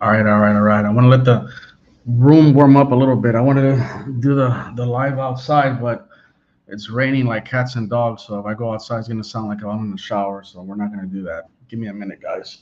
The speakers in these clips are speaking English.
All right, all right, all right. I want to let the room warm up a little bit. I wanted to do the live outside, but it's raining like cats and dogs. So if I go outside, it's gonna sound like I'm in the shower. So we're not gonna do that. Give me a minute, guys.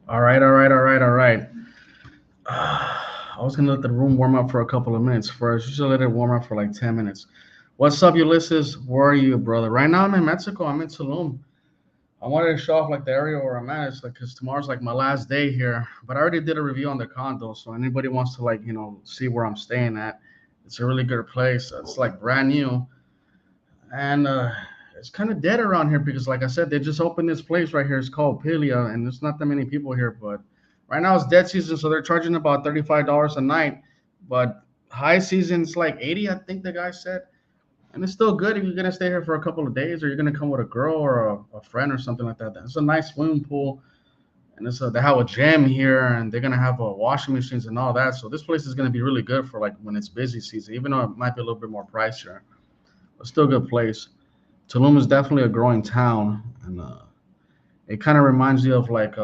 All right, all right, all right, all right, all right. I was gonna let the room warm up for a couple of minutes first. You should let it warm up for like 10 minutes. What's up, Ulysses? Where are you, brother? Right now, I'm in Mexico. I'm in Tulum. I wanted to show off like the area where I'm at. It's like because tomorrow's like my last day here, but I already did a review on the condo. So anybody wants to like see where I'm staying at, it's a really good place. It's like brand new, and it's kind of dead around here because like I said, they just opened this place right here. It's called Pilia, and there's not that many people here. But right now it's dead season, so they're charging about $35 a night. But high season it's like 80, I think the guy said. And it's still good if you're gonna stay here for a couple of days, or you're gonna come with a girl or a friend or something like that. It's a nice swimming pool, and they have a gym here, and they're gonna have washing machines and all that. So this place is gonna be really good for like when it's busy season, even though it might be a little bit more pricier, but still a good place. Tulum is definitely a growing town, and it kind of reminds you of like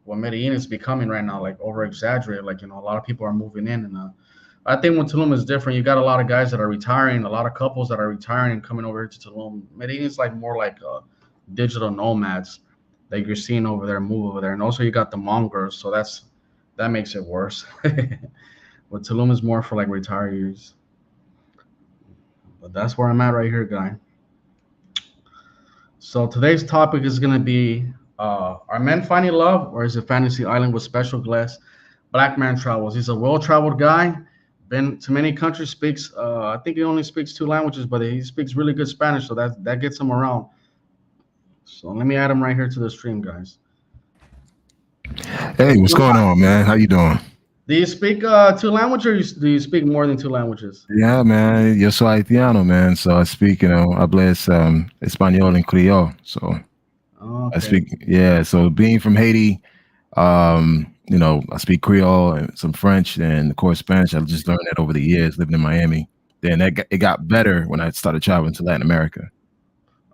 what Medellin is becoming right now, like over exaggerated. Like a lot of people are moving in, and I think when Tulum is different, you got a lot of guys that are retiring, a lot of couples that are retiring and coming over here to Tulum. Medellin is like more like digital nomads that you're seeing over there, move over there, and also you got the mongers, so that makes it worse. But Tulum is more for like retirees. But that's where I'm at right here, guy. So today's topic is gonna be: Are men finding love, or is it fantasy island with special glass? Black man travels. He's a well-traveled guy. Been to many countries. Speaks. I think he only speaks two languages, but he speaks really good Spanish, so that gets him around. So let me add him right here to the stream, guys. Hey, what's going on, man? How you doing? Do you speak two languages, or do you speak more than two languages? Yeah, man. Yo soy haitiano, man. So I speak, hablas español and Creole. So I Okay. speak, yeah. So being from Haiti, I speak Creole and some French and of course Spanish. I just learned that over the years living in Miami. Then it got better when I started traveling to Latin America.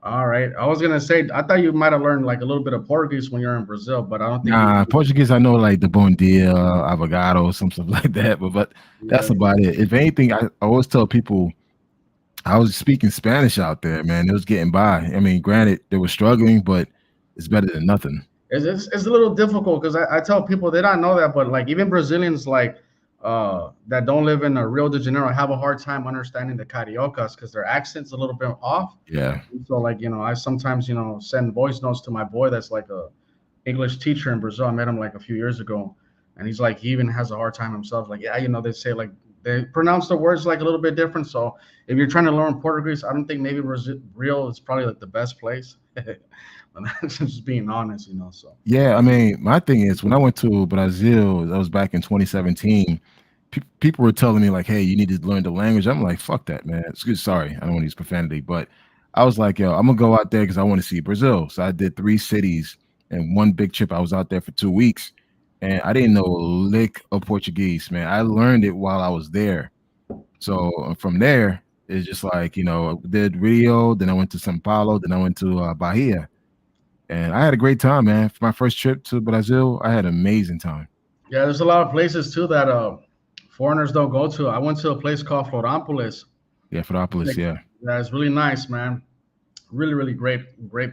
All right. I was gonna say I thought you might have learned like a little bit of Portuguese when you're in Brazil, but I don't think you. Nah, Portuguese I know like the bom dia, avogado, some stuff like that, but Yeah. that's about it. If anything, I always tell people I was speaking Spanish out there, man. It was getting by. I mean, granted, they were struggling, but it's better than nothing. It's a little difficult because I tell people they don't know that, but like even Brazilians like that don't live in Rio de Janeiro have a hard time understanding the cariocas because their accent's a little bit off. Yeah. So like I sometimes send voice notes to my boy that's like a English teacher in Brazil. I met him like a few years ago, and he's like he even has a hard time himself. Like yeah, they say like they pronounce the words like a little bit different. So if you're trying to learn Portuguese, I don't think maybe Rio is probably like the best place. But that's just being honest. So Yeah, I mean, my thing is when I went to Brazil, that was back in 2017. People were telling me like, "Hey, you need to learn the language." I'm like, "Fuck that, man." Excuse, sorry, I don't want to use profanity, but I was like, "Yo, I'm gonna go out there because I want to see Brazil." So I did 3 cities and one big trip. I was out there for 2 weeks, and I didn't know a lick of Portuguese, man. I learned it while I was there. So from there, it's just like did Rio, then I went to São Paulo, then I went to Bahia, and I had a great time, man. For my first trip to Brazil, I had an amazing time. yeah, there's a lot of places too that foreigners don't go to. I went to a place called Florianopolis. Yeah, Florianopolis, Like, yeah. yeah, it's really nice, man. Really, really great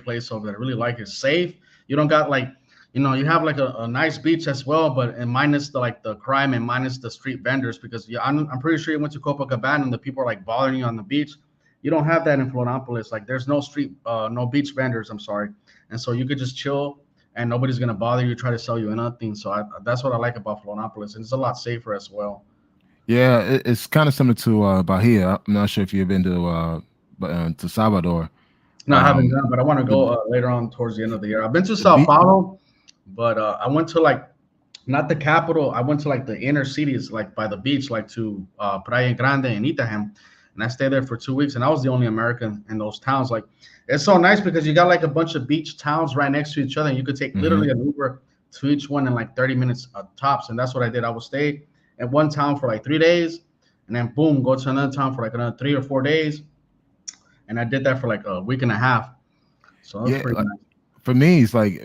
place over there. I really like it. Safe. You don't got like you have like a nice beach as well, but and minus the like the crime and minus the street vendors because yeah, I'm pretty sure you went to Copacabana and the people are like bothering you on the beach. You don't have that in Florianopolis. Like there's no no beach vendors. I'm sorry, and so you could just chill and nobody's gonna bother you, try to sell you nothing. So that's what I like about Florianopolis, and it's a lot safer as well. Yeah, it's kind of similar to Bahia. I'm not sure if you've been to Salvador. No, I haven't Um, done, but I want to the go later on towards the end of the year. I've been to the Sao beach. Paulo, but I went to like not the capital. I went to like the inner cities, like by the beach, like to Praia Grande and Itaham, and I stayed there for 2 weeks. And I was the only American in those towns. Like, it's so nice because you got like a bunch of beach towns right next to each other, and you could take Hmm. literally an Uber to each one in like 30 minutes tops. And that's what I did. I would stay at one town for like 3 days, and then boom, go to another town for like another 3 or 4 days. And I did that for like a week and a half. So that was Yeah, pretty like, nice. for me, it's like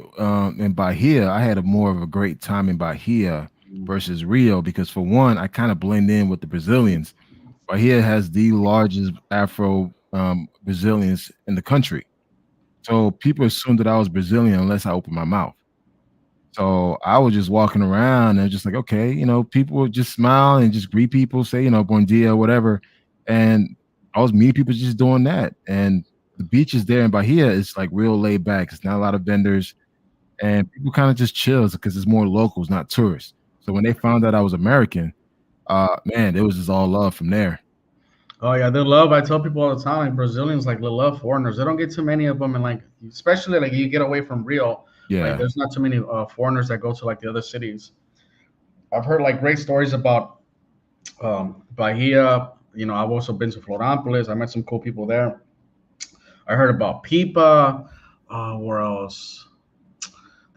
in Bahia, I had a more of a great time in Bahia versus Rio because for one, I kind of blend in with the Brazilians. Bahia has the largest Afro Brazilians in the country, so people assumed that I was Brazilian unless I opened my mouth. So I was just walking around and just like, okay, people would just smile and just greet people, say, bon dia, whatever. And I was meeting people just doing that. And the beaches there in Bahia is like real laid back. It's not a lot of vendors and people kind of just chills because it's more locals, not tourists. So when they found out I was American, man, it was just all love from there. Oh yeah, they love. I tell people all the time, like Brazilians, like they love foreigners. They don't get too many of them, and like especially like you get away from Rio, like Yeah. there's not too many foreigners that go to like the other cities. I've heard like great stories about Bahia. I've also been to Florianopolis. I met some cool people there. I heard about Pipa. Where else?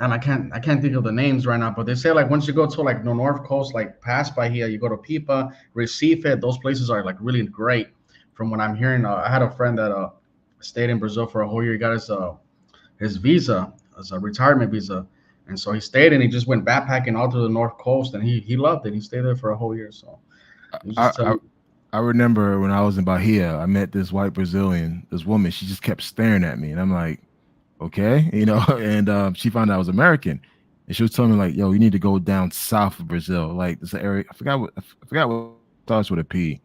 And I can't think of the names right now, but they say like once you go to like the north coast, like past Bahia, you go to Pipa, Recife. Those places are like really great. From what I'm hearing, I had a friend that stayed in Brazil for a whole year. He got his visa as a retirement visa, and so he stayed and he just went backpacking all through the north coast, and he loved it. He stayed there for a whole year. So he was I, just I telling. I remember when I was in Bahia, I met this white Brazilian, this woman. She just kept staring at me, and I'm like, okay, and she found out I was American, and she was telling me like, yo, you need to go down south of Brazil, like this area. I forgot what starts with a P.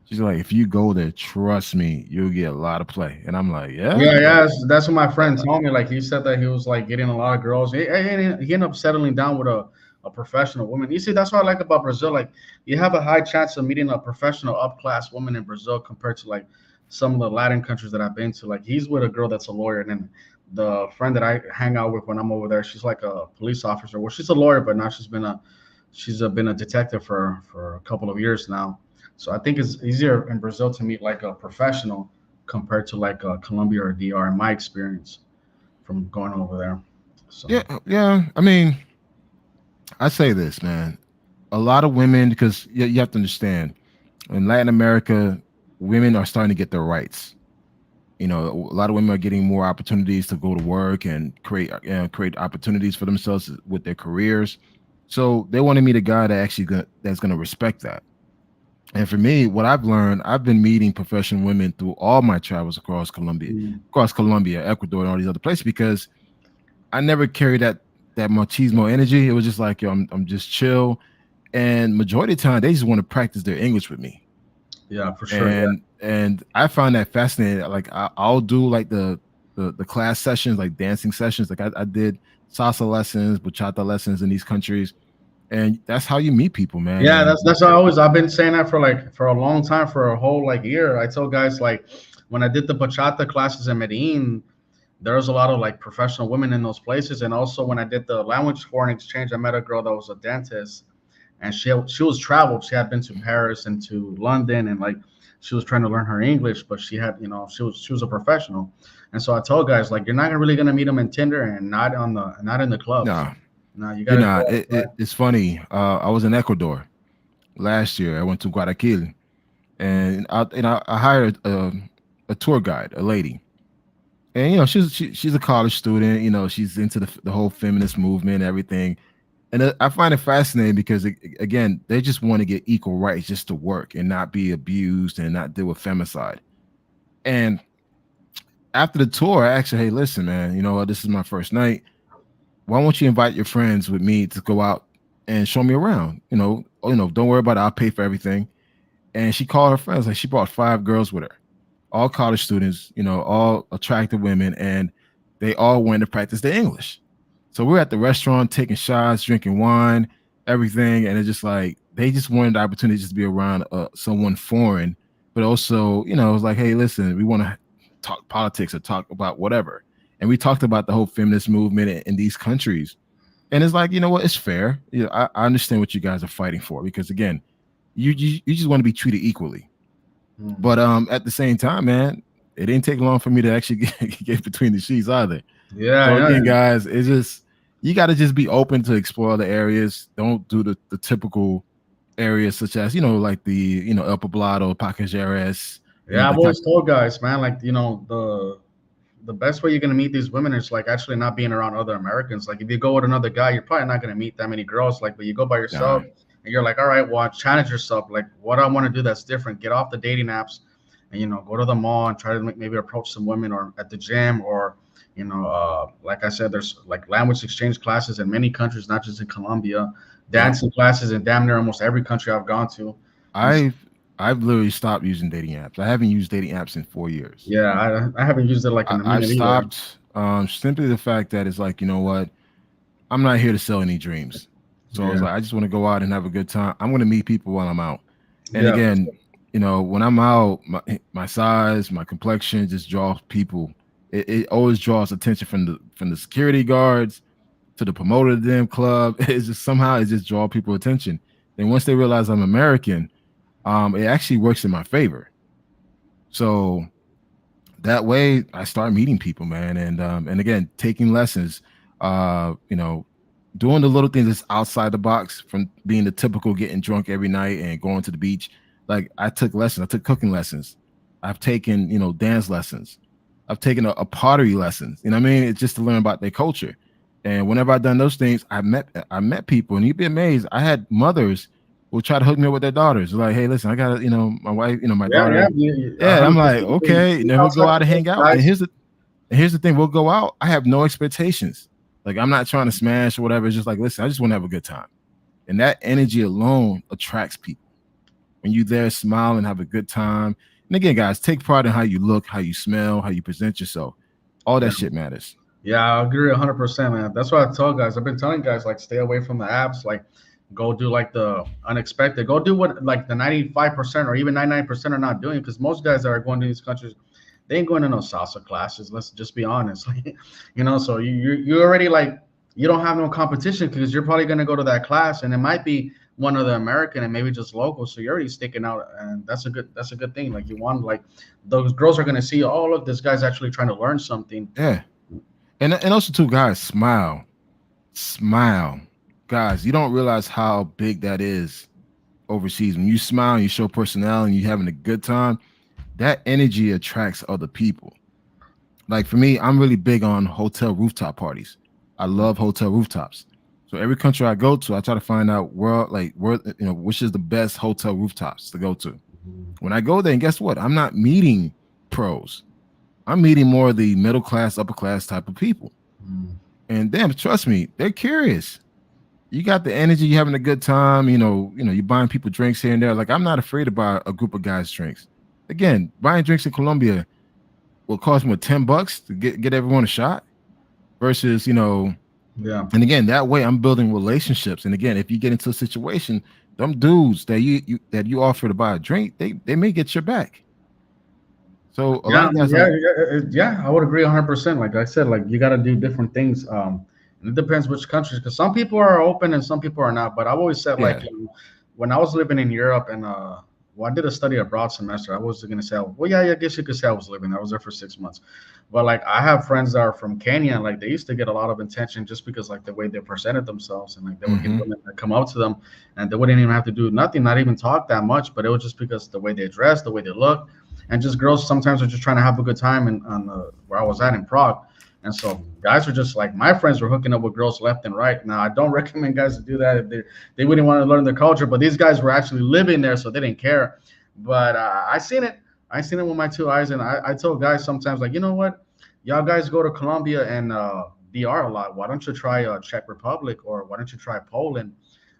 She's like, if you go there, trust me, you'll get a lot of play. And I'm like, yeah, Yeah, yeah, like, that's what my friend told me. Like he said that he was like getting a lot of girls. He ended up settling down with a professional woman. You see, that's what I like about Brazil. Like you have a high chance of meeting a professional up class woman in Brazil compared to like some of the Latin countries that I've been to. Like he's with a girl that's a lawyer, and then the friend that I hang out with when I'm over there, she's like a police officer. Well, she's a lawyer, but now she's been a detective for a couple of years now. So I think it's easier in Brazil to meet like a professional compared to like Colombia or DR in my experience from going over there. So yeah, yeah. I mean, I say this, man. A lot of women, because you have to understand, in Latin America, women are starting to get their rights. A lot of women are getting more opportunities to go to work and create opportunities for themselves with their careers. So they want to meet a guy that's going to respect that. And for me, what I've learned, I've been meeting professional women through all my travels mm, across Colombia, Ecuador, and all these other places because I never carried that machismo energy. It was just like, yo, I'm just chill. And majority of the time, they just want to practice their English with me. yeah, for sure. Yeah, And I find that fascinating. Like I'll do like the class sessions, like dancing sessions. Like I did salsa lessons, bachata lessons in these countries, and that's how you meet people, man. yeah. And That's I've been saying that for a long time, for a whole like year. I tell guys like when I did the bachata classes in Medellin, there was a lot of like professional women in those places, and also when I did the language foreign exchange, I met a girl that was a dentist, and she was traveled. She had been to Paris and to London, and like she was trying to learn her English, but she was a professional. And so I told guys like you're not really gonna meet them in Tinder and not in the clubs. no, No, you you're gotta not. go outside. It's funny. I was in Ecuador last year. I went to Guayaquil, and I hired a tour guide, a lady. And she's a college student. She's into the whole feminist movement, and everything. And I find it fascinating because again, they just want to get equal rights just to work and not be abused and not deal with femicide. And after the tour, I asked her, "Hey, listen, man. You know what? This is my first night. why won't you invite your friends with me to go out and show me around? Don't worry about it. I'll pay for everything. And she called her friends. Like she brought 5 girls with her, all college students, all attractive women, and they all went to practice their English. So we're at the restaurant taking shots, drinking wine, everything, and it's just like they just wanted the opportunity just to be around someone foreign, but also, it was like, hey, listen, we want to talk politics or talk about whatever, and we talked about the whole feminist movement in these countries, and it's like, you know what, it's fair. I understand what you guys are fighting for because again, you just want to be treated equally. Mm. But at the same time, man, it didn't take long for me to actually get between the sheets either. So Yeah, again, yeah, guys, it's just you got to just be open to explore the areas. Don't do the typical areas such as like the El Poblado, Pacajeres, yeah. the I've always told guys, man, like the best way you're gonna meet these women is like actually not being around other Americans. Like if you go with another guy, you're probably not gonna meet that many girls. Like, but you go by nah. yourself and you're like, all right, well, challenge yourself. Like, what I want to do that's different. Get off the dating apps, and go to the mall and try to maybe approach some women or at the gym or like I said, there's like language exchange classes in many countries, not just in Colombia. Yep. Dancing classes in damn near almost every country I've gone to. And so, I've literally stopped using dating apps. I haven't used dating apps in 4 years. yeah, I haven't used it like in a I've minute either. stopped simply the fact that it's like, you know what, I'm not here to sell any dreams. So I was Yeah, like, I just want to go out and have a good time. I'm going to meet people while I'm out. And yeah, again, when I'm out, my size, my complexion just draws people. It always draws attention from the security guards to the promoter of the damn club. It's just somehow it just draw people attention. Then once they realize I'm American, it actually works in my favor. So that way I start meeting people, man, and again taking lessons, doing the little things that's outside the box from being the typical getting drunk every night and going to the beach. Like I took lessons, I took cooking lessons, I've taken dance lessons, I've taken a pottery lessons. You know what I mean? It's just to learn about their culture. And whenever I've done those things, I met people, and you'd be amazed. I had mothers who try to hook me up with their daughters. Like, hey, listen, I got my wife, my yeah, yeah. daughter. Yeah, I'm like, 100%. okay. And then we'll go Outside out and the hang out. And guys. here's the thing, we'll go out. I have no expectations. Like I'm not trying to smash or whatever. It's just like, listen, I just want to have a good time. And that energy alone attracts people. When you there, smile and have a good time. And again, guys, take pride in how you look, how you smell, how you present yourself. All Yeah, that shit matters. yeah, I agree 100%, man. That's why I tell guys. I've been telling guys like stay away from the apps. Like, go do like the unexpected. Go do what like the 95% or even 99% are not doing. Because most guys that are going to these countries, they ain't going to no salsa classes. Let's just be honest. So you already like you don't have no competition because you're probably gonna go to that class and it might be one of the American and maybe just local. So you're already sticking out, and that's a good thing. Like you want like those girls are gonna see, oh look, this guy's actually trying to learn something. Yeah. And also too, guys, smile. Smile. Guys, you don't realize how big that is overseas. When you smile and you show personality and you're having a good time, that energy attracts other people. Like for me, I'm really big on hotel rooftop parties. I love hotel rooftops. So every country I go to, I try to find out where which is the best hotel rooftops to go to. When I go there, and guess what? I'm not meeting pros. I'm meeting more of the middle class, upper class type of people. Mm. And damn, trust me, they're curious. You got the energy, you're having a good time, you're buying people drinks here and there. Like I'm not afraid to buy a group of guys drinks. Again, buying drinks in Colombia will cost me $10 to get everyone a shot versus, Yeah. and again, that way I'm building relationships. And again, if you get into a situation, them dudes that you offer to buy a drink, they may get your back. So a lot Yeah, of guys yeah, like, yeah, yeah. I would agree 100%. Like I said, like you got to do different things. And it depends which countries, because some people are open and some people are not. But I've always said, like, yeah, when I was living in Europe and well, I did a study abroad semester. I was gonna say, well, yeah, I guess you could say I was living. I was there for 6 months. But like, I have friends that are from Kenya, and like they used to get a lot of attention just because like the way they presented themselves, and like they would get hmm women that come up to them, and they wouldn't even have to do nothing, not even talk that much, but it was just because the way they dressed, the way they look, and just girls sometimes are just trying to have a good time. And on where I was at in Prague, and so guys were just like my friends were hooking up with girls left and right. Now I don't recommend guys to do that if they wouldn't want to learn their culture, but these guys were actually living there, so they didn't care. But I seen it. I seen it with my two eyes, and I told guys sometimes like, you know what, y'all guys go to Colombia and DR a lot. Why don't you try Czech Republic, or why don't you try Poland,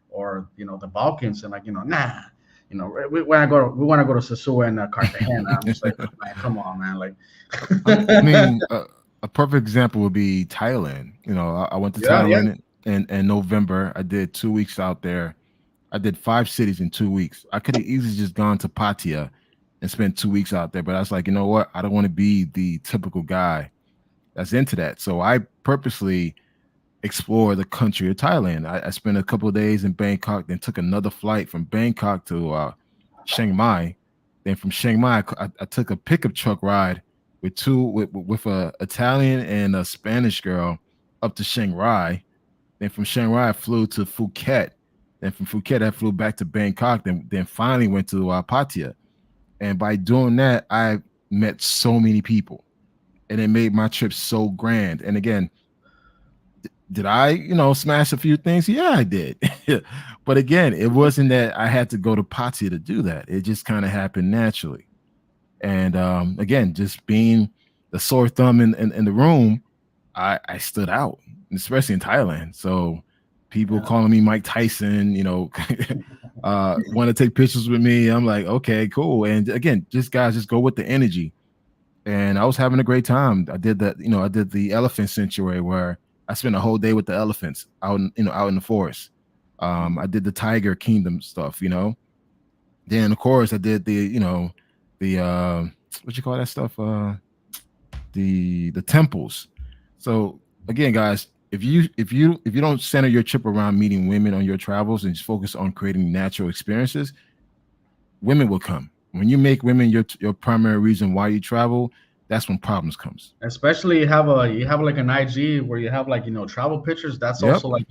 or the Balkans? And like, nah, we want to go to Sasua and Cartagena. I'm just like, oh, man, come on, man, like. I mean, a perfect example would be Thailand. I went to Yeah, yeah. Thailand in November. I did 2 weeks out there. I did 5 cities in 2 weeks. I could have easily just gone to Pattaya and spent 2 weeks out there, but I was like, you know what? I don't want to be the typical guy that's into that. So I purposely explored the country of Thailand. I spent a couple of days in Bangkok, then took another flight from Bangkok to Chiang Mai. Then from Chiang Mai, I took a pickup truck ride with a Italian and a Spanish girl up to Chiang Rai. Then from Chiang Rai, I flew to Phuket. Then from Phuket, I flew back to Bangkok. Then finally went to Pattaya. And by doing that, I met so many people, and it made my trip so grand. And again, did I, smash a few things? Yeah, I did. But again, it wasn't that I had to go to Pattaya to do that. It just kind of happened naturally. And again, just being the sore thumb in the room, I stood out, especially in Thailand. So people Yeah. calling me Mike Tyson, want to take pictures with me. I'm like, okay, cool. And again, just go with the energy. And I was having a great time. I did that, I did the elephant sanctuary where I spent a whole day with the elephants out in the forest. I did the tiger kingdom stuff. Then of course I did the what you call that stuff? The temples. So again, guys, if you don't center your trip around meeting women on your travels and just focus on creating natural experiences, women will come. When you make women your primary reason why you travel, that's when problems comes. Especially you have like an IG where you have like travel pictures. That's Yep. also like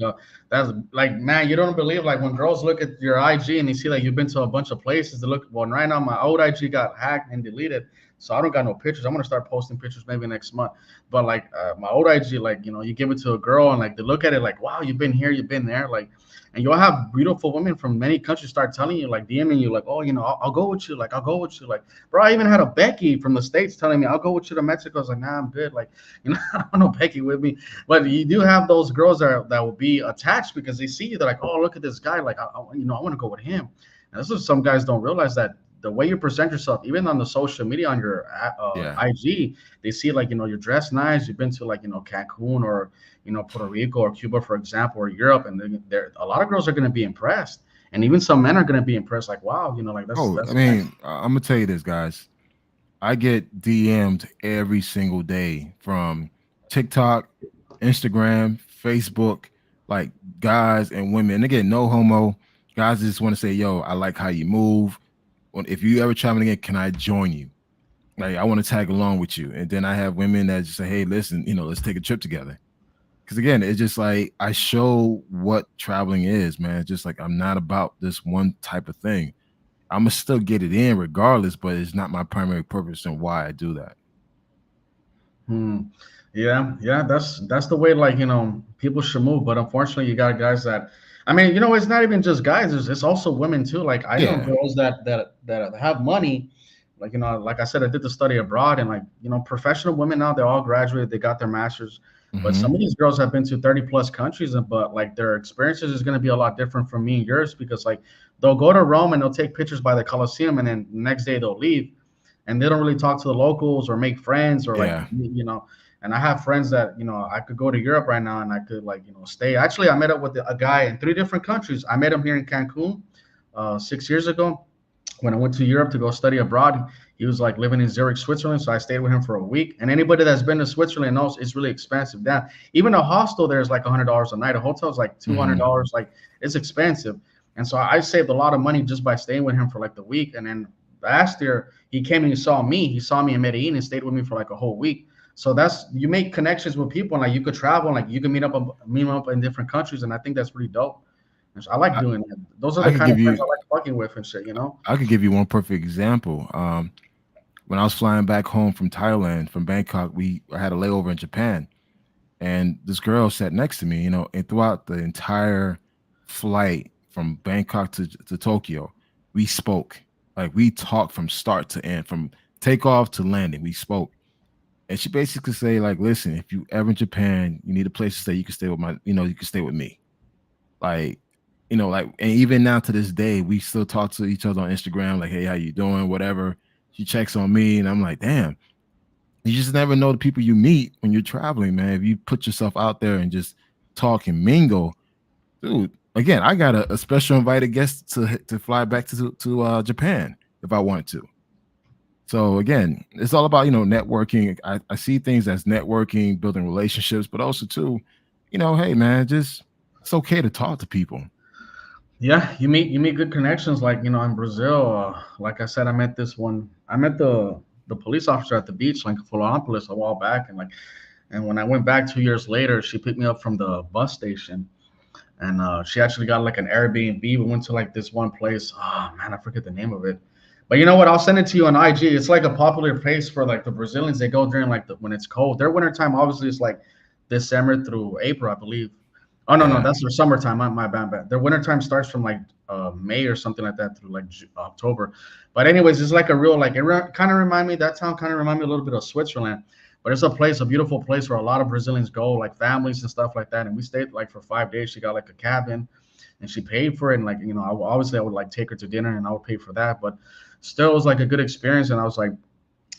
that's like, man, you don't believe, like, when girls look at your IG and they see like you've been to a bunch of places. They look, well, right now my old IG got hacked and deleted, so I don't got no pictures. I'm gonna start posting pictures maybe next month. But like, my old IG, like, you give it to a girl and like they look at it like, wow, you've been here, you've been there, like. And you'll have beautiful women from many countries start telling you, like, DMing you, like, oh, I'll go with you, like, I'll go with you, like, bro. I even had a Becky from the States telling me, I'll go with you to Mexico. I was like, nah, I'm good, like, I don't know Becky with me. But you do have those girls that will be attached because they see you. They're like, oh, look at this guy, like, I want to go with him. And this is, some guys don't realize that the way you present yourself, even on the social media, on your Yeah. IG, they see like, you're dressed nice. You've been to like, Cancun, or Puerto Rico or Cuba, for example, or Europe, and there a lot of girls are going to be impressed, and even some men are going to be impressed. Like, wow, like Oh, I that's nice. mean, I'm gonna tell you this, guys. I get DM'd every single day from TikTok, Instagram, Facebook, like guys and women. And again, no homo. Guys just want to say, yo, I like how you move. If you ever traveling again, can I join you? Like, I want to tag along with you. And then I have women that just say, hey, listen, let's take a trip together. Because again, it's just like I show what traveling is, man. It's just like I'm not about this one type of thing. I'm gonna still get it in regardless, but it's not my primary purpose and why I do that. Hmm. Yeah, yeah, that's the way, like, people should move. But unfortunately, you got guys that, I mean, it's not even just guys. It's also women too. Like, I know Yeah. girls that have money. Like, like I said, I did the study abroad, and like, professional women now, they're all graduated, they got their masters. But some Hmm. of these girls have been to 30 plus countries, and but like their experiences is going to be a lot different from me and yours, because like they'll go to Rome and they'll take pictures by the Colosseum, and then the next day they'll leave, and they don't really talk to the locals or make friends, or like, Yeah. and I have friends that, I could go to Europe right now and I could, like, stay. Actually, I met up with a guy in 3 different countries. I met him here in Cancun 6 years ago when I went to Europe to go study abroad. He was like living in Zurich, Switzerland, so I stayed with him for a week. And anybody that's been to Switzerland knows it's really expensive. Now, even a hostel there is like $100 a night. A hotel is like Hmm. $200. Like, it's expensive. And so I saved a lot of money just by staying with him for like the week. And then last year he came and he saw me. He saw me in Medellin and stayed with me for like a whole week. So that's, you make connections with people, and like you could travel, and like you can meet up in different countries, and I think that's really dope. And so I like I, doing that. Those are I the could kind give of friends you I like fucking with and shit. I could give you one perfect example. When I was flying back home from Thailand, from Bangkok, I had a layover in Japan, and this girl sat next to me, and throughout the entire flight from Bangkok to Tokyo, we spoke. Like, we talked from start to end, from takeoff to landing. We spoke. And she basically say like, listen, if you ever in Japan, you need a place to stay. You can stay with my, you can stay with me. Like, like, and even now to this day, we still talk to each other on Instagram. Like, hey, how you doing? Whatever. She checks on me, and I'm like, damn. You just never know the people you meet when you're traveling, man. If you put yourself out there and just talk and mingle, dude. Again, I got a special invited guest to fly back to Japan if I wanted to. So again, it's all about networking. I see things as networking, building relationships, but also too, hey man, just it's okay to talk to people. Yeah, you meet good connections. Like in Brazil, like I said, I met this one. I met the police officer at the beach, like Florianopolis, a while back, and when I went back 2 years later, she picked me up from the bus station, and she actually got like an Airbnb. We went to like this one place. Oh man, I forget the name of it. But you know what? I'll send it to you on IG. It's like a popular place for like the Brazilians. They go during like when it's cold. Their winter time obviously is like December through April, I believe. Oh no, Yeah. that's their summertime. My bad. Their winter time starts from like May or something like that through like October. But anyways, it's like a real like kind of remind me that town kind of remind me a little bit of Switzerland. But it's a place, a beautiful place where a lot of Brazilians go, like families and stuff like that. And we stayed like for 5 days. She got like a cabin, and she paid for it. And like obviously I would like take her to dinner, and I would pay for that. But still, it was like a good experience. And I was like,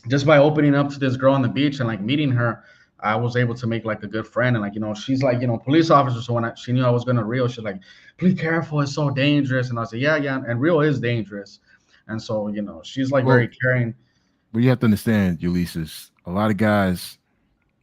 just by opening up to this girl on the beach and like meeting her, I was able to make like a good friend. And like, she's like, police officer. So when she knew I was going to Rio, she's like, be careful. It's so dangerous. And I said, yeah, yeah. And Rio is dangerous. And so, she's like very Well, caring. but you have to understand, Ulysses. A lot of guys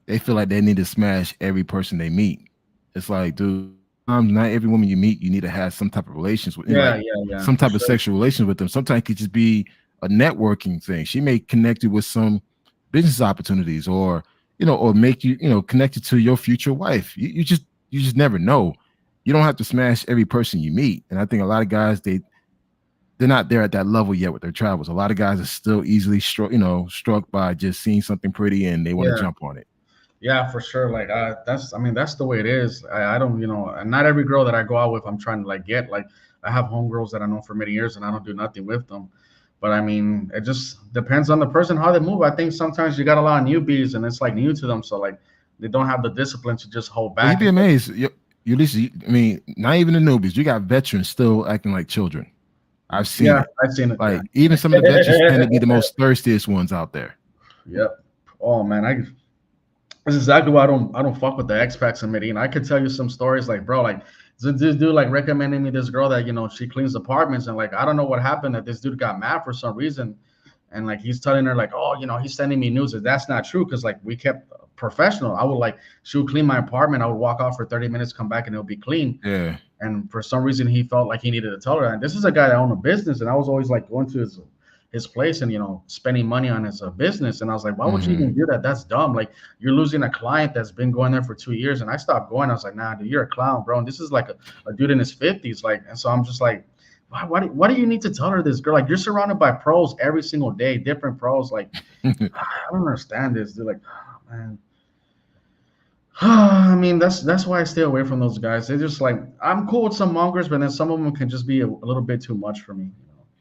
they feel like they need to smash every person they meet. It's like, dude, sometimes not every woman you meet, you need to have some type of relations with, Yeah, like yeah, yeah, some for type of sure. sexual relations with them. Sometimes it could just be a networking thing. She may connect you with some business opportunities, or or make you, connected to your future wife. You just never know. You don't have to smash every person you meet. And I think a lot of guys they're not there at that level yet with their travels. A lot of guys are still easily struck by just seeing something pretty and they want to Yeah. jump on it. Yeah, for sure. Like I mean, that's the way it is. I don't, and not every girl that I go out with, I'm trying to like get. Like I have homegirls that I know for many years, and I don't do nothing with them. But I mean, it just depends on the person how they move. I think sometimes you got a lot of newbies, and it's like new to them, so like they don't have the discipline to just hold Well, you'd back. be And amazed. You listen. I mean, not even the newbies. You got veterans still acting like children. I've seen yeah, it. I've seen it. Yeah. Like even some of the veterans tend to be the most thirstiest ones out there. Yep. Oh man, that's exactly why I don't fuck with the expats in Medellin. I could tell you some stories like, bro, like this dude like recommended me this girl that she cleans apartments, and like I don't know what happened that this dude got mad for some reason, and like he's telling her like, oh, he's sending me news. That's not true because like we kept professional. I would like she would clean my apartment. I would walk off for 30 minutes, come back, and it'll be clean. Yeah. And for some reason he felt like he needed to tell her. And this is a guy that owned a business, and I was always like going to his place and spending money on his business. And I was like, why would you Hmm. even do that? That's dumb. Like you're losing a client that's been going there for 2 years. And I stopped going. I was like, nah, dude, you're a clown, bro. And this is like a dude in his 50s. Like, and so I'm just like, why do you need to tell her this, girl? Like you're surrounded by pros every single day, different pros. Like I don't understand this, dude. Like, oh, man. I mean, that's why I stay away from those guys. They're just like I'm cool with some mongers, but then some of them can just be a little bit too much for me.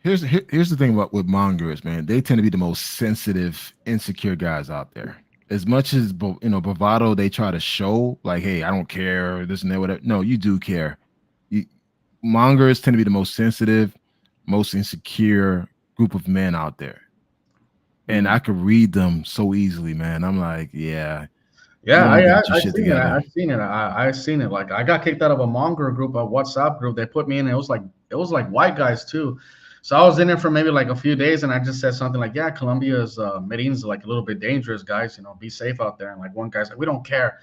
Here's the thing about with mongers, man. They tend to be the most sensitive, insecure guys out there. As much as bravado they try to show, like, hey, I don't care, this and that, whatever. No, you do care. You, mongers tend to be the most sensitive, most insecure group of men out there, and Mm. I could read them so easily, man. I'm like, yeah, Yeah, you I, ain't I got your I shit seen it. together. I seen it. I seen it. Like I got kicked out of a monger group, a WhatsApp group. They put me in. It was like white guys too. So I was in there for maybe like a few days, and I just said something like, "Yeah, Colombia's Medellin's like a little bit dangerous, guys. Be safe out there." And like one guy's like, "We don't care."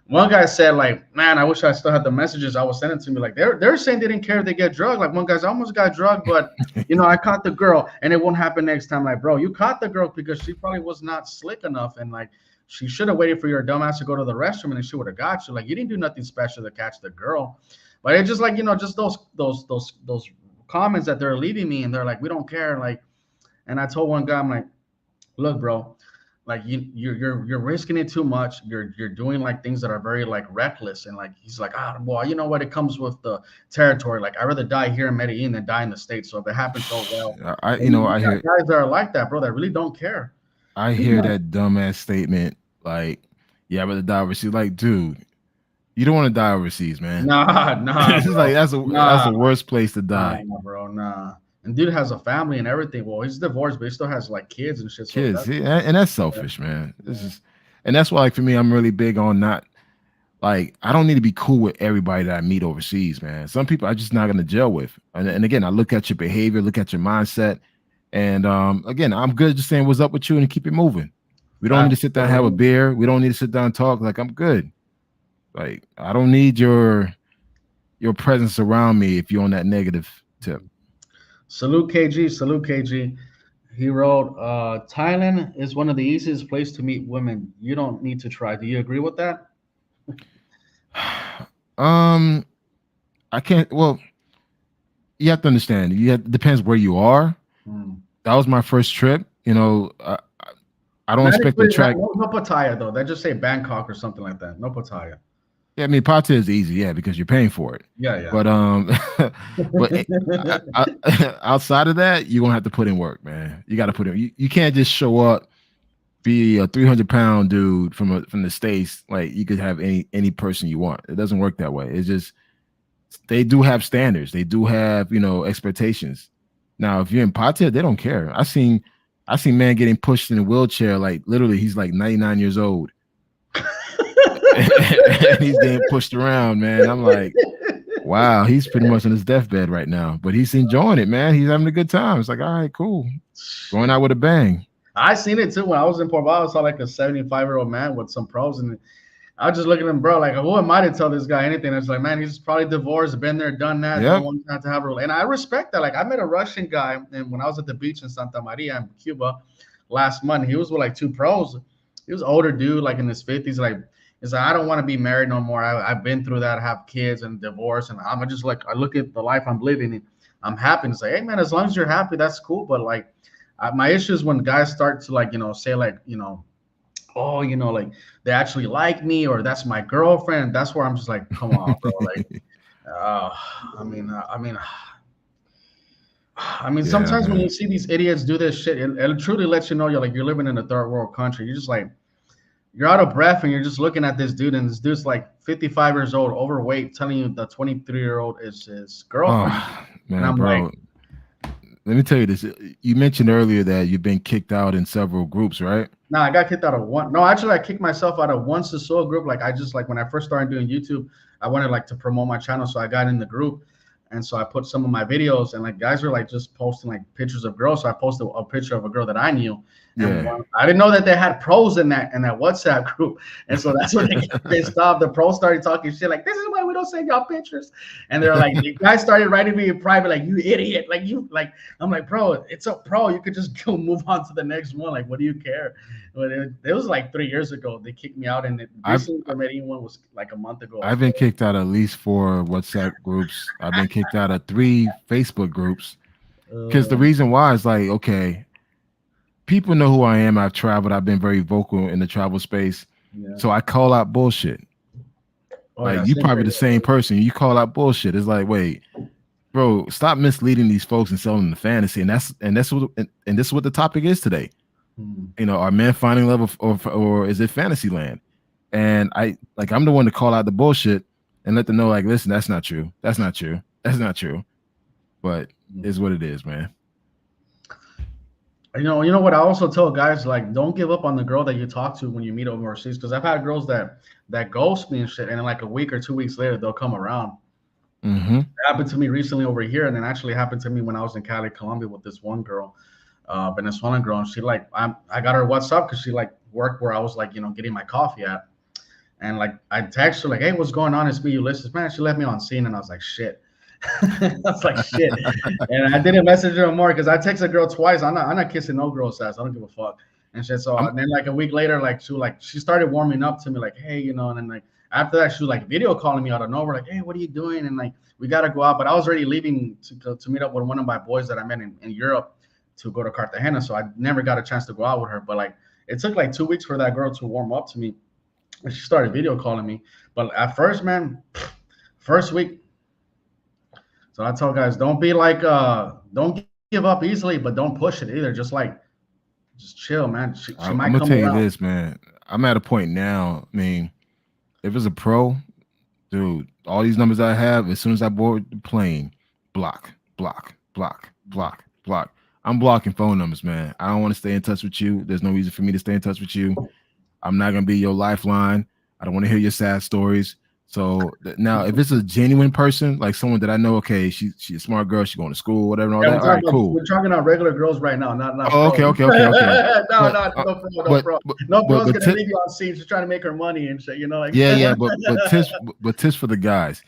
One guy said like, "Man, I wish I still had the messages I was sending to me. Like they're saying they didn't care if they get drugged. Like one guy's I almost got drugged, but I caught the girl, and it won't happen next time. Like, bro, you caught the girl because she probably was not slick enough, and like she should have waited for your dumbass to go to the restroom, and then she would have got you. Like you didn't do nothing special to catch the girl, but it's just like just those comments that they're leaving me, and they're like, we don't care. Like, and I told one guy, I'm like, look, bro, like you're risking it too much. You're doing like things that are very like reckless, and like he's like, well, you know what? It comes with the territory. Like I'd rather die here in Medellin than die in the States. So if it happens, oh well. I And you know you I got hear guys that are like that, bro, that really don't care. I You hear know, that dumbass statement Like, yeah, I'd rather die overseas. Like, dude, you don't want to die overseas, man. Nah, It's like bro. that's Nah, the worst place to nah, die. bro. Nah. And dude has a family and everything. Well, he's divorced, but he still has like kids and shit. So Kids, that's yeah, and that's yeah, selfish, man. This yeah. is, and that's why, like, for me, I'm really big on not like I don't need to be cool with everybody that I meet overseas, man. Some people I just not gonna gel with. And again, I look at your behavior, look at your mindset, and again, I'm good just saying what's up with you and keep it moving. We don't need to Facts. sit down and have a beer. We don't need to sit down and talk. Like I'm good. Like I don't need your presence around me if you're on that negative tip. Salute KG. Salute KG. He wrote, Thailand is one of the easiest places to meet women. You don't need to try. Do you agree with that? um, I can't. Well, you have to understand. Depends where you are. Hmm. That was my first trip. I don't Not expect to including that. track. No, no Pattaya though. That just say Bangkok or something like that. No Pattaya. Yeah, I mean, Pata is easy, yeah, because you're paying for it. Yeah, yeah. But but outside of that, you're gonna have to put in work, man. You got to put in. You can't just show up, be a 300-pound dude from the states. Like you could have any person you want. It doesn't work that way. It's just they do have standards. They do have expectations. Now, if you're in Pata, they don't care. I seen man getting pushed in a wheelchair. Like literally, he's like 99 years old and he's getting pushed around, man. I'm like, wow, he's pretty much on his deathbed right now, but he's enjoying it, man. He's having a good time. It's like, all right, cool, going out with a bang. I seen it too when I was in Port Vale. I saw like a 75-year-old man with some pros, and I was just looking at him, bro. Like, who am I to tell this guy anything? It's like, man, he's probably divorced, been there, done that, don't Yep. want to have a and I respect that. Like, I met a Russian guy, and when I was at the beach in Santa Maria in Cuba last month, he was with like two pros. He was an older dude, like in his 50s. Like, he's like, I don't want to be married no more. I've been through that, have kids and divorce, and I'm just like, I look at the life I'm living, and I'm happy to say, hey, man, as long as you're happy, that's cool. But like, my issue is when guys start to like, say like, oh, like they actually like me or that's my girlfriend. That's where I'm just like, come on, bro. Like, uh, I mean, Yeah, sometimes when you man. see these idiots do this shit, it truly lets you know you're living in a third world country. You're just like, you're out of breath and you're just looking at this dude, and this dude's like 55 years old, overweight, telling you the 23-year-old is his girlfriend. Oh And man, I'm like, bro. Let me tell you this. You mentioned earlier that you've been kicked out in several groups, right? nah, I got kicked out of one. No, actually, I kicked myself out of one Sassoa group. Like, I just like when I first started doing YouTube, I wanted like to promote my channel, so I got in the group, and so I put some of my videos, and like guys were like just posting like pictures of girls. So I posted a picture of a girl that I knew, and Yeah. I didn't know that they had pros in that WhatsApp group, and so that's when they got pissed off. The pros started talking shit like, "This is why we don't send y'all pictures," and they're like, the guys started writing me in private like, "You idiot!" Like you like. I'm like, bro, it's a pro. You could just go move on to the next one. Like, what do you care? But it was like 3 years ago. They kicked me out, and it I've recently the meeting one was like a month ago. I've been kicked out of at least 4 WhatsApp groups. I've been kicked out of 3 Facebook groups. Because the Uh, reason why is like, okay, people know who I am. I've traveled. I've been very vocal in the travel space. yeah. So I call out bullshit. Oh Like yeah. you Same probably here. the same person. You call out bullshit. It's like, wait, bro, stop misleading these folks and selling them the fantasy. And this is what the topic is today. Hmm. Are men finding love or is it fantasy land? And I'm the one to call out the bullshit and let them know, like, listen, that's not true. That's not true. That's not true. But it's what it is, man. You know what? I also tell guys like, don't give up on the girl that you talk to when you meet overseas. Because I've had girls that ghost me and shit, and then like a week or 2 weeks later, they'll come around. Mm-hmm. It happened to me recently over here, and then actually happened to me when I was in Cali, Colombia, with this one girl, Venezuelan girl, and she like I got her WhatsApp because she like worked where I was like getting my coffee at, and like I text her like, hey, what's going on? It's me, Ulysses, man. She left me on scene, and I was like, shit. I was like, shit. And I didn't message her more because I texted a girl twice. I'm not kissing no girl's ass. I don't give a fuck. And shit. So I'm and then like a week later, she started warming up to me, like, hey, and then like after that, she was like video calling me out of nowhere, like, hey, what are you doing? And like we gotta go out. But I was already leaving to meet up with one of my boys that I met in Europe to go to Cartagena. So I never got a chance to go out with her. But like it took like 2 weeks for that girl to warm up to me. And she started video calling me. But at first, man, first week. So I tell guys, don't be like, don't give up easily, but don't push it either. Just chill, man. She I'm might gonna come tell you around. this, man. I'm at a point now. I mean, if it's a pro, dude, all these numbers I have, as soon as I board the plane, block, block, block, block, block. I'm blocking phone numbers, man. I don't want to stay in touch with you. There's no reason for me to stay in touch with you. I'm not gonna be your lifeline. I don't want to hear your sad stories. So now, if it's a genuine person, like someone that I know, okay, she's a smart girl, she's going to school, whatever, and all Yeah, that. All right, cool. we're talking about regular girls right now, not Oh, pros. okay, okay, okay, okay. No, But no, no pro, no but pro. but No but pro's but gonna t- leave you on scene just trying to make her money and shit, like yeah, yeah, but tips for the guys,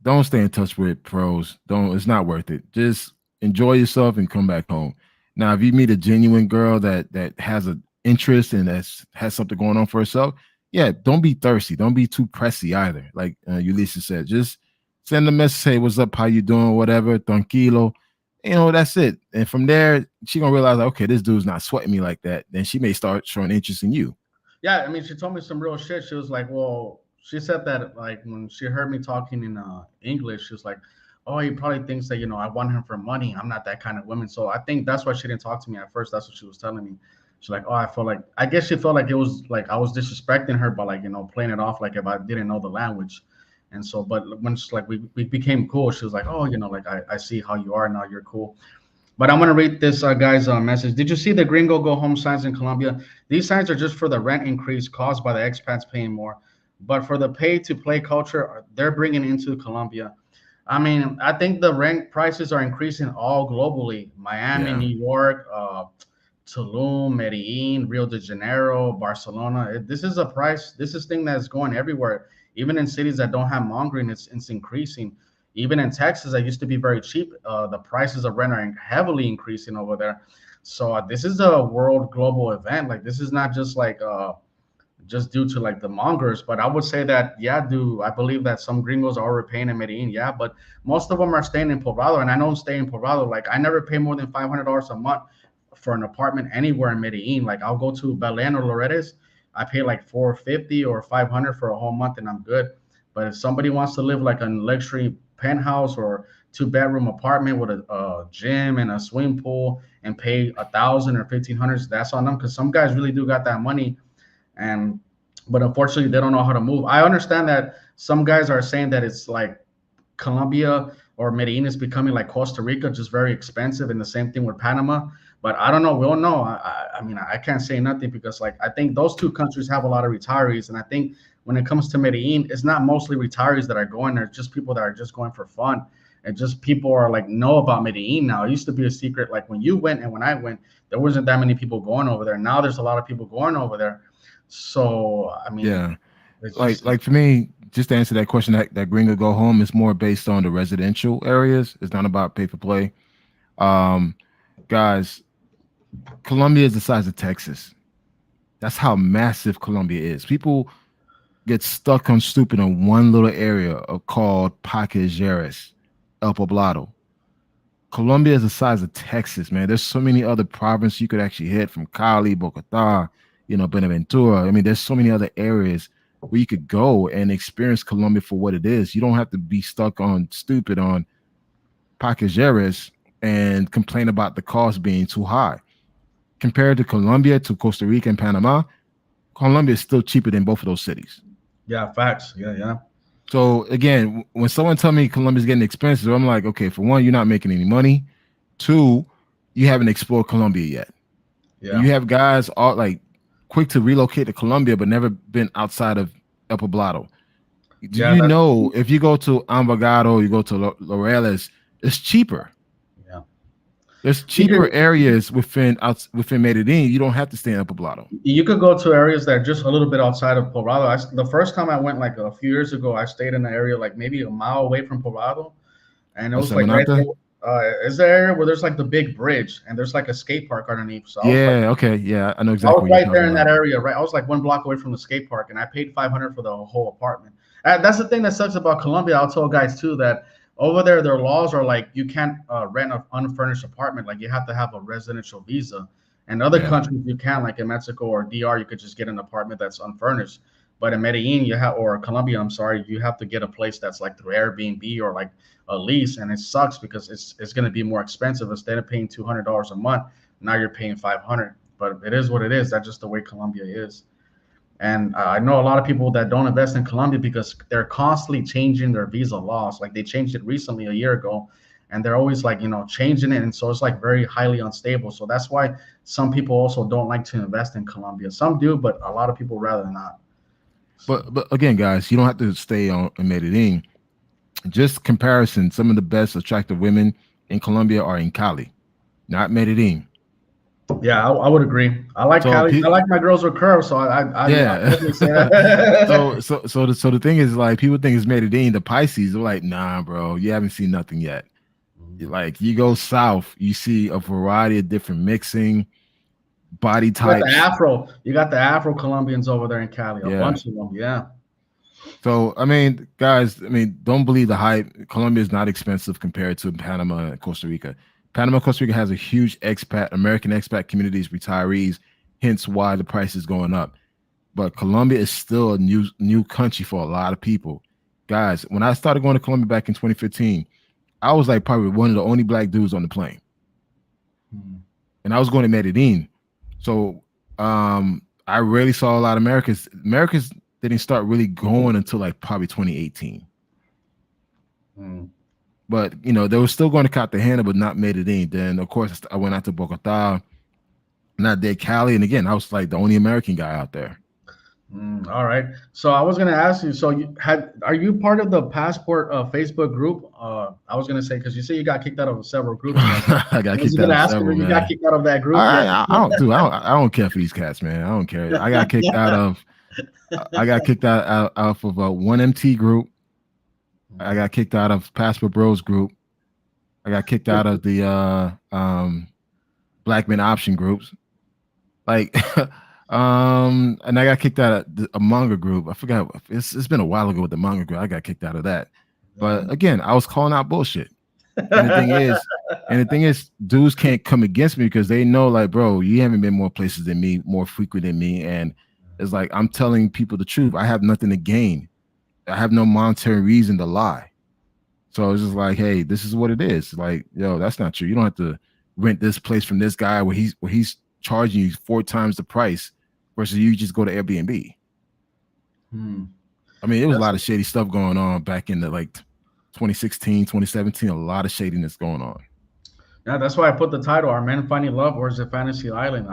don't stay in touch with pros. Don't. It's not worth it. Just enjoy yourself and come back home. Now, if you meet a genuine girl that has an interest and has something going on for herself, yeah, don't be thirsty. Don't be too pressy either. Like Ulysses said, just send a message, hey, what's up, how you doing, whatever, tranquilo. That's it. And from there, she gonna realize, like, okay, this dude's not sweating me like that. Then she may start showing interest in you. Yeah, I mean, she told me some real shit. She was like, well, she said that like when she heard me talking in English, she was like, oh, he probably thinks that I want him for money. I'm not that kind of woman. So I think that's why she didn't talk to me at first. That's what she was telling me. She's like, oh, I feel like I guess she felt like it was like I was disrespecting her by like playing it off like if I didn't know the language. And so, but when she's like we became cool, she was like, oh, like I see how you are now. You're cool. But I'm gonna read this guy's message. Did you see the gringo go home signs in Colombia? These signs are just for the rent increase caused by the expats paying more, but for the pay to play culture, they're bringing into Colombia. I mean, I think the rent prices are increasing all globally. Miami, Yeah. New York, Tulum, Medellin, Rio de Janeiro, Barcelona. This is a price. This is thing that's going everywhere. Even in cities that don't have mongering, it's increasing. Even in Texas, that used to be very cheap. The prices of rent are heavily increasing over there. So this is a world global event. Like this is not just like just due to like the mongers. But I would say that yeah, do I believe that some gringos are overpaying in Medellin? Yeah, but most of them are staying in Poblado, and I don't stay in Poblado. Like I never pay more than $500 a month for an apartment anywhere in Medellin. Like I'll go to Belen or Loretes, I pay like 450 or 500 for a whole month, and I'm good. But if somebody wants to live like a luxury penthouse or two-bedroom apartment with a gym and a swimming pool and pay 1,000 or 1,500, that's on them because some guys really do got that money and but unfortunately they don't know how to move. I understand that some guys are saying that it's like Colombia or Medellin is becoming like Costa Rica, just very expensive, and the same thing with Panama. But I don't know. We'll know. I mean, I can't say nothing because like I think those two countries have a lot of retirees, and I think when it comes to Medellin, it's not mostly retirees that are going there; it's just people that are just going for fun, and just people are like know about Medellin now. It used to be a secret. Like when you went and when I went, there wasn't that many people going over there. Now there's a lot of people going over there. So I mean, Yeah. it's like just like for me, just to answer that question, that gringo go home is more based on the residential areas. It's not about pay for play. Um, guys, Colombia is the size of Texas. That's how massive Colombia is. People get stuck on stupid in one little area called Paquejeres, El Poblado. Colombia is the size of Texas, man. There's so many other provinces you could actually hit from Cali, Bogota, Benaventura. I mean, there's so many other areas where you could go and experience Colombia for what it is. You don't have to be stuck on stupid on Paquejeres and complain about the cost being too high. Compared to Colombia, to Costa Rica and Panama, Colombia is still cheaper than both of those cities. yeah, facts. Yeah, yeah, So again, when someone tell me Colombia's getting expensive, I'm like, okay, for one, you're not making any money. Two, you haven't explored Colombia yet. And yeah. you have guys all like quick to relocate to Colombia, but never been outside of El Poblado. Do Yeah, you that's know if you go to Ambagado, you go to Laureles, it's cheaper. yeah. There's You cheaper could areas within Medellin. You don't have to stay in El Poblado. you could go to areas that are just a little bit outside of Poblado. The first time I went like a few years ago, I stayed in an area like maybe a mile away from Poblado, and it A was like right Seminata? there. Is the area where there's like the big bridge and there's like a skate park underneath. So Yeah, okay, yeah, I know I exactly was what you're right talking there in that about. area, right? I was like one block away from the skate park, and I paid 500 for the whole apartment. That's the thing that sucks about Colombia. I'll tell guys too that over there their laws are like you can't rent an unfurnished apartment. Like you have to have a residential visa. And other Yeah. countries you can, like in Mexico or DR, you could just get an apartment that's unfurnished. But in Medellin, you have or Colombia, I'm sorry, you have to get a place that's like through Airbnb or like a lease, and it sucks because it's going to be more expensive instead of paying $200 a month. Now you're paying 500, but it is what it is. That's just the way Colombia is. And I know a lot of people that don't invest in Colombia because they're constantly changing their visa laws. Like they changed it recently a year ago, and they're always like changing it, and so it's like very highly unstable. So that's why some people also don't like to invest in Colombia. Some do, but a lot of people rather not. So But again, guys, you don't have to stay on Medellin. Just comparison, some of the best attractive women in Colombia are in Cali, not Medellin. yeah, I would agree. I like So Cali. I like my girls with curves, so I yeah. definitely say that. So the thing is, like, people think it's Medellin, the Pisces. They're like, nah, bro, you haven't seen nothing yet. Like, you go south, you see a variety of different mixing body You got the types. Afro. You got the Afro Colombians over there in Cali. A Yeah. bunch of them. Yeah. So I mean, guys, I mean, don't believe the hype. Colombia is not expensive compared to Panama and Costa Rica. Panama, Costa Rica has a huge American expat communities, retirees, hence why the price is going up. But Colombia is still a new country for a lot of people. Guys, when I started going to Colombia back in 2015, I was like probably one of the only black dudes on the plane. And I was going to Medellin. So I rarely saw a lot of Americans. Americans didn't start really going until like probably 2018. But they were still going to Cartagena, but not Medellin. Then of course I went out to Bogota, not there Cali, and again I was like the only American guy out there. All right. So I was gonna ask you. So are you part of the Passport Facebook group? I was gonna say because you say you got kicked out of several groups. So I I got was kicked out gonna of ask you several, if you got man. kicked out of that group yet. I don't do. I don't care for these cats, man. I don't care. I got kicked out of. I got kicked out of a 1MT group. I got kicked out of Passport Bros group. I got kicked out of the Black Men Option groups. Like, and I got kicked out of a manga group. I forgot. It's been a while ago with the manga group. I got kicked out of that. But again, I was calling out bullshit. And the thing is, dudes can't come against me because they know, like, bro, you haven't been more places than me, more frequent than me. And it's like, I'm telling people the truth. I have nothing to gain. I have no monetary reason to lie. So it's just like, hey, this is what it is. Like, yo, that's not true. You don't have to rent this place from this guy where he's charging you 4 times the price versus you just go to Airbnb. I mean, it was a lot of shady stuff going on back in the like 2016, 2017, a lot of shadiness going on. Yeah, that's why I put the title "Are Men Finding Love or Is It Fantasy Island?"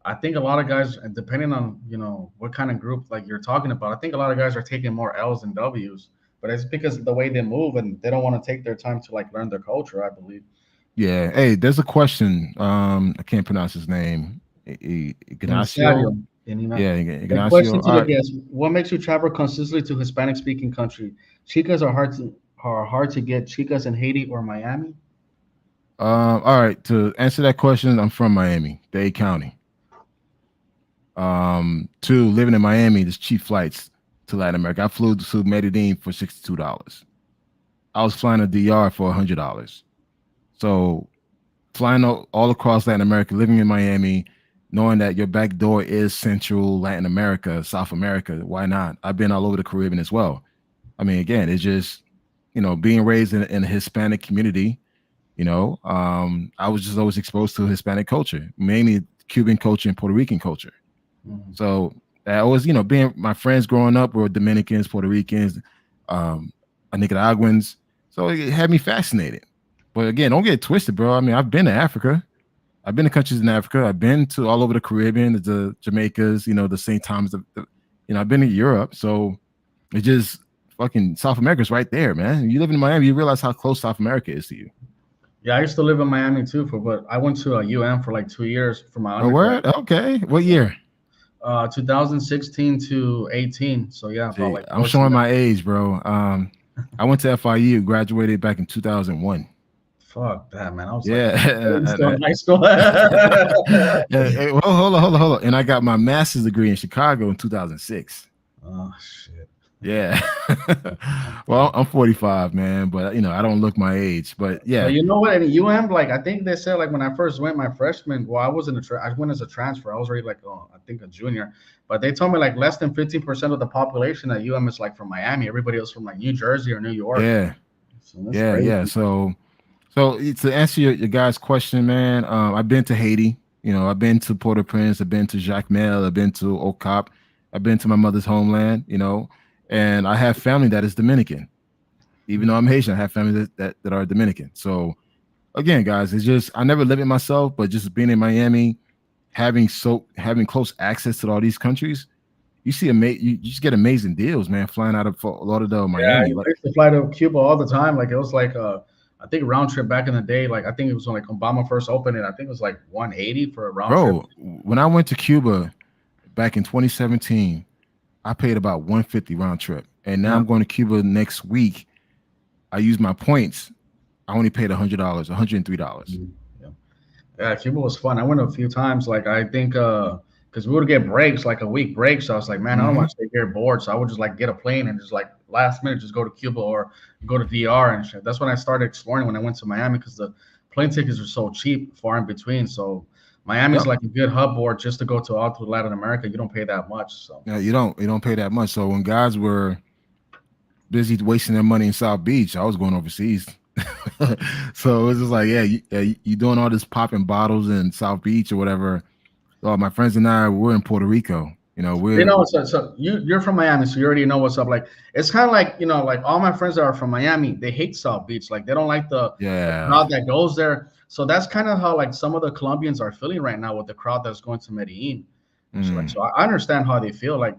I think a lot of guys, depending on what kind of group like you're talking about, I think a lot of guys are taking more L's than W's. But it's because of the way they move and they don't want to take their time to like learn their culture, I believe. Yeah. Hey, there's a question. I can't pronounce his name. Ignacio. Yeah, The Ignacio. question All to the right. guest: what makes you travel consistently to Hispanic-speaking country? Chicas are hard to get. Chicas in Haiti or Miami? All right. To answer that question, I'm from Miami, Dade County. Two, living in Miami, there's cheap flights to Latin America. I flew to Medellin for $62. I was flying to DR for $100. So flying all across Latin America, living in Miami, knowing that your back door is Central Latin America, South America, why not? I've been all over the Caribbean as well. I mean, again, it's just, being raised in a Hispanic community, I was just always exposed to Hispanic culture, mainly Cuban culture and Puerto Rican culture. So I always, being my friends growing up were Dominicans, Puerto Ricans, Nicaraguans. So it had me fascinated. But again, don't get it twisted, bro. I mean, I've been to Africa. I've been to countries in Africa. I've been to all over the Caribbean, the Jamaicas, the St. Thomas. I've been to Europe. So it's just fucking South America's right there, man. You live in Miami, you realize how close South America is to you. Yeah, I used to live in Miami too but I went to a UM for like 2 years for my Oh, undergrad. word? Okay. What year? 2016 to 18. So yeah, about See, like I'm 14. showing my age, bro. I went to FIU, graduated back in 2001. Fuck that, man. I was like still Yeah. in high school. Hey, well, hold on. And I got my master's degree in Chicago in 2006. Oh shit. Yeah. Well, I'm 45, man, but I don't look my age. But But yeah, you know what? At UM, like I think they said, like when I first went my freshman, well, I wasn't I went as a transfer. I was already like, I think a junior. But they told me like less than 15% of the population at UM is like from Miami. Everybody else from like New Jersey or New York. yeah, So that's crazy. yeah. So to answer your guys' question, man, I've been to Haiti. I've been to Port-au-Prince. I've been to Jacmel. I've been to Okap. I've been to my mother's homeland, and I have family that is Dominican. Even though I'm Haitian, I have family that are Dominican. So again, guys, it's just I never lived it myself, but just being in Miami, having close access to all these countries, you just get amazing deals, man. Flying out of Fort Lauderdale, Yeah, I Miami, like used to fly to Cuba all the time. Like it was like I think round trip back in the day. Like I think it was when like Obama first opened it. I think it was like 180 for a round trip. bro, when I went to Cuba back in 2017, I paid about 150 round trip, and now Yeah. I'm going to Cuba next week. I use my points. I only paid $100, $103. Mhm. Yeah. Yeah, Cuba was fun. I went a few times. Like I think because we would get breaks, like a week break. So I was like, man, I don't Mm-hmm. want to stay here bored. So I would just like get a plane and just like last minute just go to Cuba or go to DR and shit. That's when I started exploring when I went to Miami because the plane tickets are so cheap, far in between. So Miami's Yep. like a good hub board just to go to all through Latin America. You don't pay that much. So Yeah, you don't pay that much. So when guys were busy wasting their money in South Beach, I was going overseas. So it was just like, you doing all this popping bottles in South Beach or whatever. Oh, my friends and I, we're in Puerto Rico. you We're know, so you're from Miami, so you already know what's up. Like it's kind of like like all my friends that are from Miami, they hate South Beach. Like they don't like the yeah. crowd that goes there. So that's kind of how like some of the Colombians are feeling right now with the crowd that's going to Medellin and shit. Like Mm. so, I understand how they feel. Like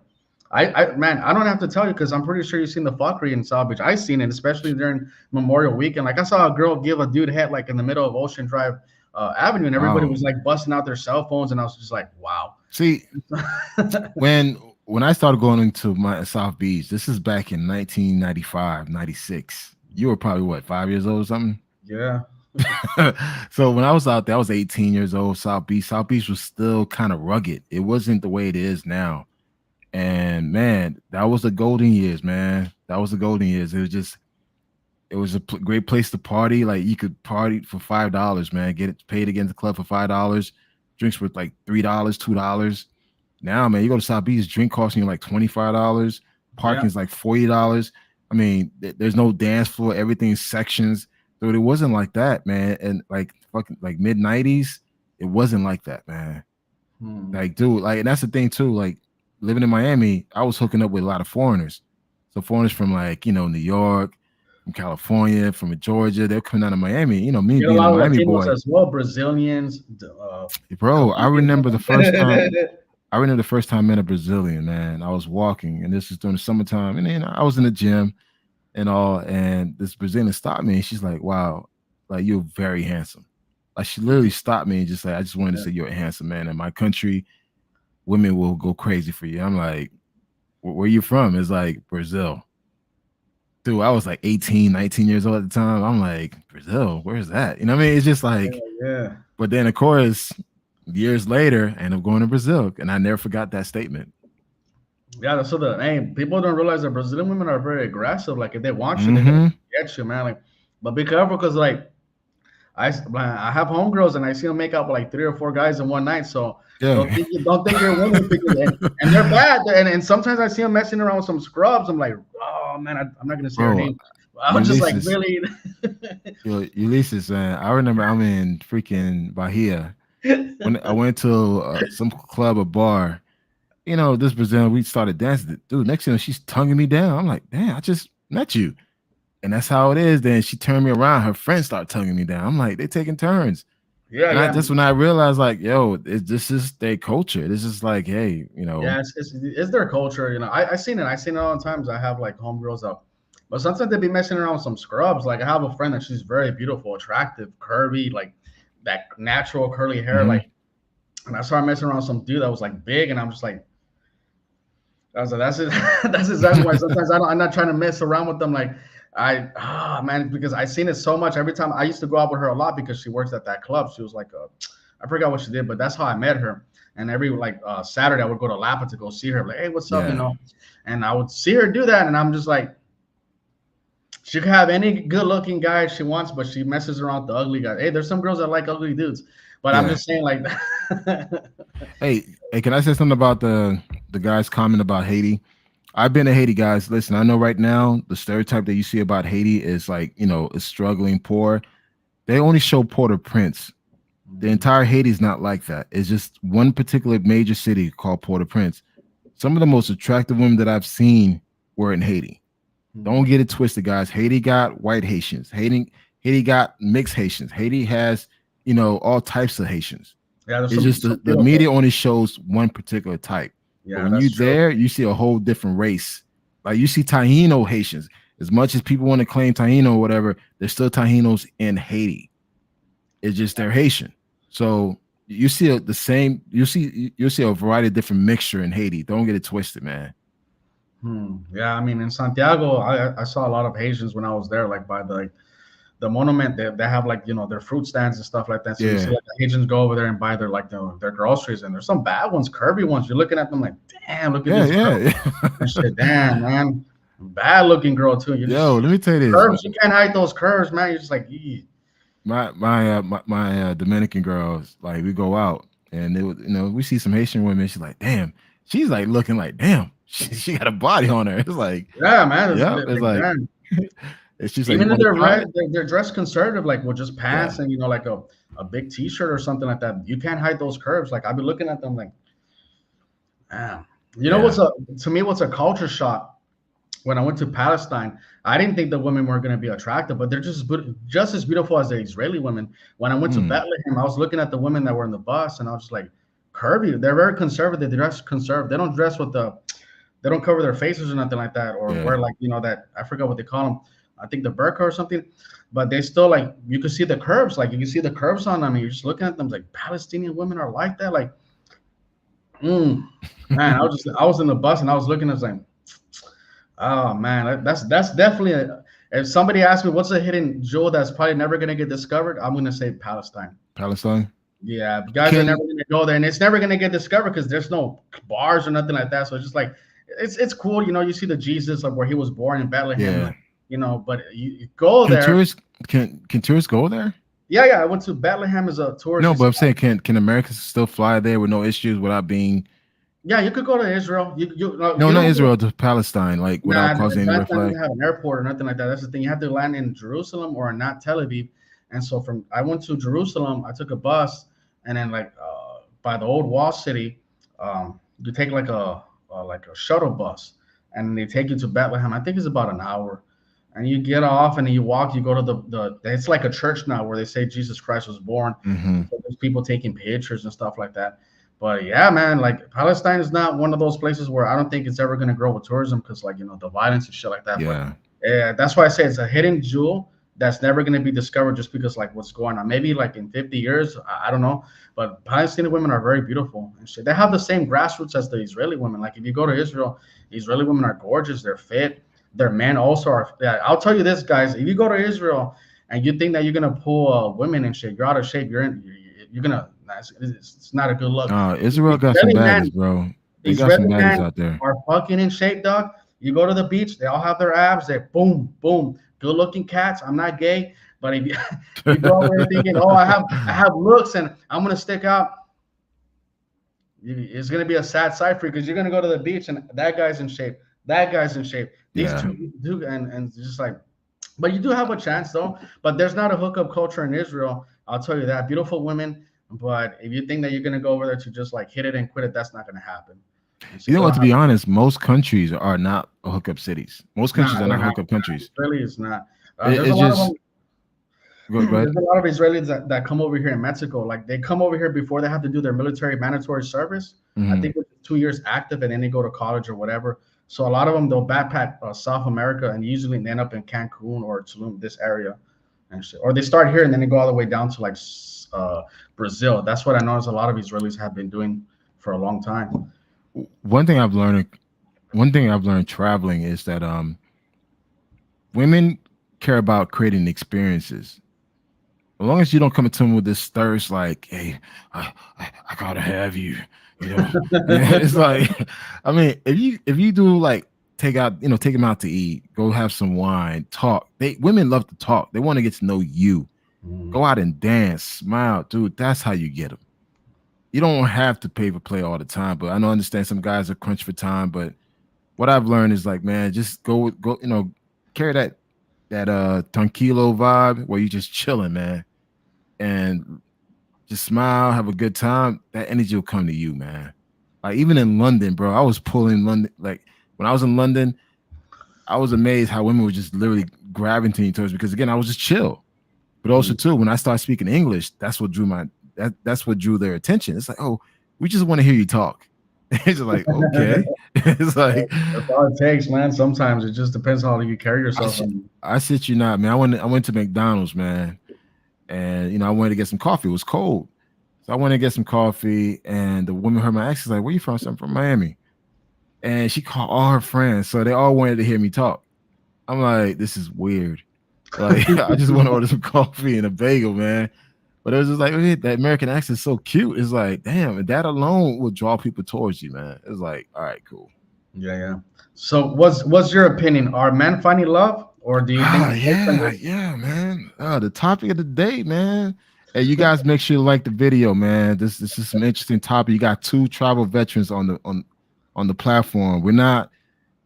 I man, I don't have to tell you because I'm pretty sure you've seen the fuckery in South Beach. I seen it, especially during Memorial Weekend. Like I saw a girl give a dude head like in the middle of Ocean Drive Avenue, and everybody Wow. was like busting out their cell phones, and I was just like, wow. See, when when I started going into my South Beach, this is back in 1995, 96. You were probably what, 5 years old or something? Yeah. So when I was out there, I was 18 years old. South Beach. South Beach was still kind of rugged. It wasn't the way it is now. And man, that was the golden years, man. That was the golden years. It was a great place to party. Like you could party for $5, man. Get it paid against the club for $5. Drinks were like $3, $2. Now, man, you go to South Beach, drink costing you like $25. Yeah. Parking's like $40. I mean, there's no dance floor. Everything's sections. So it wasn't like that, man. And like fucking like mid 90s, it wasn't like that, man. Hmm. Like, dude, like, and that's the thing too. Like, living in Miami, I was hooking up with a lot of foreigners. So foreigners from like, New York, from California, from Georgia, they're coming out of Miami. Me Get a being a lot of Miami Latinos boy, as well, Brazilians, bro. I Colombians. remember the first time. I remember the first time I met a Brazilian man. I was walking, and this is during the summertime, and then I was in the gym and all, and this Brazilian stopped me, and she's like, "Wow, like you're very handsome." Like she literally stopped me and just like, "I just wanted to Yeah. say you're a handsome man. In my country, women will go crazy for you." I'm like, "Where you from?" It's like Brazil. Dude, I was like 18, 19 years old at the time. I'm like, Brazil, where's that? You know what I mean? It's just Yeah, like, yeah. but then of course, years later, I ended up going to Brazil, and I never forgot that statement. Yeah, so people don't realize that Brazilian women are very aggressive. Like if they want you, they're gonna Mm-hmm. get you, man. Like, but be careful because like I have homegirls and I see them make out with like three or four guys in one night. So Yeah. don't think you're winning because and they're bad. And sometimes I see them messing around with some scrubs. I'm like, oh man, I'm not gonna say her Bro, name. I was just like, Ulysses, really? Ulysses, man. I remember I'm in freaking Bahia when I went to some club or bar. This Brazilian, we started dancing. Dude, next thing you know, she's tonguing me down. I'm like, damn, I just met you. And that's how it is. Then she turned me around. Her friends start tonguing me down. I'm like, they taking turns. Yeah, And I yeah. just when I realized, like, yo, this is their culture. This is like, hey, Yeah, it's their culture, I seen it. I seen it all the times. I have like homegirls up, but sometimes they be messing around with some scrubs. Like I have a friend that she's very beautiful, attractive, curvy, like that natural curly hair. mhm. Like, and I saw her messing around with some dude that was like big, and I'm just like, I was like, that's it. That's exactly why sometimes I'm not trying to mess around with them. Like man, because I seen it so much. Every time I used to go out with her a lot because she works at that club. She was like I forgot what she did, but that's how I met her. And every like Saturday I would go to Lapa to go see her. Like, hey, what's up? Yeah. And I would see her do that, and I'm just like, she could have any good-looking guy she wants, but she messes around with the ugly guy. Hey, there's some girls that like ugly dudes, but I'm Yeah. just saying like, Hey, can I say something about the guy's comment about Haiti? I've been to Haiti, guys. Listen, I know right now the stereotype that you see about Haiti is like, is struggling, poor. They only show Port-au-Prince. The entire Haiti is not like that. It's just one particular major city called Port-au-Prince. some of the most attractive women that I've seen were in Haiti. Hmm. Don't get it twisted, guys. Haiti got white Haitians. Haiti got mixed Haitians. Haiti has, all types of Haitians. Yeah, there's It's just some the beautiful. media only shows one particular type. But Yeah, when you that's true. there, you see a whole different race. Like you see Taino Haitians. As much as people want to claim Taino or whatever, there's still Tainos in Haiti. It's just they're Haitian. So you see the same. You see a variety of different mixture in Haiti. Don't get it twisted, man. Hmm. Yeah, I mean in Santiago, I saw a lot of Haitians when I was there, like by the monument. They have like their fruit stands and stuff like that. So you see Yeah, like the Haitians go over there and buy their like their groceries, and there's some bad ones, curvy ones. You're looking at them like, damn, look at yeah, this girl and yeah. shit. Damn, man, bad looking girl too. You Yo, just let me tell you this. curves. You can't hide those curves, man. You're just like, "Eeh." My Dominican girls, like we go out and we see some Haitian women. She's like, damn. She's like looking like, damn. She got a body on her. It's like, Yeah, man. yeah. It's Like, like, damn. it's just like, you Even if want to they're try red, it? they're dressed conservative, like with just Yeah. pants and like a big T-shirt or something like that. You can't hide those curves. Like I've been looking at them like, man. You know Yeah. what's a culture shock? When I went to Palestine, I didn't think the women were going to be attractive, but they're just as beautiful as the Israeli women. When I went to Mm, Bethlehem, I was looking at the women that were in the bus, and I was just like, curvy. They're very conservative. They dress conservative. They don't dress with they don't cover their faces or nothing like that, or wear yeah. like that I forgot what they call them. I think the burqa or something. But they still like you can see the curves, like you can see the curves on them. And you're just looking at them like Palestinian women are like that, like mm, man. I was in the bus and I was looking at like, oh man, that's definitely a. If somebody asks me what's a hidden jewel that's probably never gonna get discovered, I'm gonna say Palestine. Palestine. Yeah, guys are never Can gonna go there, and it's never gonna get discovered because there's no bars or nothing like that. So it's just like it's cool, you see the Jesus of where he was born in Bethlehem, yeah. like but you go Can there. tourists can tourists go there? Yeah, yeah, I went to Bethlehem as a No, touristy but I'm spot. saying can Americans still fly there with no issues without being Yeah, you could go to Israel. no, You not don't. Israel to Palestine, like without Nah, causing any red Palestine flag? doesn't have an airport or nothing like that. That's the thing. You have to land in Jerusalem or not Tel Aviv. And so from I went to Jerusalem. I took a bus, and then like by the old wall city, you take like a shuttle bus, and they take you to Bethlehem. I think it's about an hour, and you get off and then you walk. You go to the. It's like a church now where they say Jesus Christ was born. Mm-hmm. So there's people taking pictures and stuff like that. But yeah, man, like Palestine is not one of those places where I don't think it's ever going to grow with tourism because, like, the violence and shit like that. But Yeah. yeah, that's why I say it's a hidden jewel that's never going to be discovered just because, like, what's going on. Maybe like in 50 years, I don't know. But Palestinian women are very beautiful and shit. They have the same grassroots as the Israeli women. Like, if you go to Israel, Israeli women are gorgeous. They're fit. Their men also are. Yeah, I'll tell you this, guys. If you go to Israel and you think that you're gonna pull women and shit, you're out of shape. You're gonna. It's not a good look. Israel got some Israeli baddies, men, bro. They got some Israeli baddies men out there. are fucking in shape, dog. You go to the beach, they all have their abs. They boom, boom, good looking cats. I'm not gay, but if you, you go over there thinking, oh, I have looks and I'm gonna stick out, it's gonna be a sad sight for you because you're gonna go to the beach and that guy's in shape. That guy's in shape. These Yeah. two and just like, but you do have a chance though. But there's not a hookup culture in Israel. I'll tell you that. Beautiful women, but if you think that you're gonna go over there to just like hit it and quit it, that's not gonna happen. And so You know they what? don't To have. be honest, most countries are not hookup cities. Most countries Nah, are they're not not. hookup countries. Really, it's not. There's a It's lot of just them. go ahead. There's a lot of Israelis that come over here in Mexico. Like they come over here before they have to do their military mandatory service. I Hmm. think it's 2 years active, and then they go to college or whatever. So a lot of them they'll backpack South America and usually end up in Cancun or Tulum, this area, and shit. Or they start here and then they go all the way down to like Brazil. That's what I noticed. A lot of Israelis have been doing for a long time. One thing I've learned, one thing I've learned traveling is that women care about creating experiences. As long as you don't come to them with this thirst, like, hey, I gotta have you, you know. Yeah, it's like, I mean, if you do like take them out to eat, go have some wine, talk. Women love to talk. They want to get to know you. Mm. Go out and dance, smile, dude. That's how you get them. You don't have to pay for play all the time, but I know understand some guys are crunched for time. But what I've learned is like, man, just go, carry that tranquilo vibe where you just chilling, man, and just smile, have a good time. That energy will come to you, man. Like even in London, bro, I was pulling London. Like when I was in London, I was amazed how women were just literally gravitating towards me because again, I was just chill. But also Mm. too, when I started speaking English, that's what drew their attention. It's like, oh, we just want to hear you talk. It's like, okay. It's like That's all it takes, man. Sometimes it just depends how you carry I yourself. shit, And I shit you not, man. I went to McDonald's, man, and I wanted to get some coffee. It was cold, so I went to get some coffee, and the woman heard my accent, like, "Where you from?" So I'm from Miami, and she called all her friends, so they all wanted to hear me talk. I'm like, this is weird. Like, I just want to order some coffee and a bagel, man. But it was just like, "Hey, that American accent is so cute." It's like, damn, and that alone will draw people towards you, man. It's like, all right, cool. yeah, yeah. So, what's your opinion? Are men finding love, or do you think Ah, the yeah, boyfriend yeah, man. The topic of the day, man. Hey, you guys make sure you like the video, man. This is some interesting topic. You got two travel veterans on the platform. We're not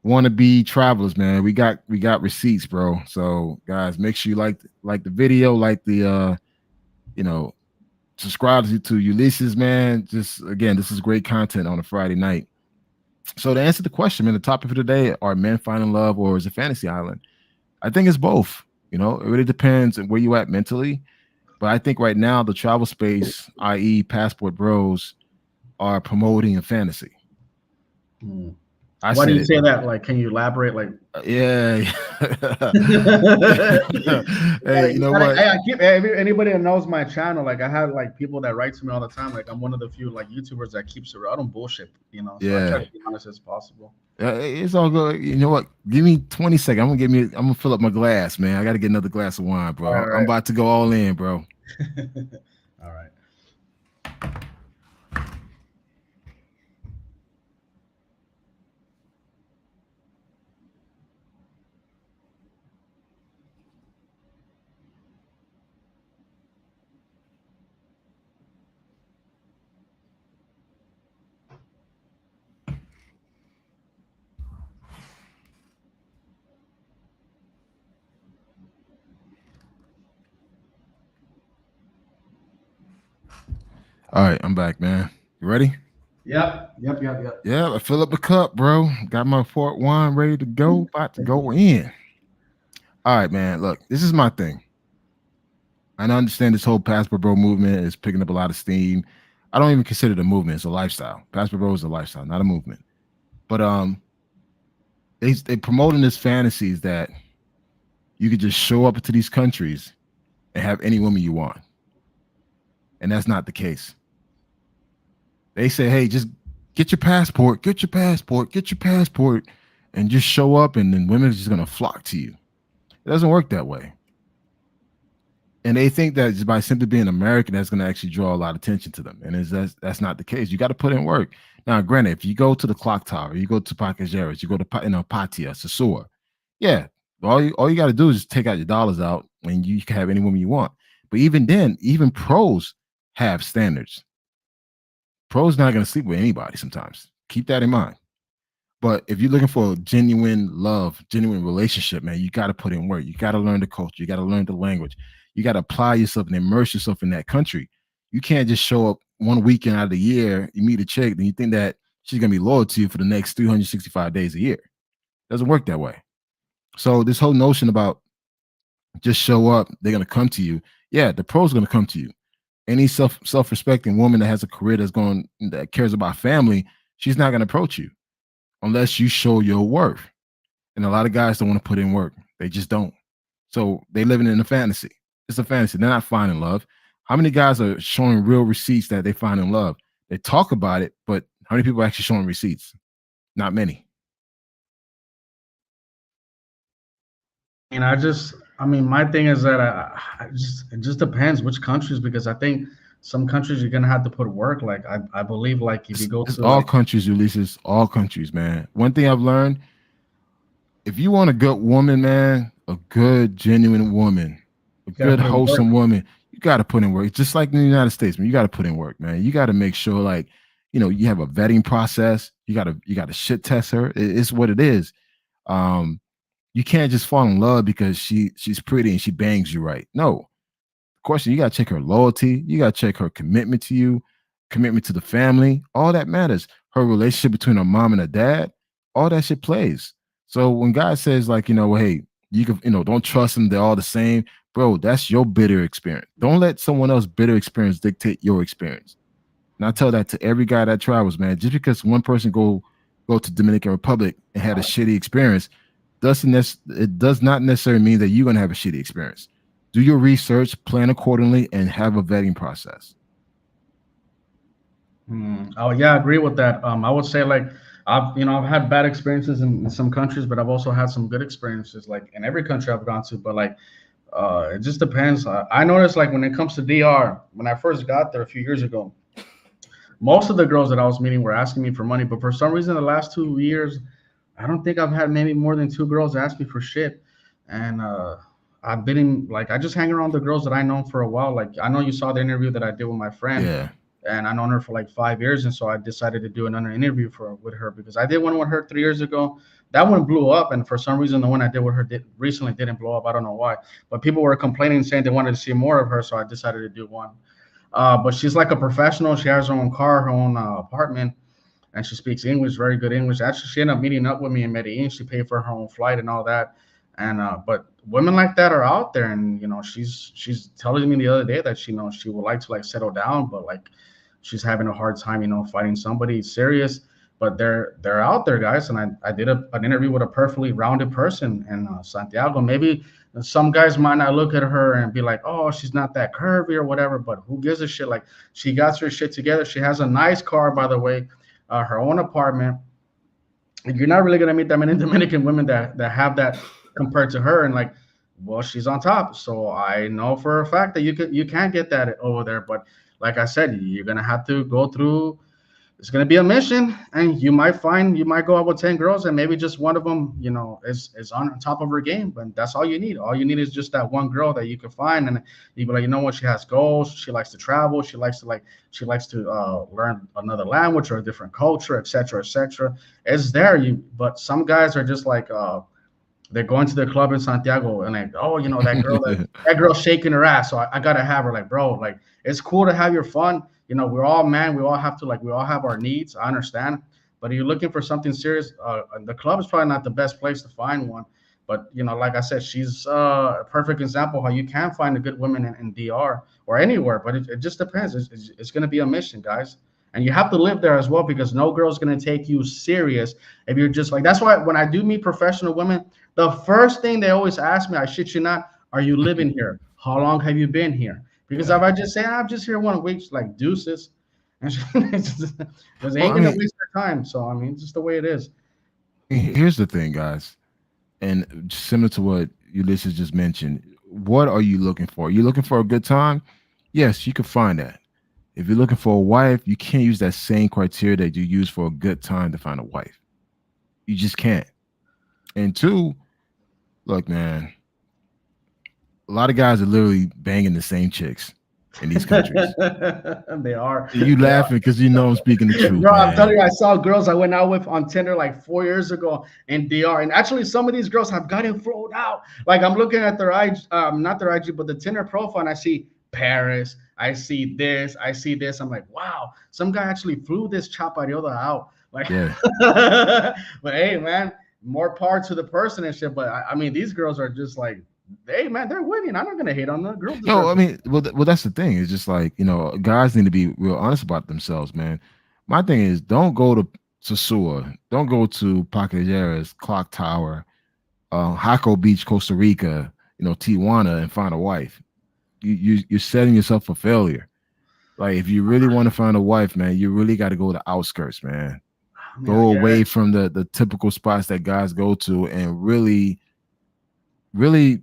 want to be travelers, man. We got receipts, bro. So guys, make sure you like the video, like the you know, subscribe to Ulysses, man. Just again, this is great content on a Friday night. So to answer the question, man, the topic for today: are men finding love or is it fantasy island? I think it's both. It really depends on where you at mentally. But I think right now the travel space, i.e., passport bros, are promoting a fantasy. Hmm. I Why do said you it. say that? Like, can you elaborate? Like, Yeah. Hey, like you you know gotta, what? I keep anybody that knows my channel. Like, I have like people that write to me all the time. Like, I'm one of the few like YouTubers that keeps it real. I don't bullshit, so I try Yeah. to be honest as possible. It's all good. You know what? Give me 20 seconds. I'm gonna fill up my glass, man. I gotta get another glass of wine, All bro. I'm right, about to go all in, bro. all right, all right. All right, I'm back, man. You ready? Yep, yep, yep, yep. Yeah, I fill up the cup, bro. Got my port wine ready to go. About to go in. All right, man. Look, this is my thing. I understand this whole Passport Bro movement is picking up a lot of steam. I don't even consider it a movement; it's a lifestyle. Passport Bro is a lifestyle, not a movement. But they promoting this fantasies that you could just show up to these countries and have any woman you want, and that's not the case. They say, hey, just get your passport, get your passport, and just show up, and then women are just gonna flock to you. It doesn't work that way. And they think that just by simply being American, that's going to actually draw a lot of attention to them. And that's not the case. You got to put in work. Now, granted, if you go to the clock tower, you go to Pacajeras, you go to Patia, Sasua, yeah, all you got to do is just take out your dollars out, and you can have any woman you want. But even then, even pros have standards. Pros not going to sleep with anybody sometimes. Keep that in mind. But if you're looking for genuine love, genuine relationship, man, you got to put in work. You got to learn the culture. You got to learn the language. You got to apply yourself and immerse yourself in that country. You can't just show up one weekend out of the year, you meet a chick, then you think that she's going to be loyal to you for the next 365 days a year. It doesn't work that way. So this whole notion about just show up, they're going to come to you. Yeah, the pros are going to come to you. Any self-respecting woman that has a career that cares about family, she's not going to approach you unless you show your worth. And a lot of guys don't want to put in work. They just don't. So they living in a fantasy. It's a fantasy. They're not finding love. How many guys are showing real receipts that they find in love? They talk about it, but how many people are actually showing receipts? Not many. And I mean, my thing is that it just depends which countries because I think some countries you're gonna have to put work. Like I believe like if you go It's to all like countries, Ulysses. All countries, man. One thing I've learned: if you want a good woman, man, a good, genuine woman, a you gotta good, put in work. wholesome woman, you got to put in work. Just like in the United States, man, you got to put in work, man. You got to make sure, like, you have a vetting process. You got to shit test her. It's what it is. Um, you can't just fall in love because she's pretty and she bangs you right. No, question, you got to check her loyalty. You got to check her commitment to you, commitment to the family. All that matters. her relationship between her mom and her dad, all that shit plays. So when God says like, well, hey, you can, don't trust them, they're all the same, bro. That's your bitter experience. Don't let someone else's bitter experience dictate your experience. And I tell that to every guy that travels, man. Just because one person go to Dominican Republic and had a shitty experience, it does not necessarily mean that you're gonna have a shitty experience. Do your research, plan accordingly, and have a vetting process. Oh yeah, I agree with that. I would say like I've had bad experiences in some countries, but I've also had some good experiences like in every country I've gone to. But like it just depends. I noticed like when it comes to DR, when I first got there a few years ago, most of the girls that I was meeting were asking me for money. But for some reason, the last 2 years, I don't think I've had maybe more than two girls ask me for shit. And I've been in like I just hang around the girls that I know for a while. Like I know you saw the interview that I did with my friend, Yeah. and I known her for like 5 years, and so I decided to do another interview for with her because I did one with her 3 years ago. That one blew up, and for some reason, the one I did with her recently didn't blow up. I don't know why, but people were complaining, saying they wanted to see more of her, so I decided to do one. But she's like a professional. She has her own car, her own apartment, and she speaks English, very good English. Actually, she ended up meeting up with me in Medellin. She paid for her own flight and all that. And but women like that are out there, and she's telling me the other day that she knows she would like to like settle down, but like she's having a hard time, finding somebody serious. But they're out there, guys. And I did an interview with a perfectly rounded person in Santiago. Maybe some guys might not look at her and be like, oh, she's not that curvy or whatever, but who gives a shit? Like she got her shit together. She has a nice car, by the way, her own apartment. And you're not really gonna meet that many Dominican women that have that compared to her. And like, well, she's on top, so I know for a fact that you can't get that over there. But like I said, you're gonna have to go through. It's gonna be a mission, and you might go out with 10 girls, and maybe just one of them, is on top of her game. But that's all you need. All you need is just that one girl that you can find, and you be like, you know what? She has goals. She likes to travel. She likes to learn another language or a different culture, etc., etc. It's there. But some guys are just like, they're going to the club in Santiago and like, oh, that girl shaking her ass, so I gotta have her. Like, bro, like it's cool to have your fun. We're all man. We all have to we all have our needs. I understand, but if you're looking for something serious, the club is probably not the best place to find one. But like I said, she's a perfect example how you can find a good woman in DR or anywhere. But it just depends. It's going to be a mission, guys. And you have to live there as well because no girl's going to take you serious if you're just like. That's why when I do meet professional women, the first thing they always ask me, I shit you not, are you living here? How long have you been here? Because if Yeah. I just say I'm just here 1 week, she's like deuces, and because they Well, ain't gonna waste their time. So I mean, it's just the way it is. here's the thing, guys, and similar to what Ulysses just mentioned, what are you looking for? You're looking for a good time? Yes, you can find that. If you're looking for a wife, you can't use that same criteria that you use for a good time to find a wife. You just can't. And two, look, man, a lot of guys are literally banging the same chicks in these countries. They are. You They laughing because you know I'm speaking the truth, Bro, I'm telling man. you, I saw girls I went out with on Tinder like 4 years ago in DR, and actually some of these girls have gotten thrown out. Like I'm looking at their IG, not their IG, but the Tinder profile, and I see Paris, I see this. I'm like, wow, some guy actually flew this chaparrita out. Like, Yeah. but hey, man, more power to the person and shit. But I mean, these girls are just like, hey, man, they're winning. I'm not gonna hate on them. Girls No, deserve I to. mean, well, that's the thing. It's just like, guys need to be real honest about themselves, man. My thing is, don't go to Sosua, don't go to Pacayeras, Clock Tower, Jaco Beach, Costa Rica, Tijuana, and find a wife. You're setting yourself for failure. Like, if you really want to find a wife, man, you really got to go to outskirts, man. I mean, Go yeah, away from the typical spots that guys go to, and really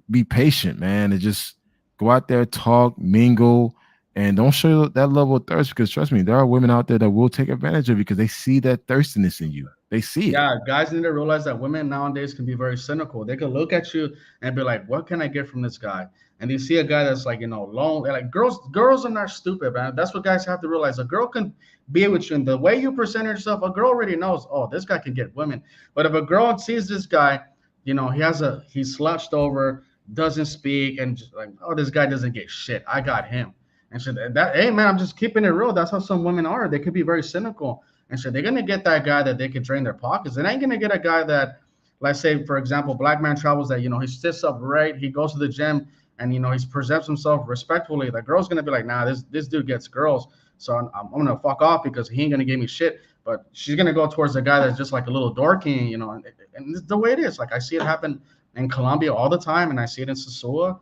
be patient, man, and just go out there, talk, mingle, and don't show that level of thirst, because trust me, there are women out there that will take advantage of you because they see that thirstiness in you. They see it. yeah, guys need to realize that women nowadays can be very cynical. They can look at you and be like, "What can I get from this guy?" And you see a guy that's like, lonely. Like girls are not stupid, man. That's what guys have to realize. A girl can be with you, and the way you present yourself, a girl already knows. Oh, this guy can get women. But if a girl sees this guy, he's slouched over, doesn't speak, and just like, oh, this guy doesn't get shit. I got him. And so hey man, I'm just keeping it real. That's how some women are. They could be very cynical. and so they're gonna get that guy that they can drain their pockets. They ain't gonna get a guy that, let's say, for example, black man travels that he sits up right, he goes to the gym, and he presents himself respectfully. The girl's gonna be like, nah, this dude gets girls, so I'm gonna fuck off because he ain't gonna give me shit. But she's gonna go towards the guy that's just like a little dorky, and it's the way it is. Like I see it happen in Colombia all the time, and I see it in Sosua,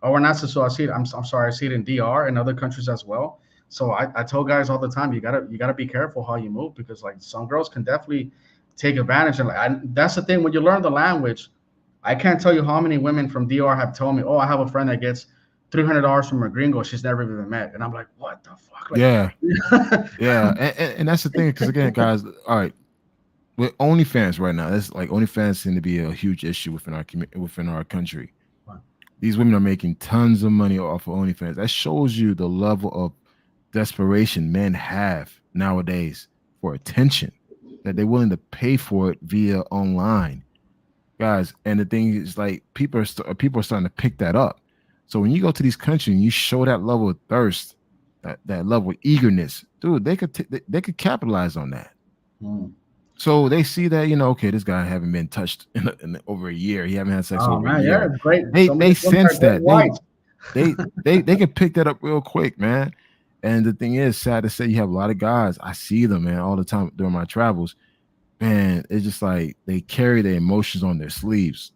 or not Sosua. I see it. I'm sorry. I see it in DR and other countries as well. So I tell guys all the time, you gotta be careful how you move because like some girls can definitely take advantage. And that's the thing when you learn the language. I can't tell you how many women from DR have told me, "Oh, I have a friend that gets $300 from a gringo she's never even met," and I'm like, "What the fuck?" Like, Yeah, yeah, and that's the thing because again, guys, all right, with OnlyFans right now, that's like OnlyFans seem to be a huge issue within our country. These women are making tons of money off of OnlyFans. That shows you the level of desperation men have nowadays for attention that they're willing to pay for it via online, guys. And the thing is, like, people are starting to pick that up. So when you go to these countries and you show that level of thirst, that level of eagerness, dude, they could capitalize on that. mm. So they see that, okay, this guy haven't been touched in over a year. He haven't had sex Oh over a man, yeah, year. it's great. Some of They these women are sense great that whites. they can pick that up real quick, man. And the thing is, sad to say, you have a lot of guys. I see them, man, all the time during my travels. Man, it's just like they carry their emotions on their sleeves.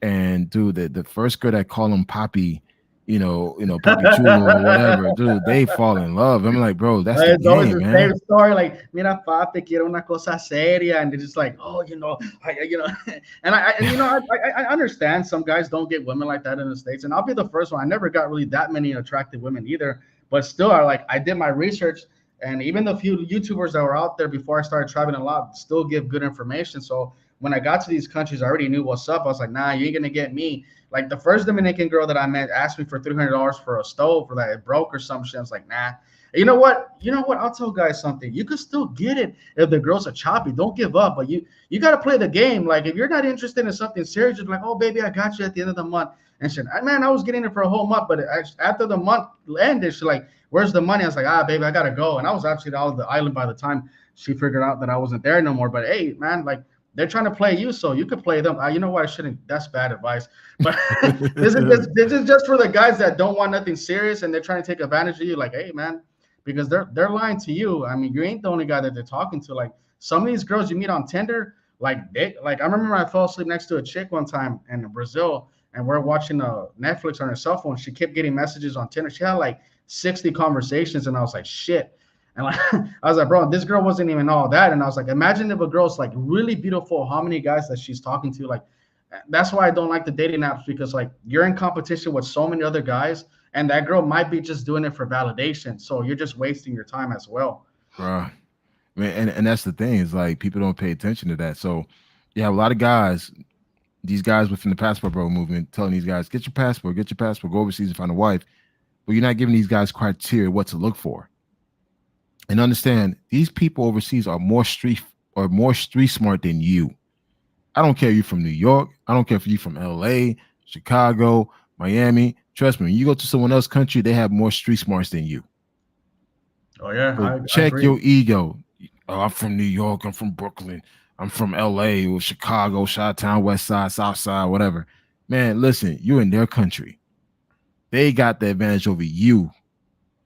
And dude, the first girl that call them Poppy, Poppy Chulo or whatever, dude, they fall in love. I'm like, bro, that's the It's always game, the same man. story. Like, mira, papi, quiero una cosa seria, and they're just like, oh, and I understand some guys don't get women like that in the states, and I'll be the first one. I never got really that many attractive women either, but still, I did my research, and even the few YouTubers that were out there before I started traveling a lot still give good information. So when I got to these countries, I already knew what's up. I was like, nah, you ain't gonna get me. Like the first Dominican girl that I met asked me for $300 for a stove for that it broke or some shit. I was like, nah. You know what? You know what? I'll tell guys something. You can still get it if the girls are choppy. Don't give up. But you got to play the game. Like if you're not interested in something serious, you're like, oh baby, I got you at the end of the month. And shit, man, I was getting it for a whole month, but after the month ended, she's like, where's the money? I was like, baby, I gotta go. And I was actually out of the island by the time she figured out that I wasn't there no more. But hey, man, like they're trying to play you, so you could play them. You know what? I shouldn't. That's bad advice. But this is just for the guys that don't want nothing serious and they're trying to take advantage of you. Like, hey, man, because they're lying to you. I mean, you ain't the only guy that they're talking to. Like some of these girls you meet on Tinder, like I remember I fell asleep next to a chick one time in Brazil, and we're watching Netflix on her cell phone. She kept getting messages on Tinder. She had like 60 conversations, and I was like, shit. And like I was like, bro, this girl wasn't even all that. And I was like, imagine if a girl's like really beautiful, how many guys that she's talking to. Like that's why I don't like the dating apps, because like you're in competition with so many other guys, and that girl might be just doing it for validation. So you're just wasting your time as well. Bro. Man, and that's the thing, is like people don't pay attention to that. So you have a lot of guys, these guys within the passport bro movement, telling these guys, get your passport, go overseas and find a wife. But you're not giving these guys criteria what to look for. And understand, these people overseas are more street smart than you. I don't care if you're from New York. I don't care if you're from LA, Chicago, Miami. Trust me, when you go to someone else's country, they have more street smarts than you. Oh yeah, So I check agree. your ego. Oh, I'm from New York. I'm from Brooklyn. I'm from LA or Chicago, Chi-Town, West Side, South Side, whatever. Man, listen, you're in their country. They got the advantage over you.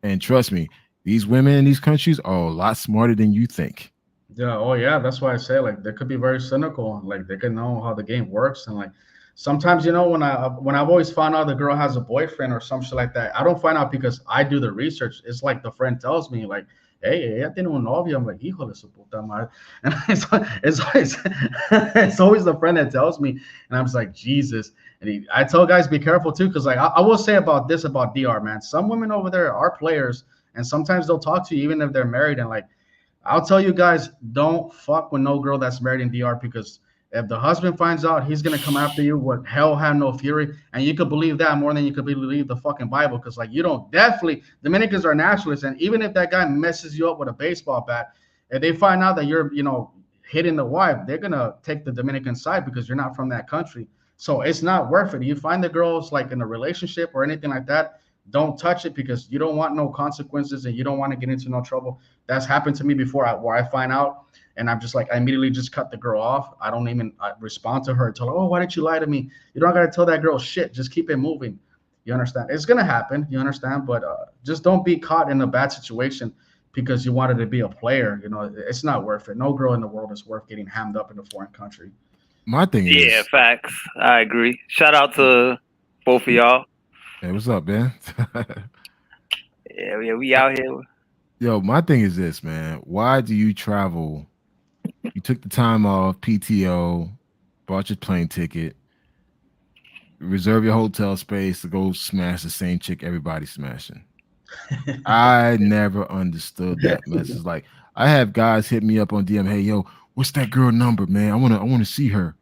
And trust me, these women in these countries are a lot smarter than you think. Yeah, oh yeah, that's why I say like they could be very cynical. Like they can know how the game works, and like sometimes when I've always found out the girl has a boyfriend or some shit like that, I don't find out because I do the research. It's like the friend tells me like, hey, ella tiene un novio. I'm like, hijo de su puta madre, and it's always it's always the friend that tells me, and I'm just like Jesus. And I tell guys be careful too, because like I will say about this about DR, man. Some women over there are players, and sometimes they'll talk to you even if they're married, and like I'll tell you guys, don't fuck with no girl that's married in DR, because if the husband finds out, he's gonna come after you with hell have no fury, and you could believe that more than you could believe the fucking Bible, because like you don't definitely Dominicans are nationalists, and even if that guy messes you up with a baseball bat, if they find out that you're hitting the wife, they're gonna take the Dominican side because you're not from that country. So it's not worth it. You find the girls like in a relationship or anything like that, Don't touch it because you don't want no consequences and you don't want to get into no trouble. That's happened to me before, where I find out and I'm just like, I immediately just cut the girl off. I don't even respond to her and tell her, oh, why didn't you lie to me? You don't got to tell that girl shit. Just keep it moving. You understand? It's gonna happen. You understand? But just don't be caught in a bad situation because you wanted to be a player. You know, it's not worth it. No girl in the world is worth getting hammed up in a foreign country. My thing Yeah, is, facts. I agree. Shout out to both of y'all. hey, what's up, man? Yeah, yeah, we out here. Yo, my thing is this, man. Why do you travel? You took the time off, PTO, bought your plane ticket, reserve your hotel space to go smash the same chick everybody's smashing. I never understood that message. Like, I have guys hit me up on DM, hey, yo, what's that girl number, man? I wanna see her.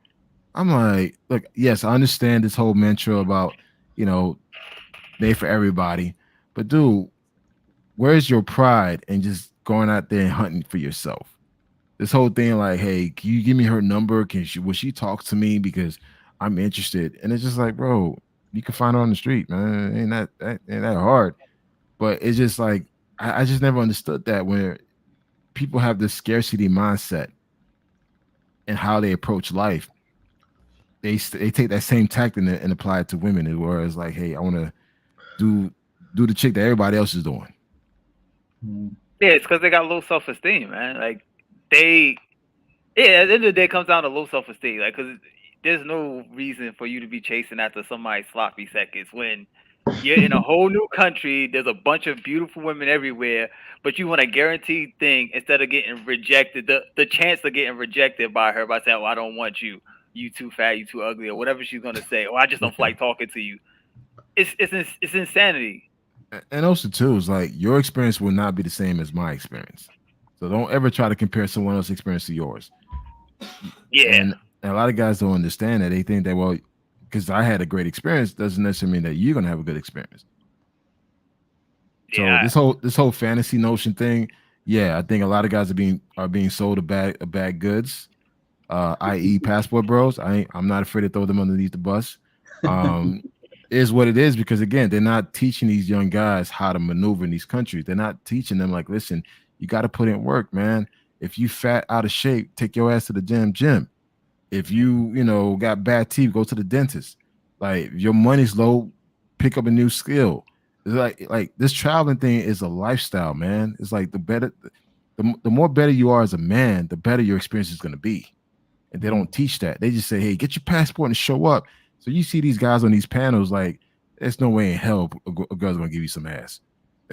I'm like, look, yes, I understand this whole mantra about, you know, made for everybody. But dude, where's your pride in just going out there and hunting for yourself? This whole thing, like, hey, can you give me her number? Will she talk to me because I'm interested? And it's just like, bro, you can find her on the street, man. Ain't that hard. But it's just like I just never understood that where people have this scarcity mindset and how they approach life. They take that same tact and apply it to women, whereas like, hey, I want to do do the chick that everybody else is doing. Mm. Yeah, it's because they got low self esteem, man. Like they, yeah. At the end of the day, it comes down to low self esteem. Like, because there's no reason for you to be chasing after somebody's sloppy seconds when you're in a whole new country. There's a bunch of beautiful women everywhere, but you want a guaranteed thing instead of getting rejected. The chance of getting rejected by her by saying, "Well, I don't want you. You too fat. You too ugly," or whatever she's gonna say. Or I just don't feel like talking to you. It's insanity. And also too is like your experience will not be the same as my experience. So don't ever try to compare someone else's experience to yours. Yeah, And a lot of guys don't understand that. They think that, well, because I had a great experience doesn't necessarily mean that you're gonna have a good experience. So yeah, this whole fantasy notion thing, yeah, I think a lot of guys are being sold a bad goods, i.e. passport bros. I'm not afraid to throw them underneath the bus. Um, is what it is because again, they're not teaching these young guys how to maneuver in these countries. They're not teaching them like, listen, you got to put in work, man. If you fat out of shape, take your ass to the gym. If you got bad teeth, go to the dentist. Like if your money's low, pick up a new skill. It's like this traveling thing is a lifestyle, man. It's like the more better you are as a man, the better your experience is going to be. And they don't teach that. They just say, hey, get your passport and show up. So you see these guys on these panels, like, there's no way in hell a girl's gonna give you some ass.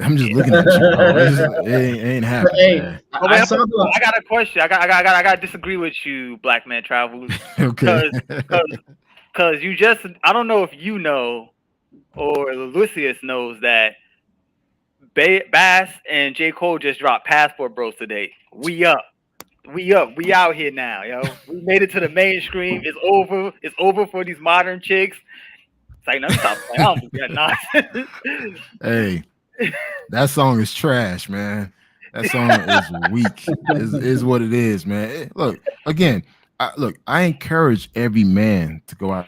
I'm just yeah. looking at you, bro. It ain't happening, Hey, man. Oh I wait, saw I the. got a question. I got to disagree with you, Black Man Travelers, Okay. because because you just I don't know if you know or Lucius knows that Bass and J Cole just dropped Passport Bros today. We out here now, yo. We made it to the mainstream. It's over. It's over for these modern chicks. It's like, let me stop playing. I don't do that nonsense. Hey, that song is trash, man. That song is weak. Is what it is, man. Look, again, I encourage every man to go out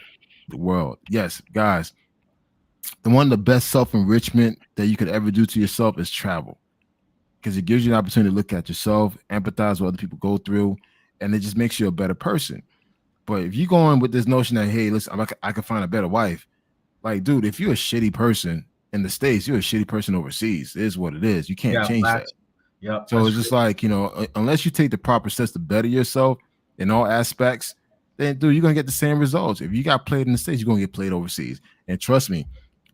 the world. Yes, guys, the one of the best self-enrichment that you could ever do to yourself is travel. Because it gives you an opportunity to look at yourself, empathize with other people go through, and it just makes you a better person. But if you go in with this notion that, hey, listen, I can find a better wife, like, dude, if you're a shitty person in the States, you're a shitty person overseas. It is what it is. You can't Yeah, change that. facts. Yep, So that's it's true. just like, unless you take the proper steps to better yourself in all aspects, then, dude, you're going to get the same results. If you got played in the States, you're going to get played overseas. And trust me,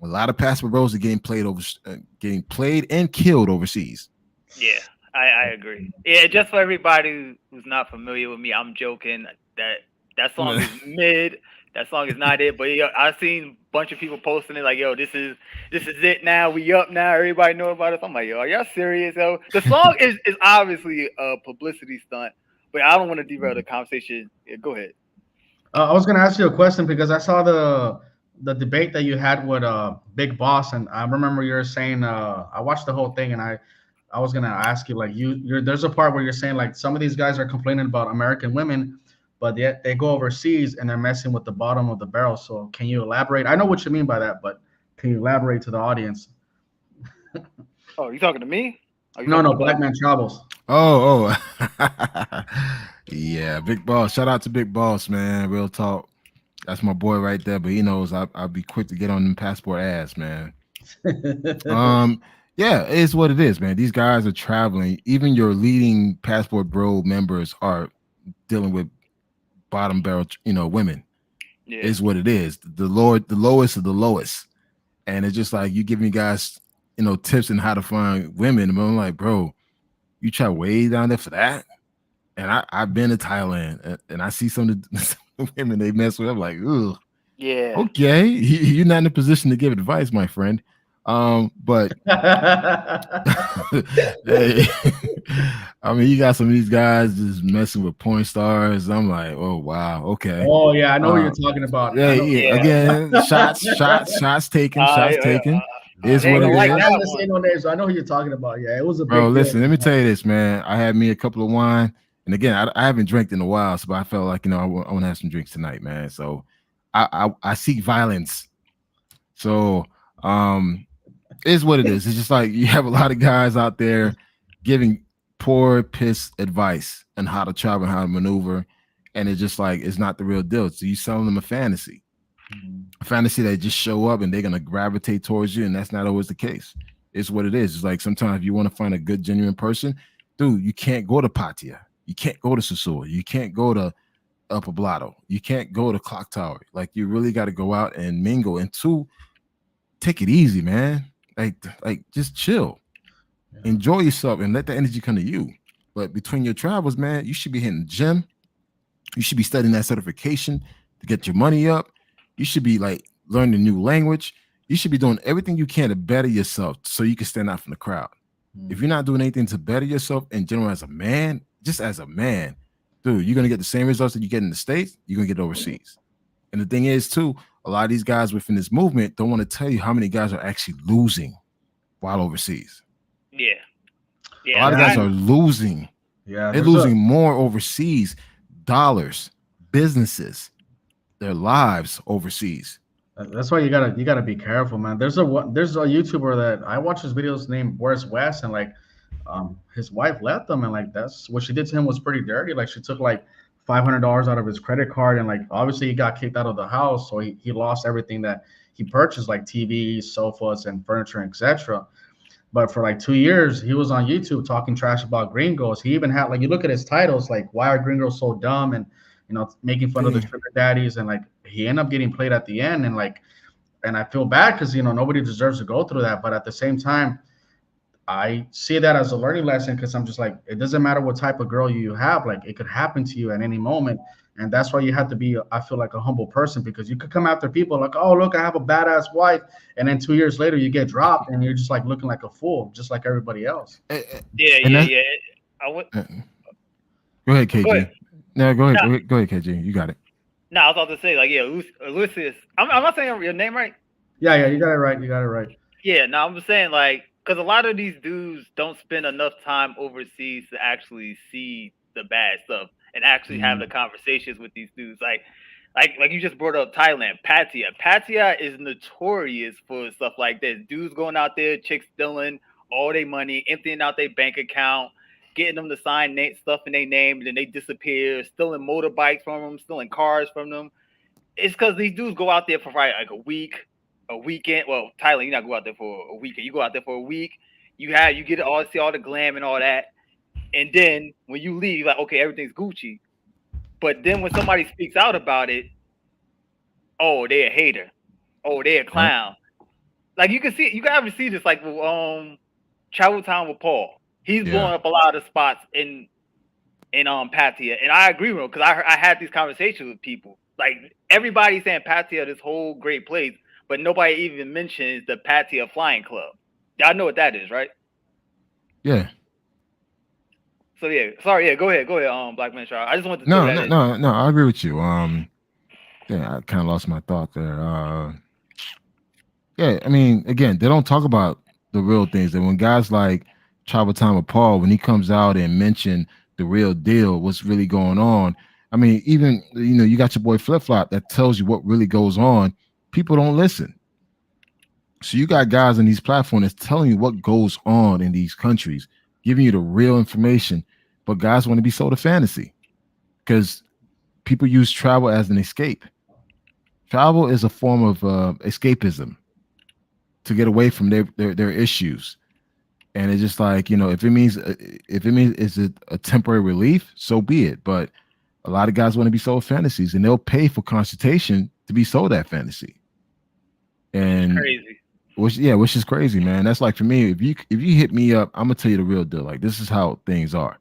a lot of passport bros are getting played and killed overseas. Yeah, I agree. Yeah, just for everybody who's not familiar with me, I'm joking. That song is mid. That song is not it. But yeah, I've seen a bunch of people posting it like, yo, this is it now. We up now. Everybody know about us. I'm like, yo, are y'all serious? Yo, the song is obviously a publicity stunt, but I don't want to derail the conversation. Yeah, go ahead. I was gonna ask you a question because I saw the debate that you had with Big Boss, and I remember you were saying I watched the whole thing, and I was gonna ask you like you're there's a part where you're saying like some of these guys are complaining about American women, but yet they go overseas and they're messing with the bottom of the barrel. So can you elaborate? I know what you mean by that, but can you elaborate to the audience? Oh, you talking to me? Are you No, talking no, to Black Man Travels. Oh. Yeah, Big Boss. Shout out to Big Boss, man. Real talk. That's my boy right there. But he knows I'll be quick to get on them passport ass, man. Yeah, it's what it is, man. These guys are traveling. Even your leading passport bro members are dealing with bottom barrel, women. Yeah. Is what it is. The lowest of the lowest. And it's just like you give me guys, tips on how to find women. And I'm like, bro, you try way down there for that. And I've been to Thailand and I see some of the women they mess with. I'm like, ugh. Yeah. Okay, you're not in a position to give advice, my friend. But hey, I mean, you got some of these guys just messing with porn stars. I'm like, oh wow, okay. Oh yeah, I know what you're talking about. I Yeah, know. yeah. Yeah. Again, shots taken, shots Yeah. taken. No, Is They ain't what gonna it like I'm is. not that gonna one. say no names. I know who you're talking about. Yeah, it was a Bro, big deal. listen, let me tell you this, man. I had me a couple of wine, and again, I haven't drank in a while, so I felt like I want to have some drinks tonight, man. So I seek violence. So is what it is. It's just like you have a lot of guys out there giving poor piss advice on how to travel and how to maneuver, and it's just like it's not the real deal. So you selling them a fantasy that just show up and they're gonna gravitate towards you, and that's not always the case. It's what it is. It's like sometimes if you want to find a good, genuine person, dude, you can't go to Patia, you can't go to Susua, you can't go to Upper Blotto, you can't go to Clock Tower. Like you really got to go out and mingle. And two, take it easy, man. Like just chill, enjoy yourself, and let the energy come to you. But between your travels, man, you should be hitting the gym. You should be studying that certification to get your money up. You should be like learning a new language. You should be doing everything you can to better yourself so you can stand out from the crowd. If you're not doing anything to better yourself in general as a man, just as a man, dude, you're gonna get the same results that you get in the States, you're gonna get overseas. And the thing is, too, a lot of these guys within this movement don't want to tell you how many guys are actually losing while overseas. Yeah. A Yeah. lot of guys are losing. Yeah, They're losing more overseas, dollars, businesses, their lives overseas. That's why you gotta be careful, man. There's a YouTuber that I watch his videos named Where's Wes, and like his wife left him, and like that's what she did to him was pretty dirty. Like she took like $500 out of his credit card, and like obviously he got kicked out of the house, so he lost everything that he purchased, like TVs, sofas, and furniture, etc. But for like 2 years, he was on YouTube talking trash about gringos. He even had like you look at his titles, like "Why are gringos so dumb?" and making fun of the sugar daddies, and like he ended up getting played at the end, and like, and I feel bad because nobody deserves to go through that. But at the same time, I see that as a learning lesson because I'm just like, it doesn't matter what type of girl you have, like it could happen to you at any moment. And that's why you have to be, I feel like a humble person because you could come after people like, oh, look, I have a badass wife. And then 2 years later, you get dropped and you're just like looking like a fool, just like everybody else. Yeah. I would. Go ahead, KG. Go ahead. No, go ahead. Go ahead, KG. You got it. No, I was about to say, like, yeah, Ulysses. I'm not saying your name right. Yeah, you got it right. You got it right. Yeah, no, I'm just saying, like, because a lot of these dudes don't spend enough time overseas to actually see the bad stuff and actually have the conversations with these dudes. Like you just brought up Thailand, Pattaya. Pattaya is notorious for stuff like this. Dudes going out there, chicks stealing all their money, emptying out their bank account, getting them to sign stuff in their name, and then they disappear, stealing motorbikes from them, stealing cars from them. It's because these dudes go out there for like a week, a weekend. Well, Thailand, you're not go out there for a weekend. You go out there for a week. You get see all the glam and all that, and then when you leave, like, okay, everything's Gucci. But then when somebody speaks out about it, oh, they're a hater. Oh, they're a clown. Like you can ever see this, like Travel Time with Paul. He's blowing up a lot of spots in Pattaya, and I agree with him because I had these conversations with people. Like everybody's saying Pattaya, this whole great place, but nobody even mentions the Pattaya Flying Club. Y'all know what that is, right? Yeah. So yeah, sorry, yeah, go ahead, Black Man Shark. I just wanted to no, I agree with you. Yeah, I kind of lost my thought there. Yeah, I mean, again, they don't talk about the real things. And when guys like Travel Time with Paul, when he comes out and mention the real deal, what's really going on. I mean, even you got your boy Flip Flop that tells you what really goes on. People don't listen. So you got guys on these platforms that's telling you what goes on in these countries, giving you the real information. But guys want to be sold a fantasy because people use travel as an escape. Travel is a form of escapism to get away from their issues. And it's just like, if it means is it a temporary relief, so be it. But a lot of guys want to be sold fantasies, and they'll pay for consultation to be sold that fantasy. Which is And crazy. which is crazy, man. That's like for me, if you hit me up, I'm gonna tell you the real deal. Like this is how things are.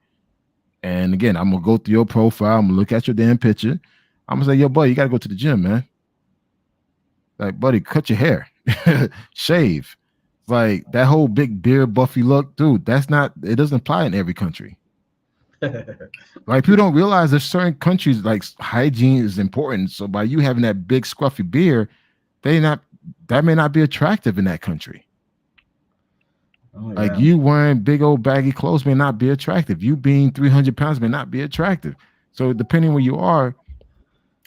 And again, I'm gonna go through your profile. I'm gonna look at your damn picture. I'm gonna say, yo, buddy, you gotta go to the gym, man. Like, buddy, cut your hair, shave. Like that whole big beard, buffy look, dude. That's not. It doesn't apply in every country. Like people don't realize there's certain countries like hygiene is important. So by you having that big scruffy beard, they not that may not be attractive in that country. Oh Like yeah. you wearing big old baggy clothes may not be attractive. You being 300 pounds may not be attractive. So depending where you are,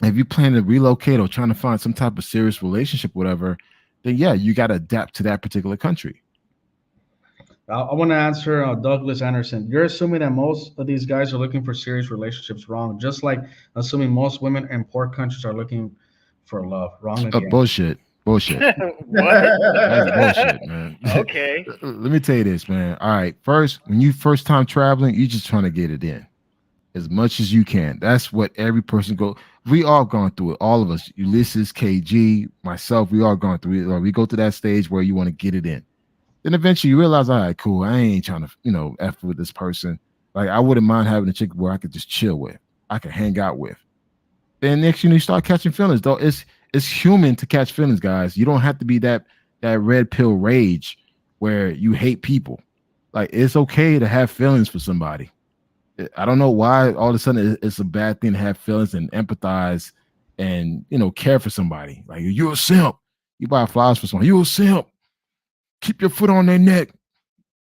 if you plan to relocate or trying to find some type of serious relationship, whatever, then yeah, you got to adapt to that particular country. I want to answer Douglas Anderson. You're assuming that most of these guys are looking for serious relationships. Wrong. Just like assuming most women in poor countries are looking for love. Wrong again. Bullshit. Bullshit. What? That's bullshit, man. Okay. Let me tell you this, man. All right. First, when you first time traveling, you just trying to get it in as much as you can. That's what every person go. We all gone through it. All of us, Ulysses, KG, myself, we all gone through it. Or we go to that stage where you want to get it in. Then eventually you realize, all right, cool. I ain't trying to, F with this person. Like I wouldn't mind having a chick where I could just chill with, I could hang out with. Then next you start catching feelings. Though it's human to catch feelings, guys. You don't have to be that red pill rage where you hate people. Like it's okay to have feelings for somebody. I don't know why all of a sudden it's a bad thing to have feelings and empathize and care for somebody. Like you're a simp. You buy flowers for someone. You're a simp. Keep your foot on their neck.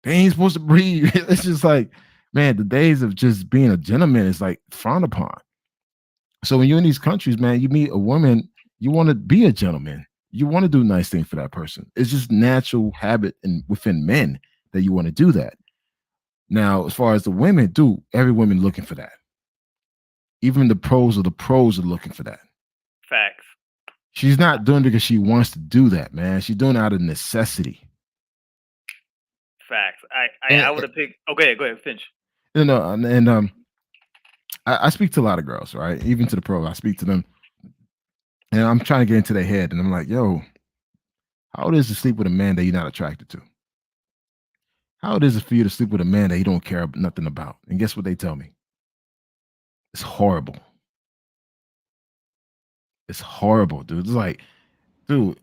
They ain't supposed to breathe. It's just like, man, the days of just being a gentleman is like frowned upon. So when you're in these countries, man, you meet a woman, you want to be a gentleman. You want to do nice things for that person. It's just natural habit and within men that you want to do that. Now, as far as the women, every woman looking for that. Even the pros of the pros are looking for that. Facts. She's not doing it because she wants to do that, man. She's doing it out of necessity. Facts. I would have picked. Okay, go ahead, finish. I speak to a lot of girls, right? Even to the pro, I speak to them, and I'm trying to get into their head, and I'm like, yo, how it is to sleep with a man that you're not attracted to? How it is for you to sleep with a man that you don't care nothing about? And guess what they tell me? It's horrible. It's horrible, dude. It's like, dude,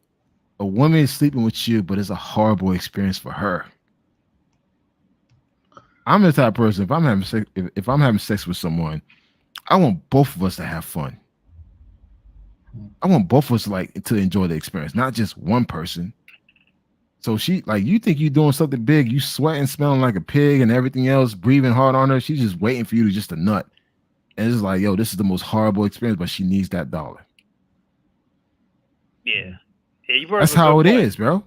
a woman is sleeping with you, but it's a horrible experience for her. I'm the type of person, if I'm having sex with someone, I want both of us to have fun. I want both of us to enjoy the experience, not just one person. So she you think you're doing something big, you sweating, smelling like a pig and everything else, breathing hard on her. She's just waiting for you to just a nut. And it's like, yo, this is the most horrible experience, but she needs that dollar. Yeah. You brought That's up a how good it point. is, bro.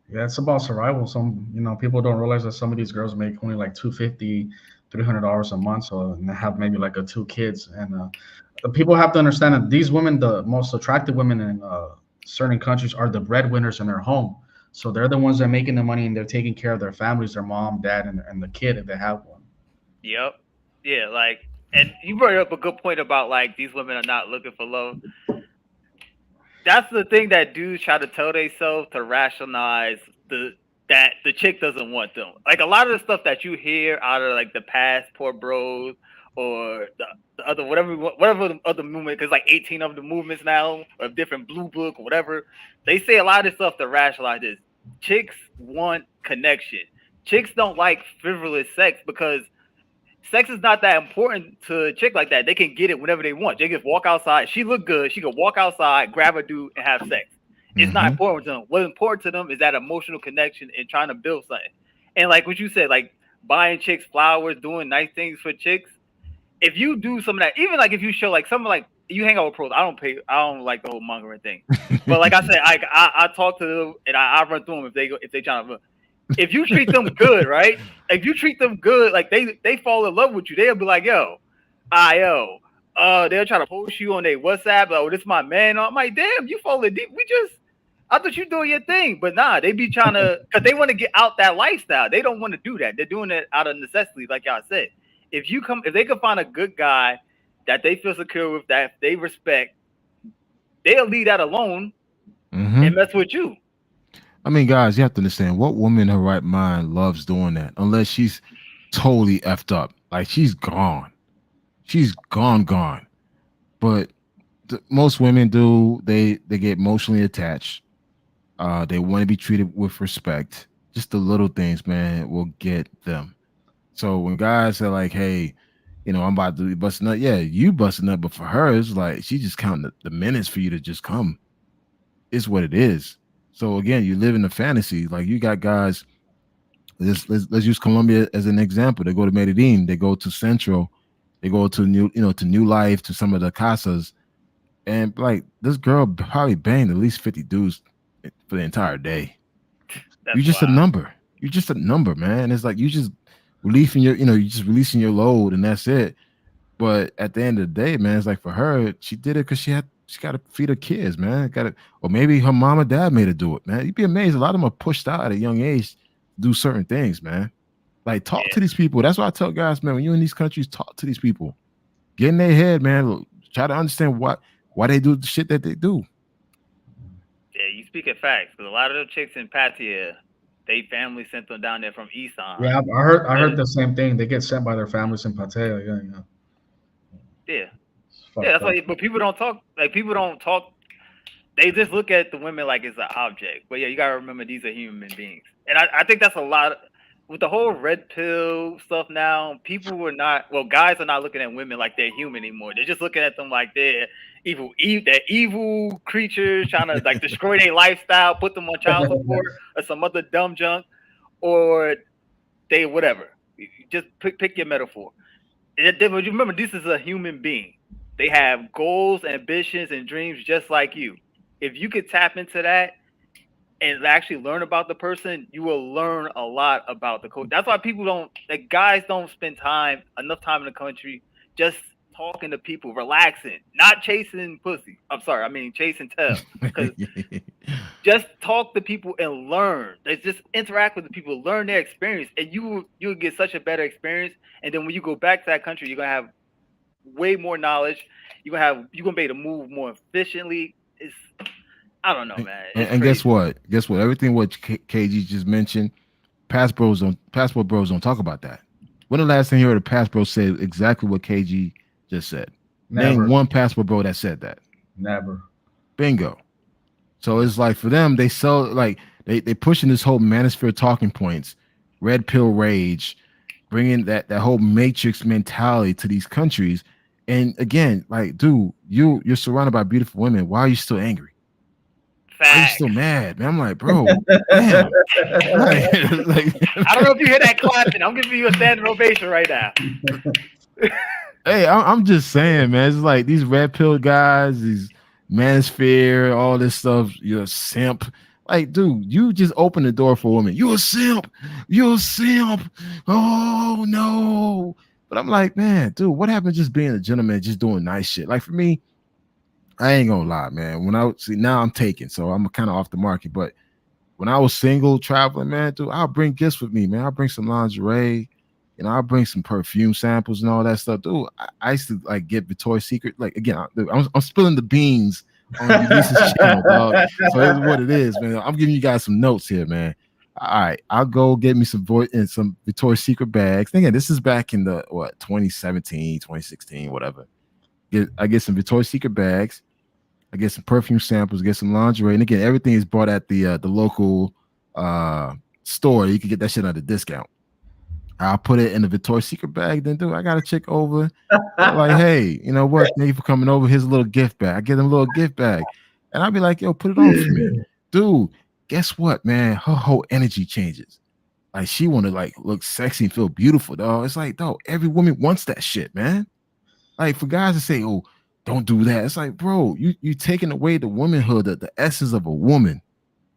Yeah, it's about survival. Some, people don't realize that some of these girls make only like 250, $300 a month. So, and they have maybe like two kids. And the people have to understand that these women, the most attractive women in certain countries, are the breadwinners in their home. So they're the ones that are making the money and they're taking care of their families, their mom, dad, and the kid if they have one. Yep. Yeah, and you brought up a good point about these women are not looking for love. That's the thing that dudes try to tell themselves to rationalize that the chick doesn't want them. Like a lot of the stuff that you hear out of the past poor bros or the other whatever the other movement, because 18 of the movements now of different blue book or whatever, they say a lot of stuff to rationalize this. Chicks want connection. Chicks don't like frivolous sex because sex is not that important to a chick like that. They can get it whenever they want. They can walk outside. She look good. She can walk outside, grab a dude, and have sex. It's not important to them. What's important to them is that emotional connection and trying to build something. And what you said, buying chicks flowers, doing nice things for chicks. If you do some of that, even if you show some you hang out with pros. I don't like the whole mongering thing. But like I said, I talk to them and I run through them if they trying to. If you treat them good, right? If you treat them good, like they fall in love with you, they'll be like, yo, they'll try to post you on their WhatsApp. Like, oh, this is my man. I'm like, damn, you falling deep. I thought you doing your thing, but nah, they be trying to, cause they want to get out that lifestyle. They don't want to do that. They're doing it out of necessity, like y'all said. If they can find a good guy that they feel secure with, that they respect, they'll leave that alone and mess with you. I mean, guys, you have to understand what woman in her right mind loves doing that, unless she's totally effed up. Like she's gone. She's gone. But most women do. They get emotionally attached. They want to be treated with respect. Just the little things, man, will get them. So when guys are like, "Hey, I'm about to be busting up," yeah, you busting up, but for her, it's like she just counting the minutes for you to just come. It's what it is. So again, you live in a fantasy. Like you got guys. Let's use Colombia as an example. They go to Medellin. They go to Central. They go to New Life, to some of the casas, and like this girl probably banged at least 50 dudes for the entire day. You're just a number. You're just a number, man. It's like you just releasing your load, and that's it. But at the end of the day, man, it's like for her, she did it because she got to feed her kids, man. Or maybe her mom or dad made her do it, man. You'd be amazed. A lot of them are pushed out at a young age to do certain things, man. Like talk to these people. That's why I tell guys, man, when you're in these countries, talk to these people. Get in their head, man. Try to understand why they do the shit that they do. Yeah, you speak of facts. Because a lot of the chicks in Pattaya, they family sent them down there from Isan. Yeah, I heard the same thing. They get sent by their families in Pattaya. Yeah, that's why. But people don't talk. Like people don't talk. They just look at the women like it's an object. But yeah, you gotta remember these are human beings. And I think that's a lot with the whole red pill stuff now. Guys are not looking at women like they're human anymore. They're just looking at them like they're evil creatures trying to like destroy their lifestyle, put them on child support or some other dumb junk, or they whatever. Just pick your metaphor. But you remember, this is a human being. They have goals, ambitions, and dreams just like you. If you could tap into that and actually learn about the person, you will learn a lot about the culture. That's why guys don't spend enough time in the country just talking to people, relaxing, not chasing pussy. I'm sorry, I mean chasing tail. Just talk to people and learn. Just interact with the people, learn their experience, and you'll get such a better experience. And then when you go back to that country, you're gonna have way more knowledge. You're gonna be able to move more efficiently. I don't know, man. And guess what? Everything what KG just mentioned, passport bros don't talk about that. When the last time you heard a passport say exactly what KG just said? Never. Name one passport bro that said that. Never. Bingo. So it's like for them, they sell like they pushing this whole manosphere talking points, red pill rage, bringing that whole matrix mentality to these countries. And again, like, dude, you're surrounded by beautiful women. Why are you still angry? Fact. Why are you still mad, man? I'm like, bro, damn. I don't know if you hear that clapping. I'm giving you a standing ovation right now. Hey, I'm just saying, man. It's like these red pill guys, these manosphere, all this stuff. You're a simp. Like, dude, you just open the door for women. You're a simp. You're a simp. Oh no. But I'm like, man, dude, what happened to just being a gentleman, just doing nice shit? Like for me, I ain't gonna lie, man. Now I'm taken, so I'm kind of off the market. But when I was single, traveling, man, dude, I'll bring gifts with me, man. I'll bring some lingerie, I'll bring some perfume samples and all that stuff, dude. I used to like get Victoria's Secret. Like again, I'm spilling the beans on Elise's channel, dog. So that's what it is, man. I'm giving you guys some notes here, man. All right, I'll go get me some Victoria's Secret bags. Again, this is back in the 2017, 2016, whatever. I get some Victoria's Secret bags. I get some perfume samples, get some lingerie, and again, everything is bought at the local store. You can get that shit at a discount. I'll put it in the Victoria's Secret bag. Then, dude, I got a chick over. Like, hey, you know what? Thank you for coming over. Here's a little gift bag. I get them a little gift bag, and I'll be like, yo, put it on for me, dude. Guess what, man? Her whole energy changes. Like, she want to like look sexy and feel beautiful, dog. It's like, dog, every woman wants that shit, man. Like for guys to say, oh, Don't do that. It's like, bro, you taking away the womanhood, the essence of a woman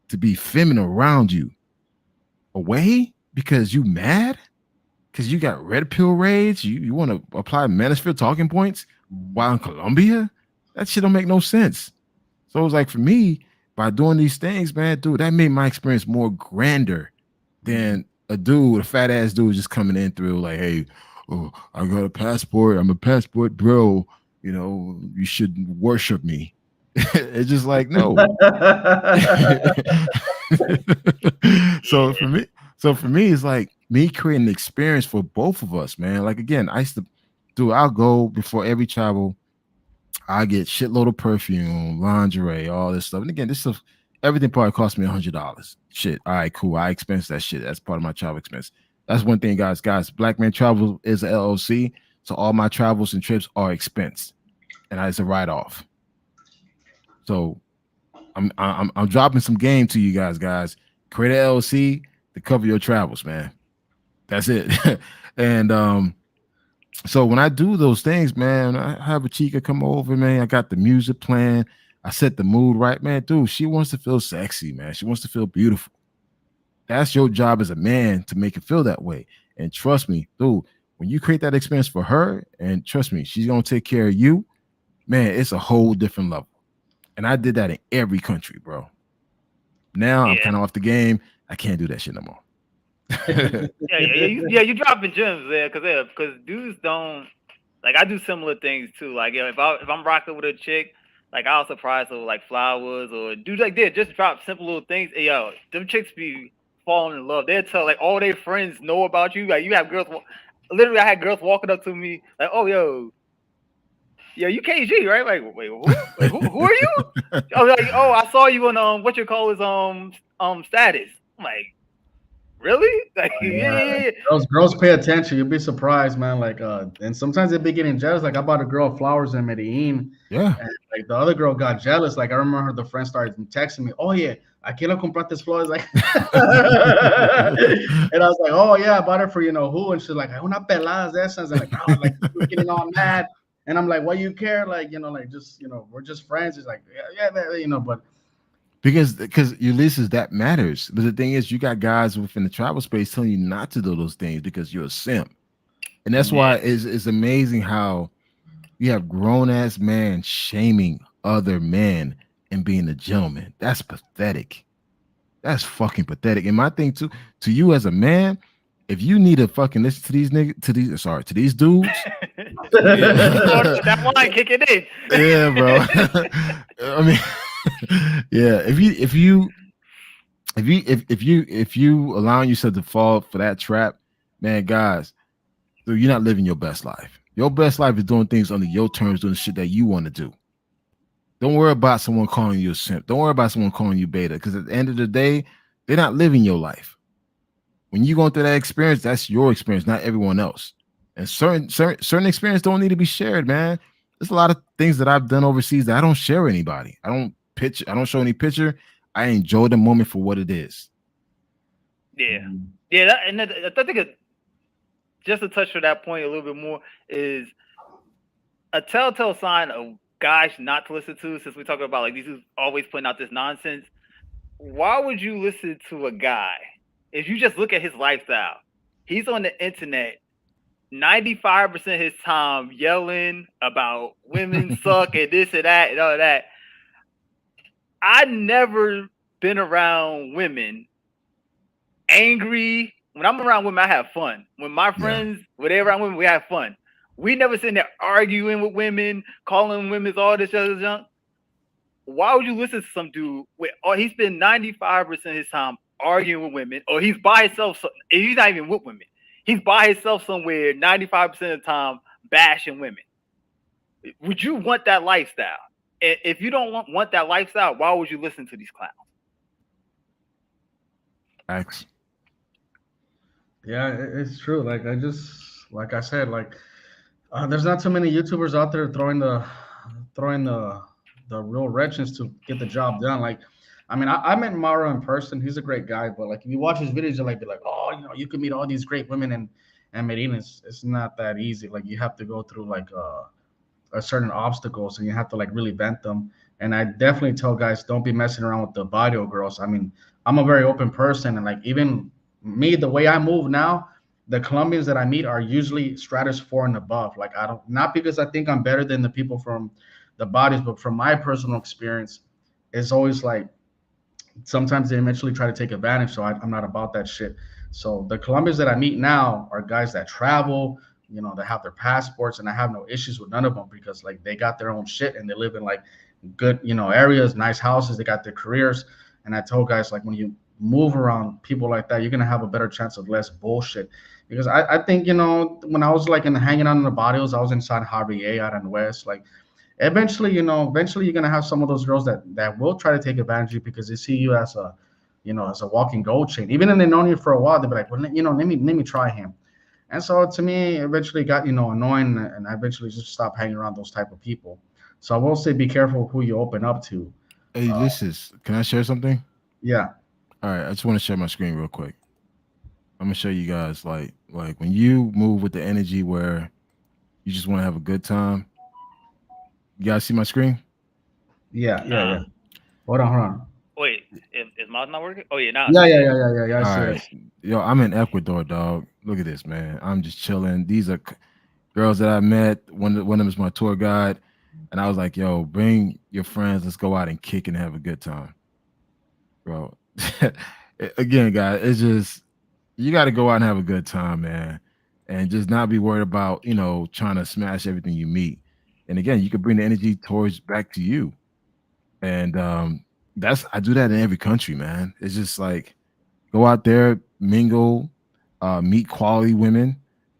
to be feminine around you away because you mad? Because you got red pill rage? You want to apply manosphere talking points while in Colombia? That shit don't make no sense. So it was like for me, by doing these things, man, dude, that made my experience more grander than a dude, a fat ass dude just coming in through like, hey, oh, I got a passport. I'm a passport bro. You know, you should worship me. It's just like, no. so Yeah. for me, so for me, it's like me creating an experience for both of us, man. Like again, I used to do. I'll go before every travel. I get shitload of perfume, lingerie, all this stuff. And again, this stuff, everything probably cost me $100. Shit. All right, cool. I expense that shit. That's part of my travel expense. That's one thing, guys. Guys, Black Man Travel is a LLC, so all my travels and trips are expensed, and it's a write off. So I'm dropping some game to you guys. Create an LLC to cover your travels, man. That's it. And so when I do those things, man, I have a chica come over, man. I got the music playing. I set the mood right, man. Dude, she wants to feel sexy, man. She wants to feel beautiful. That's your job as a man to make it feel that way. And trust me, dude, when you create that experience for her, and trust me, she's gonna take care of you, man, it's a whole different level. And I did that in every country, bro. Now I'm Yeah. kind of off the game. I can't do that shit no more. You dropping gems there, because dudes don't like. I do similar things too. Like, if I'm rocking with a chick, like I'll surprise her with like flowers or do like they just drop simple little things. Hey, yo, them chicks be falling in love. They'll tell like all their friends know about you. Like you have girls. Literally, I had girls walking up to me like, "Oh, yo, you KG, right?" Like, wait, who? Like, who are you? I was like, "Oh, I saw you on what you call his status." I'm like, really? Like, yeah. Girls pay attention. You'll be surprised, man. Like, and sometimes they be getting jealous. Like, I bought a girl flowers in Medellin, Yeah. and like the other girl got jealous. Like, I remember the friend started texting me, "Oh yeah, aquí lo compraste flores." Like, and I was like, "Oh yeah, I bought it for who?" And she's like, "Una peladas de esas." And like, bro, like we're getting all mad. And I'm like, "Why you care? Like, like just we're just friends." It's like, yeah, but. Because Ulysses, that matters. But the thing is, you got guys within the travel space telling you not to do those things because you're a simp. And that's why it's amazing how you have grown ass man shaming other men and being a gentleman. That's pathetic. That's fucking pathetic. And my thing to you as a man, if you need to fucking listen to these niggas, to these dudes. That wine kicking in. Yeah, bro. I mean, yeah. If you allowing yourself to fall for that trap, man, guys, dude, you're not living your best life. Your best life is doing things under your terms, doing shit that you want to do. Don't worry about someone calling you a simp. Don't worry about someone calling you beta, because at the end of the day, they're not living your life. When you go through that experience, that's your experience, not everyone else. And certain experience don't need to be shared, man. There's a lot of things that I've done overseas that I don't share with anybody. I don't show any picture. I enjoy the moment for what it is. Yeah. I think just to touch on that point a little bit more is a telltale sign of guys not to listen to, since we're talking about like these who's always putting out this nonsense. Why would you listen to a guy if you just look at his lifestyle? He's on the internet 95% of his time yelling about women suck and this and that and all that. I never been around women angry. When I'm around women, I have fun. When my friends, when they're around women, we have fun. We never sitting there arguing with women, calling women all this other junk. Why would you listen to some dude he spend 95% of his time arguing with women, or he's by himself? He's not even with women. He's by himself somewhere 95% of the time bashing women. Would you want that lifestyle? If you don't want that lifestyle, why would you listen to these clowns? X. Yeah, it's true. Like I said, like there's not too many YouTubers out there throwing the real wretches to get the job done. Like, I mean, I met Mara in person. He's a great guy, but like if you watch his videos, you'll like be like, oh, you could meet all these great women and Medina. It's not that easy. Like you have to go through like certain obstacles, and you have to like really vent them. And I definitely tell guys, don't be messing around with the barrio girls. I mean, I'm a very open person, and like even me, the way I move now, the Colombians that I meet are usually stratus 4 and above. Like I don't, not because I think I'm better than the people from the bodies, but from my personal experience, it's always like sometimes they eventually try to take advantage. So I'm not about that shit. So the Colombians that I meet now are guys that travel, that have their passports, and I have no issues with none of them because like they got their own shit and they live in like good, areas, nice houses. They got their careers. And I told guys like when you move around people like that, you're gonna have a better chance of less bullshit. Because I think when I was like in hanging out in the barrios, I was inside Harvey A out in the West. Like eventually you're gonna have some of those girls that will try to take advantage of you because they see you as a walking gold chain. Even if they known you for a while, they'll be like, well, let me try him. And so to me, eventually got annoying, and I eventually just stopped hanging around those type of people. So I will say, be careful who you open up to. Hey, Uh, can I share something? yeah, All right, I just want to share my screen real quick. I'm gonna show you guys like when you move with the energy where you just want to have a good time. You guys see my screen? yeah, yeah, Nah. yeah. Hold on. Wait, is mine not working? Oh yeah, now I Yeah, see yeah, it. yeah, yeah, yeah, yeah. I All see right, it. yo, I'm in Ecuador, dog. Look at this, man. I'm just chilling. These are girls that I met. One of them is my tour guide, and I was like, yo, bring your friends. Let's go out and kick and have a good time, bro. Again, guys, it's just you got to go out and have a good time, man, and just not be worried about trying to smash everything you meet. And again, you can bring the energy towards back to you, and that's I do that in every country, man. It's just like go out there, mingle, meet quality women.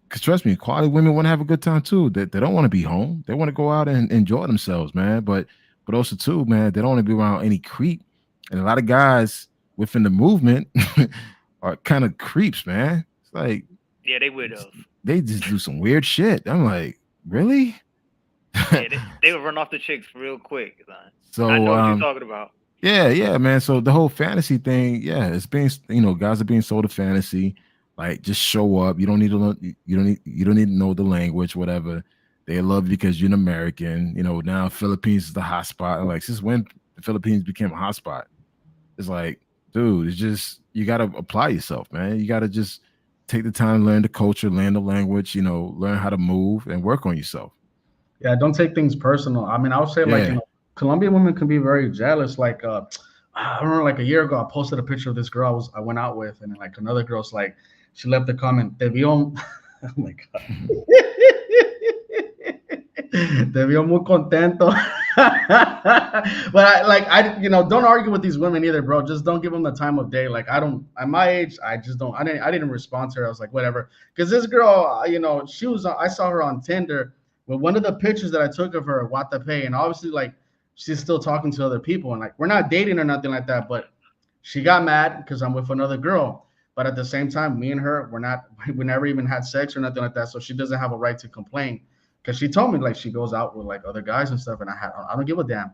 Cause trust me, quality women want to have a good time too. They don't want to be home. They want to go out and enjoy themselves, man. But also too, man, they don't want to be around any creep. And a lot of guys within the movement are kind of creeps, man. It's like Yeah, they widows. they just do some weird shit. I'm like, really? Yeah, they would run off the chicks real quick. Son. I So know what you're talking about. yeah, man. So the whole fantasy thing, yeah, it's being guys are being sold a fantasy. Like just show up. You don't need to you don't need to know the language, whatever. They love you because you're an American. Now Philippines is the hot spot. Like since when the Philippines became a hot spot? It's like, dude, it's just you gotta apply yourself, man. You gotta just take the time, learn the culture, learn the language, learn how to move and work on yourself. Yeah, don't take things personal. I mean, I would say like Yeah. Colombian women can be very jealous. Like I remember like a year ago, I posted a picture of this girl I went out with, and then, like another girl's like, she left a comment, "Te vio," oh my god, "Te vio muy contento." But don't argue with these women either, bro. Just don't give them the time of day. Like I don't, at my age, I just don't. I didn't respond to her. I was like, whatever, because this girl, she was. I saw her on Tinder with one of the pictures that I took of her, what to pay, and obviously like she's still talking to other people, and like we're not dating or nothing like that, but she got mad because I'm with another girl. But at the same time, me and her, we never even had sex or nothing like that. So she doesn't have a right to complain because she told me like she goes out with like other guys and stuff, and I don't give a damn.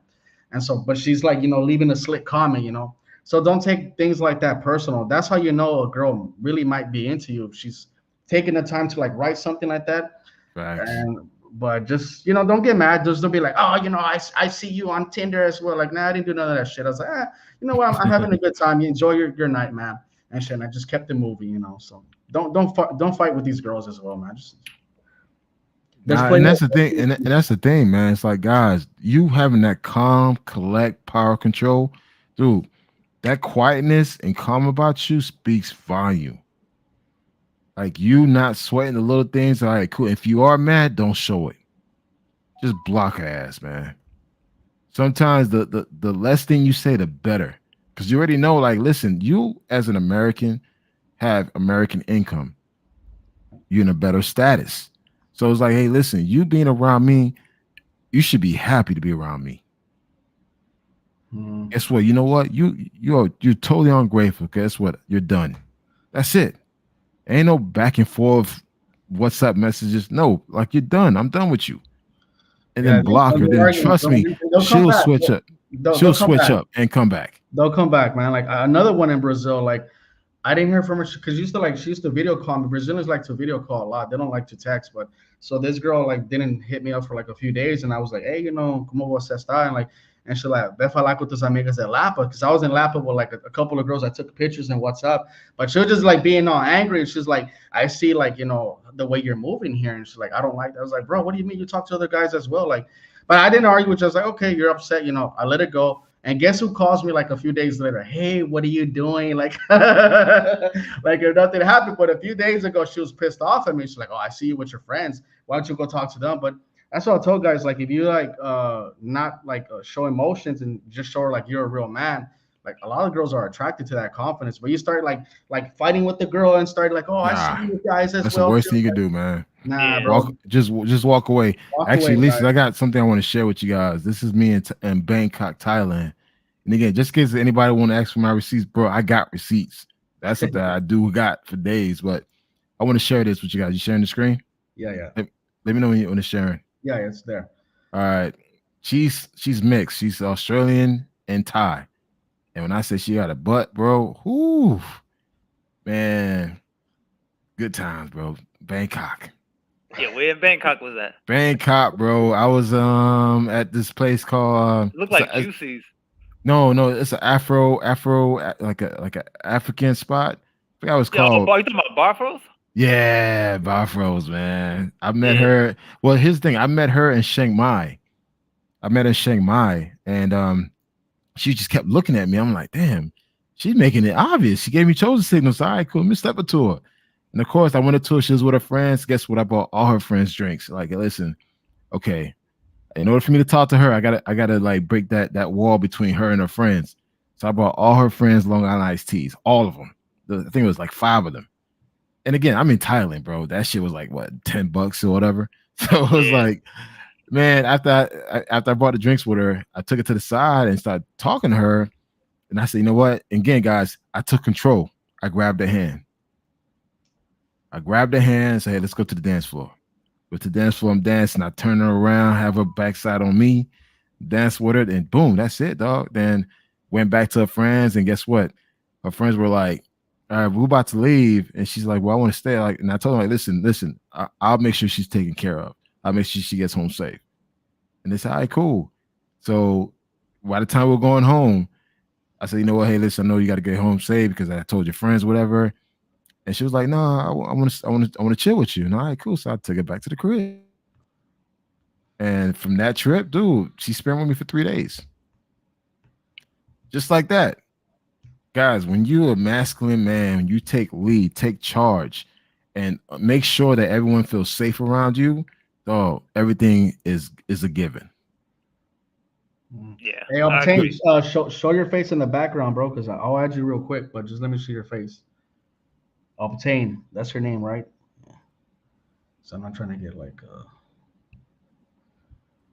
And so, but she's like, leaving a slick comment. So don't take things like that personal. That's how you know a girl really might be into you if she's taking the time to like write something like that. Facts. And but just don't get mad. Just don't be like, oh, I see you on Tinder as well. Like, nah, I didn't do none of that shit. I was like, you know what? I'm having a good time. You enjoy your night, man. And shit. And I just kept it moving. So don't fight with these girls as well, man. Just there's Nah, and plenty that's of the thing, and that's the thing, man. It's like, guys, you having that calm, collect, power control, dude. That quietness and calm about you speaks volume. Like you not sweating the little things. All right, cool. If you are mad, don't show it. Just block her ass, man. Sometimes the less thing you say, the better, because you already know. Like, listen, you as an American have American income. You're in a better status. So it's like, hey, listen, you being around me, you should be happy to be around me. mm, Guess what? You know what? You're totally ungrateful. Guess what? You're done. That's it. Ain't no back and forth WhatsApp messages. No, like you're done. I'm done with you. And yeah. then block Don't her. be Then arguing. trust me, They'll come she'll back. switch up. They'll She'll come switch back. up and come back. They'll come back, man. Like another one in Brazil. Like I didn't hear from her because she used to video call me. Brazilians like to video call a lot. They don't like to text, but so this girl like didn't hit me up for like a few days, and I was like, hey, como você está? And she like, ve falar con tus amigas de Lapa, because I was in Lapa with like a couple of girls. I took pictures and WhatsApp, but she was just like being all angry. She's like, I see like the way you're moving here, and she's like, I don't like that. I was like, bro, what do you mean? You talk to other guys as well, like, but I didn't argue. Just like, okay, you're upset, I let it go. And guess who calls me like a few days later? Hey, what are you doing? Like, like if nothing happened. But a few days ago, she was pissed off at me. She's like, oh, I see you with your friends. Why don't you go talk to them? But that's what I told guys. Like, if you like not like show emotions and just show her like you're a real man, like a lot of girls are attracted to that confidence. But you start like fighting with the girl and start like, oh, I see you guys as that's well. the worst too. thing you can do, man. Nah, bro. Just walk away. Walk Actually, away, Lisa, guys. I got something I want to share with you guys. This is me in Bangkok, Thailand. And again, just in case anybody want to ask for my receipts, bro, I got receipts. That's something I got for days. But I want to share this with you guys. You sharing the screen? Yeah. Let me know when you're sharing. Yeah, it's there. All right. She's mixed. She's Australian and Thai. And when I say she got a butt, bro, whoo, man, good times, bro. Bangkok. Yeah, where in Bangkok was that? Bangkok, bro. I was at this place called It looked like Juicy's. No, it's an Afro like a African spot. I forgot what it's called. You talking about Barfros? Yeah, Barfros, man. I met her. Well, here's the thing. I met her in Chiang Mai. And she just kept looking at me. I'm like, damn, she's making it obvious. She gave me chosen signals. All right, cool. Let me step up to her. And of course, I went to her. She was with her friends. Guess what? I bought all her friends drinks. Like, listen, okay. In order for me to talk to her, I gotta like break that wall between her and her friends. So I brought all her friends Long Island iced teas, all of them. I think it was like 5 of them. And again, I'm in Thailand, bro. That shit was like what, $10 or whatever. So it was like, man, after I bought the drinks with her, I took it to the side and started talking to her. And I said, you know what? And again, guys, I took control. I grabbed her hand. And said, hey, let's go to the dance floor. With the dance floor, I'm dancing. I turn her around, have her backside on me, dance with her, and boom, that's it, dog. Then went back to her friends, and guess what? Her friends were like, all right, we're about to leave. And she's like, well, I want to stay. Like, and I told her, like, listen, I'll make sure she's taken care of. I'll make sure she gets home safe. And they said, all right, cool. So by the time we're going home, I said, you know what? Hey, listen, I know you got to get home safe because I told your friends, whatever. And she was like, no, I want to chill with you. And all right, cool. So I took her back to the crib. And from that trip, dude, she spent with me for 3 days. Just like that. Guys, when you're a masculine man, when you take lead, take charge, and make sure that everyone feels safe around you, everything is a given. Yeah. Hey, Obtain, show your face in the background, bro, because I'll add you real quick, but just let me see your face. Obtain, that's her name, right? Yeah. So I'm not trying to get like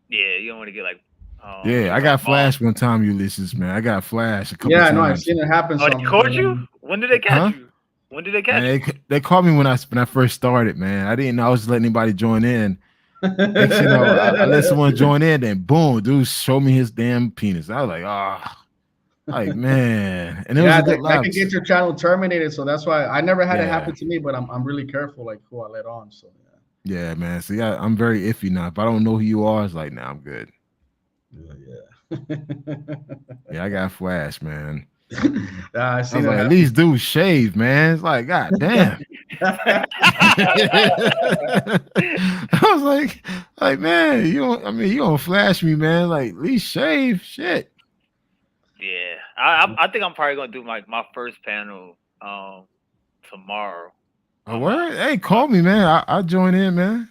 Yeah, you don't want to get like I got flash one time, Ulysses, man. I got flash a couple times. I know, I've seen it happen. Oh, they caught you? When did they catch you? When did they catch you? They called me when I first started, man. I didn't know I was letting anybody join in. Next, I let someone join in, and boom, dude showed me his damn penis. I was like, like, man. And it was a good that could get your channel terminated. So that's why I never had it happen to me, but I'm really careful like who I let on. So yeah, man. So I'm very iffy now. If I don't know who you are, it's like, nah, I'm good. Yeah, I got flash, man. I see. Like, at least dude shave, man. It's like, god damn. I was like, man, you don't flash me, man. Like, at least shave, shit. Yeah, I think I'm probably gonna do my first panel tomorrow. Oh, word? Hey, call me, man. I'll join in, man.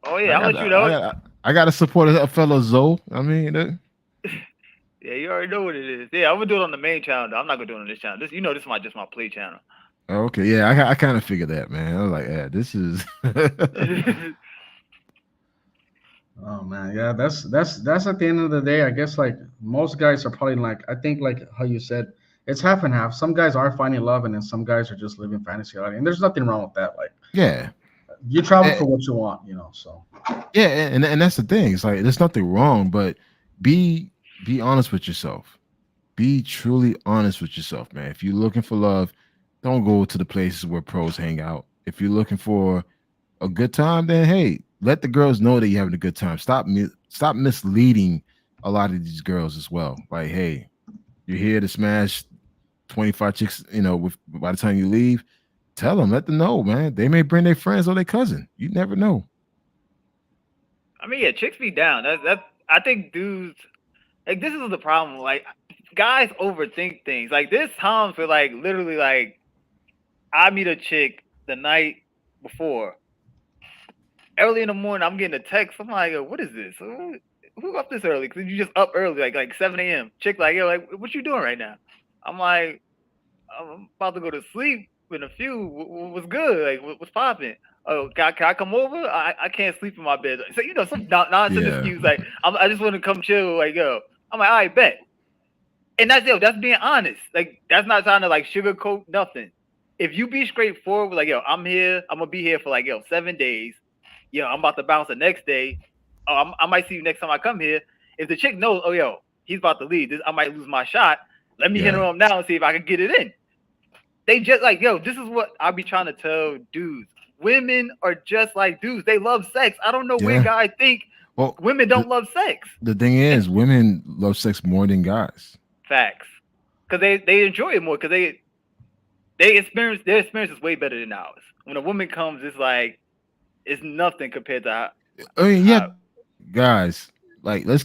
Oh yeah, I'll let you know. I got to support a fellow Zoe. I mean, yeah, you already know what it is. Yeah, I'm gonna do it on the main channel. Though. I'm not gonna do it on this channel. This is just my play channel. Okay, yeah, I kind of figured that, man. I was like, yeah, this is. Oh man, yeah, that's at the end of the day. I guess like most guys are probably like, I think like how you said, it's half and half. Some guys are finding love, and then some guys are just living fantasy life, and there's nothing wrong with that. Like, yeah, you travel for what you want, So yeah, and that's the thing. It's like there's nothing wrong, but be honest with yourself. Be truly honest with yourself, man. If you're looking for love, don't go to the places where pros hang out. If you're looking for a good time, then hey, let the girls know that you're having a good time. Stop misleading a lot of these girls as well. Like, hey, you're here to smash 25 chicks, with by the time you leave, tell them, let them know, man. They may bring their friends or their cousin. You never know. I mean, yeah, chicks be down. That I think dudes like this is the problem. Like guys overthink things. Like there's times where like literally like I meet a chick the night before. Early in the morning, I'm getting a text. I'm like, yo, what is this? Who up this early? Cause you just up early, like 7 a.m. Chick like, yo, like what you doing right now? I'm like, I'm about to go to sleep in a few. What's good? Like, what's popping? Oh, can I come over? I can't sleep in my bed. So some nonsense Yeah. excuse. Like, I just want to come chill. Like, yo, I'm like, all right, bet. And that's being honest. Like, that's not trying to like sugarcoat nothing. If you be straightforward, like, yo, I'm here. I'm gonna be here for like 7 days. I'm about to bounce the next day. Oh, I might see you next time I come here. If the chick knows, oh, yo, he's about to leave. I might lose my shot. Let me hit him now and see if I can get it in. They just like, yo, this is what I be trying to tell dudes. Women are just like dudes. They love sex. I don't know where guys think women don't love sex. The thing is, women love sex more than guys. Facts. Because they enjoy it more because their experience is way better than ours. When a woman comes, it's like it's nothing compared to I mean, guys, like let's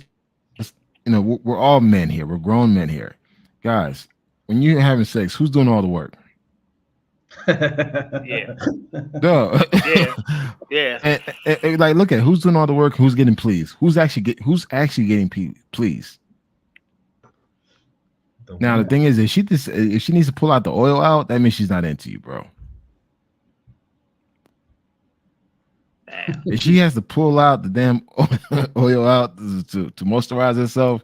we're all men here. We're grown men here. Guys, when you're having sex, who's doing all the work? Yeah. Duh. Yeah. And, like, look at who's doing all the work. Who's getting pleased? Who's actually getting pleased? Now the thing is, if she needs to pull out the oil out, that means she's not into you, bro. Damn. If she has to pull out the damn oil out to moisturize herself,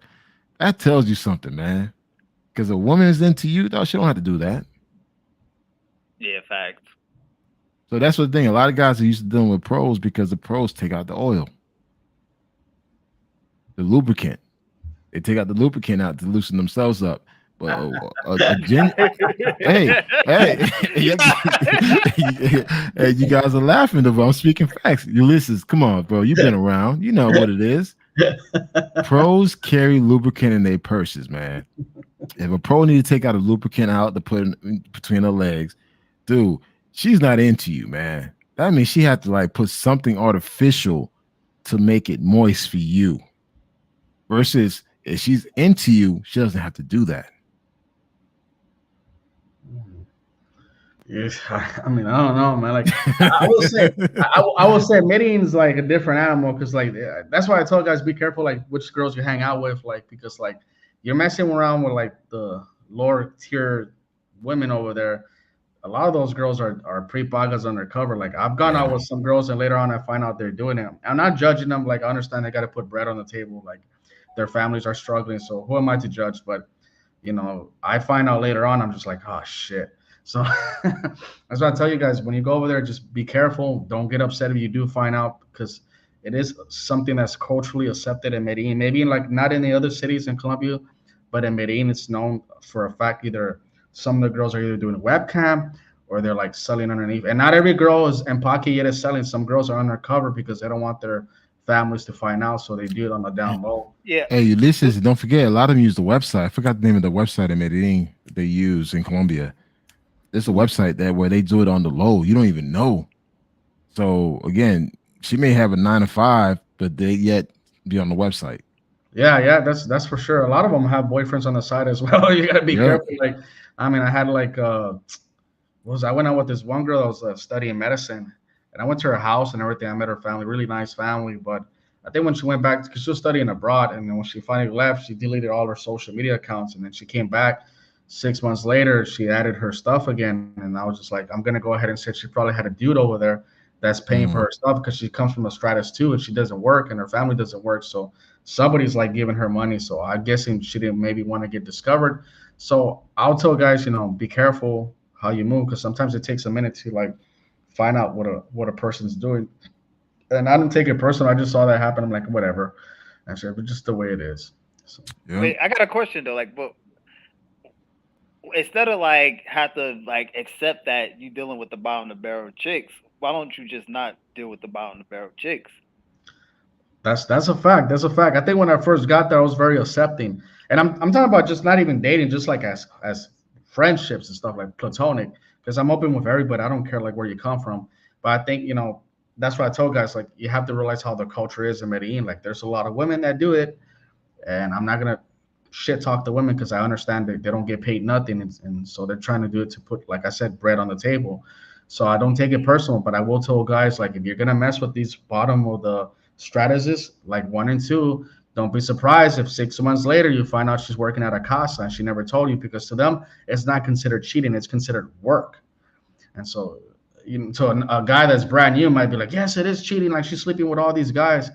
that tells you something, man. Because a woman is into you, though, she don't have to do that. Yeah, facts. So that's what the thing. A lot of guys are used to dealing with pros because the pros take out the oil, the lubricant. They take out the lubricant out to loosen themselves up. But hey, you guys are laughing, though. I'm speaking facts. Ulysses, come on, bro. You've been around. You know what it is. Pros carry lubricant in their purses, man. If a pro need to take out a lubricant out to put in between her legs, dude, she's not into you, man. That means she had to like put something artificial to make it moist for you. Versus if she's into you, she doesn't have to do that. Yes, I mean, I don't know, man. Like, I will say, Medellin's like a different animal because, like, that's why I tell guys be careful, like, which girls you hang out with, like, because, like, you're messing around with like the lower tier women over there. A lot of those girls are pre-pagas undercover. Like, I've gone out with some girls, and later on, I find out they're doing it. I'm not judging them. Like, I understand they got to put bread on the table. Like, their families are struggling, so who am I to judge? But I find out later on, I'm just like, oh shit. So that's why I tell you guys, when you go over there, just be careful. Don't get upset if you do find out, because it is something that's culturally accepted in Medellin. Maybe not in the other cities in Colombia, but in Medellin, it's known for a fact either some of the girls are either doing a webcam or they're like selling underneath. And not every girl is empaque yet is selling. Some girls are undercover because they don't want their families to find out, so they do it on the down low. Yeah. Hey, Ulysses, don't forget, a lot of them use the website. I forgot the name of the website in Medellin they use in Colombia. There's a website there where they do it on the low. You don't even know. So again, she may have a 9 to 5, but they yet be on the website. Yeah, that's for sure. A lot of them have boyfriends on the side as well. You gotta be careful. Like, I mean, I had I went out with this one girl that was studying medicine, and I went to her house and everything. I met her family, really nice family. But I think when she went back, because she was studying abroad, and then when she finally left, she deleted all her social media accounts, and then she came back 6 months later. She added her stuff again, and I was just like, I'm gonna go ahead and say she probably had a dude over there that's paying for her stuff because she comes from a stratus 2 and she doesn't work and her family doesn't work. So somebody's like giving her money. So I'm guessing she didn't maybe want to get discovered. So I'll tell guys, be careful how you move, because sometimes it takes a minute to like find out what a person's doing. And I didn't take it personal. I just saw that happen. I'm like, whatever. And so, but just the way it is. So. Wait, I got a question though. Like, but instead of like have to like accept that you dealing with the bottom of the barrel chicks, why don't you just not deal with the bottom of the barrel chicks? That's a fact. That's a fact. I think when I first got there, I was very accepting, and I'm talking about just not even dating, just like as friendships and stuff like platonic. Because I'm open with everybody. I don't care like where you come from. But I think that's what I told guys. Like you have to realize how the culture is in Medellin. Like there's a lot of women that do it, and I'm not gonna shit talk the women because I understand that they don't get paid nothing, and so they're trying to do it to put, like I said, bread on the table. So I don't take it personal, but I will tell guys like if you're gonna mess with these bottom of the strategists like one and two, don't be surprised if 6 months later you find out she's working at a casa and she never told you because to them it's not considered cheating, it's considered work. And so so a guy that's brand new might be like, yes, it is cheating, like she's sleeping with all these guys.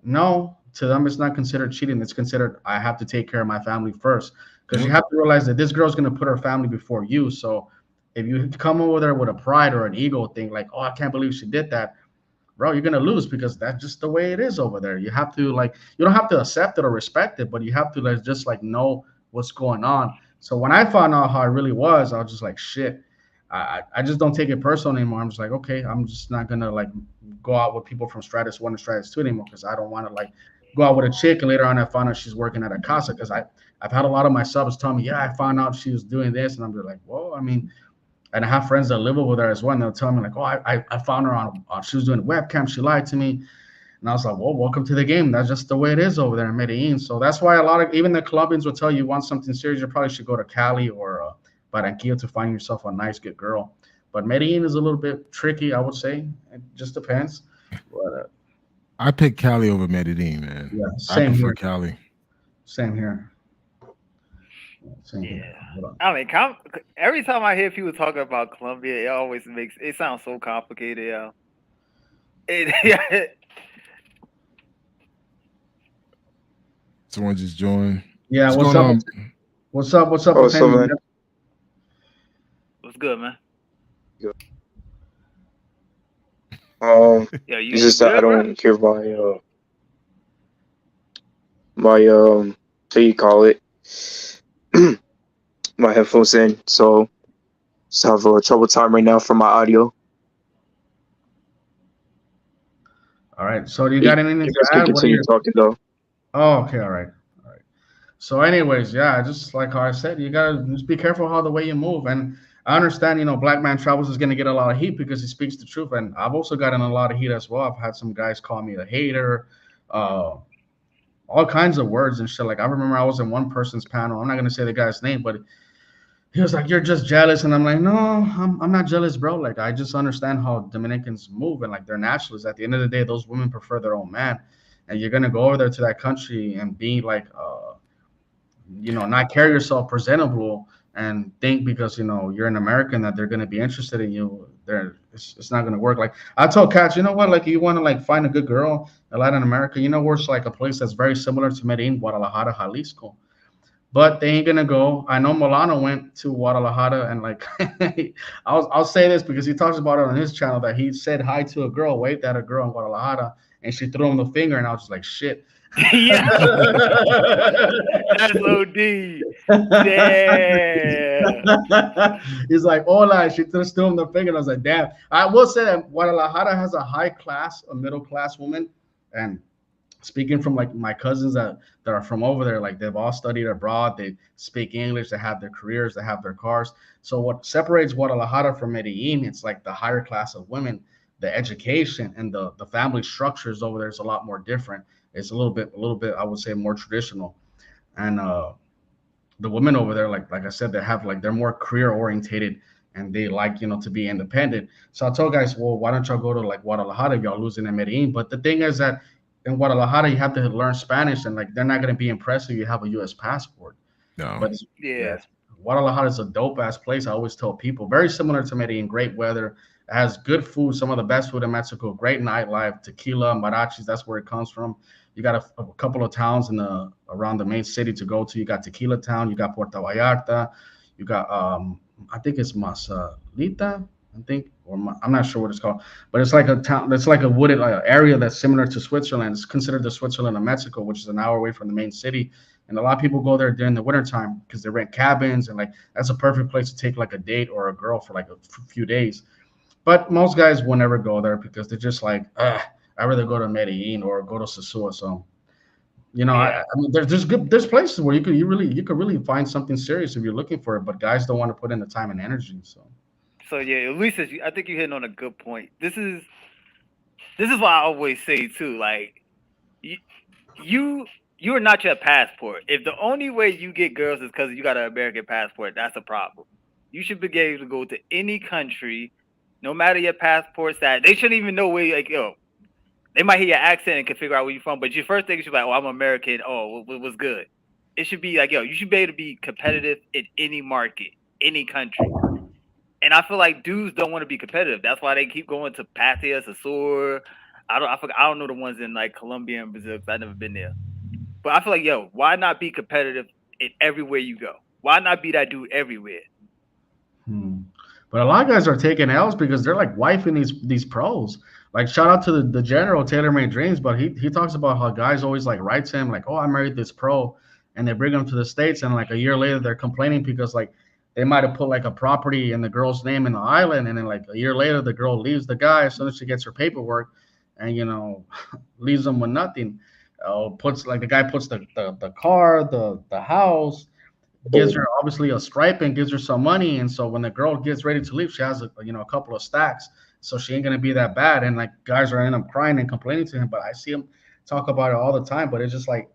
No, to them, it's not considered cheating. It's considered I have to take care of my family first. Because you Yep. have to realize that this girl's going to put her family before you. So if you come over there with a pride or an ego thing, like, oh, I can't believe she did that, bro, you're going to lose because that's just the way it is over there. You have to, like, you don't have to accept it or respect it, but you have to, like, just, like, know what's going on. So when I found out how it really was, I was just like, shit. I just don't take it personal anymore. I'm just like, okay, I'm just not gonna like go out with people from Stratus One and Stratus Two anymore because I don't want to like go out with a chick and later on I find out she's working at a casa because I've had a lot of my subs tell me, yeah, I found out she was doing this, and I'm just like, well, I mean, and I have friends that live over there as well, and they'll tell me like, oh, I found her on she was doing webcam, she lied to me, and I was like, well, welcome to the game. That's just the way it is over there in Medellin. So that's why a lot of even the Colombians will tell you, want something serious, you probably should go to Cali or Barranquilla to find yourself a nice, good girl. But Medellin is a little bit tricky, I would say. It just depends. But I pick Cali over Medellin, man. yeah, I same prefer here. Cali. Same here. Same here. Yeah. Hold on. I mean, every time I hear people talking about Colombia, it always makes it sound so complicated. Yeah. It, Someone just joined. Yeah, What's what's going up? on? What's up? What's up, Oh, so man, opinion? What's good, man? Yo, it's you just that I good, bro? don't hear my how you call it my headphones in, so just have a trouble time right now for my audio. All right. So do you You, got anything you to guys can add? What are continue your talking though. Oh, okay, all right. All right. So, anyways, yeah, just like how I said, you gotta just be careful how the way you move. And I understand, Black Man Travels is gonna get a lot of heat because he speaks the truth. And I've also gotten a lot of heat as well. I've had some guys call me a hater, uh, all kinds of words and shit. Like I remember I was in one person's panel. I'm not gonna say the guy's name, but he was like, "You're just jealous," and I'm like, "No, I'm not jealous, bro. Like I just understand how Dominicans move and like they're naturalists. At the end of the day, those women prefer their own man, and you're gonna go over there to that country and be like, not carry yourself presentable and think because you're an American that they're gonna be interested in you. It's not gonna work. Like I told Katz, you know what? Like you want to like find a good girl in Latin America. Where's like a place that's very similar to Medellin, Guadalajara, Jalisco, but they ain't gonna go. I know Milano went to Guadalajara and like I'll say this because he talks about it on his channel that he said hi to a girl, waved at a girl in Guadalajara, and she threw him the finger, and I was just like, shit. Yeah, that's OD. Yeah. He's like, hola. She just threw him the finger. And I was like, damn. I will say that Guadalajara has a high class, a middle class woman. And speaking from like my cousins that are from over there, like they've all studied abroad, they speak English, they have their careers, they have their cars. So what separates Guadalajara from Medellin, it's like the higher class of women, the education and the family structures over there is a lot more different. It's a little bit, I would say, more traditional. And the women over there, like I said, they have like they're more career orientated and they like to be independent. So I told guys, well, why don't y'all go to like Guadalajara if y'all losing in Medellin? But the thing is that in Guadalajara you have to learn Spanish, and like they're not gonna be impressed if you have a U.S. passport. No. But Yeah. yes, Guadalajara is a dope ass place. I always tell people, very similar to Medellin, great weather. It has good food, some of the best food in Mexico. Great nightlife, tequila, marachis. That's where it comes from. You got a couple of towns in the around the main city to go to. You got Tequila Town. You got Puerto Vallarta. You got I think it's Masalita. I think, I'm not sure what it's called, but it's like a town. It's like a wooded area that's similar to Switzerland. It's considered the Switzerland of Mexico, which is an hour away from the main city. And a lot of people go there during the wintertime because they rent cabins and like that's a perfect place to take like a date or a girl for like a few days. But most guys will never go there because they're just like, I'd rather go to Medellin or go to Sosua. So Yeah. I mean, there's places where you could really find something serious if you're looking for it, but guys don't want to put in the time and energy. So So yeah, at least I think you're hitting on a good point. This is why I always say too, like you you are not your passport. If the only way you get girls is because you got an American passport, that's a problem. You should be able to go to any country, no matter your passport status. They shouldn't even know where like they might hear your accent and can figure out where you're from, but your first thing should be like, oh, I'm American. Oh, what's good? It should be like, you should be able to be competitive in any market, any country. And I feel like dudes don't want to be competitive. That's why they keep going to Patia, Sasur. I don't know the ones in like Colombia and Brazil because I've never been there. But I feel like, why not be competitive in everywhere you go? Why not be that dude everywhere? Hmm. But a lot of guys are taking L's because they're like wifing these pros. Like shout out to the general Taylor Made Dreams, but he talks about how guys always like write to him like, oh, I married this pro, and they bring him to the states, and like a year later they're complaining because like they might have put like a property in the girl's name in the island, and then like a year later the girl leaves the guy as soon as she gets her paperwork, and leaves them with nothing. Puts like the guy puts the car, the house, gives her obviously a stripe and gives her some money. And so when the girl gets ready to leave, she has a couple of stacks. So she ain't gonna be that bad. And like guys are ending up crying and complaining to him. But I see him talk about it all the time. But it's just like,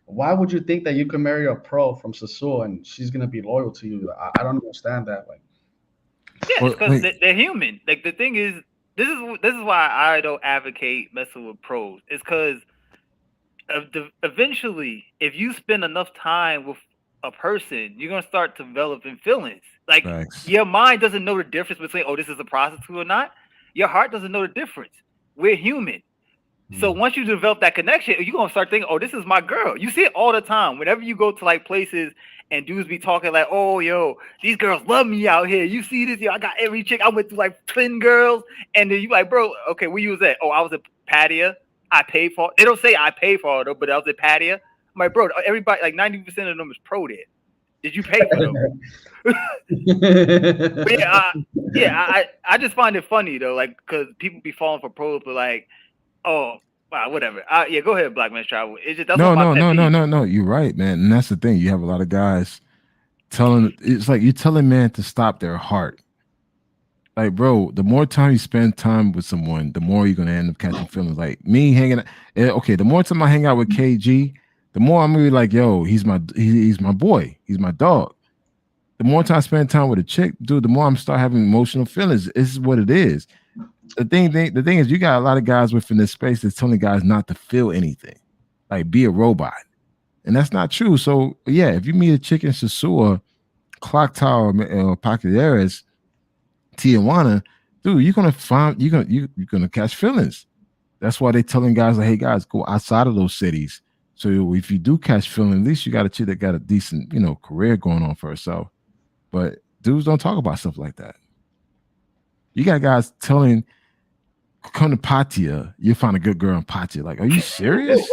why would you think that you can marry a pro from Sasua and she's gonna be loyal to you? I don't understand that. Like, Yeah, it's because they're human. Like the thing is, this is why I don't advocate messing with pros. It's because eventually, if you spend enough time with a person, you're gonna start developing feelings. Like Thanks. your mind doesn't know the difference between this is a prostitute or not. Your heart doesn't know the difference. We're human. So once you develop that connection, you're gonna start thinking, this is my girl. You see it all the time. Whenever you go to like places and dudes be talking like, these girls love me out here. You see this? I got every chick. I went through like 10 girls. And then you like, bro, okay, where you was at? Oh, I was at Patia. I paid for it. They don't say I paid for it though, but I was at Patia. I'm like, bro, everybody, like 90% of them is pro there. Did you pay for them? But I just find it funny though, like, because people be falling for pros, but like, wow, whatever. Go ahead, Black Man's Travel. It's just no. You're right, man. And that's the thing. You have a lot of guys it's like you're telling man to stop their heart. Like, bro, the more time you spend time with someone, the more you're gonna end up catching feelings. Like me hanging out. Okay, the more time I hang out with KG, the more I'm gonna be like, yo, he's my boy, he's my dog. The more time I spend time with a chick, dude, the more I'm start having emotional feelings. This is what it is. The thing is, you got a lot of guys within this space that's telling guys not to feel anything, like be a robot, and that's not true. So yeah, if you meet a chick in Sosua, Clock Tower, Pacaderas, Tijuana, dude, you're gonna catch feelings. That's why they're telling guys like, hey guys, go outside of those cities. So if you do catch feelings, at least you got a chick that got a decent, career going on for herself. But dudes don't talk about stuff like that. You got guys telling, come to Patia, you'll find a good girl in Patia. Like, are you serious?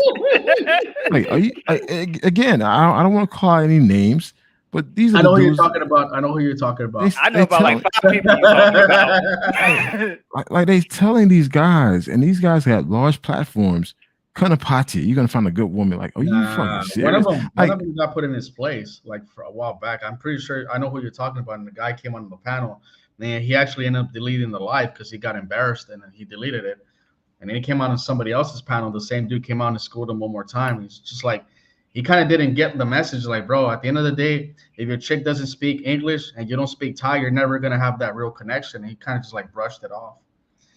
Like, are you again? I don't want to call any names, but these are I know who you're dudes. talking about. I know who you're talking about. I know about like 5 people you're talking about. like they telling these guys, and these guys got large platforms. Come to Patia, you're gonna find a good woman. Like, are you fucking serious? One of them got put in his place like for a while back. I'm pretty sure I know who you're talking about. And the guy came on the panel. And he actually ended up deleting the live because he got embarrassed and he deleted it. And then he came out on somebody else's panel. The same dude came out and schooled him one more time. He's just like, he kind of didn't get the message. Like, bro, at the end of the day, if your chick doesn't speak English and you don't speak Thai, you're never gonna have that real connection. And he kind of just like brushed it off.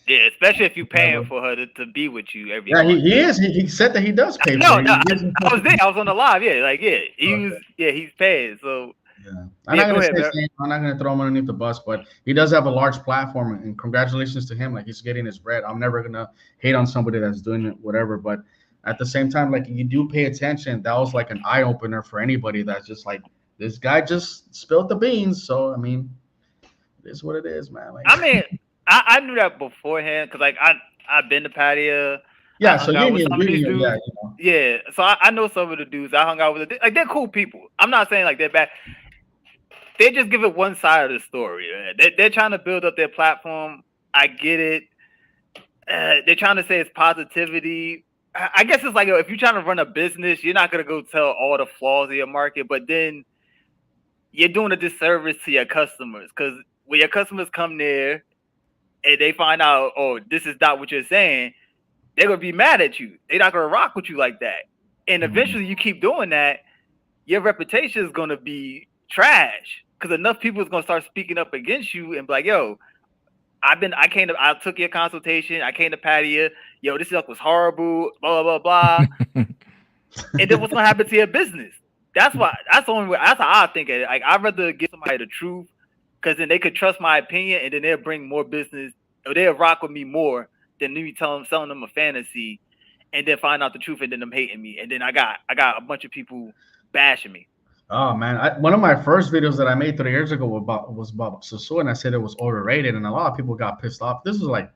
Yeah, especially if you're paying for her to be with you every month. He is. He said that he does pay. No, I was there. I was on the live. Yeah, he's paying. So. Yeah. I'm not gonna throw him underneath the bus, but he does have a large platform, and congratulations to him. Like, he's getting his bread. I'm never gonna hate on somebody that's doing it, whatever. But at the same time, like, you do pay attention. That was like an eye opener for anybody that's just like, this guy just spilled the beans. So I mean, it is what it is, man. Like, I mean, I knew that beforehand because like I've been to Patia. Yeah, so Yeah, so I know some of the dudes. I hung out with. Like they're cool people. I'm not saying like they're bad. They just give it one side of the story. They're trying to build up their platform. I get it. They're trying to say it's positivity. I guess it's like if you're trying to run a business, you're not gonna go tell all the flaws of your market, but then you're doing a disservice to your customers because when your customers come there and they find out, oh, this is not what you're saying, they're gonna be mad at you. They're not gonna rock with you like that. And eventually, you keep doing that, your reputation is gonna be trash because enough people is gonna start speaking up against you and be like, yo, I took your consultation. I came to patio. Yo, this stuff was horrible. Blah blah blah blah. And then what's gonna happen to your business? That's why. That's the only way. That's how I think of it. Like I'd rather give somebody the truth because then they could trust my opinion, and then they'll bring more business, or they'll rock with me more than me selling them a fantasy, and then find out the truth, and then them hating me, and then I got a bunch of people bashing me. Oh man, one of my first videos that I made 3 years ago was about Susu, and I said it was overrated, and a lot of people got pissed off. This was like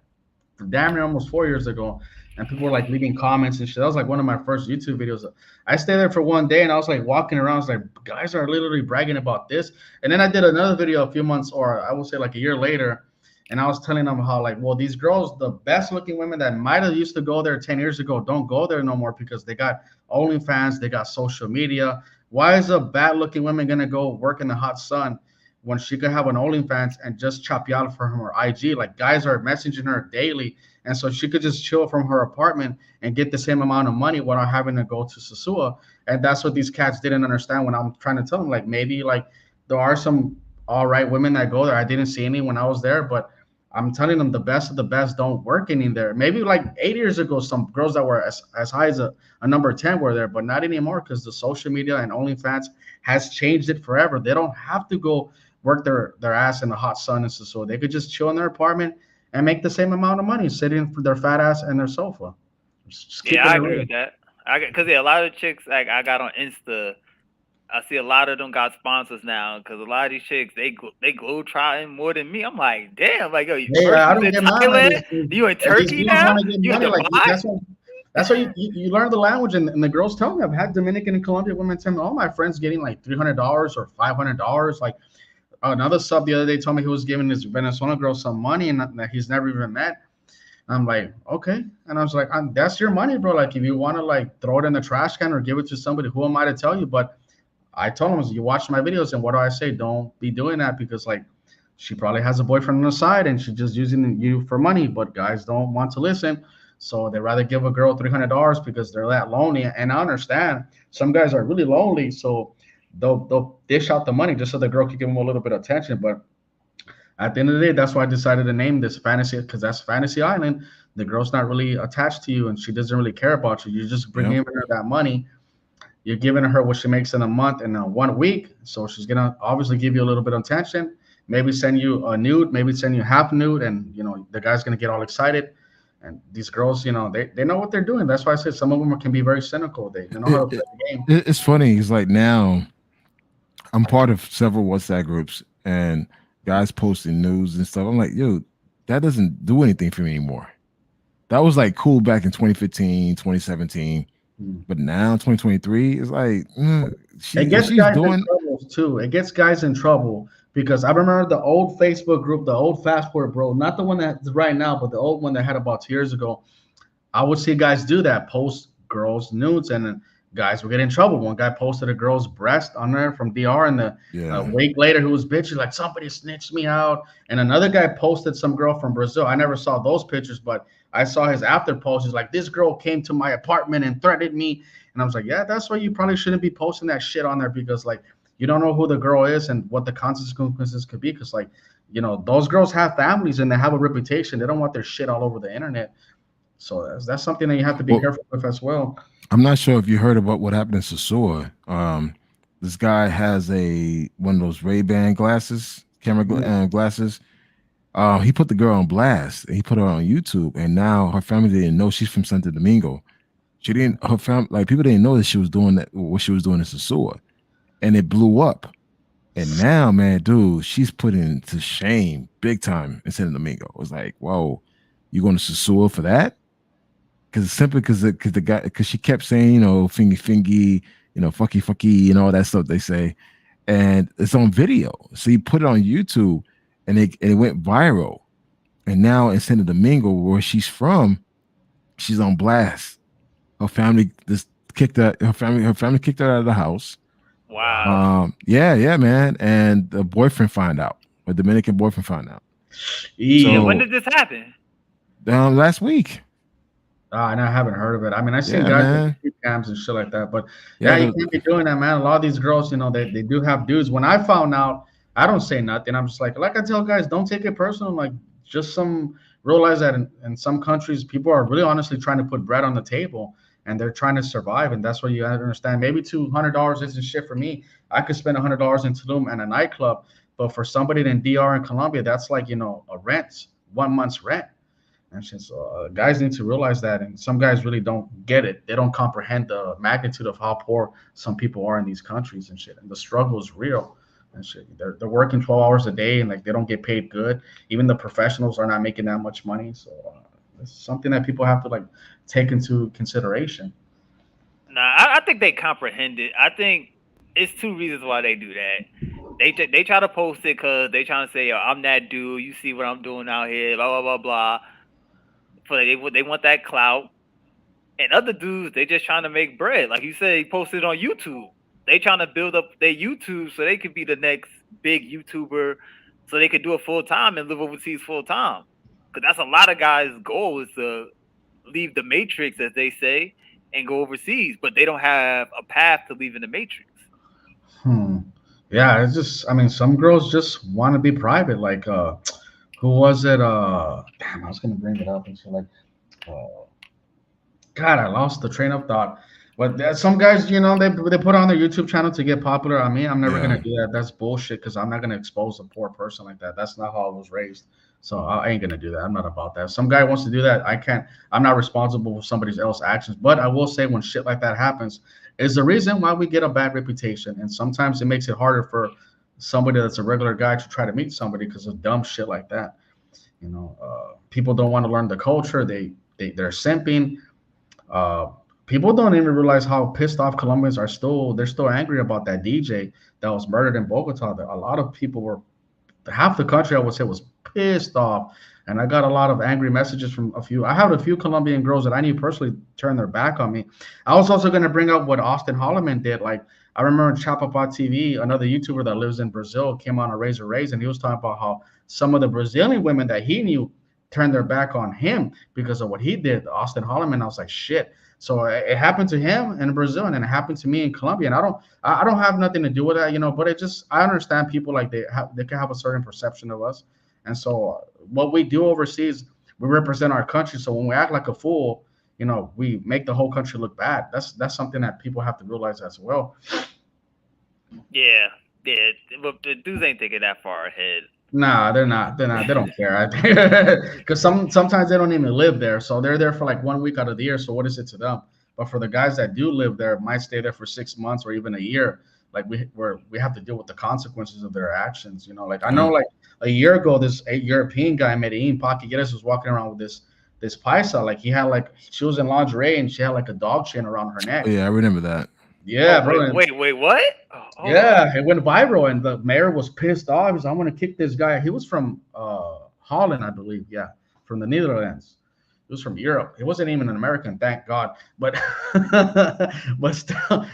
damn near almost 4 years ago, and people were like leaving comments and shit. That was like one of my first YouTube videos. I stayed there for one day, and I was like walking around. I was like, guys are literally bragging about this. And then I did another video a few months, or I would say like a year later, and I was telling them how like, well, these girls, the best looking women that might have used to go there 10 years ago, don't go there no more because they got OnlyFans, they got social media. Why is a bad looking woman gonna go work in the hot sun when she could have an OnlyFans and just chop you out from her IG? Like guys are messaging her daily, and so she could just chill from her apartment and get the same amount of money without having to go to Sasua. And that's what these cats didn't understand when I'm trying to tell them. Like maybe like there are some all right women that go there. I didn't see any when I was there, but I'm telling them the best of the best don't work any there. Maybe like 8 years ago, some girls that were as high as a number 10 were there, but not anymore because the social media and OnlyFans has changed it forever. They don't have to go work their ass in the hot sun and so they could just chill in their apartment and make the same amount of money sitting for their fat ass in their sofa. Yeah, I agree with that. Because a lot of chicks like I got on Insta. I see a lot of them got sponsors now because a lot of these chicks they globe trotting more than me. I'm like, damn, like yo, Yeah, I don't in get mad. Thailand, you in Turkey now, you in Like, Dubai. that's why you learn the language, and the girls tell me I've had Dominican and Colombian women tell me all my friends getting like $300 or $500. Like another sub the other day told me he was giving this Venezuelan girl some money and that he's never even met. I'm like, okay, and I was like, that's your money, bro. Like if you want to like throw it in the trash can or give it to somebody, who am I to tell you? But I told him, you watch my videos, and what do I say? Don't be doing that because like she probably has a boyfriend on the side and she's just using you for money. But guys don't want to listen, so they rather give a girl $300 because they're that lonely. And I understand some guys are really lonely, so they'll dish out the money just so the girl can give them a little bit of attention. But at the end of the day, that's why I decided to name this Fantasy, because that's Fantasy Island. The girl's not really attached to you and she doesn't really care about you. You're just bringing her that money. You're giving her what she makes in a month and 1 week. So she's going to obviously give you a little bit of attention, maybe send you a nude, maybe send you half nude. And, the guy's going to get all excited. And these girls, they know what they're doing. That's why I said some of them can be very cynical. They know how to play the game. It's funny. It's like now I'm part of several WhatsApp groups and guys posting news and stuff. I'm like, yo, that doesn't do anything for me anymore. That was like cool back in 2015, 2017. But now 2023 is like it gets guys in trouble too. It gets guys in trouble because I remember the old Facebook group, the old Fast Forward Bro, not the one that's right now, but the old one that had about 2 years ago. I would see guys do that, post girls' nudes, and then guys would get in trouble. One guy posted a girl's breast on there from DR, and a week later he was bitching like somebody snitched me out. And another guy posted some girl from Brazil. I never saw those pictures, but I saw his after post. He's like, this girl came to my apartment and threatened me. And I was like, yeah, that's why you probably shouldn't be posting that shit on there because like you don't know who the girl is and what the consequences could be. Because like, those girls have families and they have a reputation. They don't want their shit all over the internet. So that's something that you have to be careful with as well. I'm not sure if you heard about what happened in Sasua. This guy has one of those Ray-Ban glasses, camera glasses. He put the girl on blast. He put her on YouTube, and now her family didn't know she's from Santo Domingo. Her family, like people didn't know that she was doing that. What she was doing in Sasua, and it blew up. And now, man, dude, she's put into shame big time in Santo Domingo. It was like, whoa, you going to Sasua for that? because simply because she kept saying, fingy fingy, fucky fucky, all that stuff they say, and it's on video. So you put it on YouTube, and it went viral. And now in Santo Domingo, where she's from, she's on blast. Her family just kicked her. Her family kicked her out of the house. Wow. Yeah, man. And the boyfriend found out. A Dominican boyfriend found out. Yeah, So when did this happen? last week. And I haven't heard of it. I mean, I've seen Yeah, guys with man. shoot cams and shit like that, but yeah, Yeah, you can't be doing that, man. A lot of these girls, they do have dudes. When I found out, I don't say nothing. I'm just like I tell guys, don't take it personal. Like, just realize that in some countries, people are really honestly trying to put bread on the table and they're trying to survive, and that's what you have to understand. Maybe $200 isn't shit for me. I could spend $100 in Tulum and a nightclub, but for somebody in DR and Colombia, that's like a rent, 1 month's rent. And shit. So guys need to realize that, and some guys really don't get it. They don't comprehend the magnitude of how poor some people are in these countries and shit. And the struggle is real and shit. They're working 12 hours a day and like they don't get paid good. Even the professionals are not making that much money. So it's something that people have to like take into consideration. Nah, I think they comprehend it. I think it's two reasons why they do that. They try to post it because they trying to say, "Yo, I'm that dude. You see what I'm doing out here." Blah blah blah blah. For they want that clout. And other dudes, they just trying to make bread. Like you said, he posted on YouTube. They trying to build up their YouTube so they could be the next big YouTuber, so they could do it full time and live overseas full time. Because that's a lot of guys' goal is to leave the matrix, as they say, and go overseas. But they don't have a path to leaving the matrix. Hmm. Yeah, it's just, I mean, some girls just want to be private. Like, who was it? Damn, I was gonna bring it up and shit. Like, uh, God, I lost the train of thought. But some guys, they put on their YouTube channel to get popular. I mean, I'm never Yeah. gonna do that. That's bullshit. Because I'm not gonna expose a poor person like that. That's not how I was raised. So I ain't gonna do that. I'm not about that. If some guy wants to do that, I can't. I'm not responsible for somebody else's actions. But I will say, when shit like that happens, is the reason why we get a bad reputation. And sometimes it makes it harder for somebody that's a regular guy to try to meet somebody because of dumb shit like that. People don't want to learn the culture. They're simping. uh, People don't even realize how pissed off Colombians are. They're still angry about that DJ that was murdered in Bogota. A lot of people were, half the country I would say, was pissed off. And I got a lot of angry messages from a few. I had a few Colombian girls that I knew personally turn their back on me. I was also going to bring up what Austin Holloman did. Like, I remember Chapapa TV, another YouTuber that lives in Brazil, came on a Razor Rays, and he was talking about how some of the Brazilian women that he knew turned their back on him because of what he did, Austin Holloman. I was like, shit. So it happened to him in Brazil, and then it happened to me in Colombia. And I don't have nothing to do with that, But I understand people, like, they can have a certain perception of us, and so what we do overseas, we represent our country. So when we act like a fool, we make the whole country look bad. That's something that people have to realize as well. Yeah, but the dudes ain't thinking that far ahead. Nah, they're not. They're not. They don't care. I think because sometimes they don't even live there, so they're there for like 1 week out of the year. So what is it to them? But for the guys that do live there, might stay there for 6 months or even a year. Like we have to deal with the consequences of their actions. Like I know, like a year ago, this European guy, Medellin, Paki Guedes, was walking around with this paisa. Like, she was in lingerie and she had like a dog chain around her neck. Oh, yeah, I remember that. Yeah, Oh, bro. wait, what? Oh, hold Yeah, on. it went viral, and the mayor was pissed off. He's, "I'm gonna kick this guy." He was from Holland, I believe. Yeah, from the Netherlands. He was from Europe. He wasn't even an American, thank God. But but still,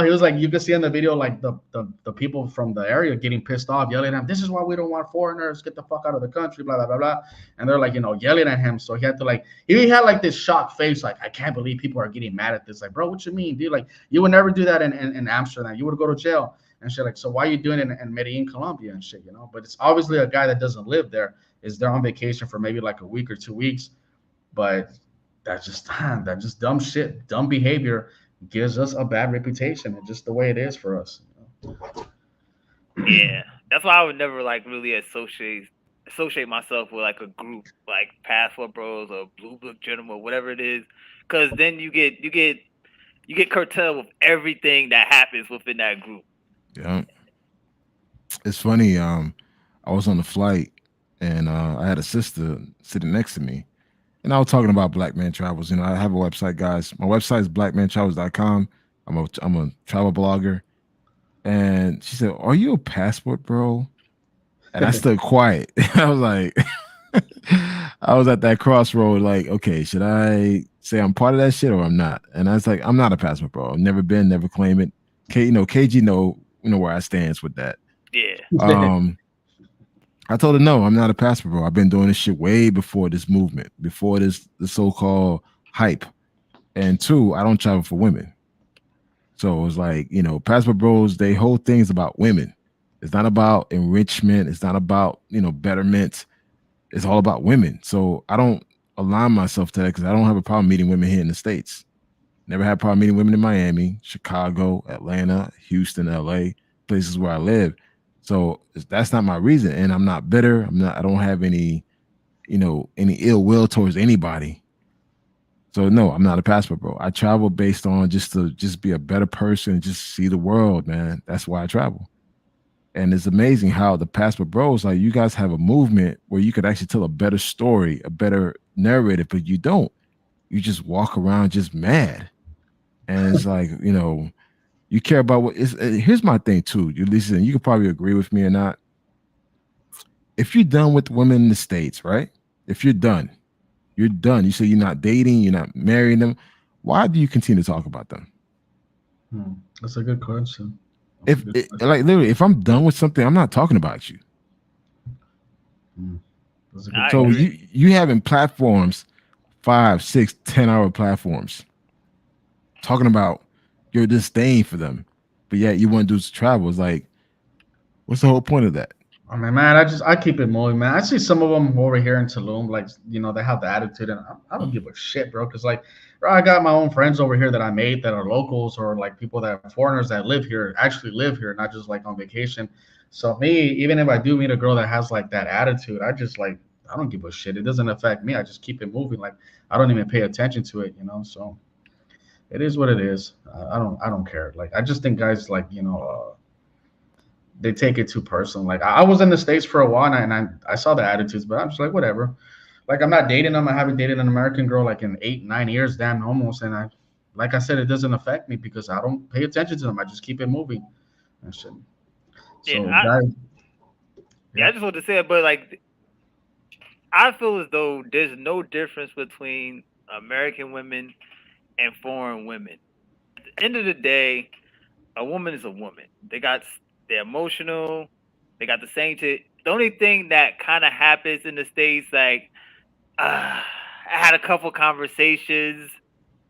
he was like, you could see in the video, like the people from the area getting pissed off, yelling at him, "This is why we don't want foreigners. Get the fuck out of the country." Blah blah blah blah. And they're like, yelling at him. So he had to, like, he had like this shocked face, like, "I can't believe people are getting mad at this." Like, bro, what you mean, dude? Like, you would never do that in Amsterdam. You would go to jail and shit. Like, so why are you doing it in Medellin, Colombia and shit? But it's obviously a guy that doesn't live there, is there on vacation for maybe like a week or 2 weeks. But that's just dumb shit, dumb behavior gives us a bad reputation. It's just the way it is for us. Yeah, that's why I would never like really associate myself with like a group like Passport Bros or Blue Book Gentlemen, whatever it is, because then you get curtailed with everything that happens within that group. Yeah. It's funny. I was on the flight and I had a sister sitting next to me, and I was talking about Black Man Travels. I have a website, guys. My website is blackmantravels.com. I'm a travel blogger. And she said, "Are you a passport bro?" And I stood quiet. I was like, I was at that crossroad, like, okay, should I say I'm part of that shit or I'm not? And I was like, I'm not a passport bro. I've never been, never claim it. KG know where I stands with that. Yeah. I told her no, I'm not a passport bro. I've been doing this shit way before this movement, before the so-called hype. And two, I don't travel for women. So it was like, passport bros, they whole things about women. It's not about enrichment. It's not about, betterment. It's all about women. So I don't align myself to that because I don't have a problem meeting women here in the States. Never had a problem meeting women in Miami, Chicago, Atlanta, Houston, LA, places where I live. So that's not my reason. And I'm not bitter. I don't have any ill will towards anybody. So no, I'm not a passport bro. I travel based on just to be a better person and just see the world, man. That's why I travel. And it's amazing how the passport bros, like you guys have a movement where you could actually tell a better story, a better narrative, but you don't. You just walk around just mad. And it's like, you care about what is. Here's my thing too. You listen, you could probably agree with me or not. If you're done with women in the States, right? If you're done. You say you're not dating, you're not marrying them. Why do you continue to talk about them? That's a good question. Like literally, if I'm done with something, I'm not talking about you. So you having platforms, 5, 6, 10-hour platforms, talking about your disdain for them, but yet you want to do travel. It's like, what's the whole point of that? I mean, man, I keep it moving, man. I see some of them over here in Tulum, like they have the attitude, and I don't give a shit, bro. Because like, bro, I got my own friends over here that I made that are locals or like people that are foreigners that live here, actually live here, not just like on vacation. So me, even if I do meet a girl that has like that attitude, I just like I don't give a shit. It doesn't affect me. I just keep it moving. Like I don't even pay attention to it. So it is what it is. I don't care. Like I just think guys like they take it too personal. Like I was in the States for a while and I saw the attitudes, but I'm just like whatever. Like I'm not dating them. I haven't dated an American girl like in 8, 9 years, damn almost. And like I said, it doesn't affect me because I don't pay attention to them. I just keep it moving. And shit. So I just want to say it, but like I feel as though there's no difference between American women and foreign women. At the end of the day, a woman is a woman. They're emotional. They got the same to. The only thing that kind of happens in the States, like I had a couple conversations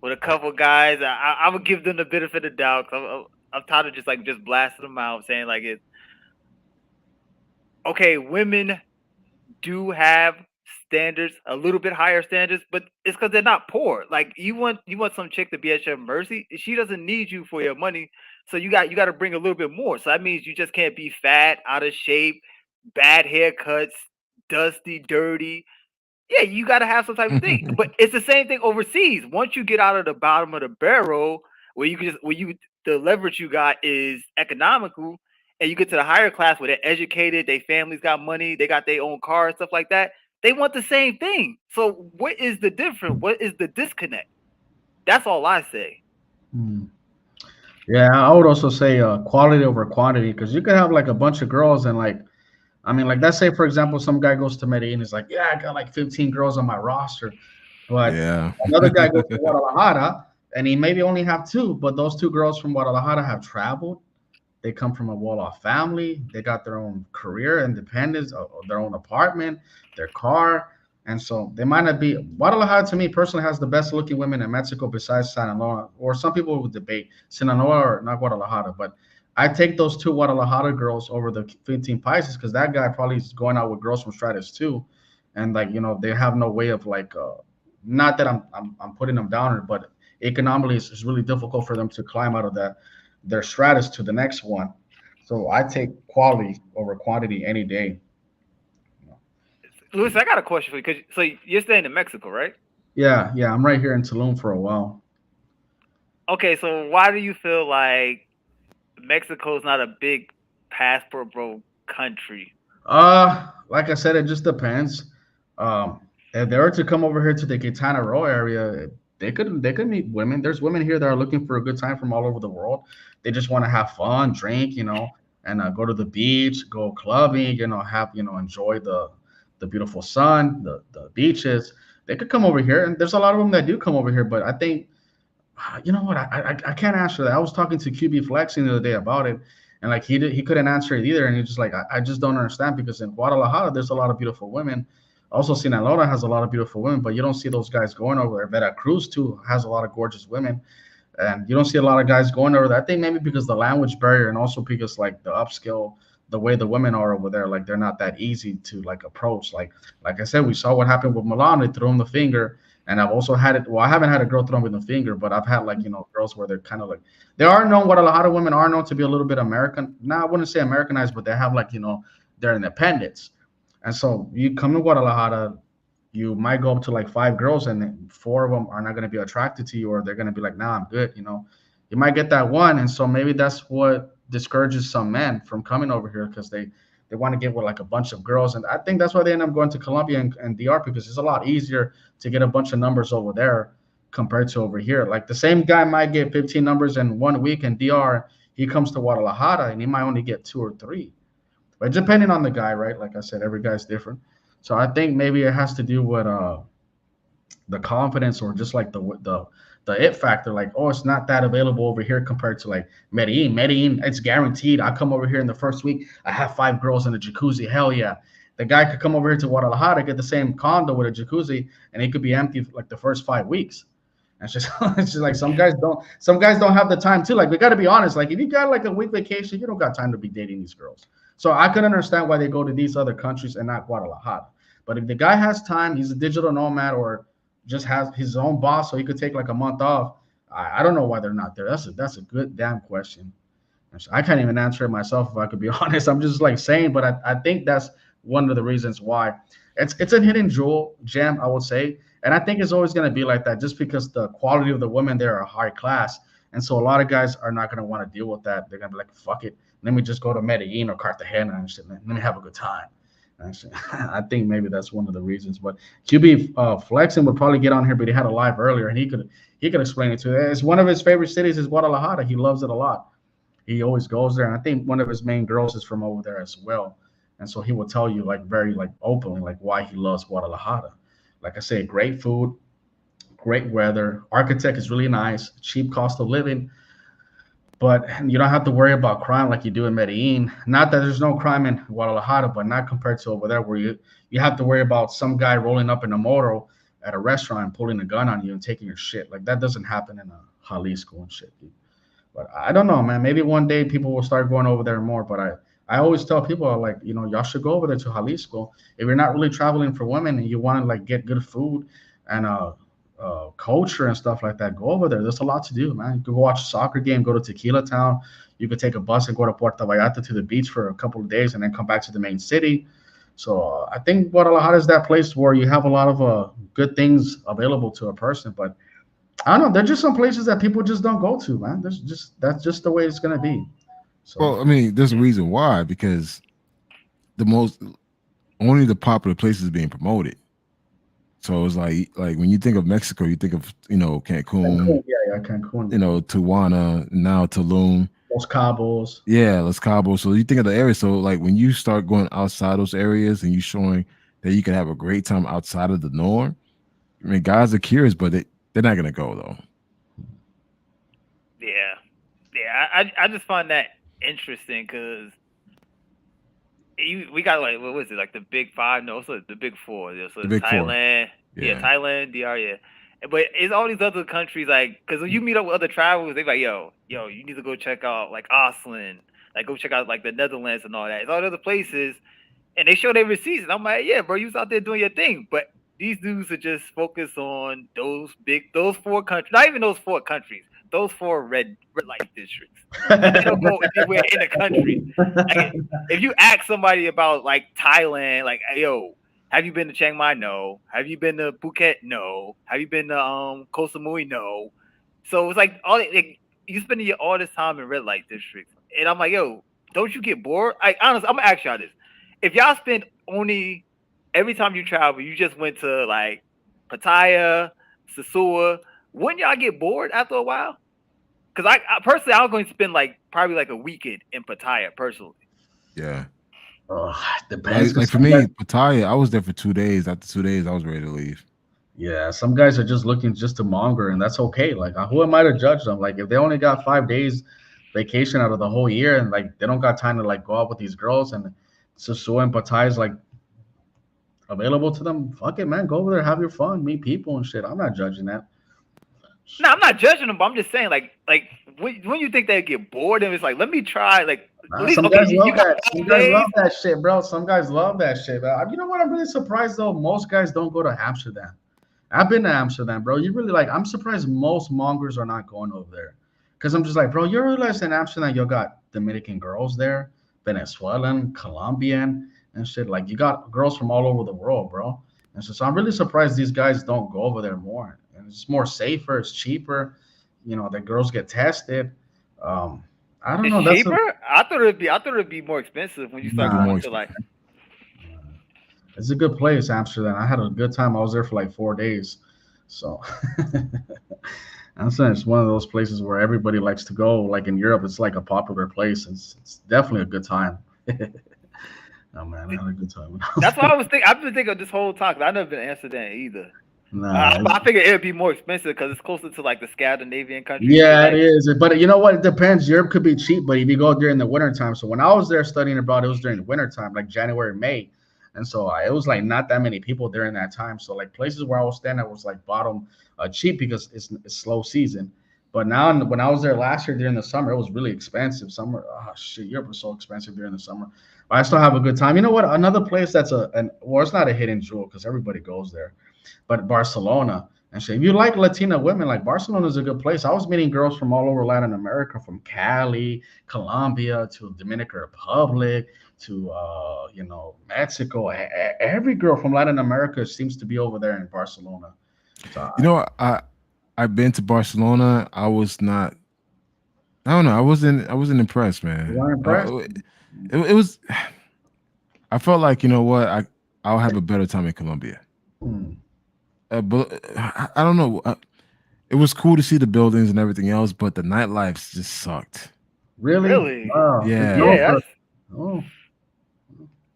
with a couple guys. I would give them the benefit of the doubt. I'm tired of just blasting them out, saying like it's okay. Women do have standards, a little bit higher standards, but it's because they're not poor. Like you want some chick to be at your mercy. She doesn't need you for your money, so you got to bring a little bit more. So that means you just can't be fat, out of shape, bad haircuts, dusty, dirty. Yeah, you got to have some type of thing. But it's the same thing overseas. Once you get out of the bottom of the barrel, the leverage you got is economical, and you get to the higher class where they're educated, their families got money, they got their own car and stuff like that. They want the same thing. So what is the difference? What is the disconnect? That's all I say. Yeah, I would also say quality over quantity because you could have like a bunch of girls and like I mean, like let's say for example, some guy goes to Medellin, he's like, yeah, I got like 15 girls on my roster, but Yeah. another guy goes to Guadalajara and he maybe only have two, but those two girls from Guadalajara have traveled. They come from a well-off family. They got their own career, independence, their own apartment, their car, and so they might not be. Guadalajara, to me personally, has the best-looking women in Mexico besides Sinaloa. Or some people would debate Sinaloa or not Guadalajara, but I take those two Guadalajara girls over the 15 Pisces because that guy probably is going out with girls from Stratus too, and like they have no way of like. Not that I'm putting them down, but economically it's really difficult for them to climb out of that their stratus to the next one. So I take quality over quantity any day. Luis, I got a question for you. So you're staying in Mexico, right? Yeah, I'm right here in Tulum for a while. Okay, so why do you feel like Mexico's not a big passport bro country? Like I said, it just depends. Um, if they were to come over here to the Gitana Row area, they could meet women. There's women here that are looking for a good time from all over the world. They just want to have fun, drink, and go to the beach, go clubbing, have enjoy the beautiful sun, the beaches. They could come over here, and there's a lot of them that do come over here. But I think, you know what, I can't answer that. I was talking to QB Flexing the other day about it, and like he couldn't answer it either. And he's just like, I just don't understand because in Guadalajara there's a lot of beautiful women. Also, Sinaloa has a lot of beautiful women, but you don't see those guys going over there. Veracruz too has a lot of gorgeous women, and you don't see a lot of guys going over there. I think maybe because the language barrier, and also because like the upskill, the way the women are over there, like they're not that easy to like approach. Like I said, we saw what happened with Milan. They threw him the finger, and I've also had it. Well, I haven't had a girl throw me the finger, but I've had like girls where they're kind of like they are known. What a lot of women are known to be a little bit American. Now I wouldn't say Americanized, but they have like their independence. And so you come to Guadalajara, you might go up to like five girls, and four of them are not going to be attracted to you, or they're going to be like, "Nah, I'm good." You might get that one, and so maybe that's what discourages some men from coming over here because they want to get with like a bunch of girls, and I think that's why they end up going to Colombia and DR because it's a lot easier to get a bunch of numbers over there compared to over here. Like the same guy might get 15 numbers in 1 week in DR, he comes to Guadalajara and he might only get two or three. But depending on the guy, right? Like I said, every guy's different. So I think maybe it has to do with the confidence or just like the it factor. Like, oh, it's not that available over here compared to like Medellin. Medellin, it's guaranteed. I come over here in the first week, I have five girls in a jacuzzi. Hell yeah. The guy could come over here to Guadalajara, get the same condo with a jacuzzi, and it could be empty like the first 5 weeks. It's just it's just like some guys don't have the time too. Like we got to be honest. Like if you got like a week vacation, you don't got time to be dating these girls. So I could understand why they go to these other countries and not Guadalajara. But if the guy has time, he's a digital nomad or just has his own boss, so he could take like a month off. I don't know why they're not there. That's a good damn question. I can't even answer it myself if I could be honest. I'm just like saying, but I think that's one of the reasons why it's a hidden jewel gem, I would say. And I think it's always going to be like that just because the quality of the women there are high class. And so a lot of guys are not going to want to deal with that. They're going to be like, fuck it. Let me just go to Medellin or Cartagena and shit, man. Let me have a good time. I think maybe that's one of the reasons. But QB Flexing would probably get on here, but he had a live earlier, and he could explain it to you. It's one of his favorite cities is Guadalajara. He loves it a lot. He always goes there, and I think one of his main girls is from over there as well. And so he will tell you like very like openly like why he loves Guadalajara. Like I say, great food, great weather, architect is really nice, cheap cost of living, but you don't have to worry about crime like you do in Medellin. Not that there's no crime in Guadalajara, but not compared to over there where you have to worry about some guy rolling up in a motor at a restaurant and pulling a gun on you and taking your shit. Like that doesn't happen in a Jalisco and shit, dude. But I don't know, man. Maybe one day people will start going over there more. But I always tell people like, y'all should go over there to Jalisco. If you're not really traveling for women and you want to like get good food and culture and stuff like that, go over there. There's a lot to do, man. You can go watch a soccer game, go to Tequila Town. You could take a bus and go to Puerto Vallarta to the beach for a couple of days and then come back to the main city. So I think Guadalajara is that place where you have a lot of good things available to a person. But I don't know. There's just some places that people just don't go to, man. That's just the way it's gonna be. So Well, I mean, there's a reason why because only the popular places being promoted. So it's like when you think of Mexico, you think of Cancun, yeah, Cancun, Tijuana, now Tulum. Los Cabos. Yeah, Los Cabos. So you think of the area. So like when you start going outside those areas and you showing that you can have a great time outside of the norm, I mean, guys are curious, but they're not gonna go though. Yeah. I just find that interesting because we got like what was it like the big five? No, so the big four. So The big four. Thailand, Yeah. Thailand, DR, yeah. But it's all these other countries like because when you meet up with other travelers, they're like, yo, you need to go check out like Iceland, like go check out like the Netherlands and all that. It's all the other places, and they show their receipts, and I'm like, yeah, bro, you was out there doing your thing, but these dudes are just focused on those four countries, not even those four countries, those four red light districts. They don't go anywhere in the country. Like, if you ask somebody about like Thailand, like, hey, yo, have you been to Chiang Mai? No. Have you been to Phuket? No. Have you been to Koh Samui? No. So it's like you spending all this time in red light districts, and I'm like, yo, don't you get bored? Honestly, I'm gonna ask y'all this: if y'all spend only every time you travel, you just went to like Pattaya, Sasua. Wouldn't y'all get bored after a while? Because I personally, I was going to spend like probably like a weekend in Pattaya personally. Yeah. Depends. Like 'Cause for some guys, me, Pattaya, I was there for 2 days. After 2 days, I was ready to leave. yeah, some guys are just looking just to monger, and that's okay. Like, who am I to judge them? Like, if they only got 5 days vacation out of the whole year, and like they don't got time to like go out with these girls, and Susu and Pattaya is like available to them, fuck it, man. Go over there, have your fun, meet people and shit. I'm not judging that. No, I'm not judging them, but I'm just saying like when you think they get bored, and it's like let me try like at Nah, least some okay, guys you love got that. Some 5 guys days. love that shit, bro. Some guys love that shit. You know what? I'm really surprised though. Most guys don't go to Amsterdam. I've been to Amsterdam, bro. You really like. I'm surprised most mongers are not going over there, because I'm just like, bro. You realize in Amsterdam you got Dominican girls there, Venezuelan, Colombian, and shit. Like you got girls from all over the world, bro. And so I'm really surprised these guys don't go over there more. And it's more safer. It's cheaper. You know, the girls get tested. Um, I don't It's know. That's a cheaper. I thought it'd be more expensive when you It'd start be nah. more going to like. expensive. It's a good place, Amsterdam. I had a good time. I was there for like 4 days. So I'm saying it's one of those places where everybody likes to go. Like in Europe, it's like a popular place. It's definitely a good time. Oh man, I had a good time when I was That's what there. I was thinking. I've been thinking of this whole time because I've never been to Amsterdam either. Nah, But I figured it would be more expensive because it's closer to like the Scandinavian countries. So yeah, it like, is. But you know what? It depends. Europe could be cheap, but if you go during the winter time. So when I was there studying abroad, it was during the winter time, like January, May. And so it was like not that many people during that time. So like places where I was staying, it was like bottom cheap because it's slow season. But now when I was there last year during the summer, it was really expensive. Summer, oh shit, Europe was so expensive during the summer. But I still have a good time. You know what? Another place that's well, it's not a hidden jewel because everybody goes there, but Barcelona. And shit. If you like Latina women, like Barcelona is a good place. I was meeting girls from all over Latin America, from Cali, Colombia to Dominican Republic to Mexico. Every girl from Latin America seems to be over there in Barcelona. So You know, I've been to Barcelona. I was not. I don't know. I wasn't impressed, you man. weren't impressed? It was. I felt like you know what I'll have a better time in Colombia. Hmm. But I don't know. It was cool to see the buildings and everything else, but the nightlife just sucked. Really? really, Wow. It's known Yeah, yeah, for. that's Oh,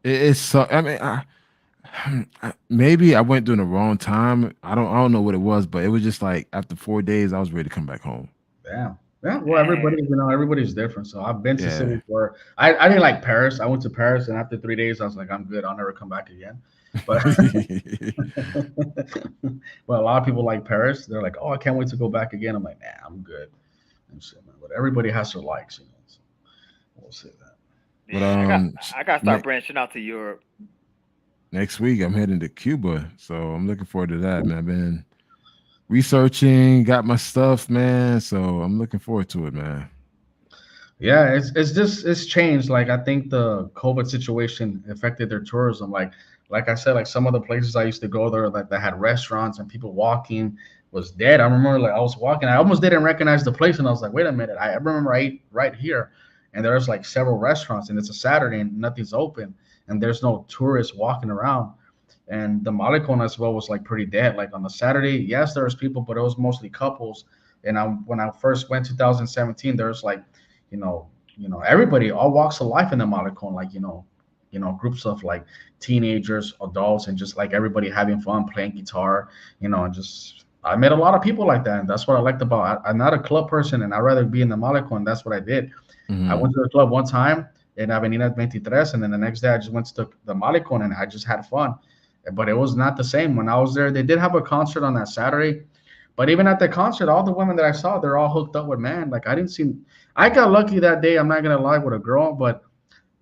it sucked. I mean, maybe I went during the wrong time. I don't know what it was, but it was just like after 4 days, I was ready to come back home. damn. Yeah, well, dang. everybody's different. So I've been to Yeah. cities where I didn't like Paris. I went to Paris, and after 3 days, I was like, I'm good. I'll never come back again. But but a lot of people like Paris. They're like, oh, I can't wait to go back again. I'm like, nah, I'm good and shit, man. But everybody has their likes, you know. So we'll say that. But Yeah, I got to start ne- branching out to Europe. next week I'm heading to Cuba, so I'm looking forward to that, man. I've been researching, got my stuff, man. So I'm looking forward to it, man. Yeah, it's just it's changed. Like I think the COVID situation affected their tourism. Like I said, like some of the places I used to go there that had restaurants and people walking was dead. I remember like I was walking, I almost didn't recognize the place, and I was like, wait a minute, I remember I ate right here, and there's like several restaurants, and it's a Saturday and nothing's open, and there's no tourists walking around. And the Malecon as well was like pretty dead. Like on the Saturday, yes, there was people, but it was mostly couples. And when I first went 2017, there was like, everybody, all walks of life in the Malecon, like groups of like teenagers, adults, and just like everybody having fun, playing guitar, and just I met a lot of people like that, and that's what I liked about. I'm not a club person, and I'd rather be in the Malecon. That's what I did. I Hmm. went to the club one time in Avenida 23, and then the next day I just went to the Malecon and I just had fun. But it was not the same when I was there. They did have a concert on that Saturday, but even at the concert, all the women that I saw, they're all hooked up with man. Like I didn't see. I got lucky that day. I'm not gonna lie with a girl, but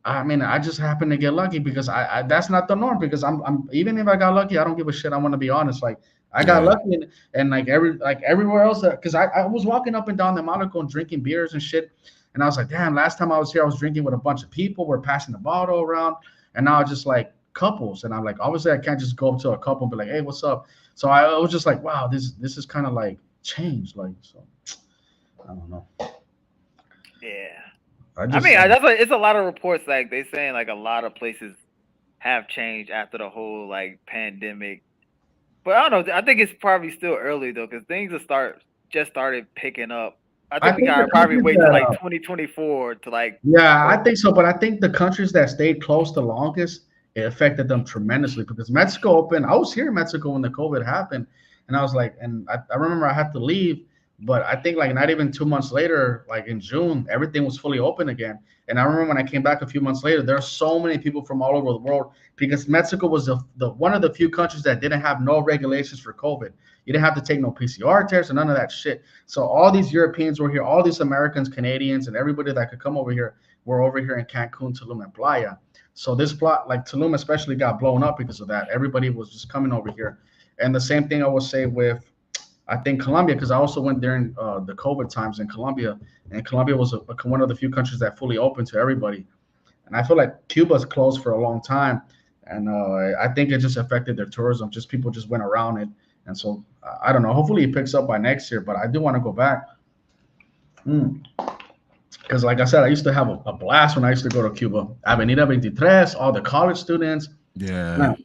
I mean, I just happened to get lucky because I that's not the norm. Because I'm even if I got lucky, I don't give a shit. I want to be honest. Like I got Yeah. lucky, and like everywhere else, because I was walking up and down the Monaco and drinking beers and shit, and I was like, damn. Last time I was here, I was drinking with a bunch of people. We're passing the bottle around, and now it's just like couples, and I'm like, obviously, I can't just go up to a couple and be like, hey, what's up? So I was just like, wow, this is kind of like changed. Like so, I don't know. Yeah, I I just mean, it's a lot of reports like they saying like a lot of places have changed after the whole like pandemic. But I don't know. I think it's probably still early though, because things are just started picking up. I I think we think the gotta probably countries wait till that like 2024 to like yeah, I start. think so, but I think the countries that stayed closed the longest, it affected them tremendously because Mexico opened. I was here in Mexico when the COVID happened, and I was like, and I remember I had to leave, but I think like not even 2 months later, like in June, everything was fully open again. And I remember when I came back a few months later, there are so many people from all over the world because Mexico was the one of the few countries that didn't have no regulations for COVID. You didn't have to take no PCR tests or none of that shit. So all these Europeans were here, all these Americans, Canadians, and everybody that could come over here were over here in Cancun, Tulum, and Playa. So this plot, like Tulum, especially, got blown up because of that. Everybody was just coming over here, and the same thing I would say with, I think, Colombia, because I also went during the COVID times in Colombia, and Colombia was one of the few countries that fully opened to everybody. And I feel like Cuba's closed for a long time, and I think it just affected their tourism. Just people just went around it, and so I don't know. Hopefully, it picks up by next year, but I do want to go back. Because, like I said, I used to have a blast when I used to go to Cuba. Avenida 23, all the college students. Yeah. Man,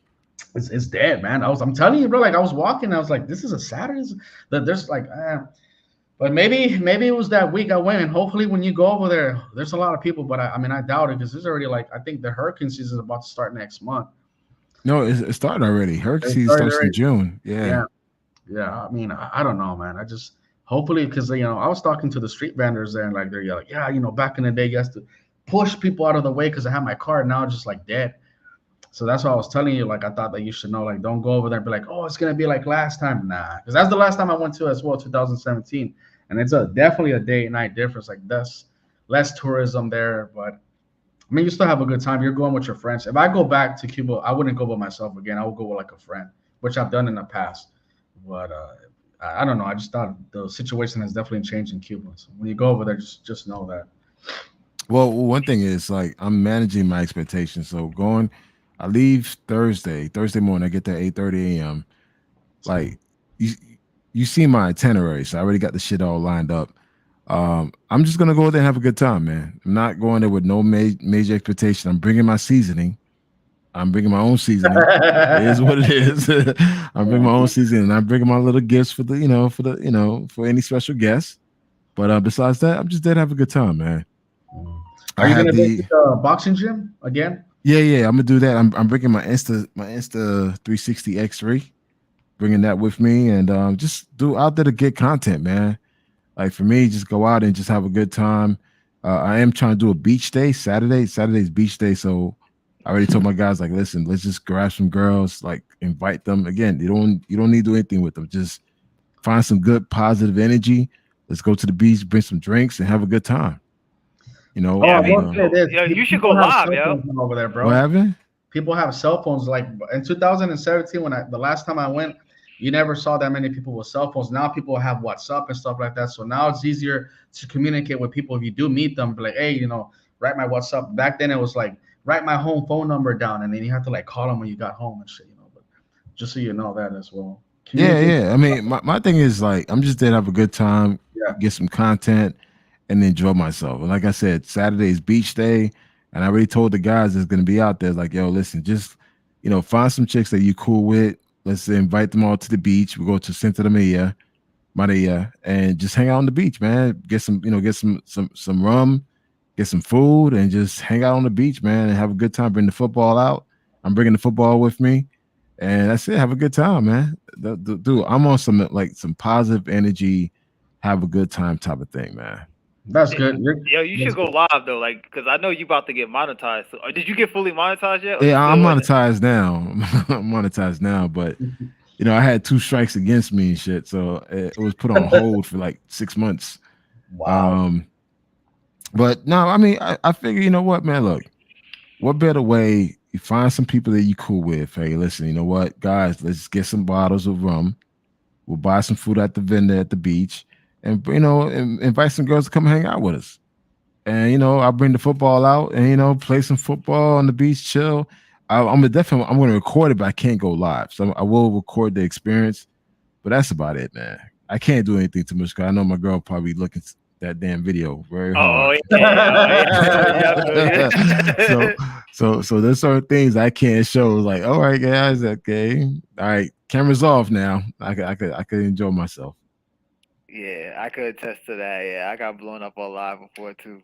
it's dead, man. I'm telling you, bro. Like I was walking, I was like, this is a Saturday. That there's like, but maybe it was that week I went, and hopefully when you go over there, there's a lot of people. But I mean, I doubt it because there's already like I think the hurricane season is about to start next month. No, it started already. Hurricane It season started starts in already. June. Yeah. Yeah, yeah. I mean, I don't know, man. I just hopefully because I was talking to the street vendors there, and like they're like, yeah, back in the day, you have to push people out of the way because I have my car now, just like dead. So that's why I was telling you, like, I thought that you should know, like, don't go over there and be like, oh, it's gonna be like last time. Nah, because that's the last time I went to as well, 2017, and it's definitely a day and night difference. Like, that's less tourism there, but I mean, you still have a good time. You're going with your friends. If I go back to Cuba, I wouldn't go by myself again. I would go with like a friend, which I've done in the past. But I don't know. I just thought the situation has definitely changed in Cuba. So when you go over there, just know that. Well, one thing is like I'm managing my expectations. So I leave Thursday morning. I get there 8:30 a.m. So, Like you, you see my itinerary, so I already got the shit all lined up. I'm just gonna go there and have a good time, man. I'm not going there with no major expectation. I'm bringing my seasoning. I'm bringing my own seasoning. It is what it is. I'm bringing my own seasoning. And I'm bringing my little gifts for for any special guests. But besides that, I'm just there to have a good time, man. are I you have gonna the visit the boxing gym again? yeah. I'm gonna do that. I'm bringing my Insta 360 X3, bringing that with me, and just do out there to get content, man. Like for me, just go out and just have a good time. I am trying to do a beach day Saturday. Saturday's beach day, so I already told my guys like, listen, let's just grab some girls, like invite them. Again, you don't need to do anything with them. Just find some good positive energy. Let's go to the beach, bring some drinks, and have a good time. Oh, Yeah, I I And will mean, say this: yo, you should go people have live, cell yo. phones over there, what bro. happened? People have cell phones. Like in 2017, the last time I went, you never saw that many people with cell phones. Now people have WhatsApp and stuff like that. So now it's easier to communicate with people if you do meet them. Be like, hey, write my WhatsApp. Back then it was like write my home phone number down, and then you have to like call them when you got home and shit. But just so you know that as well. Yeah, Communicate. yeah. I mean, my thing is like I'm just there to have a good time, Yeah. get some content, and enjoy myself. And like I said, Saturday's beach day, and I already told the guys that's gonna be out there, like, yo, listen, just find some chicks that you cool with. Let's invite them all to the beach. We go to Santa Maria, and just hang out on the beach, man. Get some rum, get some food, and just hang out on the beach, man, and have a good time. Bring the football out. I'm bringing the football with me, and that's it. Have a good time, man. Dude, I'm on some positive energy, have a good time type of thing, man. That's good. Yo, you That's should go good. live though, like, cause I know you about to get monetized. So, did you get fully monetized yet, or you Yeah, I'm still in it? monetized now. I'm monetized now, but I had 2 strikes against me and shit, so it was put on hold for like 6 months. Wow. Um, but no, I mean, I figure, you know what, man, look, what better way you find some people that you cool with? Hey, listen, you know what, guys, let's get some bottles of rum. We'll buy some food at the vendor at the beach, and invite some girls to come hang out with us. And I'll bring the football out and play some football on the beach, chill. I'm gonna record it, but I can't go live. So I will record the experience, but that's about it, man. I can't do anything too much because I know my girl probably looking that damn video very Oh hard. yeah. So there's certain things I can't show. Like, all right, guys, okay, all right, camera's off now. I could enjoy myself. Yeah, I could attest to that. Yeah, I got blown up on live before too.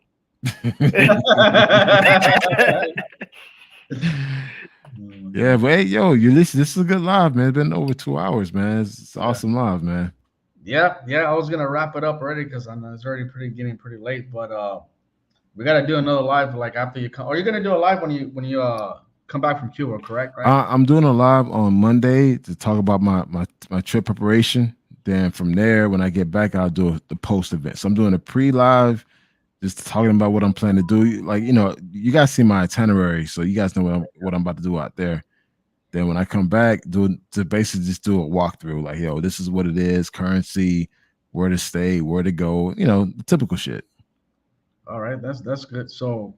Yeah, but hey, yo, you listen. This is a good live, man. It's been over 2 hours, man. It's awesome live, man. Yeah, I was gonna wrap it up already because I know it's already getting pretty late. But we gotta do another live like after you come. Or you're gonna do a live when you come back from Cuba, correct? Right? I'm doing a live on Monday to talk about my trip preparation. Then from there, when I get back, I'll do the post event. So I'm doing a pre-live, just talking about what I'm planning to do. Like, you guys see my itinerary, so you guys know what I'm about to do out there. Then when I come back, to basically just do a walkthrough, like, yo, this is what it is, currency, where to stay, where to go, the typical shit. All right, that's good. So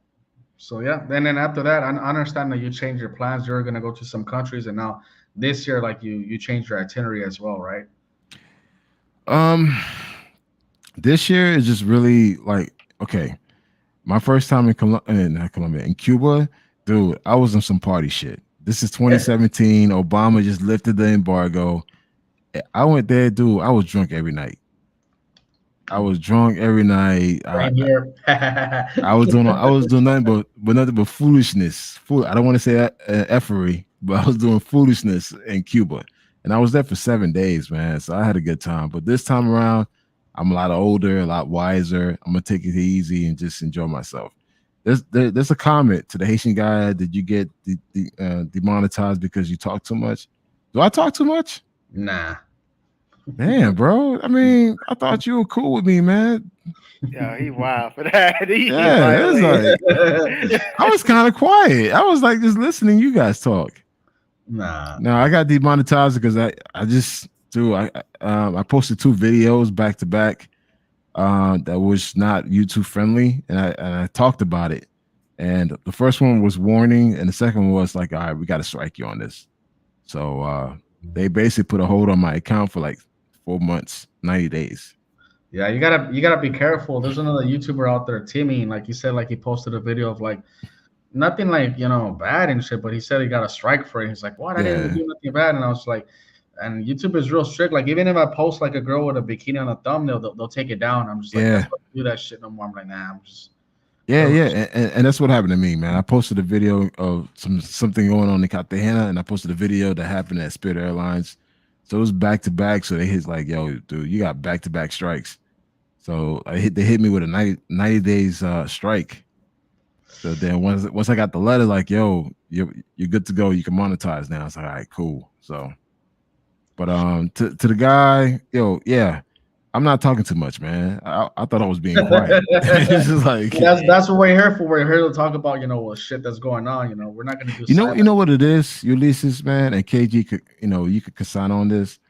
yeah, then after that, I understand that you changed your plans. You're gonna go to some countries, and now this year, like you changed your itinerary as well, right? This year is just really like, okay, my first time in Cuba, dude, I was on some party shit. This is 2017. Obama just lifted the embargo. I went there, dude. I was drunk every night. I was drunk every night. Right here. I was doing nothing but foolishness. I don't want to say effery, but I was doing foolishness in Cuba, and I was there for 7 days, man. So I had a good time. But this time around, I'm a lot older, a lot wiser. I'm gonna take it easy and just enjoy myself. There's a comment to the Haitian guy. Did you get demonetized because you talk too much? Do I talk too much? Nah. Damn, bro. I mean, I thought you were cool with me, man. Yeah, he wild for that. Yeah, it was like I was kind of quiet. I was like just listening you guys talk. Nah. No, I got demonetized because I just do. I posted 2 videos back to back that was not YouTube friendly, and I talked about it. And the first one was warning, and the second one was like, all right, we got to strike you on this. So they basically put a hold on my account for like 4 months, 90 days. Yeah, you gotta be careful. There's another YouTuber out there, Timmy, like he said, like he posted a video of like nothing like bad and shit, but he said he got a strike for it. He's like, what? I didn't even do nothing bad, and I was like, and YouTube is real strict. Like even if I post like a girl with a bikini on a thumbnail, they'll take it down. I'm just like, I don't do that shit no more. I'm like, nah, I'm just. Yeah, and that's what happened to me, man. I posted a video of something going on in Cartagena, and I posted a video that happened at Spirit Airlines. So it was back to back. So they hit like, yo, dude, you got back to back strikes. So they hit me with a 90 days strike. So then once I got the letter, like, yo, you're good to go. You can monetize now. It's like, all right, cool. So, but to the guy, yo, yeah, I'm not talking too much, man. I thought I was being quiet. It's just like that's what we're here for. We're here to talk about shit that's going on. We're not gonna do. You know what it is, Ulysses, man, and KG could you could consign on this.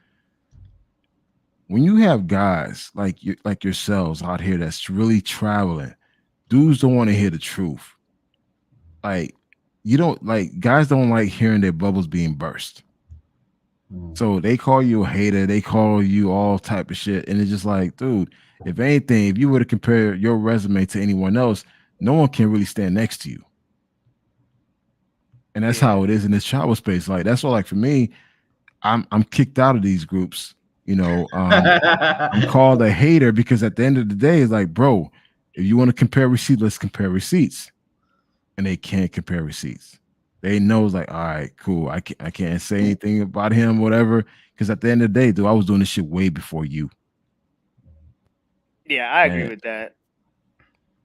When you have guys like yourselves out here that's really traveling, dudes don't want to hear the truth. Like guys don't like hearing their bubbles being burst. So they call you a hater, they call you all type of shit, and it's just like, dude, if anything, if you were to compare your resume to anyone else, no one can really stand next to you. And that's how it is in this travel space. Like that's why, like for me, I'm kicked out of these groups. I'm called a hater because at the end of the day, it's like, bro, if you want to compare receipts, let's compare receipts. And they can't compare receipts. They know it's like, all right, cool. I can't say anything about him, whatever. Because at the end of the day, dude, I was doing this shit way before you. Yeah, I agree with that.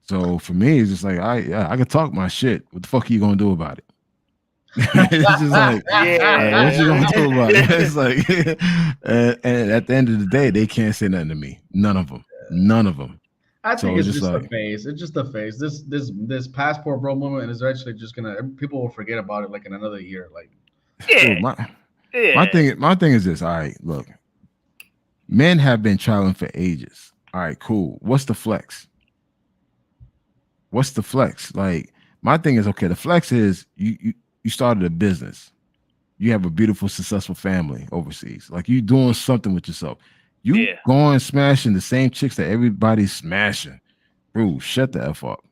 So for me, it's just like, I can talk my shit. What the fuck are you gonna do about it? It's just like, what you gonna do about it? It's like, and at the end of the day, they can't say nothing to me. None of them. I think it's just a phase. It's just a phase. This passport bro movement is actually just people will forget about it like in another year. Like, dude, my thing is this. All right, look, men have been traveling for ages. All right, cool. What's the flex? Like, my thing is, okay, the flex is you started a business. You have a beautiful, successful family overseas. Like, you doing something with yourself. You going smashing the same chicks that everybody's smashing. Bro, shut the F up.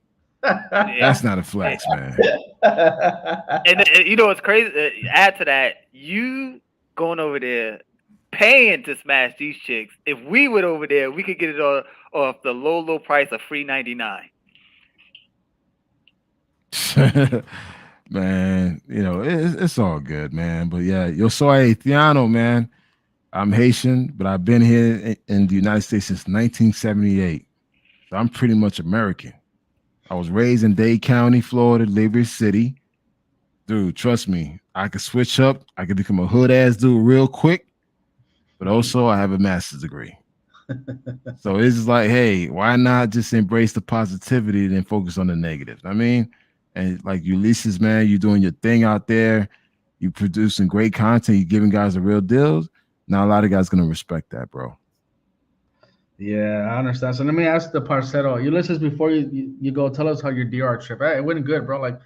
That's not a flex, man. And you know what's crazy? Add to that, you going over there paying to smash these chicks. If we went over there, we could get it off the low price of $3.99. Man, you know, it's all good, man. But yeah, yo soy Haitiano, man. I'm Haitian, but I've been here in the United States since 1978. So I'm pretty much American. I was raised in Dade County, Florida, Liberty City. Dude, trust me, I could switch up. I could become a hood ass dude real quick. But also, I have a master's degree. So it's just like, hey, why not just embrace the positivity and then focus on the negatives? I mean, and like Ulysses, man, you're doing your thing out there. You're producing great content. You're giving guys the real deals. Now, a lot of guys going to respect that, bro. Yeah, I understand. So let me ask the parcero. Ulysses, before you go, tell us how your DR trip. It went good, bro. Like,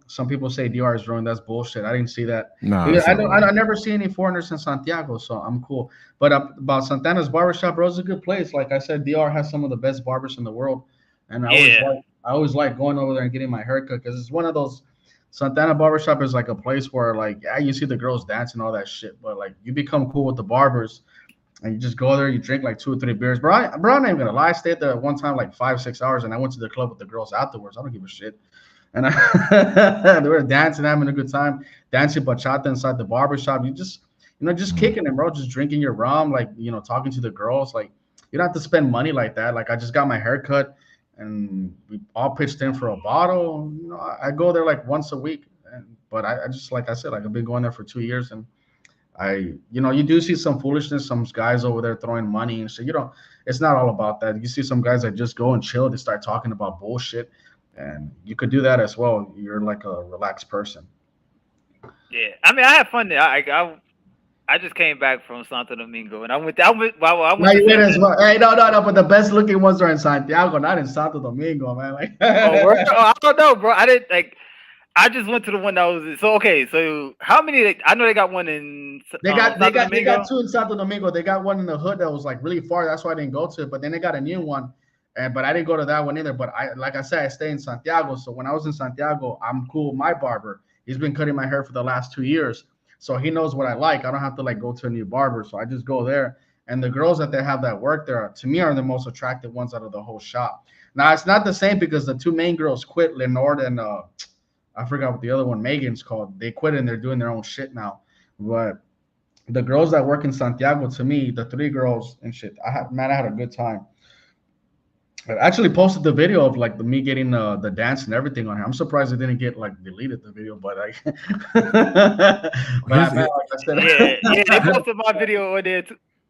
some people say DR is ruined. That's bullshit. I didn't see that. Nah, Because it's all right. I never see any foreigners in Santiago, so I'm cool. But about Santana's barbershop, bro, it's a good place. Like I said, DR has some of the best barbers in the world, and I always like going over there and getting my haircut because it's one of those. Santana barbershop is like a place where like yeah, you see the girls dancing all that shit, but like you become cool with the barbers and you just go there, you drink like 2 or 3 beers. Bro, I'm not even gonna lie. I stayed there one time like 5, 6 hours, and I went to the club with the girls afterwards. I don't give a shit. And they were dancing, having a good time, dancing bachata inside the barbershop. You just, just kicking it, bro. Just drinking your rum, like talking to the girls. Like you don't have to spend money like that. Like I just got my hair cut, and we all pitched in for a bottle. I go there like once a week, but I just like I said, like I've been going there for 2 years, and you do see some foolishness, some guys over there throwing money and shit. It's not all about that. You see some guys that just go and chill. They start talking about bullshit, and you could do that as well. You're like a relaxed person. Yeah, I mean, I had fun there. I just came back from Santo Domingo, and I went. I went. Well, I went. You went as well. Hey, no. But the best looking ones are in Santiago, not in Santo Domingo, man. Like, I don't know, bro. I didn't like. I just went to the one that was so okay. So how many? I know they got one in. They got 2 in Santo Domingo. They got one in the hood that was like really far. That's why I didn't go to it. But then they got a new one, but I didn't go to that one either. But like I said, I stay in Santiago. So when I was in Santiago, I'm cool with my barber. He's been cutting my hair for the last 2 years, so he knows what I like. I don't have to like go to a new barber. So I just go there, and the girls that they have that work there to me are the most attractive ones out of the whole shop. Now it's not the same because the 2 main girls quit, Lenore and I forgot what the other one, Megan's called. They quit and they're doing their own shit now. But the girls that work in Santiago, to me, the 3 girls and shit, I had a good time. I actually posted the video of like me getting the dance and everything on here. I'm surprised it didn't get like deleted the video, but like, like I said, yeah, they posted my video on there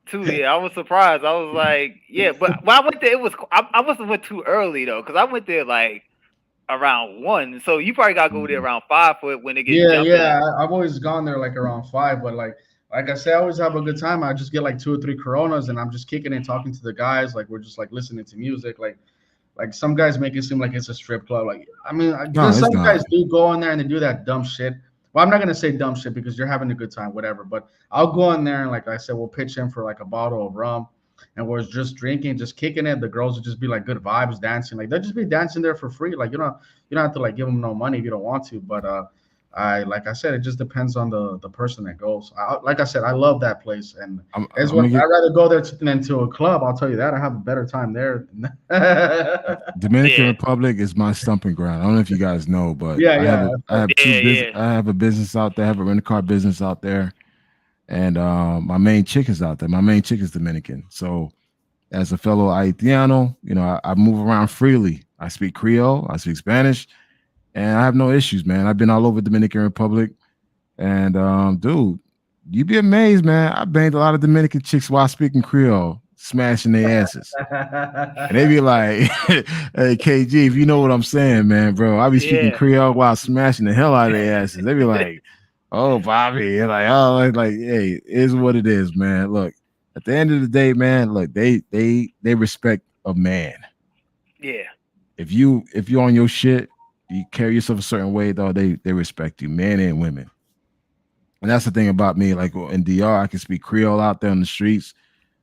too. Yeah, I was surprised. I was like, yeah, but when I went there, I must have went too early though, because I went there like around 1, so you probably gotta go there around 5 for it when it gets yeah. I've always gone there like around 5, but like I say, I always have a good time. I just get like 2 or 3 Coronas, and I'm just kicking and talking to the guys. Like we're just like listening to music. Like some guys make it seem like it's a strip club. Like I mean, some guys do go in there and they do that dumb shit. Well, I'm not gonna say dumb shit because you're having a good time, whatever. But I'll go in there and like I said, we'll pitch in for like a bottle of rum. And we're just drinking, just kicking it. The girls would just be like good vibes, dancing. Like they'll just be dancing there for free. Like you don't have to like give them no money if you don't want to. But like I said, it just depends on the person that goes. Like I said, I love that place, and I'd rather go there than to a club. I'll tell you that. I have a better time there. Dominican Republic is my stumping ground. I don't know if you guys know, but I have a business out there. I have a rent-a-car business out there. And my main chick is out there. My main chick is Dominican. So as a fellow Haitiano, I move around freely. I speak Creole, I speak Spanish, and I have no issues, man. I've been all over Dominican Republic. And dude, you'd be amazed, man. I banged a lot of Dominican chicks while speaking Creole, smashing their asses. And they be like, hey, KG, if you know what I'm saying, man, bro, I be speaking Creole while smashing the hell out of their asses. They be like, oh, Bobby, you're like, oh, like, hey, it is what it is, man. Look, at the end of the day, man, look, they respect a man. Yeah. If you're on your shit, you carry yourself a certain way, though, they respect you, men and women. And that's the thing about me. Like in DR, I can speak Creole out there on the streets.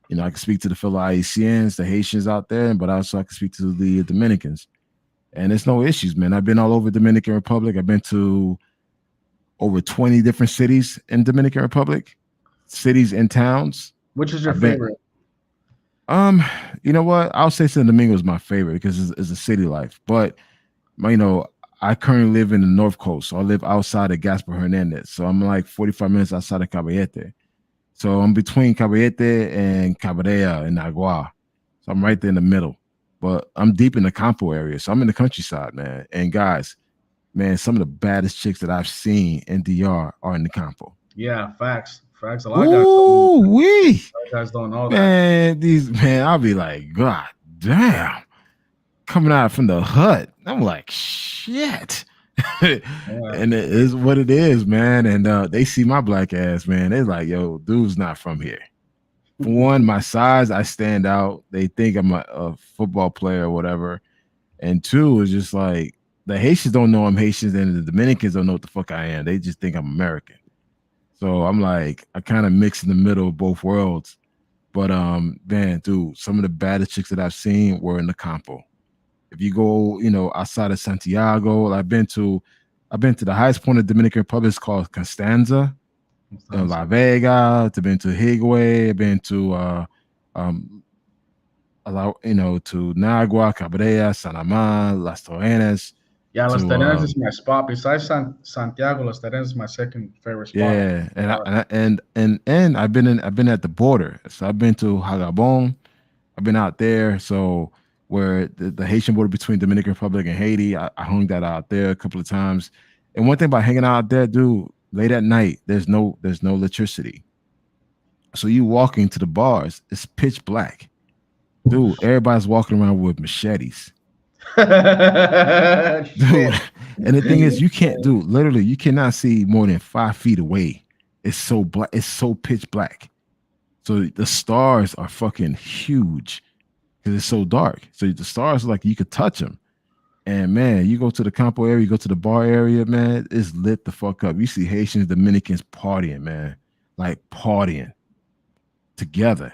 You know, I can speak to the fellow Haitians, the Haitians out there, but also I can speak to the Dominicans. And there's no issues, man. I've been all over Dominican Republic. I've been to over 20 different cities in Dominican Republic, cities and towns. Which is your I've been, favorite? um, you know what? I'll say San Domingo is my favorite because it's a city life. But you know, I currently live in the North Coast, so I live outside of Gaspar Hernandez. So I'm like 45 minutes outside of Caballete. So I'm between Caballete and Cabrera and Agua. So I'm right there in the middle. But I'm deep in the Campo area. So I'm in the countryside, man. And guys, man, some of the baddest chicks that I've seen in DR are in the Campo. Yeah, facts. Facts. A lot of Ooh, wee. guys don't know that. Man, I'll be like, God damn. Coming out from the hut. I'm like, shit. And it is what it is, man. And they see my black ass, man. They're like, yo, dude's not from here. For one, my size, I stand out. They think I'm a football player or whatever. And two, is just like the Haitians don't know I'm Haitian, and the Dominicans don't know what the fuck I am. They just think I'm American. So I'm like, I kind of mix in the middle of both worlds. But man, dude, some of the baddest chicks that I've seen were in the Campo. If you go, you know, outside of Santiago, I've been to the highest point of Dominican Republic. It's called Constanza, La Vega. I've been to Higüey. I've been to you know, to Nagua, Cabrera, San Amán, Las Torrenas. Yeah, Las Terrenas is my spot. Besides Santiago, Las Terrenas is my second favorite spot. Yeah, and I've been at the border. So I've been to Hagabon. I've been out there. So where the Haitian border between Dominican Republic and Haiti, I hung that out there a couple of times. And one thing about hanging out there, dude, late at night, there's no electricity. So you walking to the bars, it's pitch black. Dude, everybody's walking around with machetes. Dude, and the thing is, you can't do literally, you cannot see more than 5 feet away. It's so black, it's so pitch black. So the stars are fucking huge because it's so dark. So the stars are like you could touch them. And man, you go to the Campo area, you go to the bar area, man, it's lit the fuck up. You see Haitians, Dominicans partying, man, like partying together.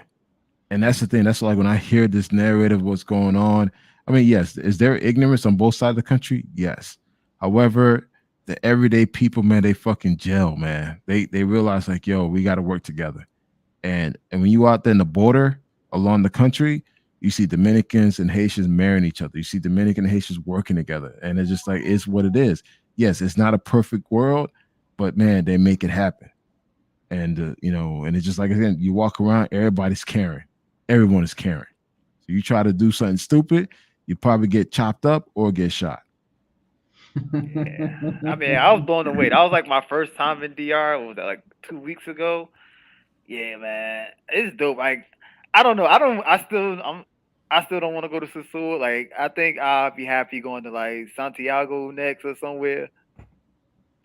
And that's the thing. That's like when I hear this narrative, what's going on. I mean, yes, is there ignorance on both sides of the country? Yes. However, the everyday people, man, they fucking gel, man. They realize like, yo, we got to work together. And when you out there in the border along the country, you see Dominicans and Haitians marrying each other. You see Dominican and Haitians working together. And it's just like, it's what it is. Yes, it's not a perfect world, but man, they make it happen. And, you know, and it's just like, again, you walk around, everybody's caring. Everyone is caring. So you try to do something stupid, you probably get chopped up or get shot. Yeah. I mean, I was blown away. That was like my first time in DR. What was that, like 2 weeks ago? Yeah, man, it's dope. Like, I don't know. I still don't want to go to Sasua. Like, I think I'll be happy going to like Santiago next or somewhere.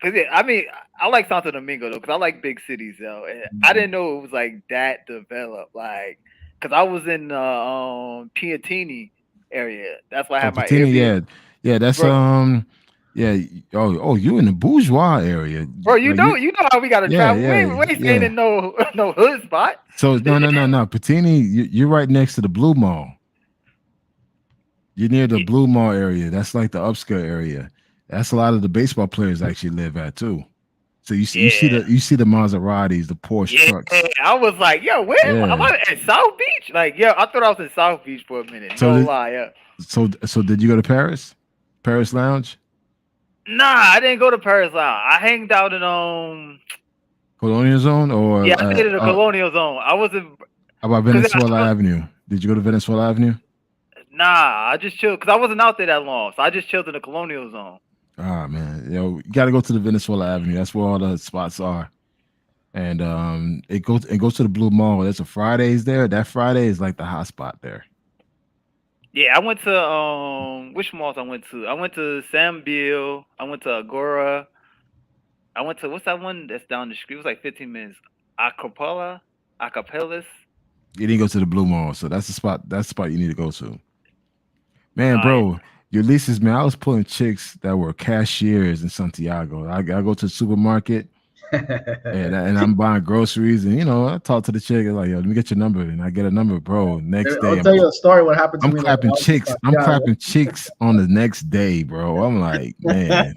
Cause yeah, I mean, I like Santo Domingo though, cause I like big cities though. And I didn't know it was like that developed. Like, cause I was in Piantini area. That's why I had my Piantini, yeah, that's bro. Yeah. Oh, you in the bourgeois area, Bro. You like, know how we gotta travel. We ain't staying in no hood spot. So no. Piantini, you're right next to the Blue Mall. You're near the Blue Mall area. That's like the upskirt area. That's a lot of the baseball players actually live at too. So you see the Maseratis, the Porsche trucks. I was like, yo, where am I at South Beach? Like, yeah, I thought I was in South Beach for a minute. No lie, yeah. So did you go to Paris? Paris Lounge? Nah, I didn't go to Paris Lounge. I hanged out in Colonial Zone or I stayed in the Colonial Zone. I wasn't. How about Venezuela Avenue? Did you go to Venezuela Avenue? Nah, I just chilled because I wasn't out there that long, so I just chilled in the Colonial Zone. Ah, man, you got to go to the Venezuela Avenue. That's where all the spots are. And it goes to the Blue Mall. There's a Fridays there. That Friday is like the hot spot there. Yeah, I went to which malls I went to? I went to Sam Bill. I went to Agora. I went to what's that one that's down the street? It was like 15 minutes. Acapellas. You didn't go to the Blue Mall, so that's the spot. That's the spot you need to go to. Man, bro, Ulysses, man, I was pulling chicks that were cashiers in Santiago. I go to the supermarket. And I'm buying groceries, and I talk to the chick, like, yo, let me get your number, and I get a number, bro. Next day, I'll tell you a story. What happened to I'm me? clapping chicks. I'm clapping chicks on the next day, bro. I'm like, man.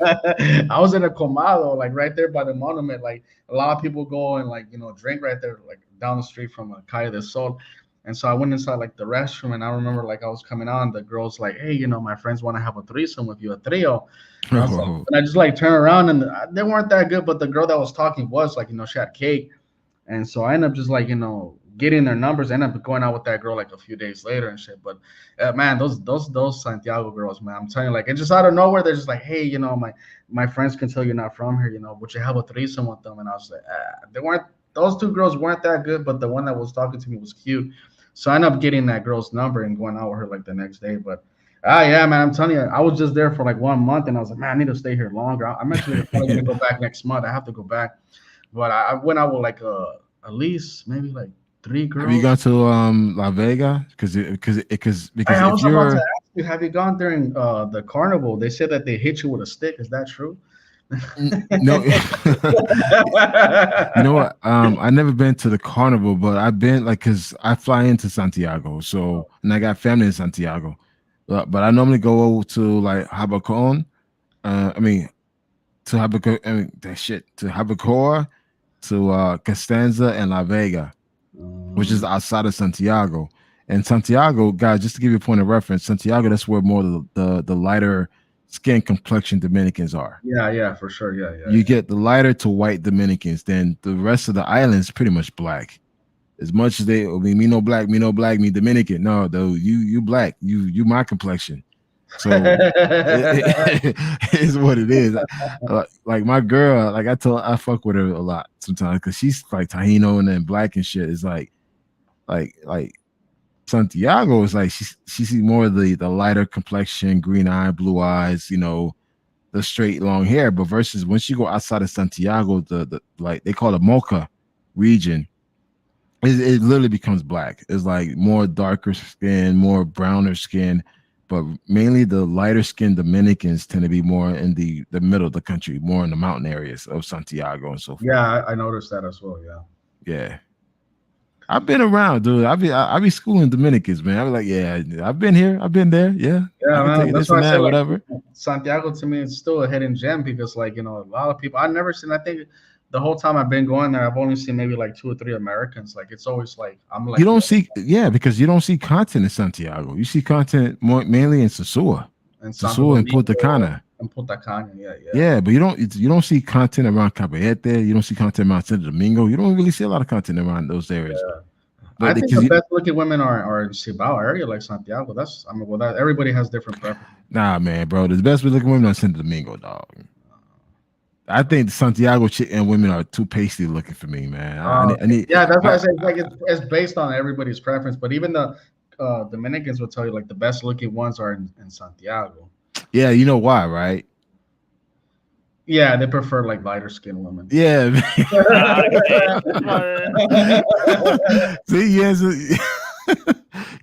I was in a Comado, like right there by the monument. Like a lot of people go and like drink right there, like down the street from Calle del Sol. And so I went inside like the restroom, and I remember like I was coming on. The girl's like, "Hey, my friends want to have a threesome with you, a trio." And I was like, and I just like turn around, and they weren't that good, but the girl that was talking was like, she had cake. And so I ended up just like, getting their numbers. I ended up going out with that girl like a few days later and shit. But man, those Santiago girls, man, I'm telling you, like, it's just out of nowhere. They're just like, hey, my friends can tell you're not from here. Would you have a threesome with them? And I was like, those two girls weren't that good, but the one that was talking to me was cute. So I ended up getting that girl's number and going out with her like the next day. But yeah, man, I'm telling you, I was just there for like 1 month, and I was like, man, I need to stay here longer. I'm actually probably gonna go back next month. I have to go back. But I went out with like at least maybe like 3 girls. Have you gone to La Vega? Because I was about to ask you, have you gone during the carnival? They said that they hit you with a stick. Is that true? No. You know what? I never been to the carnival, but I've been like, because I fly into Santiago, and I got family in Santiago. But I normally go over to like Habacon. To Habacoa, to Costanza and La Vega, which is outside of Santiago. And Santiago, guys, just to give you a point of reference, Santiago, that's where more the lighter skin complexion Dominicans are. Yeah, for sure. Yeah. You get the lighter to white Dominicans, then the rest of the island is pretty much black. As much as me no black, me Dominican. No, though, you black, you my complexion. So it is what it is. Like my girl, like I fuck with her a lot sometimes because she's like Taino and then black and shit. It's like Santiago is like she's more of the lighter complexion, green eye, blue eyes, the straight long hair. But versus once you go outside of Santiago, the like they call it Mocha region, it literally becomes black. It's like more darker skin, more browner skin. But mainly the lighter skinned Dominicans tend to be more in the middle of the country, more in the mountain areas of Santiago and so forth. Yeah, I noticed that as well. Yeah. I've been around, dude. I be schooling Dominicans, man. I be like, yeah, I've been here, I've been there. Yeah, man. That's why I say, whatever. Like, Santiago to me is still a hidden gem because, like, a lot of people I've never seen. I think the whole time I've been going there, I've only seen maybe like 2 or 3 Americans. Like, it's always like I'm like you don't see, because you don't see content in Santiago. You see content mainly in Sosúa, and Punta Cana. And Punta Cana, yeah. Yeah, but you don't see content around Caballete. You don't see content around Santo Domingo. You don't really see a lot of content around those areas. Yeah. But I think the best looking women are in Cibao area, like Santiago. Everybody has different preferences. Nah, man, bro. The best looking women are Santo Domingo, dog. I think Santiago chick and women are too pasty looking for me, man. That's why I say it's based on everybody's preference. But even the Dominicans will tell you like the best looking ones are in Santiago. Yeah, you know why, right? Yeah, they prefer like lighter skinned women. Yeah. See,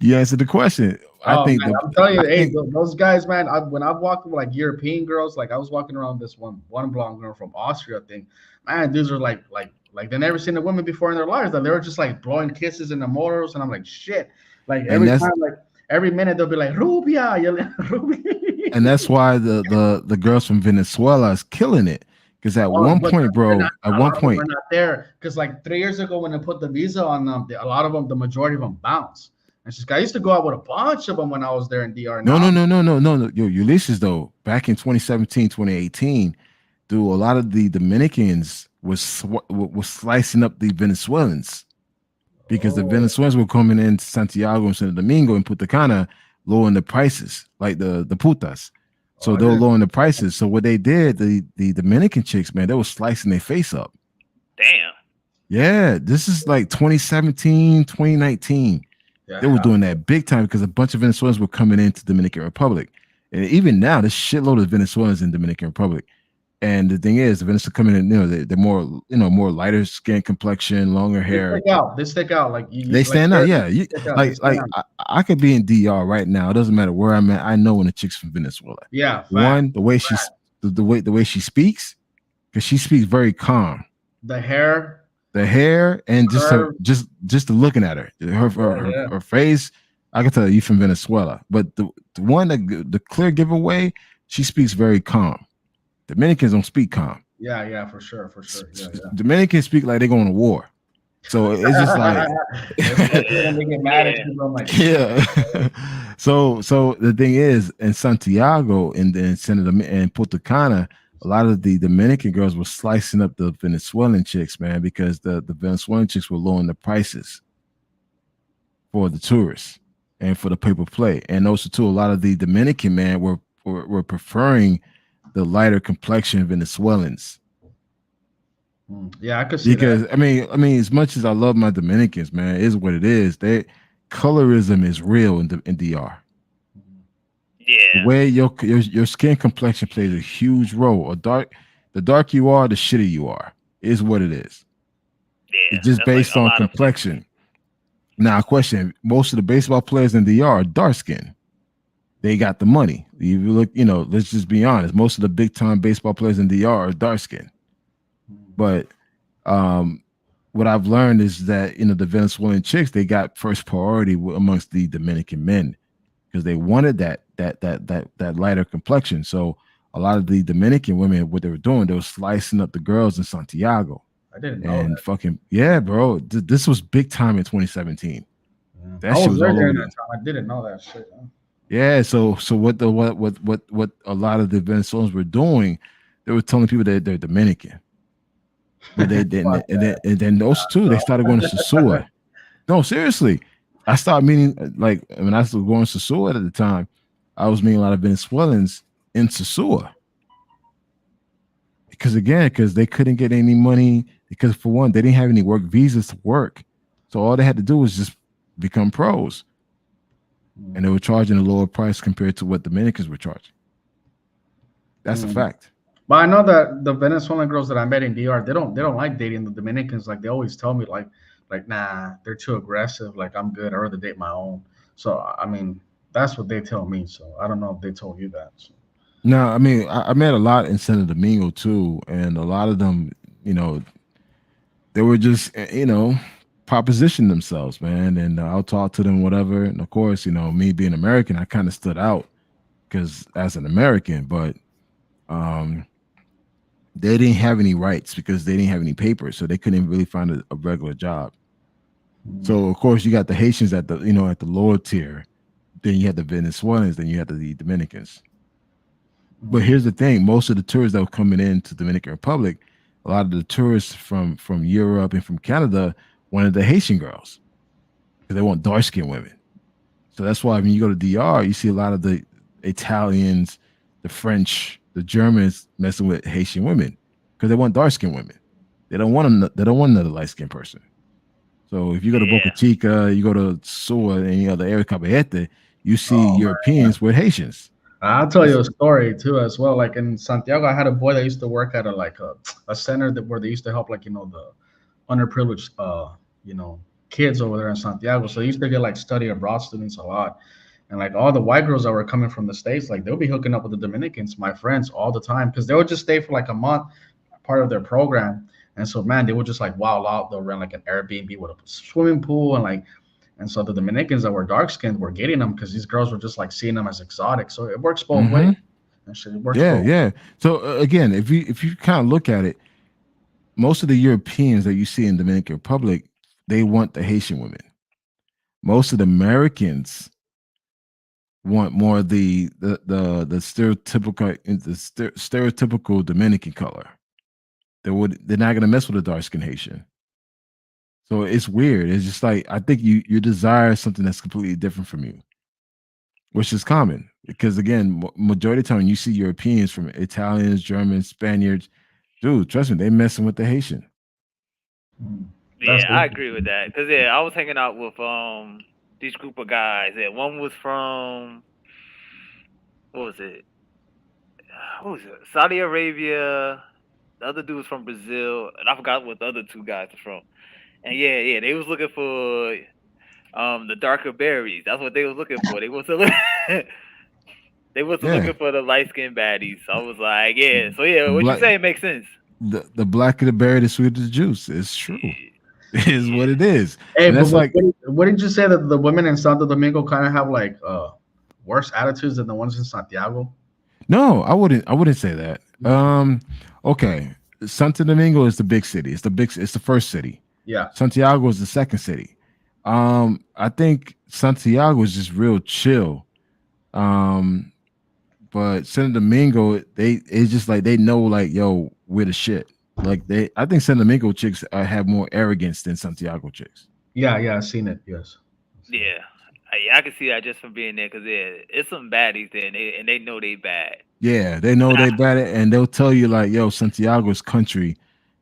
you answered the question. I think I'm telling you, those guys, man. When I've walked with like European girls, like I was walking around this one blonde girl from Austria, I think. Man, these are like they never seen a woman before in their lives. That they were just like blowing kisses in the motors, and I'm like, shit. Like every minute they'll be like Rubia, yelling Rubia. And that's why the girls from Venezuela is killing it. Because at one point, bro, we're not there. Because like 3 years ago, when they put the visa on them, a lot of them, the majority of them bounced. And she's, I used to go out with a bunch of them when I was there in DR. No. Yo, Ulysses, though, back in 2017, 2018, dude, a lot of the Dominicans was slicing up the Venezuelans. Because the Venezuelans were coming in Santiago and Santo Domingo and Punta Cana, lowering the prices, like the putas. So they were lowering the prices. So what they did, the Dominican chicks, man, they were slicing their face up. Damn. Yeah, this is like 2017, 2019. Yeah, they were doing that big time because a bunch of Venezuelans were coming into Dominican Republic. And even now, there's shitload of Venezuelans in Dominican Republic. And the thing is, the Venezuelans coming in, they're more, more lighter skin complexion, longer hair. They stick out. Like they stand out. Yeah, I could be in DR right now. It doesn't matter where I'm at. I know when a chick's from Venezuela. Yeah. One, the way she speaks, because she speaks very calm. The the hair, and just her, curve. just the looking at her, Yeah, yeah. her face. I can tell you from Venezuela, but the one that the clear giveaway, she speaks very calm. Dominicans don't speak calm. Yeah, yeah, for sure, for sure. Yeah, Dominicans speak like they're going to war. So it's just like, yeah. Especially when Yeah, they get mad at yeah, you, bro. I'm like, yeah. So the thing is, in Santiago and then and Punta Cana, a lot of the Dominican girls were slicing up the Venezuelan chicks, man, because the Venezuelan chicks were lowering the prices for the tourists and for the paper play. And also too, a lot of the Dominican men were preferring the lighter complexion Venezuelans. yeah, I could see that. Because I mean, as much as I love my Dominicans, man, it is what it is. They colorism is real in DR. The yeah, way your skin complexion plays a huge role. The dark you are, the shitty you are, is what it is. yeah. It's just That's like based a on lot of places. complexion. Now, question: most of the baseball players in DR are dark skinned. They got the money. You look, let's just be honest. Most of the big time baseball players in DR are dark skinned. But um, what I've learned is that the Venezuelan chicks, they got first priority amongst the Dominican men because they wanted that lighter complexion. So a lot of the Dominican women, what they were doing, they were slicing up the girls in Santiago I didn't know and that. fucking yeah, bro. This was big time in 2017. Yeah. I That shit was was there all over during the that time. I didn't know that shit. yeah. So what a lot of the Venezuelans were doing, they were telling people that they're Dominican, but they didn't. Fuck that. And then those two, they So, started going to Sosua. No, seriously. I started meeting like when I was going to Sosua at the time, I was meeting a lot of Venezuelans in Sosua. Because they couldn't get any money, because for one, they didn't have any work visas to work. So all they had to do was just become pros. And they were charging a lower price compared to what Dominicans were charging. That's a mm. fact. But I know that the Venezuelan girls that I met in DR, they don't like dating the Dominicans. Like they always tell me, like nah, they're too aggressive. Like I'm good. I'd rather date my own. So I mean, that's what they tell me. So I don't know if they told you that. So. No, I mean, I met a lot in Santo Domingo too, and a lot of them, you know, they were just proposition themselves, man, and I'll talk to them whatever. And of course, me being American, I kind of stood out because as an American, but um they didn't have any rights because they didn't have any papers, so they couldn't really find a regular job. Mm, So of course you got the Haitians at the lower tier, then you had the Venezuelans, then you had the Dominicans. But mm, here's the thing: most of the tourists that were coming into Dominican Republic, a lot of the tourists from Europe and from Canada wanted the Haitian girls because they want dark skinned women. So that's why when you go to DR, you see a lot of the Italians, the French, the Germans messing with Haitian women because they want dark skinned women. They don't want another light skinned person. So if you go to Boca Yeah, Chica, you go to Sua, and the area Caballete, you see oh man. Europeans with Haitians. I'll tell That's you a story too as well. Like in Santiago, I had a boy that used to work at a center where they used to help the underprivileged kids over there in Santiago. So they used to get like study abroad students a lot. And like all the white girls that were coming from the States, like they'll be hooking up with the Dominicans, my friends, all the time. Because they would just stay for like a month, part of their program. And so man, they would just like wild out. They'll rent like an Airbnb with a swimming pool and so the Dominicans that were dark skinned were getting them because these girls were just like seeing them as exotic. So it works both ways. mm-hmm. And shit, it works Yeah, both. yeah. So again, if you kind of look at it, most of the Europeans that you see in Dominican Republic, they want the Haitian women. Most of the Americans want more of the stereotypical Dominican color. They're not gonna mess with a dark skinned Haitian. So it's weird. It's just like I think you desire something that's completely different from you, which is common because again, majority of the time you see Europeans from Italians, Germans, Spaniards, dude, trust me, they messing with the Haitian. Mm. That's yeah, I agree with interesting. that. Cause yeah, I was hanging out with these group of guys. Yeah, one was from what was it? What was it? Saudi Arabia. The other dude was from Brazil, and I forgot what the other two guys are from. And yeah, they was looking for the darker berries. That's what they was looking for. They wasn't they wasn't Yeah, looking for the light skinned baddies. So I was like, yeah. So yeah, and what you black say makes sense. the blacker the berry, the sweeter the juice. It's true. It is what it is. Hey, And but that's like wouldn't you say that the women in Santo Domingo kind of have like worse attitudes than the ones in Santiago? no, I wouldn't say that. Okay. Santo Domingo is the big city. It's the first city. Yeah. Santiago is the second city. I think Santiago is just real chill. But Santo Domingo, it's just like they know, like, yo, we're the shit. Like I think Santo Domingo chicks have more arrogance than Santiago chicks. Yeah, I've seen it. Yes. Yeah. I can see that just from being there because it's some baddies there and they know they bad. Yeah, they know they bad, and they'll tell you like, yo, Santiago's country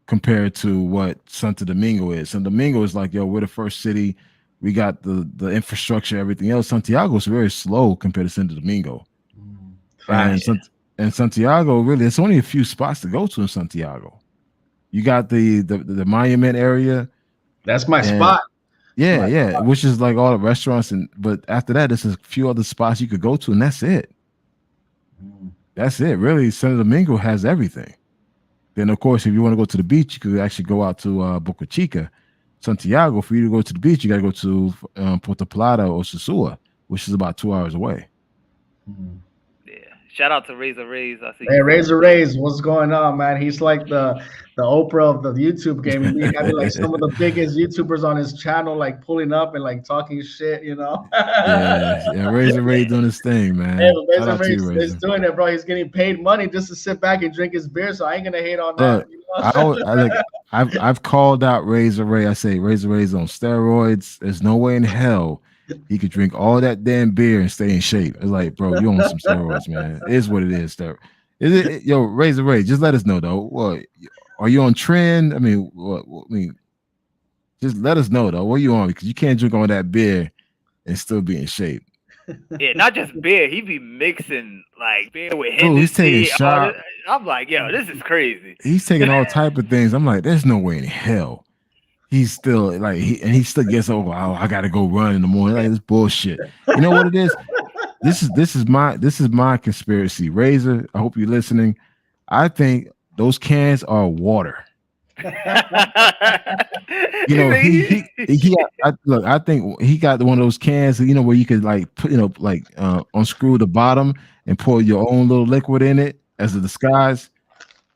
compared to what Santo Domingo is. Santo Domingo is like, yo, we're the first city. We got the infrastructure, everything else. Santiago is very slow compared to Santo Domingo. And Santiago, really, it's only a few spots to go to in Santiago. You got the monument area. That's my spot. Yeah, which is like all the restaurants, but after that, there's a few other spots you could go to, and that's it. That's it, really. Santo Domingo has everything. Then, of course, if you want to go to the beach, you could actually go out to Boca Chica. Santiago, for you to go to the beach, you got to go to Puerto Plata or Sosua, which is about 2 hours away. Yeah. Shout out to Razor Rays. I see. Hey, Razor Rays, what's going on, man? He's like the Oprah of the YouTube game. He having like some of the biggest YouTubers on his channel, like pulling up and like talking shit, you know? yeah, Razor Ray doing his thing, man. Hey, Razor Ray is doing it, bro. He's getting paid money just to sit back and drink his beer, so I ain't gonna hate on that. You know? I've called out Razor Ray. I say Razor Ray's on steroids. There's no way in hell he could drink all that damn beer and stay in shape. It's like, bro, you on some steroids, man. It is what it is. Yo, Razor Ray, just let us know though. What are you on trend? I mean, just let us know though. What are you on? Because you can't drink all that beer and still be in shape. Yeah, not just beer. He be mixing like beer with Hennessy. Dude, he's taking shots. I'm like, yo, this is crazy. He's taking all type of things. I'm like, there's no way in hell he's still like he still gets over. Oh, I gotta go run in the morning. Like, this bullshit. You know what it is? This is my conspiracy. Razor, I hope you're listening. I think those cans are water. You know, I think he got one of those cans, you know, where you could like put, you know, like unscrew the bottom and pour your own little liquid in it as a disguise,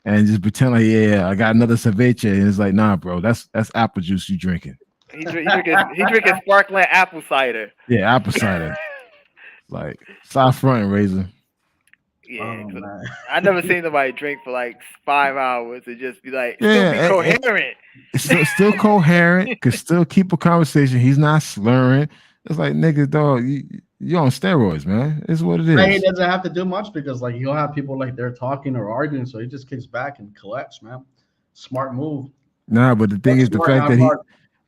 and just pretend like, yeah, I got another ceviche, and it's like, nah, bro, that's apple juice you drinking. He drinking sparkling apple cider. Yeah, apple cider. Like, stop fronting, Razor. Yeah, I never seen nobody drink for like 5 hours and just be like, still be coherent. Still coherent, could still keep a conversation. He's not slurring. It's like, nigga, dog, you're on steroids, man. It's what it is. He doesn't have to do much because like you'll have people like they're talking or arguing, so he just kicks back and collects, man. Smart move. Nah, but the thing is, the fact that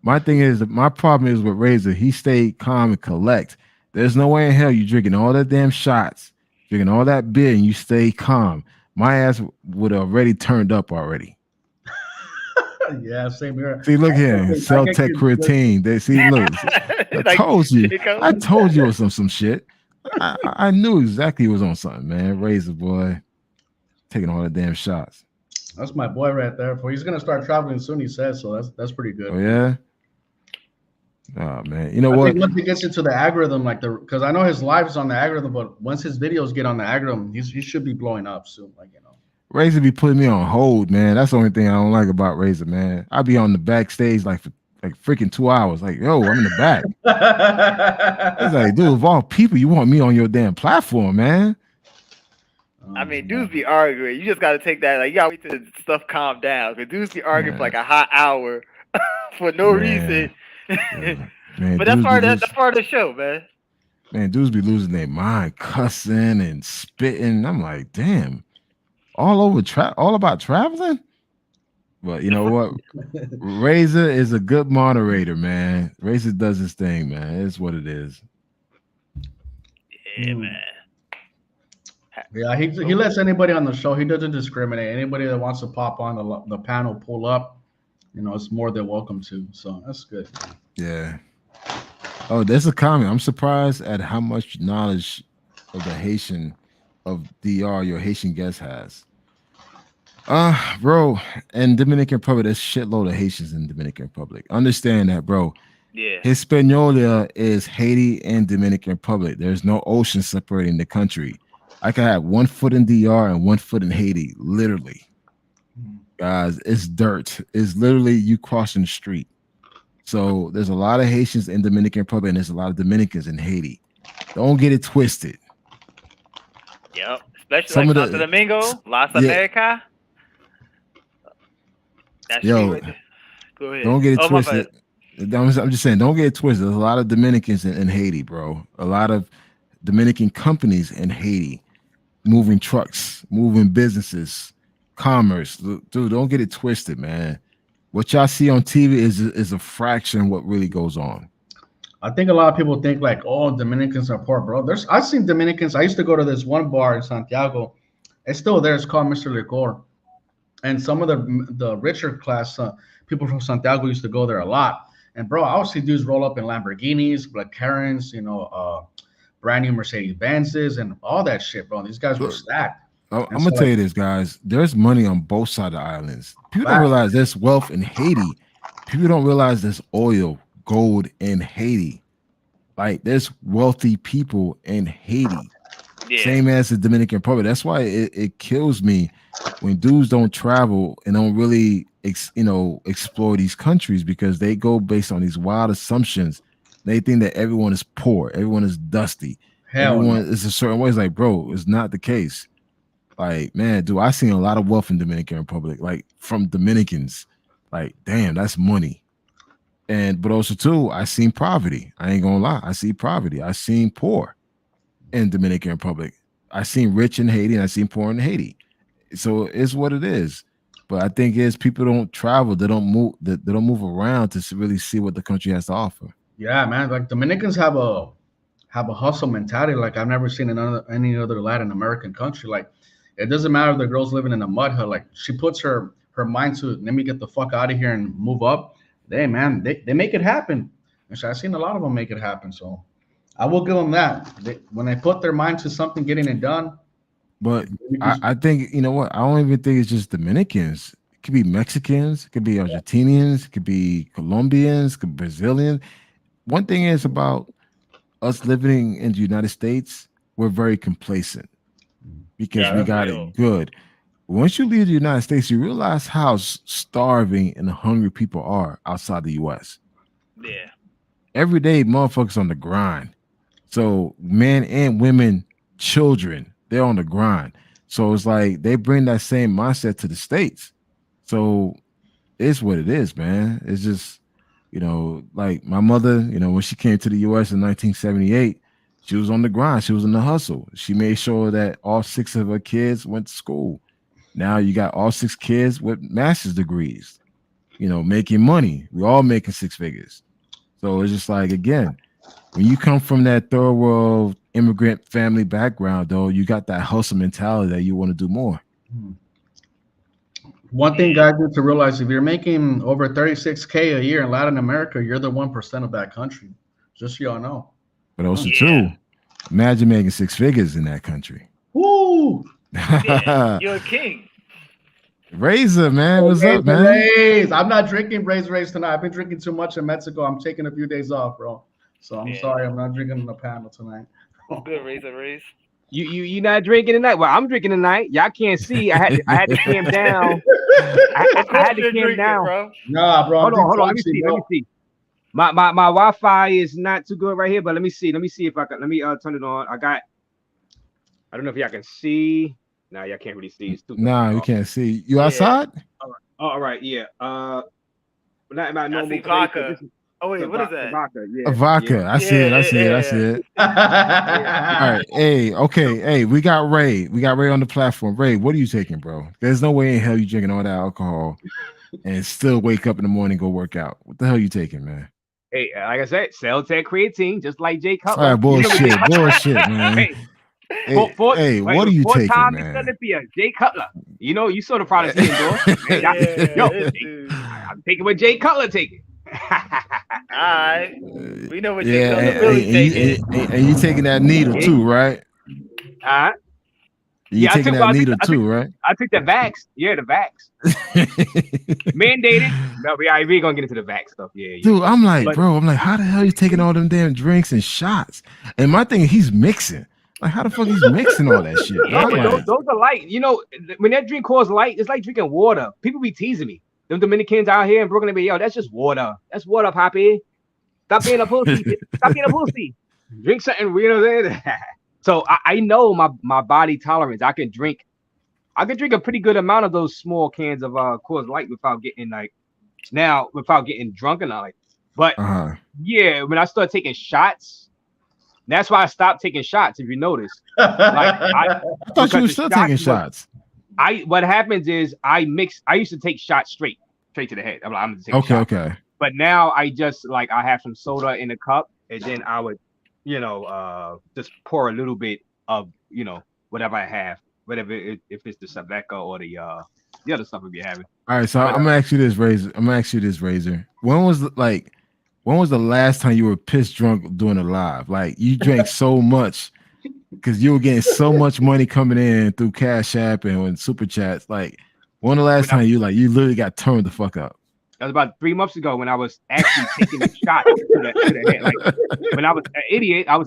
my problem is with Razor, he stayed calm and collect. There's no way in hell you drinking all that damn shots, drinking all that beer, and you stay calm. My ass would have already turned up already. Yeah, same here. See, look here, Celtec creatine. They see, look. I told you it was some shit. I knew exactly it was on something, man. Razor boy, taking all the damn shots. That's my boy right there. He's gonna start traveling soon. He says so. That's pretty good. Oh yeah. Oh man, you know I what? think once he gets into the algorithm, because I know his live is on the algorithm, but once his videos get on the algorithm, he should be blowing up soon. Like, you know, Razor be putting me on hold, man. That's the only thing I don't like about Razor, man. I be on the backstage like for freaking 2 hours. Like, yo, I'm in the back. It's like, dude, of all people, you want me on your damn platform, man. I mean, dudes be arguing. You just got to take that. Like, you got to wait till stuff calm down. Because dudes be arguing for like a hot hour for no reason. Yeah. Man, but that's part of the show, man. Man, dudes be losing their mind, cussing and spitting. I'm like, damn, all about traveling. But you know what? Razor is a good moderator, man. Razor does his thing, man. It's what it is. Yeah, man. Yeah, he lets anybody on the show. He doesn't discriminate. Anybody that wants to pop on the panel, pull up. You know, it's more than welcome to. So that's good. Yeah. Oh, there's a comment. I'm surprised at how much knowledge of the Haitian of DR your Haitian guest has. Bro, in Dominican Republic, there's shitload of Haitians in Dominican Republic. Understand that, bro. Yeah. Hispaniola is Haiti and Dominican Republic. There's no ocean separating the country. I can have 1 foot in DR and 1 foot in Haiti, literally. Guys, it's dirt. It's literally you crossing the street. So there's a lot of Haitians in Dominican Republic, and there's a lot of Dominicans in Haiti. Don't get it twisted. Yep. Especially Some like of Santo the- Domingo, Las Yeah. America. That's Yo, right there. Go ahead. Don't get it Oh, my twisted. I'm just saying, don't get it twisted. There's a lot of Dominicans in Haiti, bro. A lot of Dominican companies in Haiti moving trucks, moving businesses, commerce. Dude, don't get it twisted, man. What y'all see on TV is a fraction of what really goes on. I think a lot of people think like, oh, Dominicans are poor, bro. I've seen Dominicans. I used to go to this one bar in Santiago. It's still there. It's called Mr. Licor. And some of the richer class people from Santiago used to go there a lot. And bro, I would see dudes roll up in Lamborghinis, McLarens, brand new Mercedes Benzes, and all that shit, bro. These guys were stacked. I'm gonna tell you this, guys. There's money on both sides of the islands. People don't realize there's wealth in Haiti. People don't realize there's oil, gold in Haiti. Like there's wealthy people in Haiti. Yeah. Same as the Dominican Republic. That's why it kills me when dudes don't travel and don't really explore these countries, because they go based on these wild assumptions. They think that everyone is poor, everyone is dusty, everyone is a certain way. It's like, bro, it's not the case. Like, man, dude, I seen a lot of wealth in Dominican Republic, like from Dominicans. Like, damn, that's money. But also too, I seen poverty. I ain't gonna lie, I see poverty. I seen poor in Dominican Republic. I seen rich in Haiti, and I seen poor in Haiti. So it's what it is. But I think is people don't travel, they don't move around to really see what the country has to offer. Yeah, man. Like Dominicans have a hustle mentality like I've never seen in any other Latin American country. Like it doesn't matter if the girl's living in a mud hut. Like she puts her mind to, let me get the fuck out of here and move up. They make it happen. And so I've seen a lot of them make it happen. So I will give them that. When they put their mind to something, getting it done. But I think, you know what? I don't even think it's just Dominicans. It could be Mexicans, it could be Argentinians, it could be Colombians, it could be Brazilians. One thing is about us living in the United States, we're very complacent because we got it good. Once you leave the United States, you realize how starving and hungry people are outside the U.S. Yeah. Every day, motherfuckers on the grind. So men and women, children, they're on the grind. So it's like they bring that same mindset to the States. So it's what it is, man. It's just, like my mother, when she came to the U.S. in 1978, she was on the grind. She was in the hustle. She made sure that all 6 of her kids went to school. Now you got all 6 kids with master's degrees, making money. We're all making 6 figures. So it's just like, again, when you come from that third world immigrant family background, though, you got that hustle mentality that you want to do more. One thing guys need to realize, if you're making over 36K a year in Latin America, you're the 1% of that country. Just so y'all know. But also, too, imagine making 6 figures in that country. Woo! Yeah, you're a king. Razor, man. What's up, man? Raise. I'm not drinking Raise tonight. I've been drinking too much in Mexico. I'm taking a few days off, bro. So I'm sorry. I'm not drinking in the panel tonight. Good, Raise. You not drinking tonight? Well, I'm drinking tonight. Y'all can't see. I had to calm down. I had to calm down. Bro. Nah, bro. Hold on. Let me see. My Wi-Fi is not too good right here, but let me see if I can. Let me turn it on. I don't know if y'all can see. Nah, y'all can't really see. It's too you can't see. You outside? All right. Yeah. Not my normal place. Vodka. Oh wait, what is that? Vodka. Yeah. Vodka. Yeah. I see it. All right. Hey, okay. Hey, we got Ray. We got Ray on the platform. Ray, what are you taking, bro? There's no way in hell you drinking all that alcohol and still wake up in the morning and go work out. What the hell you taking, man? Hey, like I said, Celtec creatine, just like Jay Cutler. All right, bullshit, man. Hey, what are you taking, man? Jay Cutler. You saw the product he endorsed. I'm taking what Jay Cutler taking. All right, we know what Jay Cutler really taking. And you taking that needle too, right? You're taking that needle too, right? I took the vax. Yeah, the vax. Mandated. No, we ain't gonna get into the vax stuff. Yeah. Dude, I'm like, bro, how the hell are you taking all them damn drinks and shots? And my thing, he's mixing. Like, how the fuck he's mixing all that shit? Yeah, but those are light. You know, when that drink calls light, it's like drinking water. People be teasing me. Them Dominicans out here in Brooklyn, they be, yo, that's just water. That's water, Poppy. Stop being a pussy. Stop being a pussy. Drink something, you know what I'm saying? So I know my body tolerance. I can drink a pretty good amount of those small cans of Coors Light without getting drunk and like. But yeah, when I start taking shots, that's why I stopped taking shots. If you notice, like I thought you were still taking shots. What happens is I used to take shots straight to the head. I'm gonna take a shot. Okay. But now I just I have some soda in a cup, and then I would, just pour a little bit of, whatever I have, whatever if it's the Saveca or the other stuff we be having. All right, so I'm gonna ask you this, Razor. When was the last time you were pissed drunk doing a live? Like, you drank so much because you were getting so much money coming in through Cash App and Super Chats. Like, when the last time you literally got turned the fuck up? That was about 3 months ago when I was actually taking a shot to the head. Like, when I was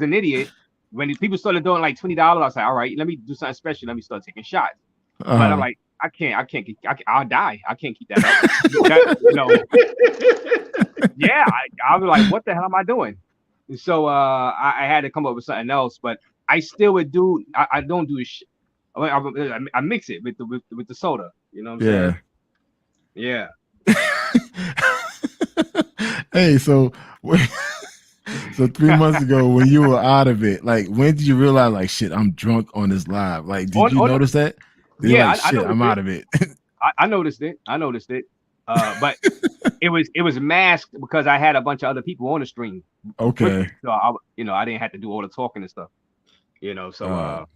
an idiot. When people started doing like $20, I was like, all right, let me do something special. Let me start taking shots. But I'm like, I'll die. I can't keep that up. Yeah, I was like, what the hell am I doing? And so I had to come up with something else. But I still would do. I don't do shit. I mix it with the soda. You know what I'm saying? Yeah. Hey, so 3 months ago when you were out of it, like, when did you realize, like, shit, I'm drunk on this live? Like, did you notice that? Yeah, like, shit, I'm out of it. I noticed it. But it was masked because I had a bunch of other people on the stream. Okay. So I didn't have to do all the talking and stuff. So I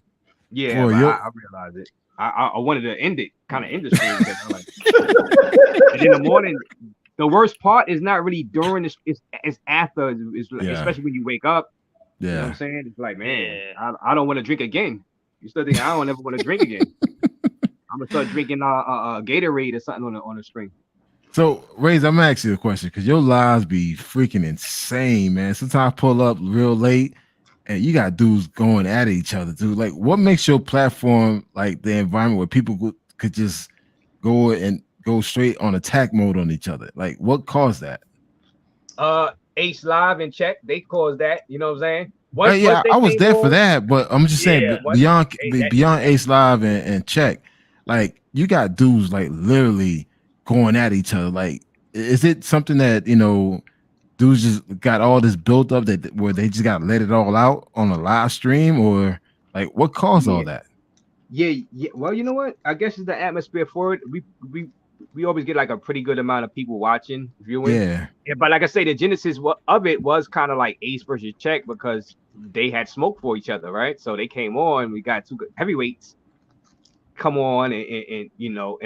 realized it. I wanted to end the stream. Like, and in the morning, the worst part is not really during this. It's after. Especially when you wake up. Yeah. You know what I'm saying? It's like, man, I don't want to drink again. You still think I don't ever want to drink again? I'm gonna start drinking Gatorade or something on the stream. So, Raze, I'm gonna ask you a question because your lives be freaking insane, man. Sometimes I pull up real late and you got dudes going at each other, dude. Like, what makes your platform like the environment where people could just go straight on attack mode on each other? Like, what caused that? Ace Live and Check, they caused that. You know what I'm saying? I was there for that, but I'm just saying beyond Ace Live and Check, like, you got dudes like literally going at each other. Like, is it something that dudes just got all this built up where they just got to let it all out on a live stream, or like what caused all that? Yeah. Well, you know what? I guess it's the atmosphere for it. We always get like a pretty good amount of people watching, viewing. Yeah. But like I say, the genesis of it was kind of like Ace versus Check because they had smoke for each other, right? So they came on. We got two good heavyweights come on, and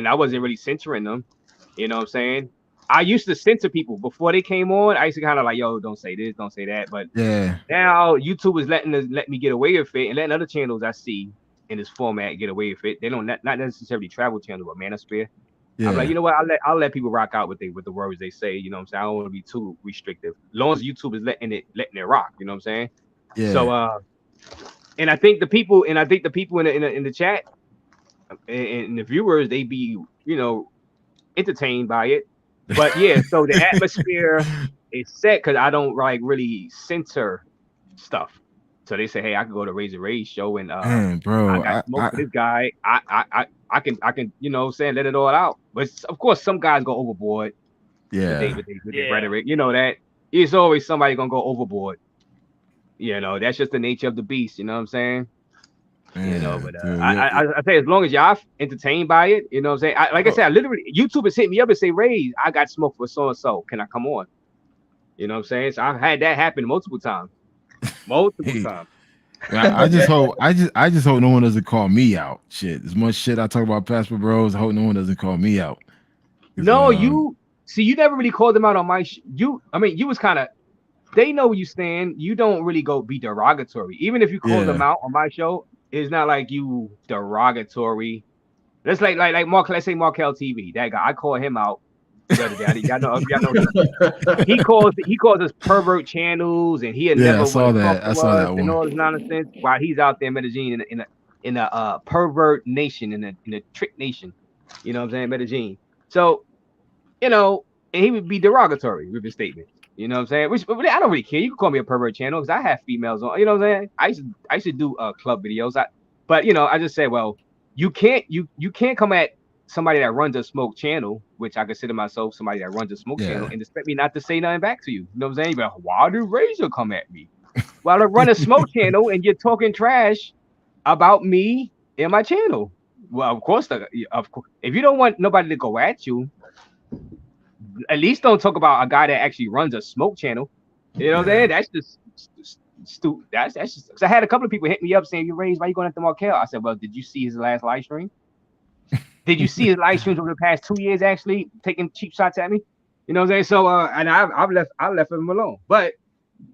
I wasn't really censoring them. You know what I'm saying? I used to censor people before they came on. I used to kind of like, yo, don't say this, don't say that. But now YouTube is let me get away with it, and letting other channels I see in this format get away with it. They don't not necessarily travel channels, but Manosphere. Yeah. I'm like, you know what? I'll let people rock out with the words they say. You know what I'm saying? I don't want to be too restrictive. As long as YouTube is letting it rock. You know what I'm saying? Yeah. So and I think the people in the chat and the viewers, they be entertained by it. But yeah, so the atmosphere is set because I don't like really censor stuff. So they say, hey, I could go to Razor Ray's show and man, bro, I got smoke for this guy. I can saying let it all out. But of course, some guys go overboard. Yeah, with the rhetoric. You know that it's always somebody gonna go overboard. That's just the nature of the beast. You know what I'm saying? But I say as long as y'all entertained by it, you know what I'm saying? I said, I literally, YouTube has hit me up and say, Ray, I got smoke for so and so. Can I come on? You know what I'm saying? So I've had that happen multiple times. Times. I just hope no one doesn't call me out. Shit, as much shit I talk about Pastor Bros, I hope no one doesn't call me out. No, you never really called them out on my you was kind of, they know where you stand. You don't really go be derogatory. Even if you call them out on my show, it's not like you derogatory. Let's like Mark. Let's say Markel TV. That guy, I call him out the other day. Y'all know he calls us pervert channels, and he'll Yeah, never I saw want to talk that. to I saw us that and one. all this nonsense. While he's out there in Medellin in a pervert nation, in a trick nation. You know what I'm saying, Medellin. So and he would be derogatory with his statements. You know what I'm saying? Which, but I don't really care. You can call me a pervert channel because I have females on. You know what I'm saying? I used to do club videos. But I just said, well, you can't come at somebody that runs a smoke channel, which I consider myself somebody that runs a smoke channel, and expect me not to say nothing back to you. You know what I'm saying? But why do Razor come at me? Well, I run a smoke channel and you're talking trash about me and my channel. Well, of course, if you don't want nobody to go at you, at least don't talk about a guy that actually runs a smoke channel. You know what I'm saying? That's just stupid. That's just. Cause I had a couple of people hit me up saying, "You raised, why you going after Markel?" I said, "Well, did you see his last live stream? Did you see his live streams over the past 2 years actually taking cheap shots at me? You know what I'm saying?" So and I left him alone. But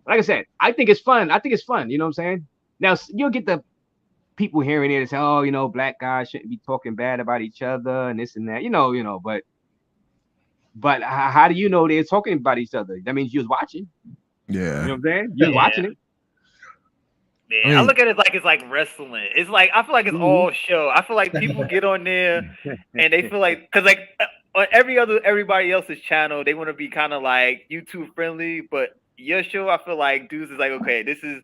like I said, I think it's fun. You know what I'm saying? Now you'll get the people hearing it and say, "Oh, black guys shouldn't be talking bad about each other and this and that." But how do you know they're talking about each other? That means you was watching. Yeah. You know what I'm saying? You was watching it. Yeah, I look at it like it's like wrestling. It's like I feel like it's all show. I feel like people get on there and they feel like because like on everybody else's channel they want to be kind of like YouTube friendly, but your show I feel like dudes is like, okay, this is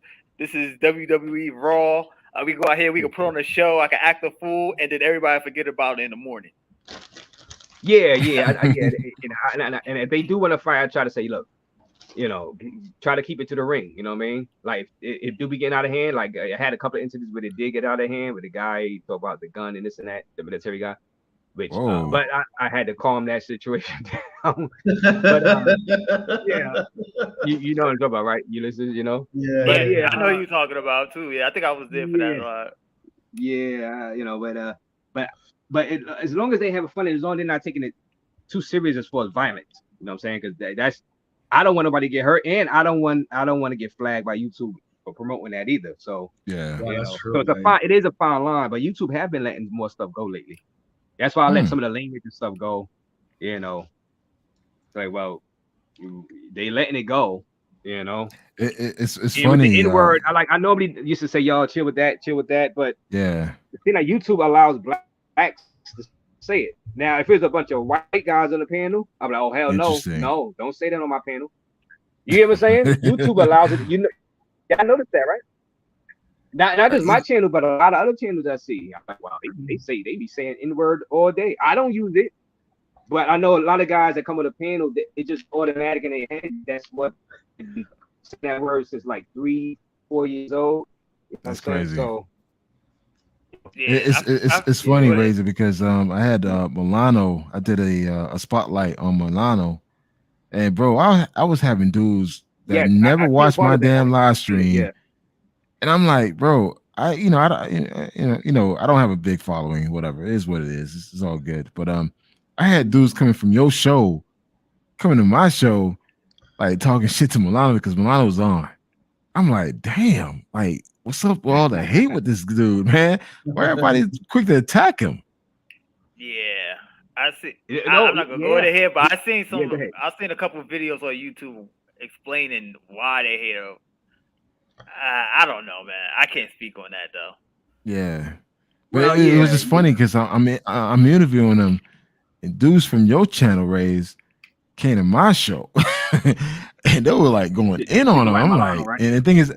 WWE Raw. We go out here, we can put on a show. I can act a fool, and then everybody forget about it in the morning. Yeah. And if they do want to fight, I try to say, look, try to keep it to the ring. You know what I mean? Like if do be getting out of hand, like I had a couple of incidents where it did get out of hand, with the guy talk about the gun and this and that, the military guy. Which, but I had to calm that situation down. But yeah, you know what I'm talking about, right? You listen, Yeah. But yeah, I know who you're talking about too. Yeah, I think I was there for that. Yeah, but as long as they have fun, as long as they're not taking it too serious as far as violence, you know what I'm saying? Because that's I don't want nobody to get hurt, and I don't want to get flagged by YouTube for promoting that either. So that's true. So it is a fine line, but YouTube have been letting more stuff go lately. That's why I let some of the language and stuff go. Like, well, they letting it go. It's and funny. With the N-word, I normally used to say, y'all chill with that, but the thing like YouTube allows blacks to say it. Now, if there's a bunch of white guys on the panel, I'm like, oh hell no, don't say that on my panel. You hear what I'm saying? YouTube allows it. I noticed that, right? Not just my channel, but a lot of other channels I see. I'm like, wow, they be saying N-word all day. I don't use it, but I know a lot of guys that come on the panel, it's just automatic in their head. That's what that word since like 3-4 years old. That's crazy. So it's funny, Razor, because I had Milano. I did a spotlight on Milano, and bro, I was having dudes that never watched my damn live stream. And I'm like, bro, I don't have a big following, whatever. It is what it is. It's all good. But I had dudes coming from your show, coming to my show, like talking shit to Milano because Milano was on. I'm like, damn, like, what's up with all the hate with this dude, man? Why everybody's quick to attack him? Yeah, I see. I'm not gonna go into here, but I seen a couple of videos on YouTube explaining why they hate him. I don't know, man. I can't speak on that though. Yeah, but it was just funny because I'm interviewing them, and dudes from your channel, Rays, came to my show, and they were like going in on him. I'm Milano, like, right? And the thing is,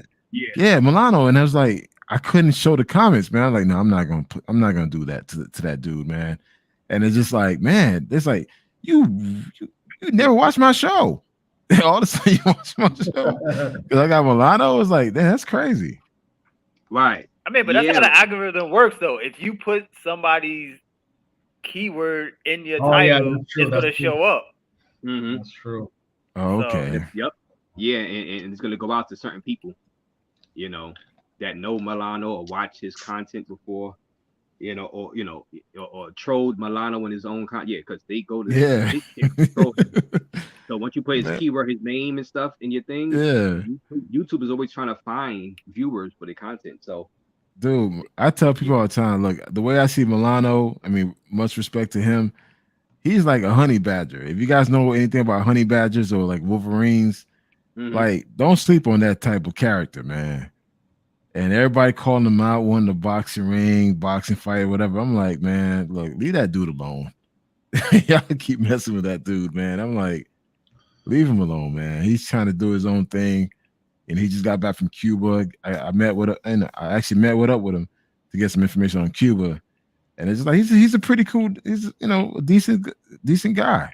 Milano, and I was like, I couldn't show the comments, man. I was like, no, I'm not gonna do that to that dude, man. And it's just like, man, it's like you never watched my show. All of a sudden you watch my show because I got Milano. It was like, that's crazy, right? I mean, but that's how the algorithm works, though. If you put somebody's keyword in your title, it's gonna show up. Mm-hmm. That's true. Oh, okay. Yep. Yeah, and it's gonna go out to certain people, that know Milano or watch his content before, or trolled Milano in his own content. Yeah, because they go to So once you put his keyword, his name and stuff in your thing, YouTube is always trying to find viewers for the content. So Dude, I tell people all the time, look, the way I see Milano, I mean, much respect to him. He's like a honey badger. If you guys know anything about honey badgers or like Wolverines, like don't sleep on that type of character, man. And everybody calling him out, wanting the boxing ring, boxing fight, whatever. I'm like, man, look, leave that dude alone. Y'all keep messing with that dude, man. I'm like, leave him alone, man. He's trying to do his own thing. And he just got back from Cuba. I met with and I actually met up with him to get some information on Cuba. And it's just like he's a pretty cool, he's a decent guy.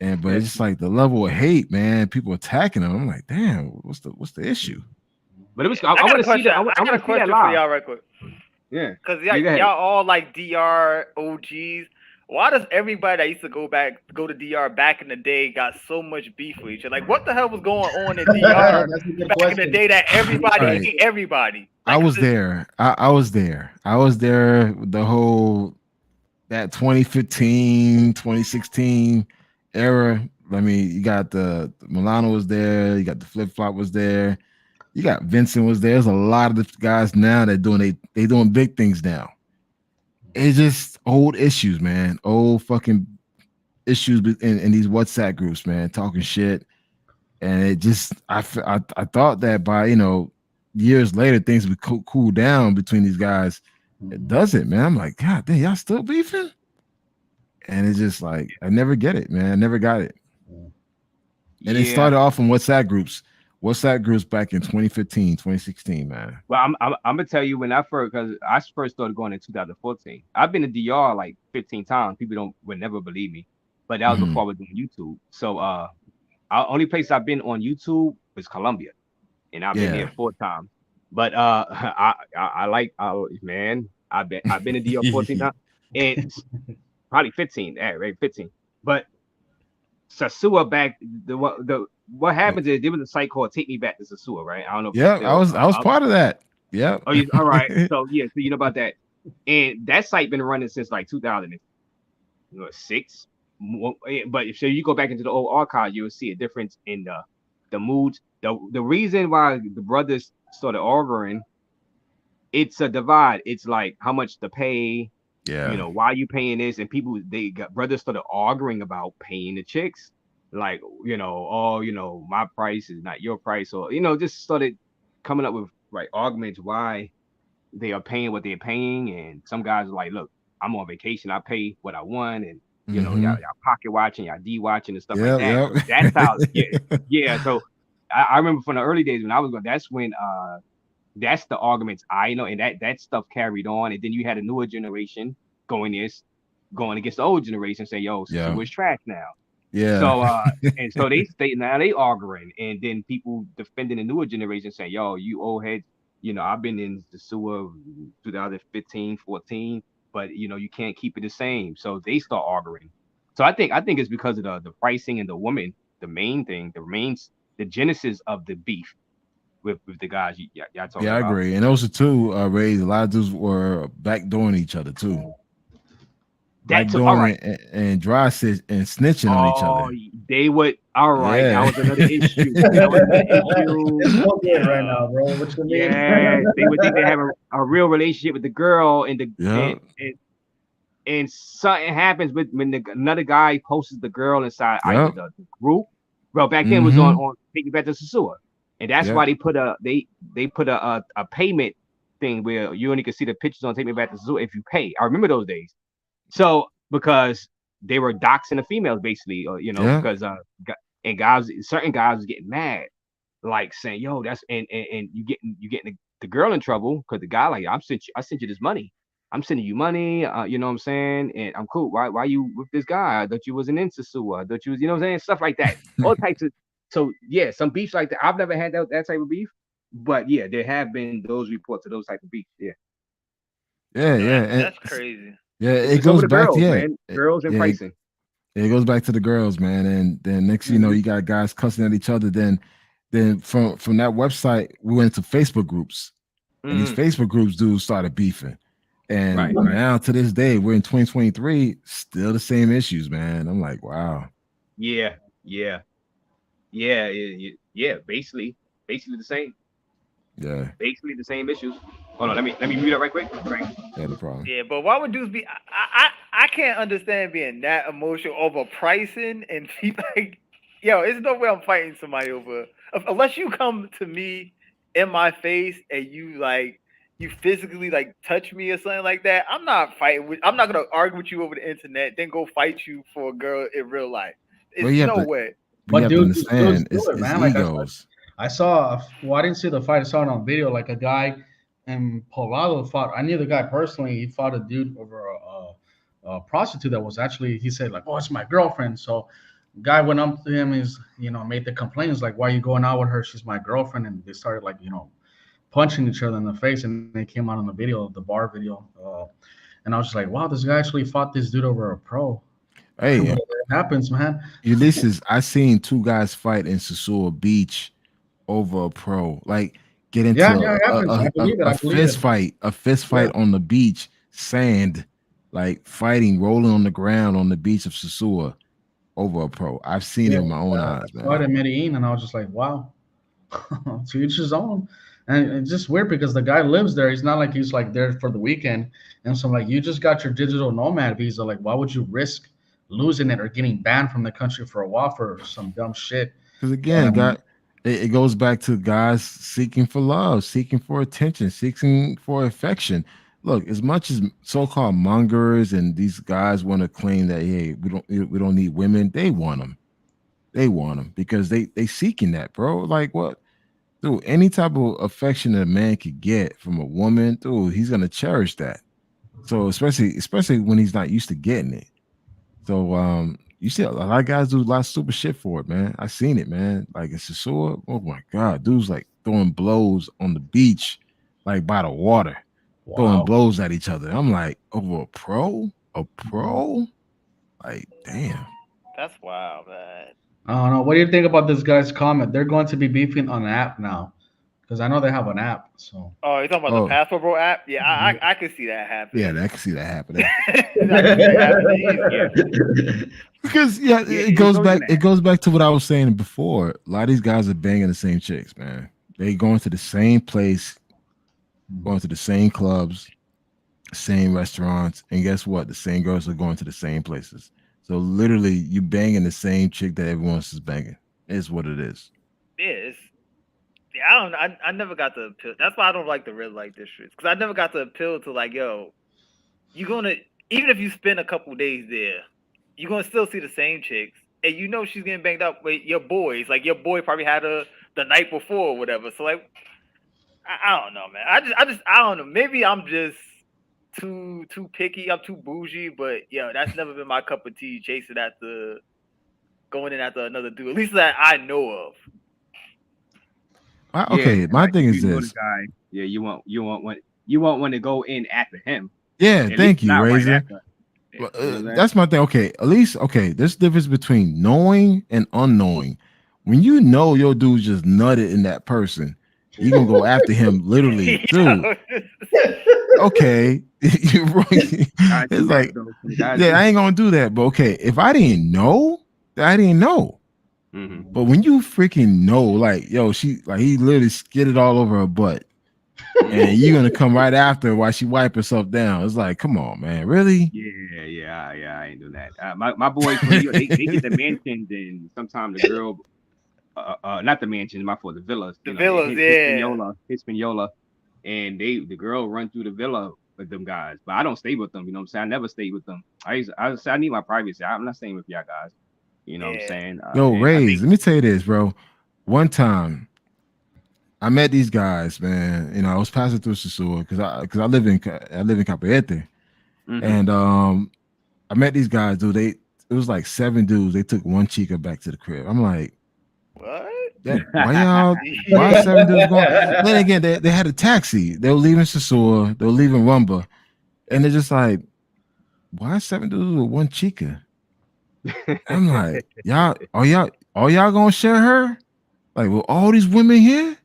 And but it's just like the level of hate, man. People attacking him. I'm like, damn, what's the issue? But it was. I want to see that. I want to see that live. For y'all right quick. Yeah, because y'all all like DR OGs. Why does everybody that used to go to DR back in the day got so much beef with each other? Like, what the hell was going on in DR back in the day that everybody hate everybody? Like, I was there. I was there. I was there with the whole that 2015, 2016 era. I mean, you got the Milano was there. You got the Flip Flop was there. You got Vincent was there. There's a lot of the guys now that they doing big things now. It's just old issues, man. Old fucking issues in these WhatsApp groups, man. Talking shit, and it just I thought that by years later things would cool down between these guys. It doesn't, man. I'm like, God damn, y'all still beefing? And it's just like I never get it, man. I never got it. And it started off in WhatsApp groups back in 2015, 2016, man. Well, I'm gonna tell you when I first started going in 2014. I've been to DR like 15 times. People would never believe me, but that was before I was doing YouTube. So our only place I've been on YouTube was Colombia, and I've been there 4 times. But I've been to DR 14 times, and probably 15, right? 15. But Sasua back what happens is there was a site called Take Me Back to Sasua, right? I don't know. Yeah, I was part of that. Yeah. Oh, all right. So so you know about that, and that site been running since like 2006. But if you go back into the old archive, you'll see a difference in the moods. The reason why the brothers started arguing, it's a divide. It's like how much to pay. Yeah. Why you paying this? And brothers started arguing about paying the chicks. Like, my price is not your price, or just started coming up with arguments why they are paying what they're paying. And some guys are like, look, I'm on vacation, I pay what I want, and y'all pocket watching, y'all D watching and stuff like that. So that's how So I remember from the early days when I was going, that's when that's the arguments I know, and that stuff carried on. And then you had a newer generation going against the old generation, saying, yo, so it's trash now. Yeah. So and so now they arguing, and then people defending the newer generation saying, yo, you old heads, I've been in the sewer 2015, 14, but you can't keep it the same. So they start arguing. So I think it's because of the pricing and the woman, the main thing, the genesis of the beef with the guys y'all talking about. I agree. And those are two Rays, a lot of dudes were backdooring each other too. Backdooring and dry and snitching on each other. They would. All right, that was another issue. It's so good right now, bro. What you mean? Yeah, they would think they have a real relationship with the girl, and and something happens when another guy posts the girl inside the group. Well, back then it was on Take Me Back to Sasua, and that's why they put a payment thing where you only can see the pictures on Take Me Back to Sasua if you pay. I remember those days. So because they were doxing the females basically, because certain guys was getting mad, like saying, "Yo, that's and you getting the girl in trouble because the guy like I sent you this money, I'm sending you money, you know what I'm saying, and I'm cool. Why you with this guy? I thought you wasn't into Sua. I thought you was, what I'm saying, stuff like that, all types of. So yeah, some beefs like that. I've never had that type of beef, but yeah, there have been those reports of those type of beefs. Yeah. That's crazy. Yeah, it goes back to girls and pricing. It goes back to the girls, man. And then next you know, you got guys cussing at each other. Then from that website, we went to Facebook groups. And these Facebook groups dudes started beefing. And now to this day, we're in 2023, still the same issues, man. I'm like, wow. Yeah. Basically the same. Yeah. Basically the same issues. Hold on, let me mute up right quick. Right. Yeah, no problem. Yeah, but why would dudes be? I can't understand being that emotional over pricing and people like, yo, there's no way I'm fighting somebody over unless you come to me in my face and you physically like touch me or something like that. I'm not fighting with. I'm not gonna argue with you over the internet, then go fight you for a girl in real life. Well, It's no way. But you But have to dudes understand, do it, it's man. Like egos. I saw. Well, I didn't see the fight. I saw it on video. Like a guy in Poblado fought. I knew the guy personally. He fought a dude over a prostitute that was actually. He said like, "Oh, it's my girlfriend." So, guy went up to him. Is made the complaints like, "Why are you going out with her? She's my girlfriend." And they started like punching each other in the face. And they came out on the video, the bar video. And I was just like, "Wow, this guy actually fought this dude over a pro." Hey, It happens, man. Ulysses, I seen two guys fight in Sasua Beach over a pro. Like get into Yeah, it happens. I believe it. I believe it. a fist fight on the beach, sand, like fighting, rolling on the ground on the beach of Sasua over a pro. I've seen it with my own eyes, I saw it man. in Medellin, and I was just like, wow, to each his own. And it's just weird because the guy lives there. He's not like he's like there for the weekend. And so I'm like, you just got your digital nomad visa. Like, why would you risk losing it or getting banned from the country for a while for some dumb shit? Because again, Um, it goes back to guys seeking for love, seeking for attention, seeking for affection. Look, as much as so-called mongers and these guys want to claim that hey, we don't need women, they want them. They want them because they seeking that, bro. Like what, dude? Any type of affection that a man could get from a woman, dude, he's gonna cherish that. So especially when he's not used to getting it. So you see a lot of guys do a lot of stupid shit for it, man. I seen it, man. Like it's a sword. Oh my god, dudes like throwing blows on the beach, like by the water, throwing wow. blows at each other. I'm like, over a pro? A pro? Like, damn. That's wild, man. I don't know. What do you think about this guy's comment? They're going to be beefing on an app now because I know they have an app. So Oh, you talking about the Oh, Passport Bro app? Yeah, I can see that happening. yeah, I can see that happening. I can see that happening easy. Because Yeah, it goes goes back. in It that. goes back to what I was saying before. A lot of these guys are banging the same chicks, man. They going to the same place, going to the same clubs, same restaurants, and guess what? The same girls are going to the same places. So literally, you banging the same chick that everyone else is banging. Is what it is. Yeah, I don't. I never got to appeal. That's why I don't like the red light districts because I never got to appeal to like, yo, you're gonna even if you spend a couple days there, you're gonna still see the same chicks, and you know she's getting banged up with your boys. Like your boy probably had her the night before or whatever. So like, I don't know, man. I don't know. Maybe I'm just too picky. I'm too bougie, but yeah, that's never been my cup of tea. Chasing after going in after another dude, at least that I know of. Okay, my like, thing is you know this. the guy. Yeah, you want one to go in after him. Yeah, At thank least you, not right Razor. after. You know what I'm saying? That's my thing. Okay, at least there's a difference between knowing and unknowing. When you know your dude just nutted in that person, you gonna go after him literally, dude. Okay, you're wrong. Guys do It's that, like, though. Guys yeah, do I ain't gonna do that. But okay, if I didn't know, then I didn't know. Mhm. But when you freaking know, like, yo, she like he literally skidded all over her butt, and you're gonna come right after while she wipe herself down. It's like, come on, man, really? Yeah. I ain't doing that. My boys, when they get the mansions, and sometimes the girl, not the mansions, my fault, the villas. The You know, villas, yeah. Hispaniola, and the girl run through the villa with them guys. But I don't stay with them. You know what I'm saying? I never stay with them. I say I need my privacy. I'm not staying with y'all guys. You know what I'm saying? Yo, And I Rays, think, let me tell you this, bro. One time I met these guys, man. You know, I was passing through Sasua because I live in Capiete, and I met these guys, dude. It was like 7 dudes. They took one chica back to the crib. I'm like, What? why 7 dudes going? Then again, they had a taxi. They were leaving Sasua. They were leaving Rumba, and they're just like, why 7 dudes with one chica? I'm like, y'all y'all gonna share her? Like, with all these women here?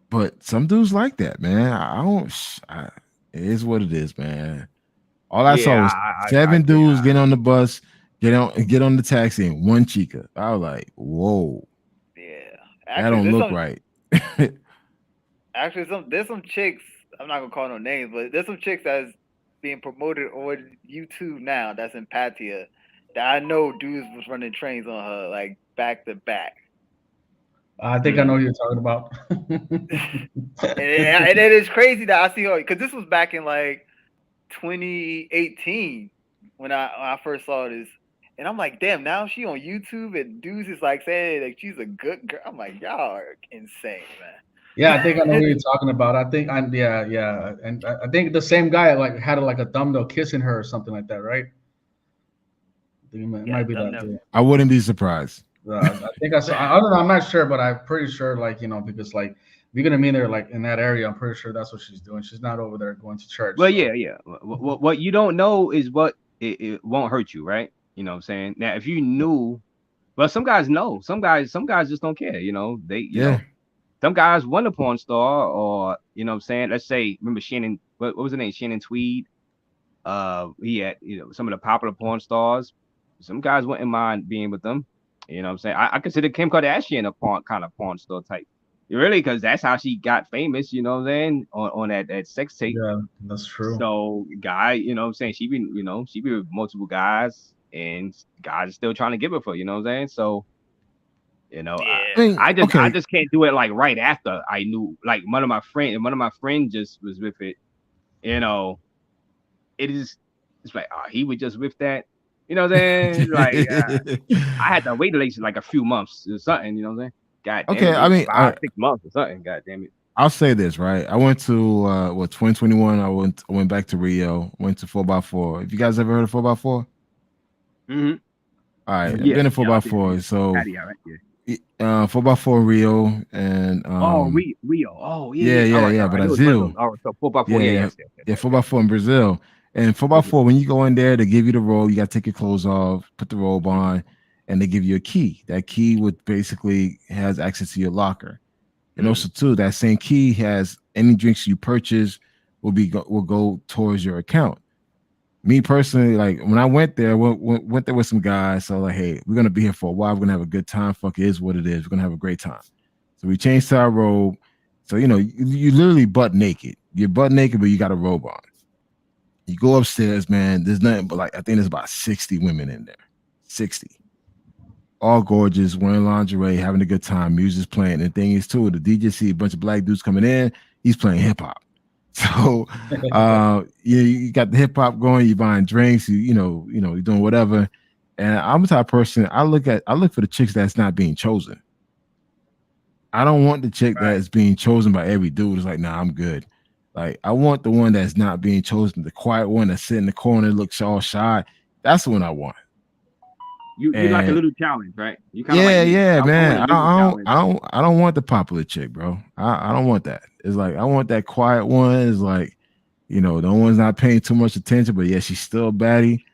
But some dudes like that, man. I don't. It is what it is, man. All I saw was 7 dudes get on the bus, get on the taxi, and one chica. I was like, whoa, Yeah, that don't look right. Actually, there's some chicks. I'm not gonna call no names, but there's some chicks that's being promoted on YouTube now. That's in Patia. That I know dudes was running trains on her like back to back. I think I know who you're talking about. And it is crazy that I see her because this was back in like 2018 when I first saw this, and I'm like, damn, now she on YouTube and dudes is like saying like she's a good girl. I'm like, y'all are insane, man. Yeah, I think I know who you're talking about. I think I'm yeah, and I think the same guy like had like a thumbnail kissing her or something like that, right? I think it might be that too. I wouldn't be surprised. I think I saw. I don't know. I'm not sure, but I'm pretty sure, like because like if you're gonna meet her like in that area, I'm pretty sure that's what she's doing. She's not over there going to church. Well, so. yeah. What you don't know is what it won't hurt you, right? You know what I'm saying? Now, if you knew, well, some guys know. Some guys just don't care. You know, you know, some guys want a porn star, or you know what I'm saying. Let's say, remember Shannon? What was her name? Shannon Tweed. He had some of the popular porn stars. Some guys wouldn't mind being with them. You know what I'm saying? I consider Kim Kardashian a porn star type. Really, because that's how she got famous, you know what I'm saying? On that sex tape. Yeah, that's true. So guy, you know what I'm saying? She be with multiple guys, and guys are still trying to give it for, you know what I'm saying? So, I just can't do it like right after I knew. Like one of my friends just was with it, you know. It's like he was just with that. You know what I'm saying? Like I had to wait at least like a few months or something, you know what I'm saying? God damn it. I mean 5-6 months or something, god damn it. I'll say this, right? I went to 2021. I went back to Rio, went to 4x4. Have you guys ever heard of 4x4? Mm-hmm. All right, I've been in 4x4. So 4x4 Rio and Rio. Oh yeah. Brazil. So 4x4, yeah, 4x4 in Brazil. And 4x4, when you go in there, they give you the robe. You got to take your clothes off, put the robe on, and they give you a key. That key would basically has access to your locker. And also too, that same key has any drinks you purchase will go towards your account. Me personally, like when I went there, went there with some guys. So like, hey, we're gonna be here for a while. We're gonna have a good time. Fuck it is what it is. We're gonna have a great time. So we changed to our robe. So you literally butt naked. You're butt naked, but you got a robe on. You go upstairs, man. There's nothing but like I think there's about 60 women in there. 60. All gorgeous, wearing lingerie, having a good time. Music's playing. And the thing is too, the DJ see a bunch of black dudes coming in. He's playing hip hop. So you got the hip hop going. You're buying drinks. You're doing whatever. And I'm the type of person I look for the chicks that's not being chosen. I don't want the chick that is being chosen by every dude. It's like, nah, I'm good. Like I want the one that's not being chosen, the quiet one that sit in the corner, looks all shy. That's the one I want. You like a little challenge, right? You kind of man. I don't want the popular chick, bro. I don't want that. It's like I want that quiet one. It's like, no one's not paying too much attention, but yeah, she's still a baddie.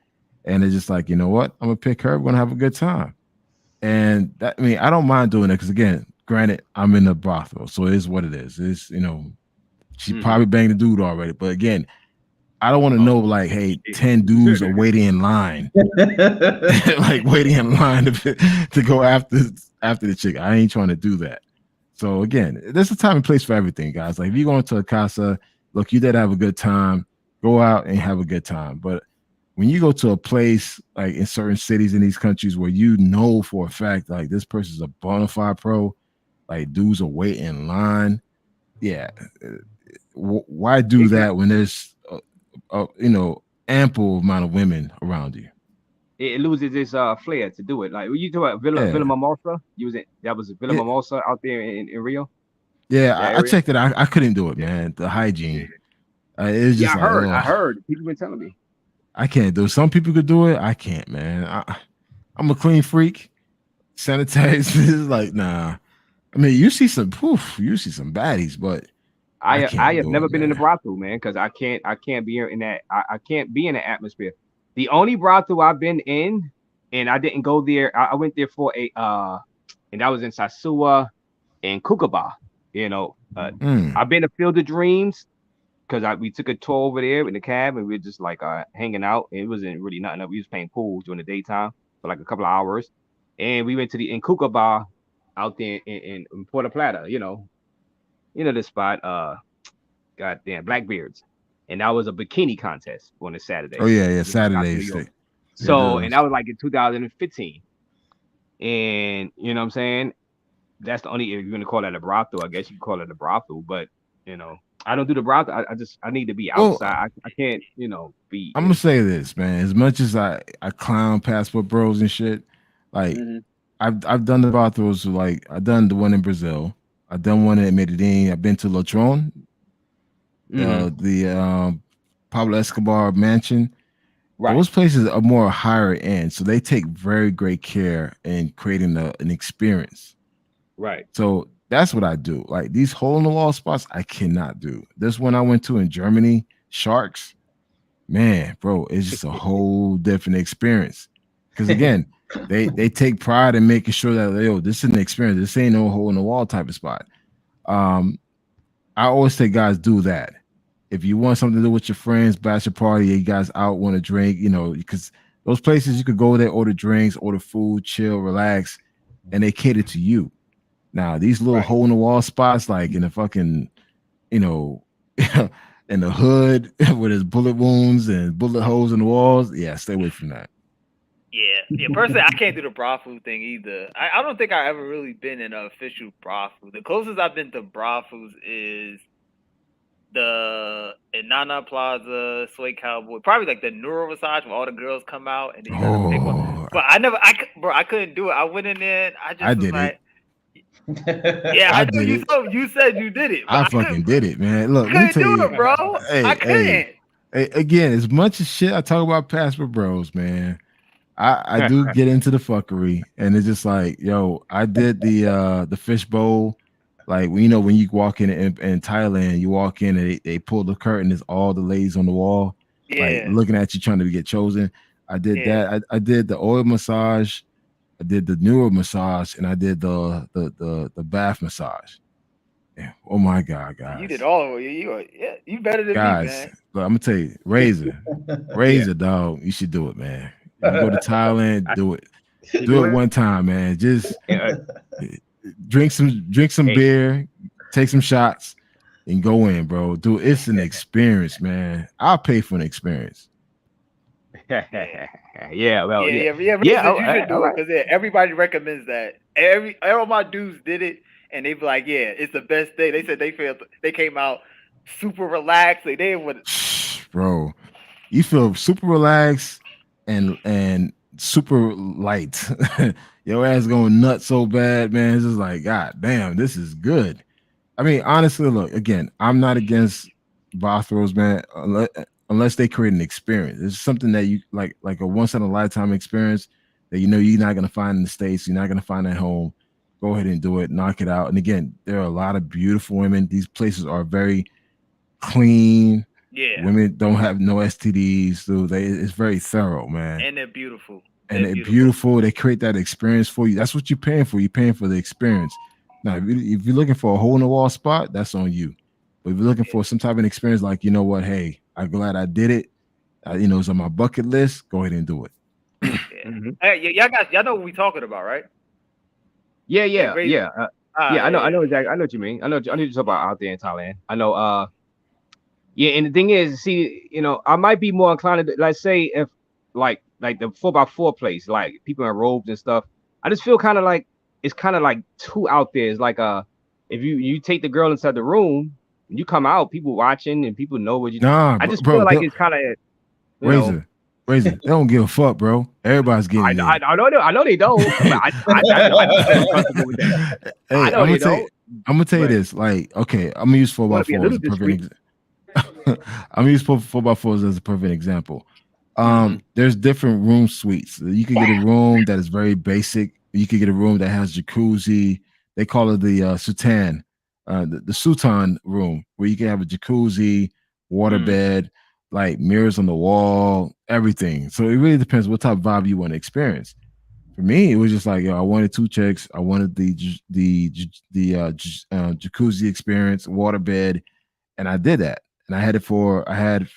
And it's just like, you know what? I'm gonna pick her. We're gonna have a good time. And that, I don't mind doing it because again, granted, I'm in a brothel, so it is what it is. It's she probably banged the dude already, but again, I don't want to know like, hey, 10 dudes are waiting in line, like waiting in line to go after the chick. I ain't trying to do that. So again, there's a time and place for everything, guys. Like if you're going to a casa, look, you did have a good time. Go out and have a good time. But when you go to a place like in certain cities in these countries where you know for a fact like this person's a bona fide pro, like dudes are waiting in line. Yeah, why do that when there's ample amount of women around you? It loses its flair to do it. Like when you do it, Villa Mimosa, that was Villa Mimosa out there in Rio. Yeah, I checked it. I couldn't do it, man. The hygiene. It's just I heard. People been telling me. I can't do it. Some people could do it. I can't, man. I'm a clean freak. Sanitize is like, nah. I mean, you see some baddies, but I have never been in a brothel, man, because I can't be in that. I can't be in the atmosphere. The only brothel I've been in, and I didn't go there. I went there for and that was in Sasua and Kukaba. I've been to Field of Dreams because we took a tour over there in the cab and we were just like hanging out. It wasn't really nothing. We was playing pool during the daytime for like a couple of hours, and we went to in Kukaba out there in Puerto Plata. this spot, goddamn Blackbeards, and that was a bikini contest on a Saturday. Oh yeah, Saturdays. Saturdays. So, and that was like in 2015, and you know what I'm saying. That's the only, if you're gonna call that a brothel, I guess you can call it a brothel, but I don't do the brothel. I need to be outside. I can't, be. I'm gonna say this, man. As much as I clown passport bros and shit, like I've done the brothels. Like I've done the one in Brazil. I've done one in Medellin. I've been to Latron, the Pablo Escobar mansion. Right. Those places are more higher end, so they take very great care in creating an experience. Right. So that's what I do. Like these hole in the wall spots, I cannot do. This one I went to in Germany, Sharks. Man, bro, it's just a whole different experience. Because again, they take pride in making sure that this is an experience. This ain't no hole in the wall type of spot. I always say, guys, do that. If you want something to do with your friends, bachelor party, you guys out want to drink, because those places you could go there, order drinks, order food, chill, relax, and they cater to you. Now, these little hole in the wall spots, like in the fucking, in the hood with his bullet wounds and bullet holes in the walls, yeah, stay away from that. Yeah. Personally, I can't do the brothel thing either. I don't think I ever really been in an official brothel. The closest I've been to brothels is the Nana Plaza, Soy Cowboy, probably like the neuro massage where all the girls come out and then you gotta pick one. But I couldn't do it. I went in there and I was like, yeah, I did it. You said you did it. I fucking did it, man. Look, let me tell you, bro. I couldn't. Hey, again, as much as shit I talk about passport bros, man, I do get into the fuckery, and it's just like, yo, I did the fishbowl. Like when you walk in Thailand, you walk in and they pull the curtain, there's all the ladies on the wall, like looking at you trying to get chosen. I did that. I did the oil massage. I did the neuro massage, and I did the bath massage. Yeah. Oh my God, guys! You did all. You better than guys, me, man. Look, I'm gonna tell you, Razor, dog. You should do it, man. If you go to Thailand, do it. Do it one time, man. Just drink some beer, take some shots, and go in, bro. Dude, it's an experience, man. I'll pay for an experience. Yeah, well, you should do it because everybody recommends that. All my dudes did it, and they be like, "Yeah, it's the best day." They said they came out super relaxed. They would, bro, you feel super relaxed and super light. Your ass going nuts so bad, man. It's just like, God damn, this is good. I mean, honestly, look, again, I'm not against brothels, man. Unless they create an experience. It's something that you like a once in a lifetime experience that you're not gonna find in the States, you're not gonna find at home. Go ahead and do it, knock it out. And again, there are a lot of beautiful women. These places are very clean. Yeah. Women don't have no STDs, so it's very thorough, man. And they're beautiful. They're beautiful. They create that experience for you. That's what you're paying for. You're paying for the experience. Now, if you're looking for a hole in the wall spot, that's on you. But if you're looking for some type of experience, like, you know what, hey, I'm glad I did it. It's on my bucket list. Go ahead and do it. Hey, y'all know what we're talking about, right? Yeah. I know exactly. I know what you mean. I know you talk about out there in Thailand. I know. Yeah, and the thing is, see, I might be more inclined to, let's say, if like the 4x4 place, like people in robes and stuff. I just feel kind of like it's kind of like too out there. It's like if you take the girl inside the room. You come out, people watching, and people know what you. Nah, I just feel like it's kind of Razor. They don't give a fuck, bro. Everybody's getting. I know they don't. I'm gonna tell you this. Like, okay, I'm gonna use 4x4 as a perfect. I'm gonna use 4x4s as a perfect example. There's different room suites. You can get a room that is very basic. You can get a room that has jacuzzi. They call it the Sutan. The Sultan room where you can have a jacuzzi, water bed, like mirrors on the wall, everything. So it really depends what type of vibe you want to experience. For me, it was just like, I wanted 2 chicks. I wanted the jacuzzi experience, water bed, and I did that. And I had it for I had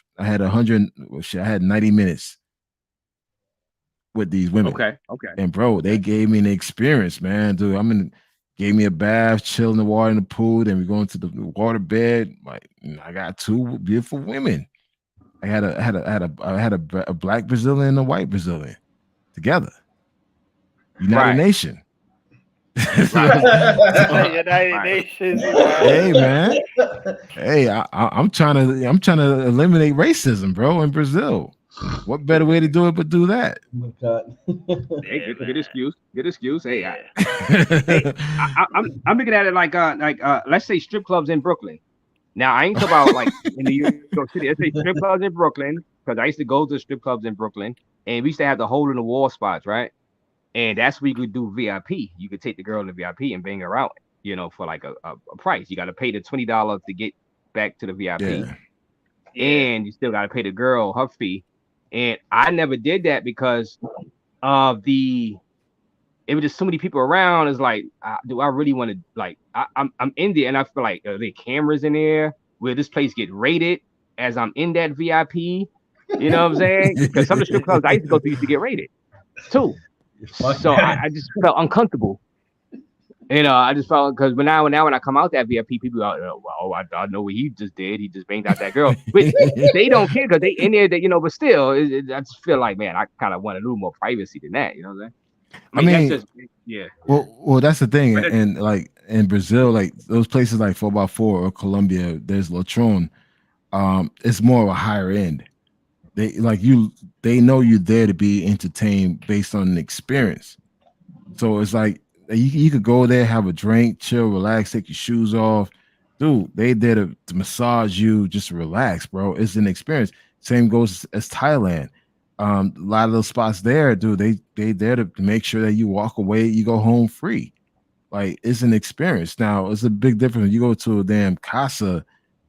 90 minutes with these women. Okay. And bro, they gave me an experience, man. Dude, gave me a bath, chill in the water in the pool. Then we go into the water bed. Like I got two beautiful women. I had a black Brazilian and a white Brazilian together. United Nation. United Nations. Hey man. Hey, I'm trying to eliminate racism, bro, in Brazil. What better way to do it but do that? Oh my God. Hey, good excuse. Good excuse. Hey, I'm looking at it like let's say strip clubs in Brooklyn. Now I ain't talking about like in New York City. Let's say strip clubs in Brooklyn, because I used to go to strip clubs in Brooklyn, and we used to have the hole in the wall spots, right? And that's where you could do VIP. You could take the girl in the VIP and bang her out, for like a price. You got to pay the $20 to get back to the VIP, and you still got to pay the girl her fee. And I never did that because of it was just so many people around. It's like, do I really want to, like, I'm in there, and I feel like, are there cameras in there? Will this place get rated as I'm in that VIP? You know what I'm saying? Because some of the strip clubs I used to go to used to get rated too. So I just felt uncomfortable. I just felt, because now when I come out that VIP, people are, I know what he just did. He just banged out that girl. But they don't care because they in there, but still, I just feel like, man, I kind of want a little more privacy than that. You know what I'm saying? I mean, that's just, yeah. Well, that's the thing. And like in Brazil, like those places like 4x4 or Colombia, there's Latron. It's more of a higher end. They know you're there to be entertained based on an experience. So it's like you could go there, have a drink, chill, relax, take your shoes off. Dude, they there to massage you, just relax, bro. It's an experience. Same goes as Thailand. A lot of those spots there, dude, they there to make sure that you walk away, you go home free. Like, it's an experience. Now, it's a big difference. When you go to a damn casa,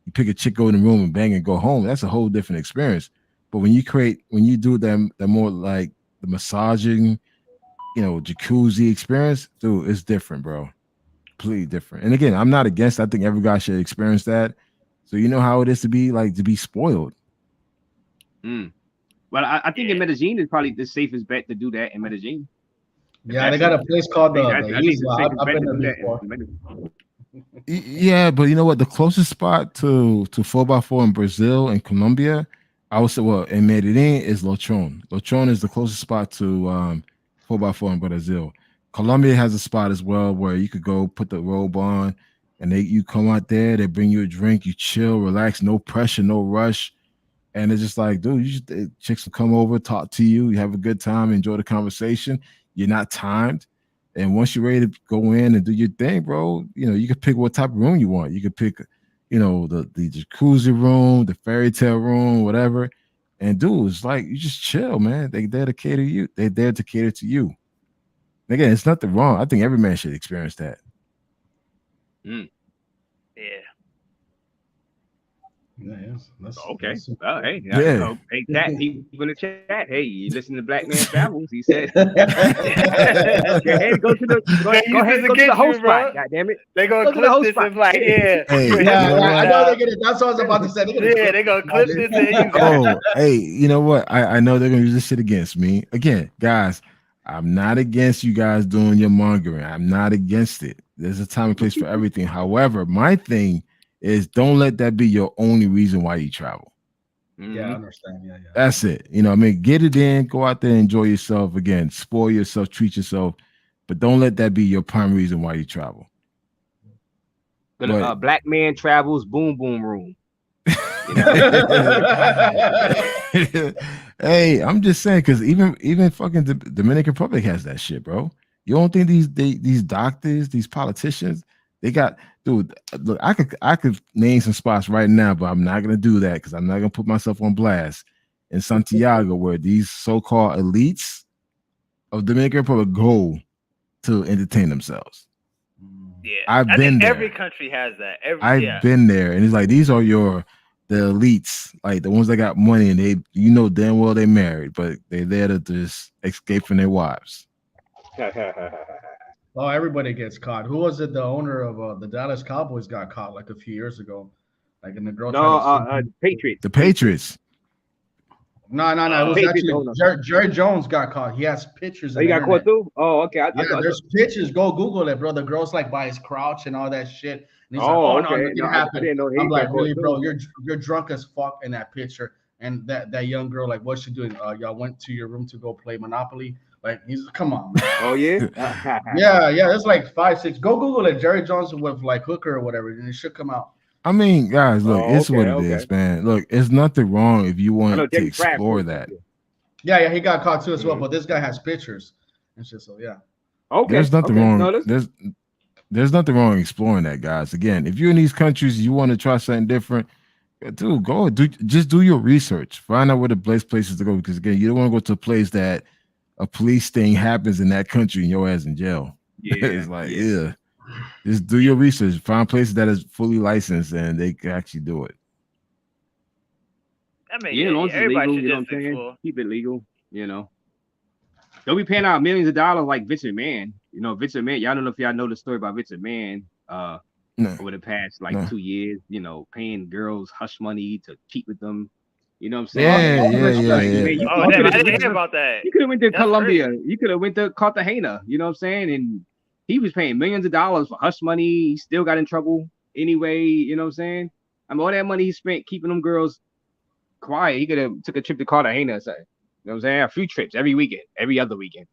you pick a chick, go in the room and bang and go home. That's a whole different experience. But when you do them, the more like the massaging, jacuzzi experience, dude, it's different, bro. Completely different. And again, I'm not against. I think every guy should experience that. So you know how it is to be spoiled. Well, I think in Medellin is probably the safest bet to do that in Medellin. Yeah, they got a place called the Isla. I've been there before. Yeah, but you know what? The closest spot to 4x4 in Brazil and Colombia, I would say, in Medellin is Lotron. Lotron is the closest spot to 4x4 in Brazil. Colombia has a spot as well where you could go put the robe on, and you come out there, they bring you a drink, you chill, relax, no pressure, no rush. And it's just like, dude, chicks will come over, talk to you, you have a good time, enjoy the conversation. You're not timed. And once you're ready to go in and do your thing, bro, you can pick what type of room you want. You could pick, the jacuzzi room, the fairy tale room, whatever. And dude, it's like, you just chill, man. They there to cater to you. They're there to cater to you. Again, it's nothing wrong. I think every man should experience that. Yeah. That's okay. That's Hey, yeah. Hey, chat people in the chat. Hey, you listen to Black Man Travels? He said, "Go ahead, go to the host spot. God damn it, they gonna clip this and like, Hey, I know they're gonna. That's what I was about to say. They gonna clip this and hey, you know what? I know they're gonna use this shit against me. Again, guys, I'm not against you guys doing your mongering. I'm not against it. There's a time and place for everything. However, my thing is, don't let that be your only reason why you travel. Yeah, I understand. Yeah. That's it. Get it in, go out there, enjoy yourself. Again, spoil yourself, treat yourself, but don't let that be your prime reason why you travel. Black Man Travels boom boom room. Hey, I'm just saying, because even fucking Dominican Republic has that shit, bro. You don't think these doctors, these politicians, they got, dude, look, I could name some spots right now, but I'm not gonna do that because I'm not gonna put myself on blast. In Santiago, where these so-called elites of Dominican Republic go to entertain themselves. Yeah, I've been there. Every country has that. I've been there, and it's like, these are the elites, like the ones that got money, and they, damn well they married, but they're there to just escape from their wives. Oh, everybody gets caught. Who was it? The owner of the Dallas Cowboys got caught like a few years ago, like in the girl. Patriots. The Patriots. No, no, no. It was Paid actually attention. Jerry Jones got caught. He has pictures. Oh, you got caught too? Oh, okay. I Yeah, thought. there's pictures. Go Google it, bro. The girl's like by his crouch and all that shit. And he's like, Oh, "Oh no, okay. nothing No, I happened." didn't know I'm he like, got caught "Really, too. bro? You're drunk as fuck in that picture." And that young girl, like, what's she doing? Y'all went to your room to go play Monopoly. Like, he's come on, man. Oh yeah. Yeah, yeah. There's like 5, 6. Go Google it, Jerry Jones with like hooker or whatever, and it should come out. I mean, guys, look, Oh, it's what it okay. is, man. Look, it's nothing wrong if you I know want to Jimmy Crab explore too. that. Yeah, yeah. He got caught too as well, Mhm. but this guy has pictures and shit. So yeah. Okay. There's nothing okay. wrong. No, There's nothing wrong exploring that, guys. Again, if you're in these countries, you want to try something different, dude, just do your research. Find out where the best places to go. Because again, you don't want to go to a place that a police thing happens in that country and your ass in jail. yeah. It's like, yeah. Just do your research. Find places that is fully licensed and they can actually do it. I mean, Yeah, as long as it's everybody legal, should you know what just I'm saying? explore. Keep it legal, you know. Don't be paying out millions of dollars like Vince McMahon. You know, Vince McMahon, y'all don't know if y'all know the story about Vince McMahon No, over the past like no. 2 years, you know, paying girls hush money to cheat with them. You know what I'm saying? Yeah. Man, Oh, you damn, I could've- didn't hear about that. You could have went to That's Colombia. crazy. You could have went to Cartagena. You know what I'm saying? And he was paying millions of dollars for hush money. He still got in trouble anyway. You know what I'm saying? I mean, all that money he spent keeping them girls quiet. He could have took a trip to Cartagena. You know what I'm saying? A few trips every weekend, every other weekend.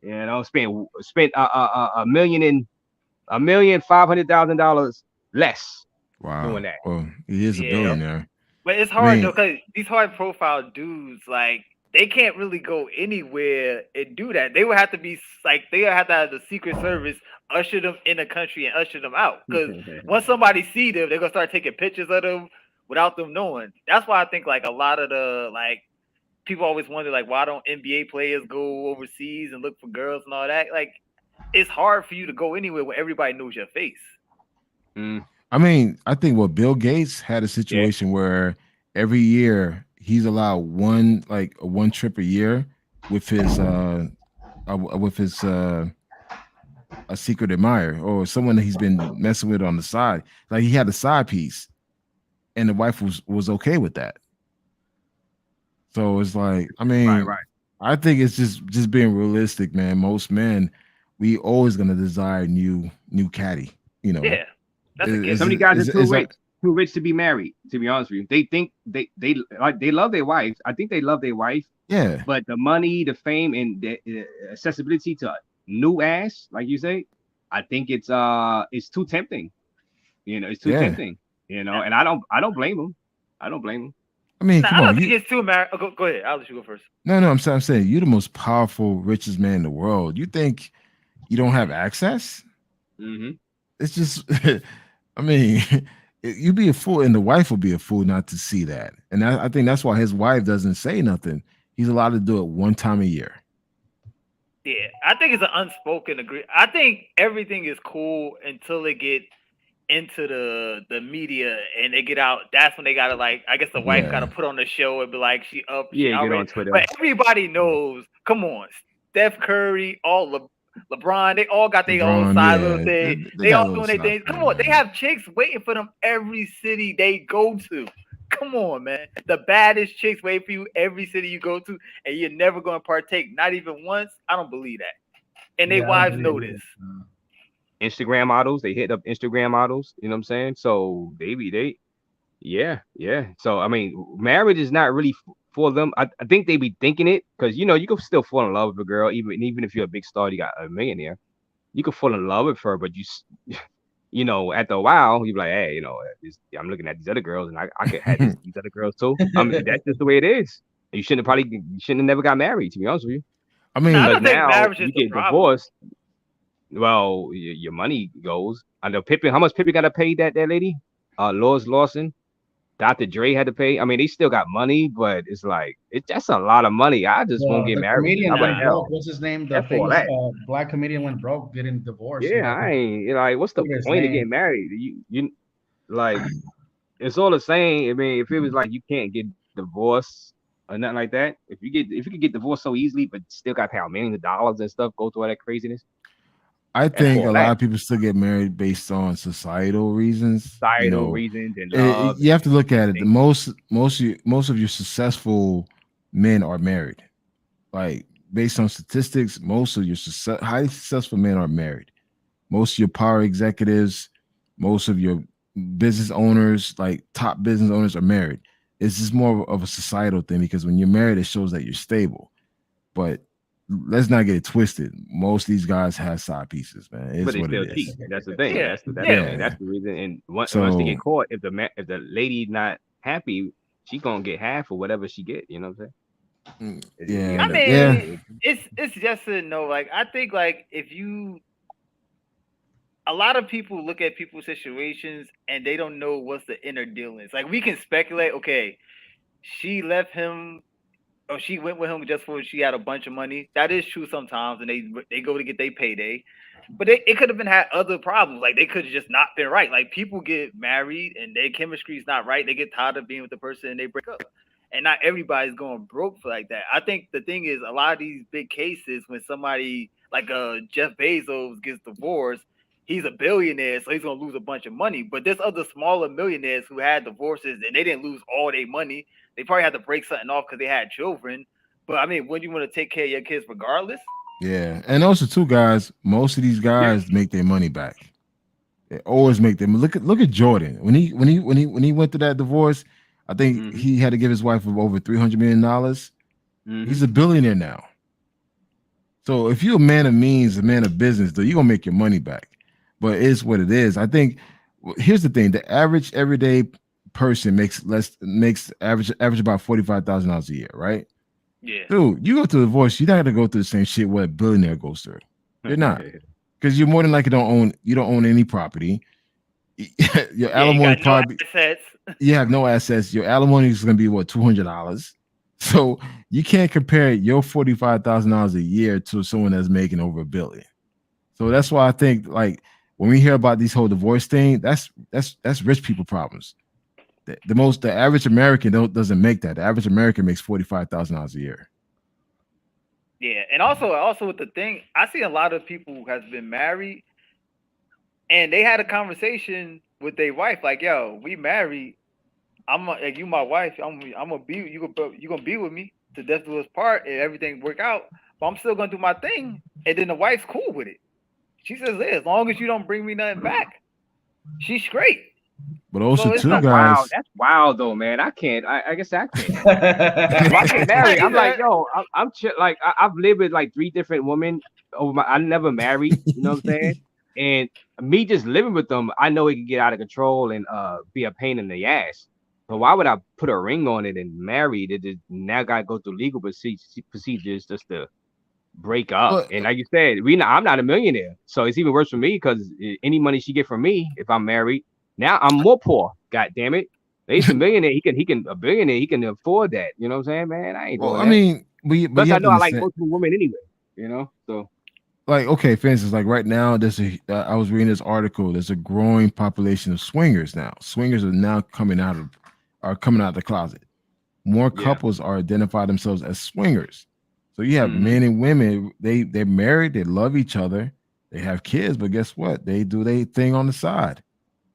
You know, spent $1,500,000 less Wow. doing that. Well, he is a Yeah. billionaire. But it's hard though, because these high profile dudes, like, they can't really go anywhere and do that. They would have to be like, they would have to have the Secret Service usher them in the country and usher them out. Because once somebody see them, they're gonna start taking pictures of them without them knowing. That's why I think like a lot of the like people always wonder like why don't NBA players go overseas and look for girls and all that? Like, it's hard for you to go anywhere when everybody knows your face. I mean, I think what Bill Gates had a situation where every year he's allowed one trip a year with his a secret admirer or someone that he's been messing with on the side. Like he had a side piece, and the wife was okay with that. So it's like, I mean, right. I think it's just being realistic, man. Most men, we always gonna desire new caddy, you know. Yeah. That's a Some of these guys are too rich to be married. To be honest with you, they think they love their wife. I think they love their wife. Yeah. But the money, the fame, and the accessibility to new ass, like you say, I think it's too tempting. You know, it's too tempting. You know, and I don't blame them. I don't blame them. I mean, come I don't on. think it's too married. Oh, go ahead. I'll let you go first. No, I'm saying you're the most powerful, richest man in the world. You think you don't have access? Mm-hmm. It's just. I mean, you'd be a fool, and the wife would be a fool not to see that. And I think that's why his wife doesn't say nothing. He's allowed to do it one time a year. Yeah, I think it's an unspoken agreement. I think everything is cool until they get into the media and they get out. That's when they gotta like. I guess the wife gotta put on the show and be like, she up. Yeah, she get on Twitter. But everybody knows. Come on, Steph Curry, all LeBron, they all got their own side little thing. They all doing their things. Come on, they have chicks waiting for them every city they go to. Come on, man. The baddest chicks wait for you every city you go to, and you're never going to partake, not even once. I don't believe that. And their wives know this. Instagram models, they hit up Instagram models. You know what I'm saying? So yeah. So I mean, marriage is not really for them. I think they be thinking it because you know you can still fall in love with a girl even if you're a big star, you got a millionaire, you can fall in love with her, but you know after a while you be like, hey, you know, I'm looking at these other girls and I could have these other girls too. I mean that's just the way it is. You shouldn't have never got married, to be honest with you. I mean, I don't think now marriage you is get divorced. Well, your money goes. I know Pippen. How much Pippen got to pay that lady? Lois Lawson. Dr. Dre had to pay. I mean, they still got money, but it's like that's a lot of money. I just won't get married. Comedian I'm like, hell, what's his name? The that's all famous that. black comedian went broke getting divorced. Yeah, I ain't. You know, like, what's the His point of name. getting married? You like, it's all the same. I mean, if it was like you can't get divorced or nothing like that, if you could get divorced so easily, but still got to pay out millions of dollars and stuff, go through all that craziness. I think a lot of people still get married based on societal reasons. Societal reasons and love. You have to look at it. Most of your successful men are married. Like based on statistics, most of your highly successful men are married. Most of your power executives, most of your business owners, like top business owners, are married. It's just more of a societal thing because when you're married, it shows that you're stable. But let's not get it twisted. Most of these guys have side pieces, man. It's But they what still it cheat. is. That's the thing. Yeah, That's the yeah. that's the reason. And once they So get caught, if the lady not happy, she gonna get half or whatever she get. You know what I'm saying? yeah, I yeah. mean, it's just a no. Like I think like if you, a lot of people look at people's situations and they don't know what's the inner dealings. Like we can speculate. Okay, she left him or she went with him just for she had a bunch of money. That is true sometimes, and they go to get their payday. But it could have been had other problems. Like they could have just not been right. Like people get married and their chemistry is not right. They get tired of being with the person and they break up. And not everybody's going broke for like that. I think the thing is a lot of these big cases when somebody like Jeff Bezos gets divorced, he's a billionaire, so he's gonna lose a bunch of money. But there's other smaller millionaires who had divorces and they didn't lose all their money. They probably had to break something off because they had children. But I mean, when you want to take care of your kids regardless? Yeah, and also too, guys. Most of these guys make their money back. They always make them. Look at Jordan when he went through that divorce. I think he had to give his wife over $300 million. He's a billionaire now. So if you're a man of means, a man of business, though, you're gonna make your money back. But it's what it is. I think here's the thing: the average everyday person makes average about $45,000 a year, right? Yeah. Dude, you go through a divorce, you're not gonna go through the same shit what a billionaire goes through. You're not. Because you're more than likely you don't own any property. Your alimony you probably no assets. You have no assets. Your alimony is gonna be what, $200. So you can't compare your $45,000 a year to someone that's making over $1 billion. So that's why I think like when we hear about these whole divorce thing, that's rich people problems. The average American doesn't make that. The average American makes $45,000 a year. Yeah, and also with the thing, I see a lot of people who has been married, and they had a conversation with their wife, like, "Yo, we married. Like you, my wife. I'm gonna be you. Gonna be with me to death do us part, and everything work out. But I'm still gonna do my thing." And then the wife's cool with it. She says, "Yeah, as long as you don't bring me nothing back, she's straight." But also, so too, guys. Wow, that's wild though, man. I can't. I guess I can't. If I get married, I'm like, yo, I'm like, I've lived with like 3 different women over I never married. You know what I'm saying? And me just living with them, I know it can get out of control and be a pain in the ass. So why would I put a ring on it and marry it? Just now got to go through legal procedures just to break up. And like you said, I'm not a millionaire, so it's even worse for me because any money she get from me, if I'm married, now I'm more poor. God damn it! He's a millionaire. He can a billionaire. He can afford that. You know what I'm saying, man? I ain't doing that. I mean, but I know I like most of the women anyway. You know, so. Like, okay, for instance, like right now, I was reading this article. There's a growing population of swingers now. Swingers are now coming out of the closet. More couples are identify themselves as swingers. So you have men and women. They're married. They love each other. They have kids, but guess what? They do their thing on the side,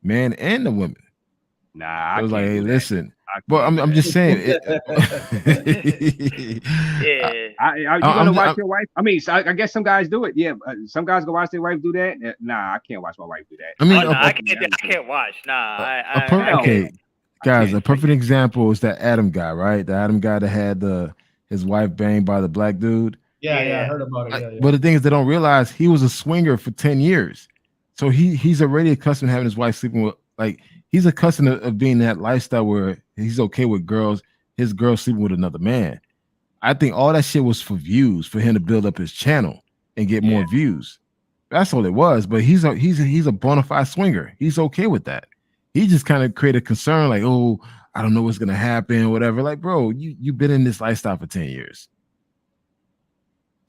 men and the women. Nah, I was like, hey, listen. But I'm just saying. Yeah. You gonna watch your wife? I mean, I guess some guys do it. Yeah, some guys go watch their wife do that. Nah, I can't watch my wife do that. I mean, I can't watch. Nah, okay, guys. A perfect example is that Adam guy, right? The Adam guy that had his wife banged by the black dude. Yeah, I heard about it. Yeah. But the thing is, they don't realize he was a swinger for 10 years, so he's already accustomed to having his wife sleeping with He's accustomed of being that lifestyle where he's okay with his girl sleeping with another man. I think all that shit was for views, for him to build up his channel and get more views. That's all it was. But he's a bona fide swinger. He's okay with that. He just kind of created concern, like, oh, I don't know what's gonna happen, whatever. Like, bro, you've been in this lifestyle for 10 years.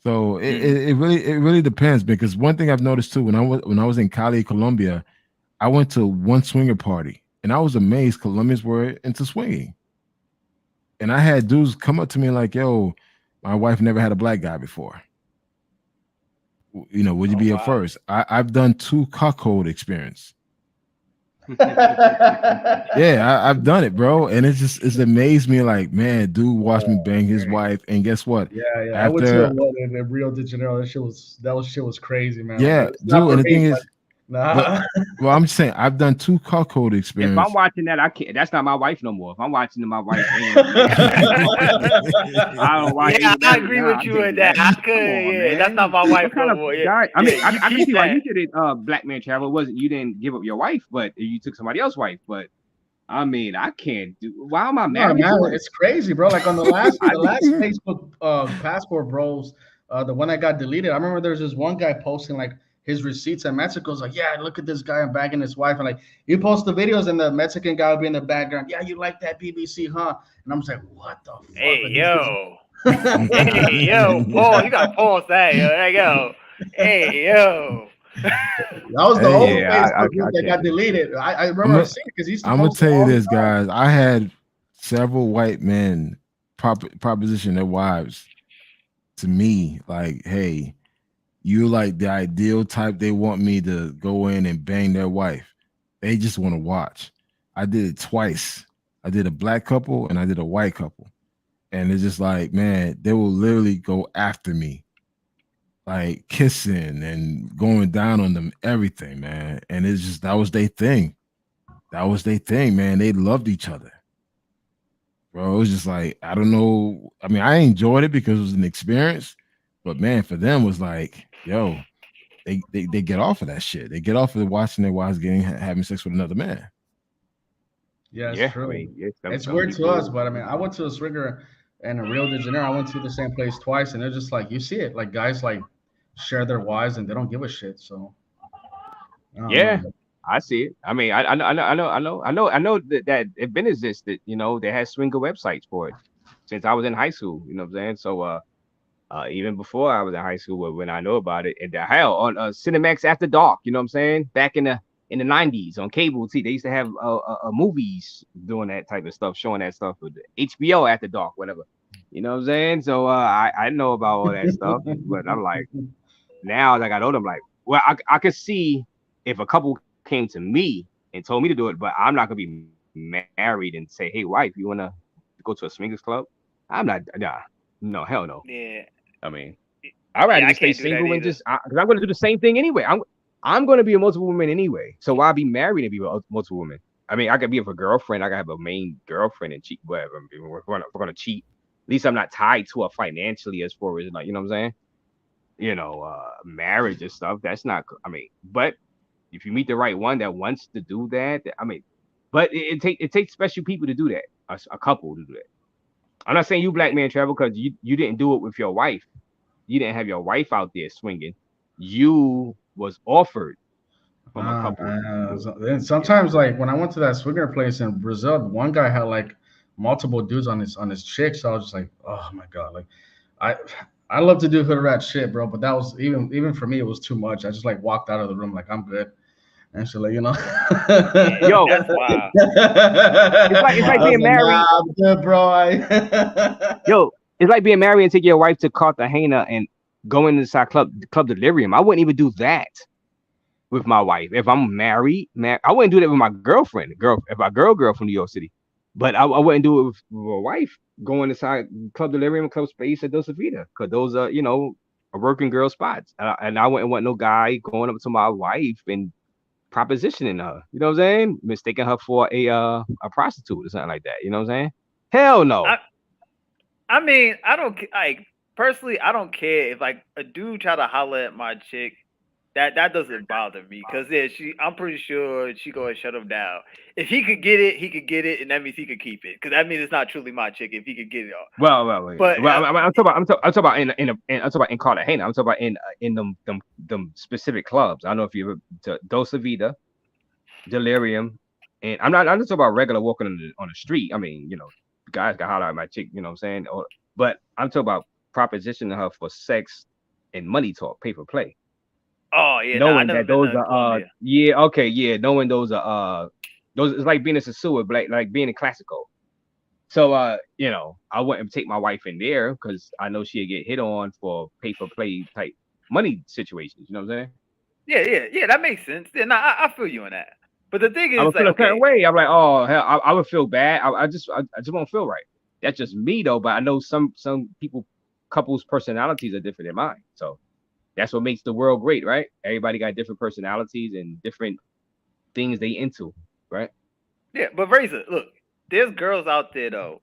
So it really depends, because one thing I've noticed too, when I was in Cali, Colombia, I went to one swinger party, and I was amazed Colombians were into swinging. And I had dudes come up to me like, yo, my wife never had a black guy before. You know, would you be a first? I've done 2 cuckold experience. Yeah, I've done it, bro, and it's amazed me. Like, man, dude watched me bang his wife, and guess what? Yeah. I went to a After, wedding in Rio de Janeiro. That shit was crazy, man. Like yeah, it's not dude, for and the me, thing but is, but nah. well, I'm just saying, I've done 2 cuckold If I'm experience. watching that, I can't. That's not my wife no more. If I'm watching my wife banging, I don't watch Yeah, any of I that. agree Nah, with I you can't with do that. that. I Come could, on, yeah, that's not man. my wife What kind no of more. Yeah, guy? I mean, yeah, you I can keep see why that. you did it. Black man travel wasn't you didn't give up your wife, but you took somebody else's wife. But I mean, I can't do. Why am I No, married man, to her? it's crazy, bro. Like on the last I the last Facebook passport bros, the one that got deleted. I remember there's this one guy posting like his receipts in Mexico. It's like, yeah, look at this guy, I'm bagging his wife, and like you post the videos, and the Mexican guy will be in the background. Yeah, you like that BBC, huh? And I'm just like, what the fuck? Hey Like, yo, hey yo, Paul, you got to pause that, yo. Hey yo, hey yo. that was the Hey, old yeah, Facebook I group that can't got do that. deleted. I I'm remember gonna seeing it because he used to I'm gonna post it tell you all the this, time. guys. I had several white men proposition their wives to me, like, hey, you like the ideal type. They want me to go in and bang their wife. They just want to watch. I did it twice. I did a black couple and I did a white couple. And it's just like, man, they will literally go after me, like kissing and going down on them, everything, man. And it's just, that was their thing. That was their thing, man. They loved each other, bro. It was just like, I don't know. I mean, I enjoyed it because it was an experience, but man, for them was like, yo, they get off of that shit. They get off of watching their wives having sex with another man. Yeah, it's Yeah, I true. mean, yeah, It's some weird to us, people. but I mean, I went to a swinger in Rio de Janeiro. I went to the same place twice, and it's just like you see it, like guys like share their wives and they don't give a shit. So I don't know. Yeah, I see it. I mean, I know that it been existed. You know, they had swinger websites for it since I was in high school. You know what I'm saying? So, even before I was in high school, when I know about it, and the hell on Cinemax After Dark. You know what I'm saying? Back in the '90s on cable T, they used to have movies doing that type of stuff, showing that stuff with HBO After Dark, whatever. You know what I'm saying? So I know about all that stuff, but I'm like now as I got older, I'm like, well, I could see if a couple came to me and told me to do it, but I'm not gonna be married and say, hey, wife, you wanna go to a swingers club? I'm not, nah, no, hell no. Yeah, I mean, I'd rather yeah, I just stay can't do that single and either. just because I'm gonna do the same thing anyway. I'm gonna be a multiple woman anyway, so why be married and be a multiple woman? I mean, I could be with a girlfriend. I could have a main girlfriend and cheat. Whatever. We're gonna cheat. At least I'm not tied to her financially as far as like, you know what I'm saying? Marriage and stuff. That's not. I mean, but if you meet the right one that wants to do that, I mean, but it takes special people to do that. A couple to do that. I'm not saying you black Yeah. man travel because you didn't do it with your wife. You didn't have your wife out there swinging. You was offered from a couple to Man. do it. And You know. sometimes, like when I went to that swinger place in Brazil, one guy had like multiple dudes on his chick. So I was just like, oh my god, like I I love to do hood rat shit, bro. But that was even for me, it was too much. I just like walked out of the room like I'm good. And she's like, you know. Yeah, Yo, that's wild. That's it's like I wild. was being like, married. nah, I'm good, bro. I... Yo, it's like being married and take your wife to Cartagena and go inside Club Delirium. I wouldn't even do that with my wife. If I'm married, man, I wouldn't do that with my girlfriend. Girl, if my girl from New York City, but I wouldn't do it with my wife. Going inside Club Delirium, Club Space, and Dos Vida, because those are a working girl spots, and I wouldn't want no guy going up to my wife and propositioning her. You know what I'm saying? Mistaking her for a prostitute or something like that. You know what I'm saying? Hell no. I I mean, I don't like personally. I don't care if like a dude try to holler at my chick. That doesn't bother me because yeah, I'm pretty sure she gonna shut him down. If he could get it, he could get it, and that means he could keep it. Because that means it's not truly my chick if he could get it all. But I'm talking about I'm talking about in Cartagena. I'm talking about in them specific clubs. I don't know if you ever to Dos Vida, Delirium, and I'm just talking about regular walking on the street. I mean, guys got holler at my chick. You know what I'm saying? But I'm talking about propositioning her for sex and money talk, pay for play, oh yeah, nah, I knowing never that been those to are Colombia. yeah, okay, yeah, knowing those are those it's like being a Sasua, like being in classical. So I wouldn't take my wife in there because I know she'd get hit on for pay for play type money situations. You know what I'm saying? Yeah, that makes sense. Yeah, nah, I feel you on that. But the thing is, I would feel like, a certain way. I'm like, oh hell, I would feel bad. I just won't feel right. That's just me though. But I know some couples' personalities are different than mine. So that's what makes the world great, right? Everybody got different personalities and different things they into, right? Yeah, but Razor, look, there's girls out there though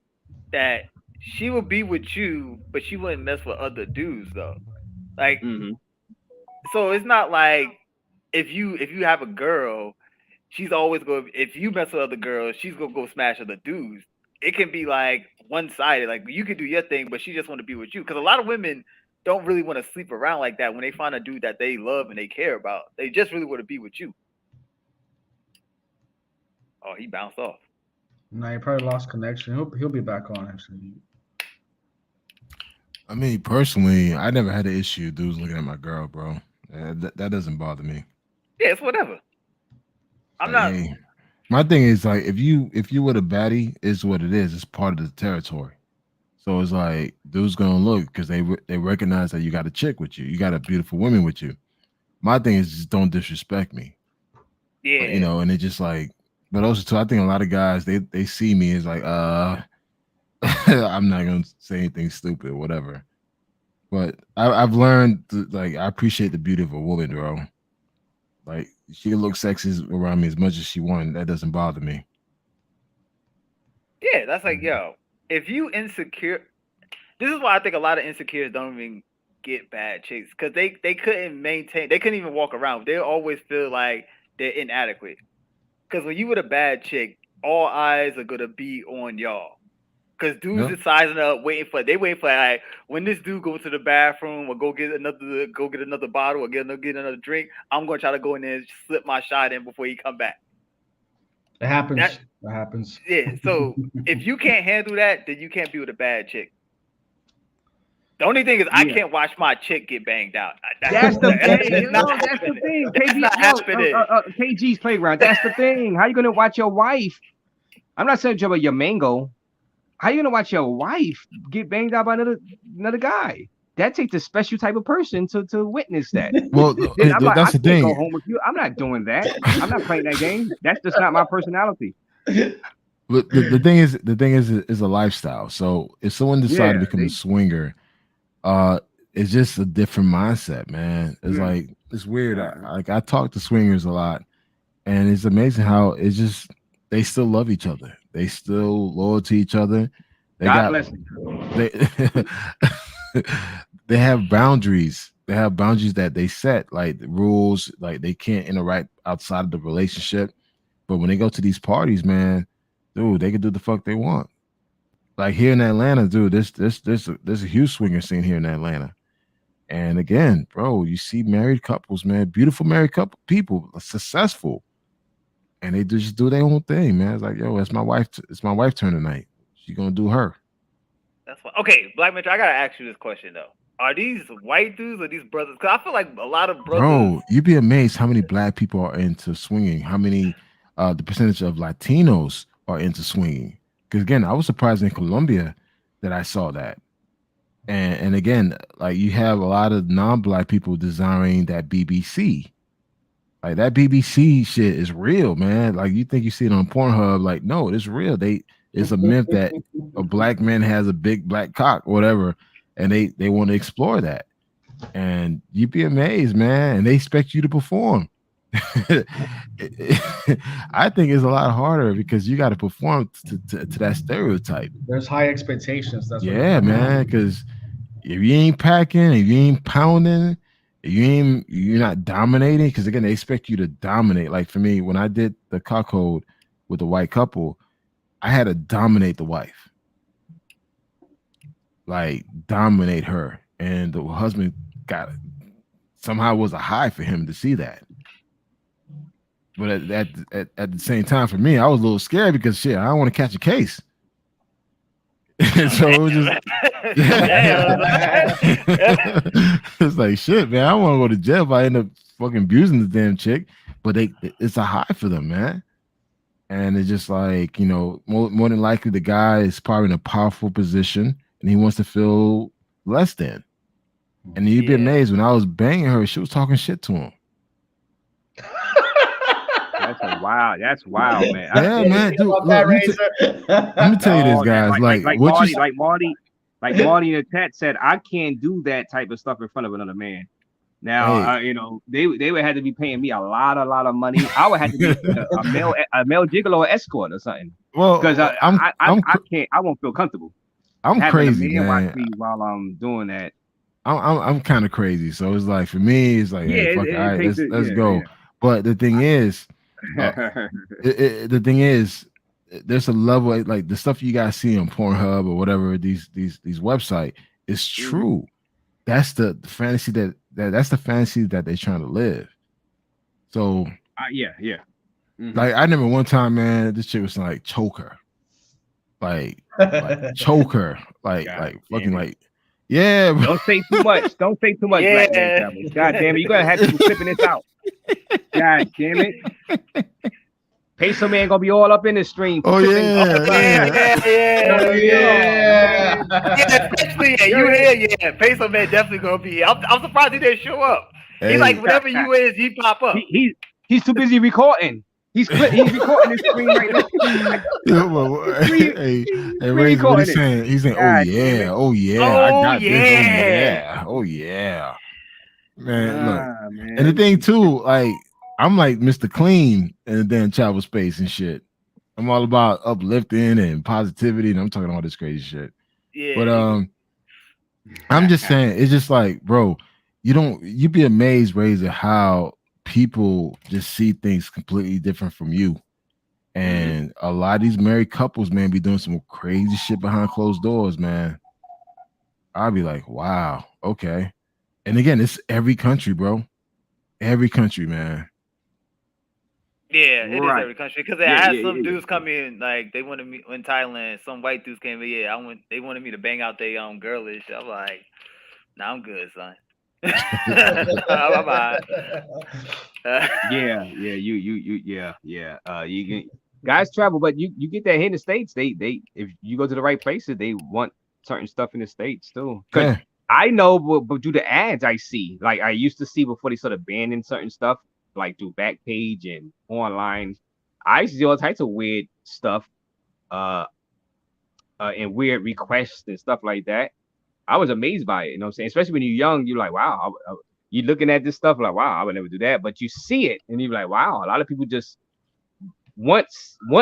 that she would be with you, but she wouldn't mess with other dudes though. Like, so it's not like if you have a girl, she's always going. If you mess with other girls, she's gonna go smash other dudes. It can be like one sided. Like you can do your thing, but she just want to be with you. Because a lot of women don't really want to sleep around like that when they find a dude that they love and they care about. They just really want to be with you. Oh, he bounced off. No, he probably lost connection. He'll be back on actually. I mean, personally, I never had an issue dudes looking at my girl, bro. That doesn't bother me. Yeah, it's whatever. I'm not. Hey, my thing is like if you were the baddie, it's what it is. It's part of the territory. So it's like dudes gonna look because they recognize that you got a chick with you, you got a beautiful woman with you. My thing is just don't disrespect me. Yeah. You know, and it's just like, but also too, I think a lot of guys they see me as like, I'm not gonna say anything stupid or whatever. But I've learned like I appreciate the beauty of a woman, bro. Like she can look sexy around me as much as she wants. That doesn't bother me. Yeah, that's like, yo, if you insecure, this is why I think a lot of insecures don't even get bad chicks because they couldn't maintain, they couldn't even walk around. They always feel like they're inadequate. Because when you with a bad chick, all eyes are gonna be on y'all. Because dudes are sizing up, waiting for like when this dude goes to the bathroom or go get another bottle or get another drink, I'm gonna try to go in there and slip my shot in before he come back. It happens. That happens. Yeah. So if you can't handle that, then you can't be with a bad chick. The only thing is I can't watch my chick get banged out. That's the thing. That's the thing. KG's playground. That's the thing. How you gonna watch your wife? I'm not saying about your mango. How you gonna watch your wife get banged out by another guy? That takes a special type of person to witness that. Well, that's the thing. Go home with you. I'm not doing that. I'm not playing that game. That's just not my personality. But the thing is a lifestyle. So if someone decides to become a swinger, it's just a different mindset, man. It's like it's weird. I talk to swingers a lot, and it's amazing how it's just they still love each other. They still loyal to each other. They they have boundaries. They have boundaries that they set, like the rules, like they can't interact outside of the relationship. But when they go to these parties, man, dude, they can do the fuck they want. Like here in Atlanta, dude, there's a huge swinger scene here in Atlanta. And again, bro, you see married couples, man, beautiful married people, successful. And they just do their own thing, man. It's like, yo, it's my wife turn tonight. She gonna do her. That's fine. Okay, Black Metro, I gotta ask you this question though. Are these white dudes or these brothers? Because I feel like a lot of brothers. Bro, you'd be amazed how many black people are into swinging. How many, the percentage of Latinos are into swinging. Because again, I was surprised in Colombia that I saw that. And again, like you have a lot of non-black people desiring that BBC. Like that BBC shit is real, man. Like you think you see it on Pornhub, like no, it's real. It's a myth that a black man has a big black cock, or whatever, and they want to explore that. And you'd be amazed, man. And they expect you to perform. I think it's a lot harder because you got to perform to that stereotype. There's high expectations. That's man. Because if you ain't packing, if you ain't pounding, you're not dominating, because again they expect you to dominate. Like for me, when I did the cuckold with the white couple, I had to dominate the wife, like dominate her, and the husband somehow was a high for him to see that. But at the same time, for me, I was a little scared because shit, I don't want to catch a case. So it was just it's like shit, man. I don't want to go to jail if I end up fucking abusing the damn chick. But it's a high for them, man. And it's just like, you know, more than likely the guy is probably in a powerful position and he wants to feel less than. And you'd be amazed when I was banging her, she was talking shit to him. That's wild, man. Yeah, man, dude. Look, let me tell you this, Oh, guys. Like what Marty, you, like Marty in the chat said, I can't do that type of stuff in front of another man. Now, hey, you know, they would have to be paying me a lot of money. I would have to be a male gigolo escort or something. well, Because I can't, I won't feel comfortable I'm having crazy, a man watch man. me while I'm doing that. I'm kind of crazy, so it's like for me, it's like, hey, fuck it, all right, let's go. But the thing is, the thing is, there's a level like the stuff you guys see on Pornhub or whatever these website is true. That's the fantasy that's the fantasy that they're trying to live. So yeah. Like I remember one time, man, this chick was like choker, like choker, like fucking like, yeah. Bro. Don't say too much. Don't say too much, Black Man Travel. God damn it, you gotta have people clipping this out. God damn it. Peso Man gonna be all up in the stream. Oh yeah. Especially you here, Peso Man definitely gonna be. I'm surprised he didn't show up. He's like, whatever you is, he pop up. He's too busy recording. He's recording his screen right now. Hey, Ray, what he's saying? He's saying, I got this. Oh yeah. Man, look. Man. And the thing too, like I'm like Mr. Clean in the damn travel space and shit. I'm all about uplifting and positivity, and I'm talking all this crazy shit. Yeah. But I'm just saying, it's just like, bro, you'd be amazed, Razor, how people just see things completely different from you. And a lot of these married couples, man, be doing some crazy shit behind closed doors, man. I'll be like, wow, okay. And again, it's every country, bro. Every country, man. Yeah, it is every country. Because I had some dudes come in, like they wanted me in Thailand. Some white dudes came in. They wanted me to bang out their girlish. I'm like, nah, I'm good, son. Bye-bye. You get guys travel, but you get that here in the States. They if you go to the right places, they want certain stuff in the States too. Because I know, but do the ads I see, like I used to see before they started banning certain stuff, like through Backpage and online. I see all types of weird stuff, and weird requests and stuff like that. I was amazed by it, you know what I'm saying? Especially when you're young, you're like, wow, you're looking at this stuff like, wow, I would never do that. But you see it and you're like, wow, a lot of people just want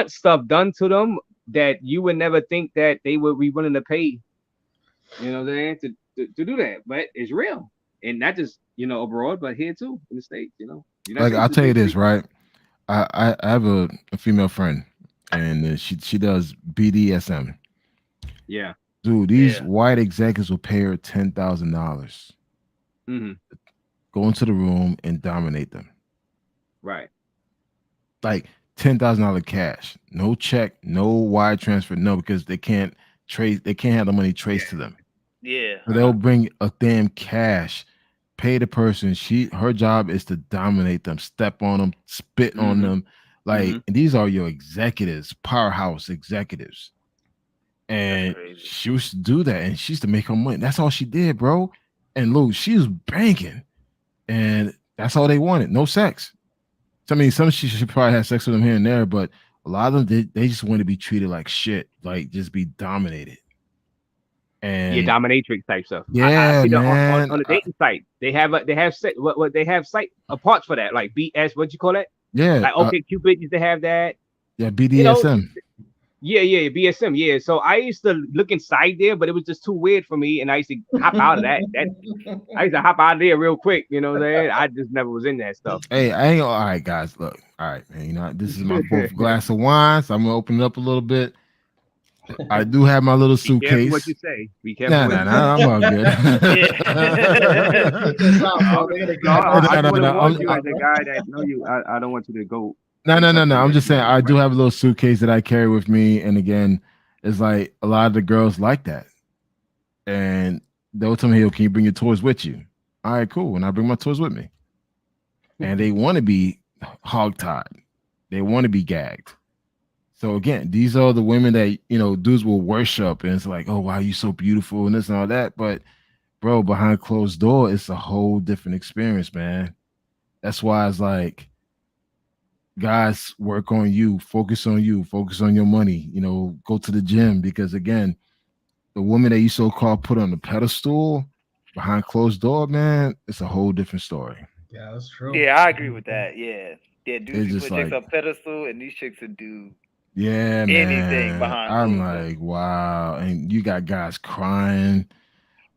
stuff done to them that you would never think that they would be willing to pay, you know what I'm saying, to do that. But it's real. And not just, abroad, but here too, in the States, Like, I'll tell you this, right? I have a female friend, and she does BDSM. Yeah. Dude, these white executives will pay her $10,000. Go into the room and dominate them. Right. Like $10,000 cash, no check, no wire transfer, no, because they can't have the money traced to them. Yeah. So they'll bring a damn cash, pay the person. Her job is to dominate them, step on them, spit on them. Like, and these are your executives, powerhouse executives. And she used to do that, and she used to make her money. That's all she did, bro. And Lou, she was banking, and that's all they wanted. No sex. So, I mean, some she probably had sex with them here and there, but a lot of them they just want to be treated like shit, like just be dominated. And dominatrix type stuff. Yeah, man. On the dating site, they have site parts for that, like BS. What you call that? Yeah, like OK Cupid used to have that. Yeah, BDSM. Yeah, BSM. Yeah. So I used to look inside there, but it was just too weird for me. And I used to hop out of that. I used to hop out of there real quick. You know what I'm saying? I just never was in that stuff. Hey, I ain't all right, guys. Look, all right, man. This is my fourth glass of wine, so I'm gonna open it up a little bit. I do have my little suitcase. Be careful what you say. Be careful. Nah, I'm all good. I don't want you to go. No. I'm just saying I do have a little suitcase that I carry with me, and again, it's like a lot of the girls like that, and they'll tell me, "Hey, can you bring your toys with you?" All right, cool, and I bring my toys with me, and they want to be hogtied, they want to be gagged. So again, these are the women that dudes will worship, and it's like, "Oh wow, you're so beautiful," and this and all that. But bro, behind closed door, it's a whole different experience, man. That's why it's like, guys work on you, focus on your money, go to the gym, because again, the woman that you so-called put on the pedestal behind closed door, man, it's a whole different story. Yeah, that's true. Yeah, I agree with that. Yeah, dudes It's who just put chicks like, on pedestal, and these chicks would do yeah, anything man. behind I'm closed doors. like, wow. And you got guys crying,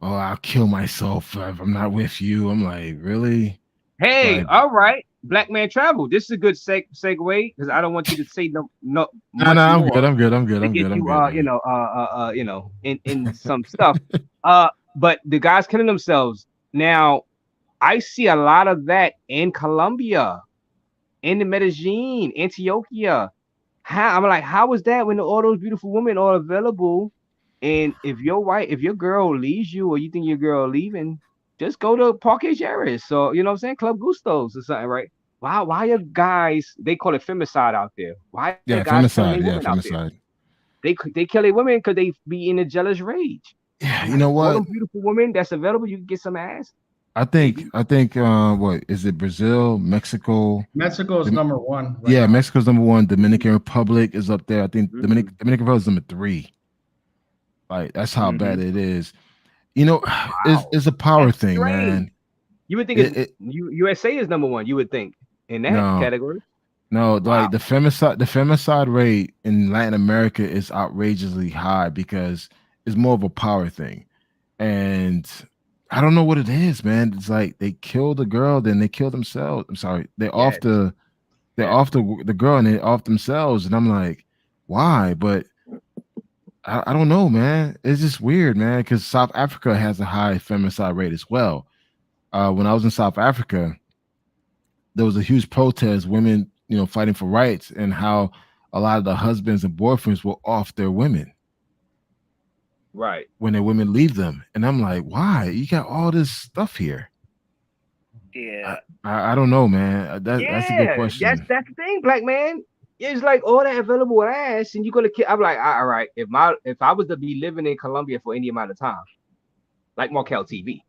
oh, I'll kill myself if I'm not with you. I'm like, really? Hey, Like, all right, Black Man Travel. This is a good segue because I don't want you to say no no, much I'm good. more I'm good. I'm good. to I'm get good. I'm you good, man. in some stuff. But the guys killing themselves now. I see a lot of that in Colombia, in the Medellin, Antioquia. I'm like, how is that when all those beautiful women are available? And if your girl leaves you, or you think your girl leaving, just go to Parque Jarris. So you know what I'm saying, Club Gustos or something, right? Why are guys? They call it femicide out there. Why are Yeah, guys killing femicide. their Yeah, women out there? femicide. They kill their women because they be in a jealous rage. Yeah, I'm you like, know all what? them beautiful women that's available, you can get some ass, I think maybe. I think what is it? Brazil, Mexico. Mexico is number one right Yeah, now. Mexico's number one. Dominican Republic is up there. I think Mm-hmm. Dominican Republic is number 3. Like, that's how Mm-hmm. bad it is. You know, Wow, it's a power that's thing, strange. man. You would think It USA is number one. You would think in that no, category. no, Wow. like the femicide rate in Latin America is outrageously high because it's more of a power thing. And I don't know what it is, man. It's like they kill the girl, then they kill themselves. I'm sorry, Yes. they're Yes. off the girl and they're off themselves. And I'm like, why? But I don't know, man. It's just weird, man, because South Africa has a high femicide rate as well. When I was in South Africa, there was a huge protest, women, fighting for rights, and how a lot of the husbands and boyfriends were off their women Right. when their women leave them. And I'm like, why? You got all this stuff here. Yeah, I don't know, man. That's a good Yeah. question. That's the thing, black man. It's like all that available ass, and you're gonna kill. I'm like, all right. If I was to be living in Colombia for any amount of time, like Markel TV,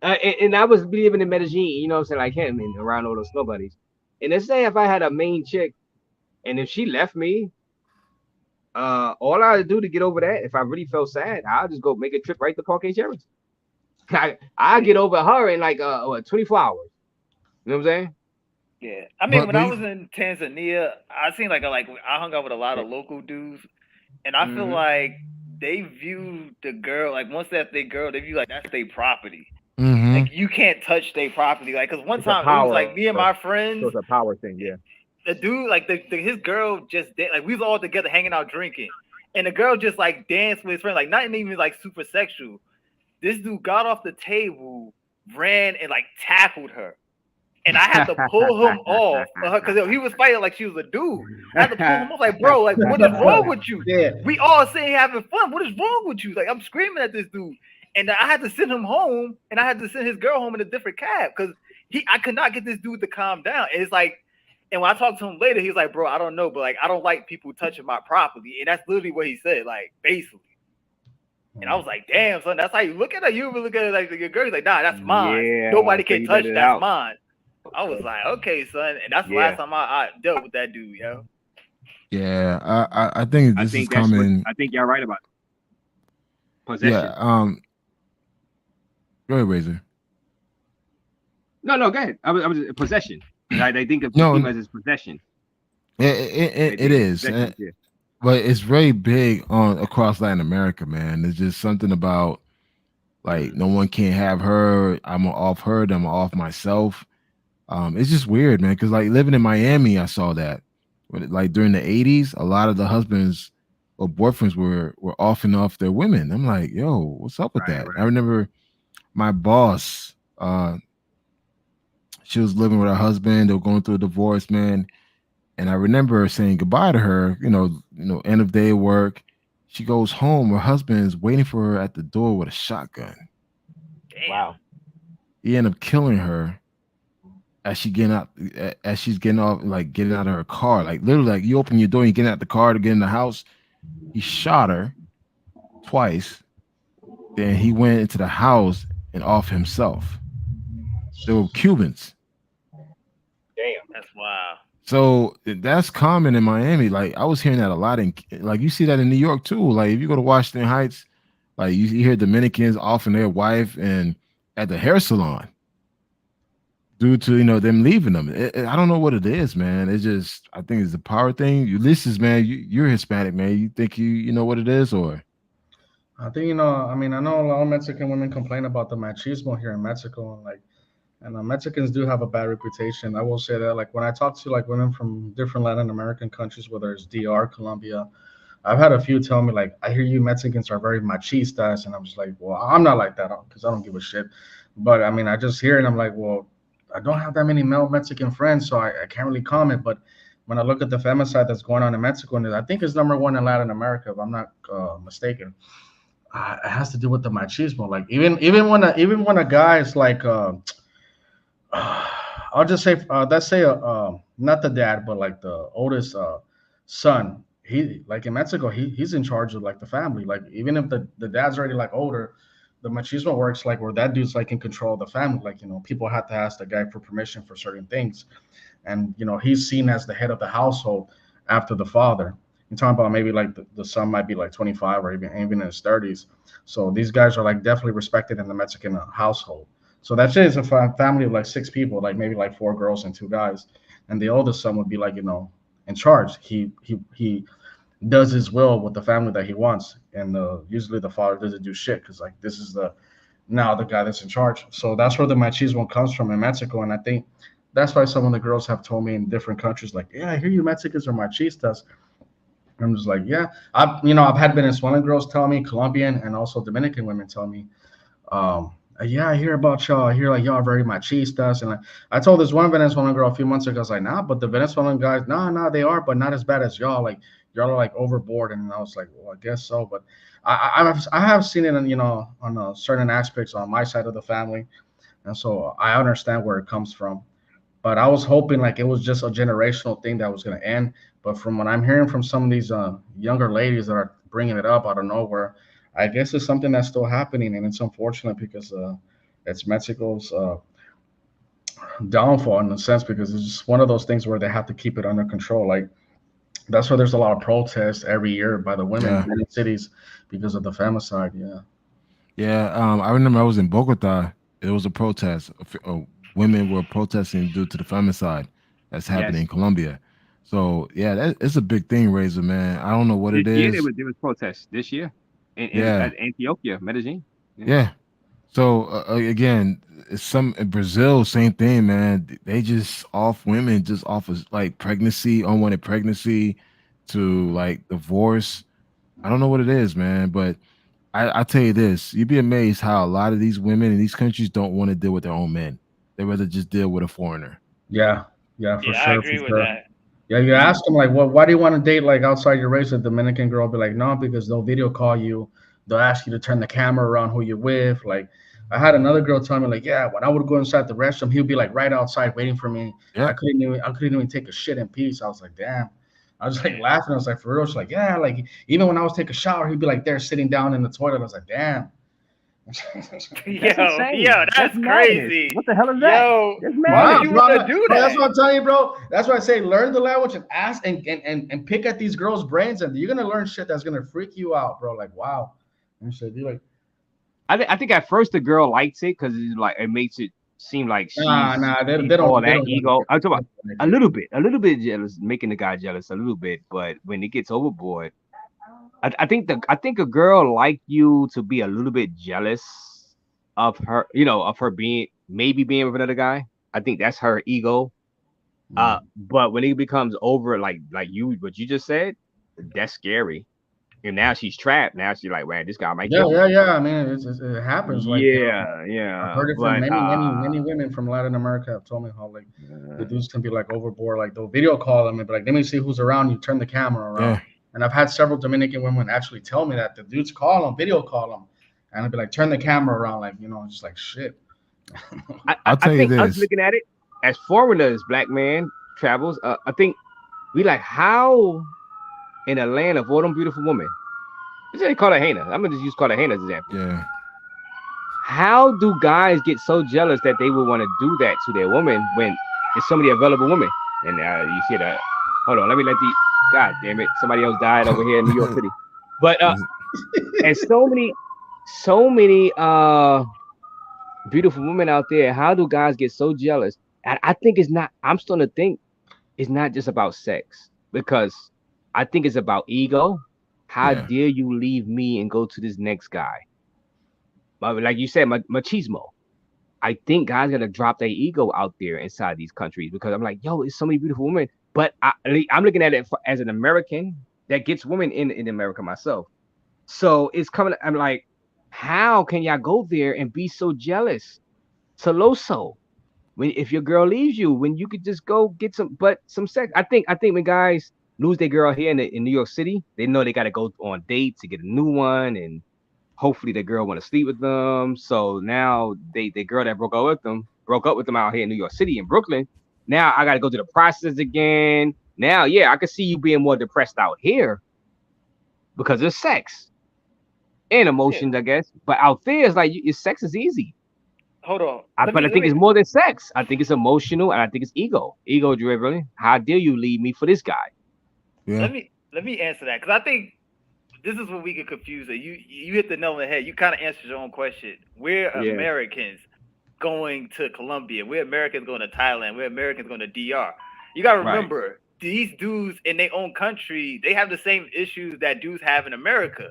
and I was living in Medellin, you know what I'm saying, like him, and around all those snow bunnies. And let's say if I had a main chick, and if she left me, all I do to get over that, if I really felt sad, I'll just go make a trip right to Parque Jarris. I get over her in like 24 hours. You know what I'm saying? yeah. I mean, when But I was in Tanzania, I seen like I hung out with a lot of local dudes, and I feel Mhm. like they view the girl like once that's their girl, they view like that's their property. mm-hmm. Like you can't touch their property. Like, cause one It's a time it was power. like me and my friends. So it's a power thing, yeah. The dude, like his girl just like we was all together hanging out drinking, and the girl just like danced with his friend, like not even like super sexual. This dude got off the table, ran and like tackled her, and I had to pull him off because he was fighting like she was a dude. I had to pull him off, like, bro, like what is wrong with you? Yeah. We all sitting here having fun. What is wrong with you? Like I'm screaming at this dude, and I had to send him home, and I had to send his girl home in a different cab because I could not get this dude to calm down. And it's like. And when I talked to him later, he's like, bro, I don't know, but like, I don't like people touching my property. And that's literally what he said, like, basically. And I was like, damn, son, that's how you look at it? You even look at it like your girl. He's like, nah, that's mine. Yeah, Nobody so can you touch let it that's out. mine. I was like, okay, son. And that's the Yeah. last time I dealt with that dude, yo. Yeah, I think I this is think that's what coming. I think y'all right about possession. Yeah. Go ahead, Razor. No, go ahead. I was possession. They think of No, females as possession. it is. Possession, yeah. But it's very big on across Latin America, man. There's just something about like no one can have her. I'm off her. I'm off myself. It's just weird, man. Because like living in Miami, I saw that. Like during the '80s, a lot of the husbands or boyfriends were off and off their women. I'm like, yo, what's up with that? I remember my boss. She was living with her husband. They were going through a divorce, man. And I remember saying goodbye to her, end of day work. She goes home. Her husband is waiting for her at the door with a shotgun. Damn. Wow. He ended up killing her as she's getting off, like getting out of her car. Like literally, like you open your door, you get out the car to get in the house. He shot her twice. Then he went into the house and off himself. They were Cubans. Damn. That's wild. So that's common in Miami. Like I was hearing that a lot in like you see that in New York too. Like if you go to Washington Heights, like you hear Dominicans offering their wife and at the hair salon due to them leaving them. I don't know what it is, man. It's just I think it's the power thing. Ulysses, man, you're Hispanic, man. You think you know what it is, or I think I mean, I know a lot of Mexican women complain about the machismo here in Mexico, and Mexicans do have a bad reputation. I will say that, like when I talk to like women from different Latin American countries, whether it's DR, Colombia, I've had a few tell me like, I hear you Mexicans are very machistas, and I'm just like, well, I'm not like that because I don't give a shit. But I mean, I just hear it, and I'm like, well, I don't have that many male Mexican friends, so I can't really comment. But when I look at the femicide that's going on in Mexico, and I think it's number one in Latin America, if I'm not mistaken, it has to do with the machismo. Like even when a guy is like, I'll just say, let's say, not the dad, but like the oldest son. He like in Mexico, he's in charge of like the family. Like even if the dad's already like older, the machismo works like where that dude's like in control of the family. Like people have to ask the guy for permission for certain things, and he's seen as the head of the household after the father. You're talking about maybe like the son might be like 25 or even in his 30s. So these guys are like definitely respected in the Mexican household. So that shit is a family of like six people, like maybe like four girls and two guys, and the oldest son would be like in charge. He does his will with the family that he wants, and usually the father doesn't do shit because like this is now the guy that's in charge. So that's where the machismo comes from in Mexico, and I think that's why some of the girls have told me in different countries like, yeah, I hear you Mexicans are machistas. I'm just like, yeah. I've had Venezuelan girls tell me, Colombian and also Dominican women tell me, yeah, I hear about y'all. I hear like y'all are very machistas. And I told this one Venezuelan girl a few months ago, I was like, nah, but the Venezuelan guys, nah, they are, but not as bad as y'all. Like y'all are like overboard. And I was like, well, I guess so. But I have seen it, on certain aspects on my side of the family, and so I understand where it comes from. But I was hoping like it was just a generational thing that was going to end. But from what I'm hearing from some of these younger ladies that are bringing it up out of nowhere, I guess it's something that's still happening, and it's unfortunate because it's Mexico's downfall in a sense, because it's just one of those things where they have to keep it under control. Like that's why there's a lot of protests every year by the women in many cities because of the femicide. Yeah. I remember I was in Bogota. It was a protest. Women were protesting due to the femicide that's happening in Colombia. So yeah, it's a big thing, Razor, man. I don't know what it is. There was protests this year in Antioquia, Medellin. Yeah. So again, in Brazil, same thing, man. They just off women just off of like pregnancy, unwanted pregnancy, to like divorce. I don't know what it is, man, but I tell you this, you'd be amazed how a lot of these women in these countries don't want to deal with their own men. They rather just deal with a foreigner. Yeah, for sure. I agree with that. Yeah, you ask them like, why do you want to date like outside your race? A Dominican girl will be like, no, because they'll video call you. They'll ask you to turn the camera around who you're with. Like, I had another girl tell me like, yeah, when I would go inside the restroom, he'd be like right outside waiting for me. Yeah. I couldn't even take a shit in peace. I was like, damn. I was like laughing. I was like, for real? She's like, yeah. Like even when I was taking a shower, he'd be like there sitting down in the toilet. I was like, damn. Yo, that's crazy. What the hell is that? Yo, why would you want to do that? That's what I'm telling you, bro. That's why I say learn the language and ask and pick at these girls' brains, and you're gonna learn shit that's gonna freak you out, bro. Like, wow. And so you like. I think at first the girl likes it because it's like it makes it seem like she's they don't that ego. I'm talking about a little bit jealous, making the guy jealous a little bit, but when it gets overboard. I think a girl like you to be a little bit jealous of her, of her being with another guy. I think that's her ego. But when it becomes over, like what you just said, that's scary. And now she's trapped. Now she's like, man, this guy might kill me. Yeah. I mean, it happens. Like, yeah. I've heard it from many women from Latin America have told me how like the dudes can be like overboard. Like they'll video call them and be like, let me see who's around. You turn the camera around. Yeah. And I've had several Dominican women actually tell me that the dudes call them, video call them, and I'd be like, turn the camera around, like, just like shit. I'll tell you this. I was looking at it as foreigners, black man travels. I think we like how in a land of all them beautiful women, let's say Cartagena. I'm gonna just use Cartagena as an example. Yeah. How do guys get so jealous that they would want to do that to their woman when there's so many available women? And you see that. Hold on, let me let the. God damn it! Somebody else died over here in New York City. But and so many beautiful women out there. How do guys get so jealous? And I think it's not. I'm starting to think it's not just about sex because I think it's about ego. How Yeah. dare you leave me and go to this next guy? But like you said, machismo. I think guys gotta drop their ego out there inside these countries because I'm like, yo, it's so many beautiful women. But I'm looking at it as an American that gets women in America myself. So it's coming. I'm like, how can y'all go there and be so jealous? Celoso. When if your girl leaves you, when you could just go get some sex. I think when guys lose their girl here in New York City, they know they got to go on dates to get a new one, and hopefully the girl want to sleep with them. So now the girl that broke up with them out here in New York City in Brooklyn. Now I got to go through the process again. Now, yeah, I can see you being more depressed out here because of sex and emotions, I guess. But out there, it's like sex is easy. Hold on. But I think it's more than sex. I think it's emotional, and I think it's ego driven. How dare you leave me for this guy? Yeah. Let me answer that because I think this is what we get confused. You hit the nail on the head. You kind of answered your own question. We're Americans going to Colombia. We're Americans going to Thailand. We're Americans going to DR. You got to remember, these dudes in their own country, they have the same issues that dudes have in America.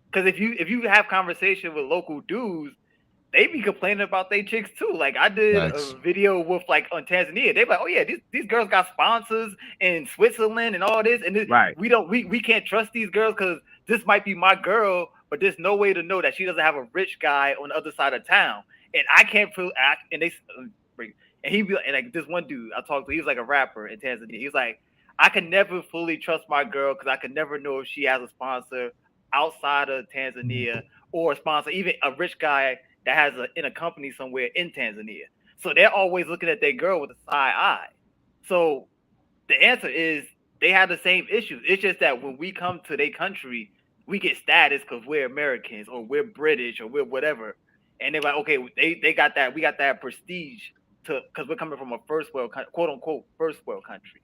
Because if you have conversation with local dudes, they be complaining about their chicks too. Like I did a video with like on Tanzania. They be like, oh yeah, these girls got sponsors in Switzerland and all this, and we can't trust these girls because this might be my girl, but there's no way to know that she doesn't have a rich guy on the other side of town, and I can't feel. And he be like this one dude I talked to. He was like a rapper in Tanzania. He was like, I can never fully trust my girl because I can never know if she has a sponsor outside of Tanzania or a sponsor, even a rich guy that has in a company somewhere in Tanzania. So they're always looking at their girl with a side eye. So the answer is they have the same issues. It's just that when we come to their country, we get status because we're Americans or we're British or we're whatever. And they're like, okay, they got that. We got that prestige because we're coming from a first world, quote unquote, first world country.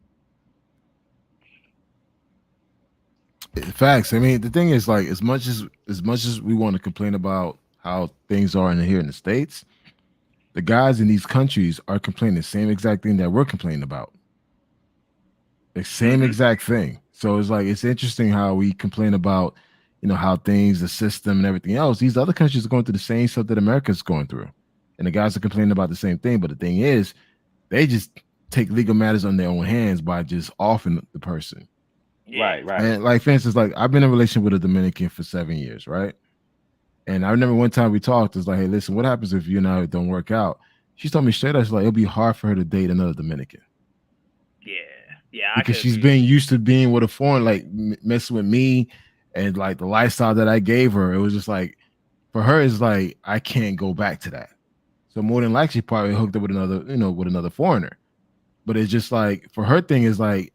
Facts. I mean, the thing is, like, as much as we want to complain about how things are here in the States, the guys in these countries are complaining the same exact thing that we're complaining about. The same exact thing. So it's like it's interesting how we complain about, how things, the system, and everything else. These other countries are going through the same stuff that America's going through, and the guys are complaining about the same thing. But the thing is, they just take legal matters on their own hands by just offing the person. Right. And like, for instance, like I've been in a relationship with a Dominican for 7 years, right? And I remember one time we talked, it's like, hey, listen, what happens if you and I don't work out? She told me straight up, she's like, it'll be hard for her to date another Dominican. Yeah. Because she's been used to being with a foreign, like messing with me and like the lifestyle that I gave her. It was just like, for her, it's like, I can't go back to that. So more than likely, she probably hooked up with another foreigner. But it's just like, for her thing is like,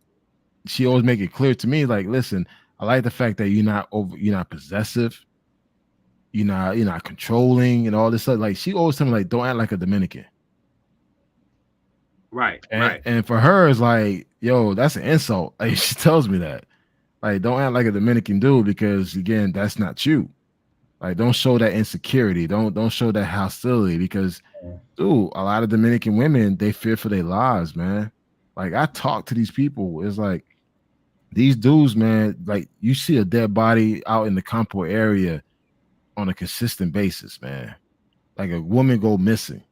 she always make it clear to me, like, listen, I like the fact that you're not possessive. You're not controlling and all this stuff. Like she always tell me, like, don't act like a Dominican. Right. And for her, it's like, yo, that's an insult. Like she tells me that. Like, don't act like a Dominican dude because again, that's not you. Like, don't show that insecurity. Don't show that hostility because, dude, a lot of Dominican women, they fear for their lives, man. Like I talk to these people. It's like these dudes, man, like you see a dead body out in the Campo area on a consistent basis, man. Like a woman go missing,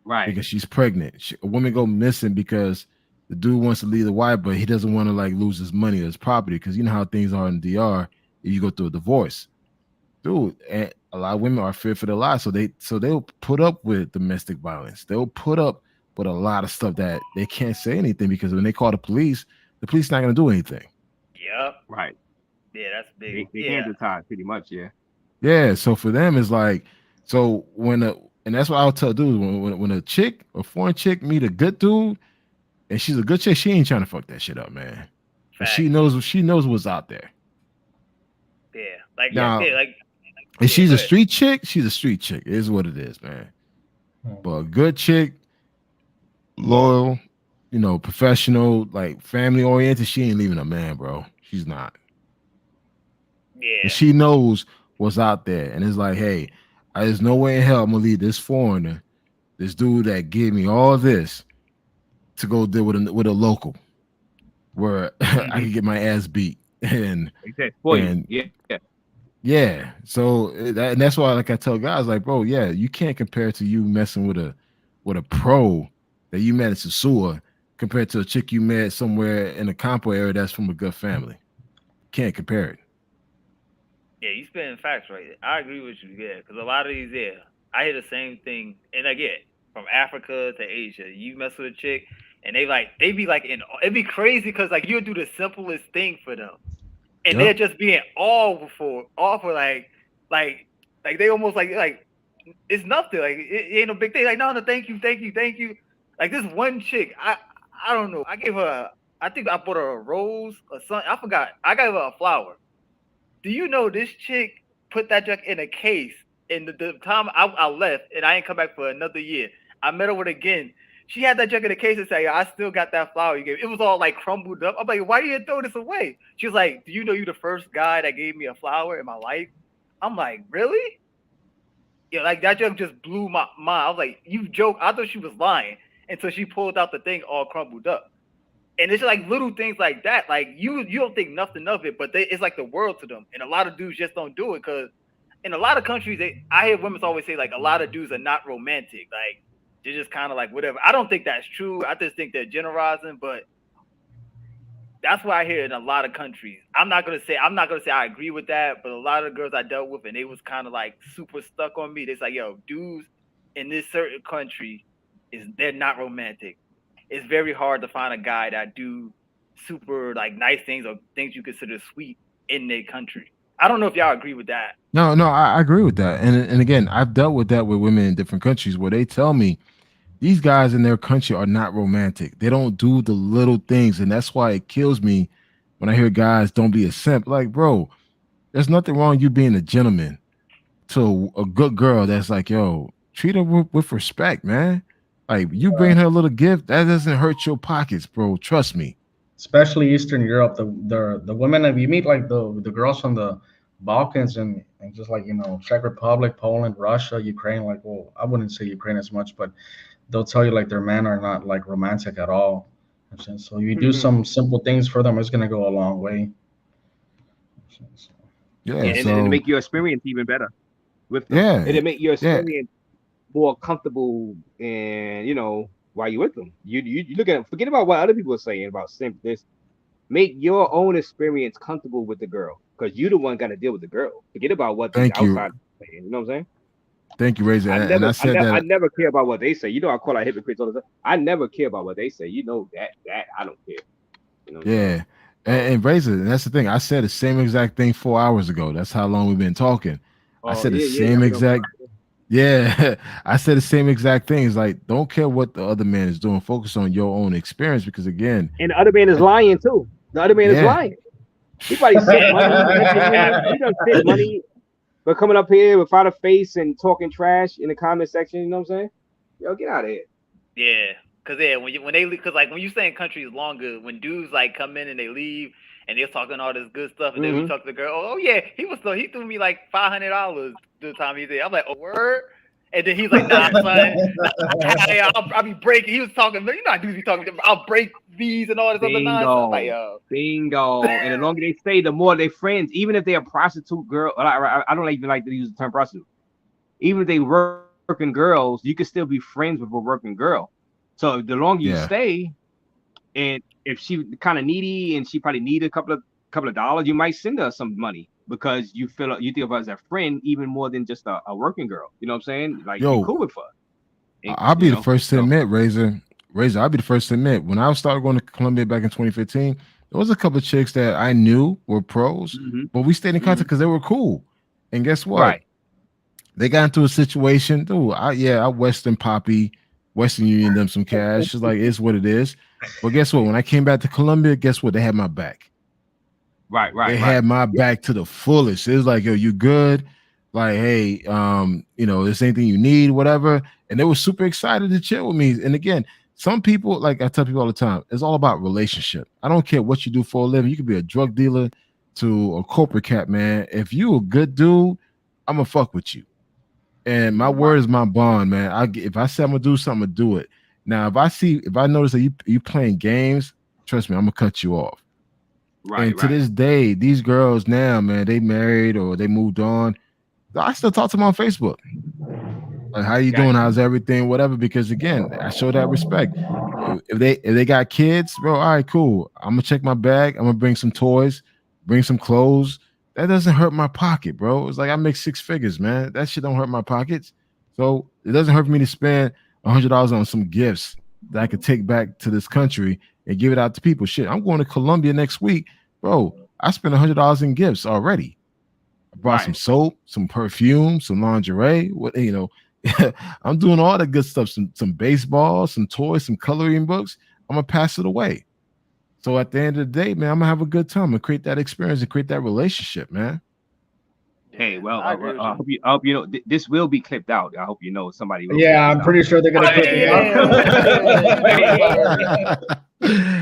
right? Because she's pregnant. A woman go missing because the dude wants to leave the wife, but he doesn't want to like lose his money or his property because you know how things are in DR if you go through a divorce, dude. And a lot of women are feared for their lives, so they'll put up with domestic violence. They'll put up with a lot of stuff that they can't say anything because when they call the police not going to do anything. Yep. Right. Yeah, that's big. They hands are tied pretty much. Yeah. Yeah, so for them it's like, so and that's what I'll tell dudes when a foreign chick meet a good dude and she's a good chick, she ain't trying to fuck that shit up, man. She knows what's out there. Yeah, like now, like if she's a street chick, she's a street chick. It is what it is, man. But a good chick, loyal, professional, like family oriented, she ain't leaving a man, bro. She's not. Yeah. And she knows what's out there. And it's like, hey, there's no way in hell I'm gonna leave this foreigner, this dude that gave me all this, to go deal with a local where I can get my ass beat. And yeah. So and that's why, like I tell guys, like, bro, yeah, you can't compare it to you messing with a pro that you met at Sasua compared to a chick you met somewhere in the Campo area that's from a good family. Can't compare it. Yeah, you spitting facts right there. I agree with you, yeah, because a lot of these, I hear the same thing, and again, from Africa to Asia, you mess with a chick, and they be like, it'd be crazy because like you'll do the simplest thing for them, and they're just being all for like they almost like it's nothing, like it ain't no big thing, like no, thank you. Like this one chick, I don't know, I gave her, I think I bought her a rose or something, I forgot, I gave her a flower. Do you know this chick put that junk in a case? And the time I left and I ain't come back for another year, I met her with again. She had that junk in a case and said, I still got that flower you gave. It was all like crumbled up. I'm like, why do you throw this away? She was like, do you know you're the first guy that gave me a flower in my life? I'm like, really? Yeah, like that junk just blew my mind. I was like, you joke. I thought she was lying until she pulled out the thing all crumbled up. And it's like little things like that. Like you don't think nothing of it, but it's like the world to them. And a lot of dudes just don't do it because in a lot of countries, I hear women always say like a lot of dudes are not romantic. Like they're just kind of like whatever. I don't think that's true. I just think they're generalizing, but that's what I hear in a lot of countries. I'm not gonna say I agree with that, but a lot of the girls I dealt with and they was kind of like super stuck on me. They're like, yo, dudes in this certain country they're not romantic. It's very hard to find a guy that do super like nice things or things you consider sweet in their country. I don't know if y'all agree with that. No, I agree with that. And again, I've dealt with that with women in different countries where they tell me these guys in their country are not romantic. They don't do the little things. And that's why it kills me when I hear guys don't be a simp. Like, bro, there's nothing wrong with you being a gentleman to a good girl that's like, yo, treat her with respect, man. Like you bring her a little gift, that doesn't hurt your pockets, bro. Trust me. Especially Eastern Europe, the women that you meet, like the girls from the Balkans and just like Czech Republic, Poland, Russia, Ukraine. Like, well, I wouldn't say Ukraine as much, but they'll tell you like their men are not like romantic at all. So you do some simple things for them, it's gonna go a long way. Yeah, and it'll make your experience even better with them. Yeah, it'll make your experience more comfortable, and while you're with them, you look at them, forget about what other people are saying about simp. This make your own experience comfortable with the girl because you're the one got to deal with the girl. Forget about what the outside saying. You know what I'm saying? Thank you, Razor. I never care about what they say. I call out hypocrites all the time. I never care about what they say. That I don't care. Yeah. And Razor, that's the thing. I said the same exact thing 4 hours ago. That's how long we've been talking. I said the same exact. Yeah, I said the same exact things. Like, don't care what the other man is doing. Focus on your own experience because, again, and the other man is lying too. The other man is lying. He probably sent money. He done sent money, but coming up here without a face and talking trash in the comment section. You know what I'm saying? Yo, get out of here. Yeah, because when you stay in countries longer, when dudes like come in and they leave and they're talking all this good stuff, and then we talk to the girl. Oh yeah, he threw me like $500 the time he did. I'm like, oh word. And then he's like, nah, son, I'll be breaking. He was talking, you know how dudes be talking, I'll break these and all this other nonsense. Like, bingo. And the longer they stay, the more they friends. Even if they're a prostitute girl, I don't even like to use the term prostitute. Even if they working girls, you can still be friends with a working girl. So the longer you stay, and if she kind of needy and she probably need a couple of dollars, you might send her some money because you think of her as a friend even more than just a working girl. You know what I'm saying? Like, you cool with her. And, I'll be the first to admit, Razor, I'll be the first to admit, when I started going to Colombia back in 2015, there was a couple of chicks that I knew were pros, but we stayed in contact because they were cool. And guess what? Right. They got into a situation, dude. I Western Union them some cash. It's like, it's what it is. But guess what? When I came back to Colombia, guess what? They had my back. Right. They had my back to the fullest. It was like, yo, you good? Like, hey, there's anything you need, whatever. And they were super excited to chill with me. And again, some people, like I tell people all the time, it's all about relationship. I don't care what you do for a living. You could be a drug dealer to a corporate cat, man. If you a good dude, I'm gonna fuck with you. And my word is my bond, man. If I say I'm gonna do something, I'm gonna do it. Now, if I notice that you playing games, trust me, I'm gonna cut you off. Right. And to this day, these girls now, man, they married or they moved on. I still talk to them on Facebook. Like, how you doing? How's everything? Whatever. Because again, I show that respect. If they got kids, bro, all right, cool. I'm gonna check my bag. I'm gonna bring some toys, bring some clothes. That doesn't hurt my pocket, bro. It's like I make 6 figures, man. That shit don't hurt my pockets. So it doesn't hurt me to spend $100 on some gifts that I could take back to this country and give it out to people. Shit, I'm going to Colombia next week, bro. I spent $100 in gifts already. I brought some soap, some perfume, some lingerie. What I'm doing all the good stuff. Some baseball, some toys, some coloring books. I'm gonna pass it away. So at the end of the day, man, I'm gonna have a good time and create that experience and create that relationship, man. Hey, well, I hope you know this will be clipped out. I hope you know somebody will. Yeah, I'm pretty sure they're gonna clip it out.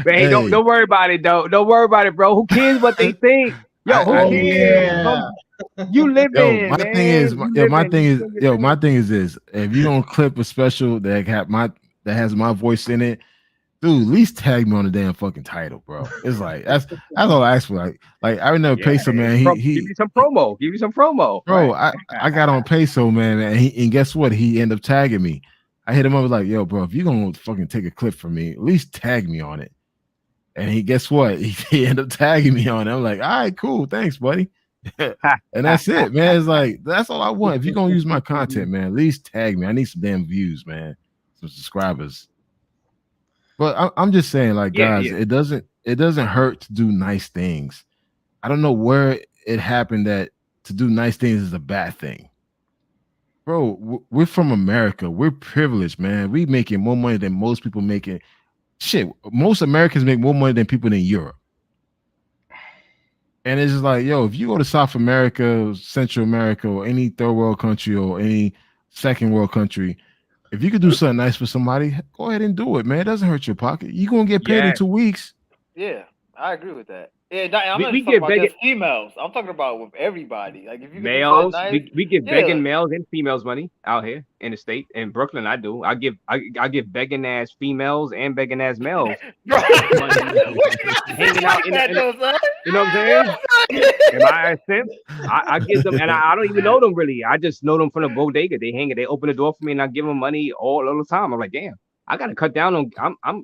Hey, don't worry about it, though. Don't worry about it, bro. Who cares what they think? Yo, who cares? You live in. My thing is this. If you don't clip a special that has my voice in it, dude, at least tag me on the damn fucking title, bro. It's like that's all I ask for. Like I remember Peso, man. He give you some promo. Give you some promo, bro. Right? I got on Peso, man, and guess what? He ended up tagging me. I hit him up, was like, yo, bro, if you gonna fucking take a clip from me, at least tag me on it. And guess what? He ended up tagging me on it. I'm like, all right, cool, thanks, buddy. And that's it, man. It's like that's all I want. If you're gonna use my content, man, at least tag me. I need some damn views, man, some subscribers. But I'm just saying, like, guys, it doesn't hurt to do nice things. I don't know where it happened that to do nice things is a bad thing. Bro, we're from America. We're privileged, man. We making more money than most people making. Shit, most Americans make more money than people in Europe. And it's just like, yo, if you go to South America, Central America, or any third world country or any second world country, if you could do something nice for somebody, go ahead and do it, man. It doesn't hurt your pocket. You're going to get paid in 2 weeks. Yeah, I agree with that. Yeah, I'm not talking about just females. I'm talking about with everybody. Like if you males, we give begging males and females money out here in the state. In Brooklyn, I do. I give begging ass females and begging ass males. Hanging out you know what I'm saying? Am I a simp? I give them, and I don't even know them really. I just know them from the bodega. They hang it. They open the door for me, and I give them money all the time. I'm like, damn, I gotta cut down on. I'm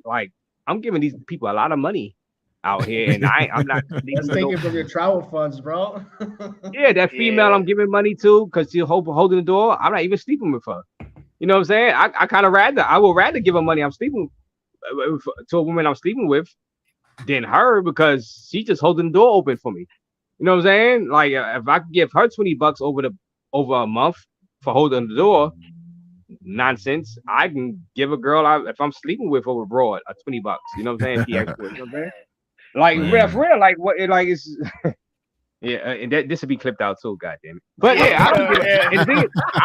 giving these people a lot of money out here, and I'm not taking from your travel funds, bro. Yeah, that female I'm giving money to because she's holding the door. I'm not even sleeping with her. You know what I'm saying? I would rather give her money I'm sleeping to a woman I'm sleeping with than her because she's just holding the door open for me. You know what I'm saying? Like if I could give her $20 over a month for holding the door, nonsense. I can give a girl if I'm sleeping with her abroad $20. You know what I'm saying? She asks for it, you know what I'm saying? Like real, like what? Like it's yeah, and this will be clipped out too. Goddamn it! But yeah, I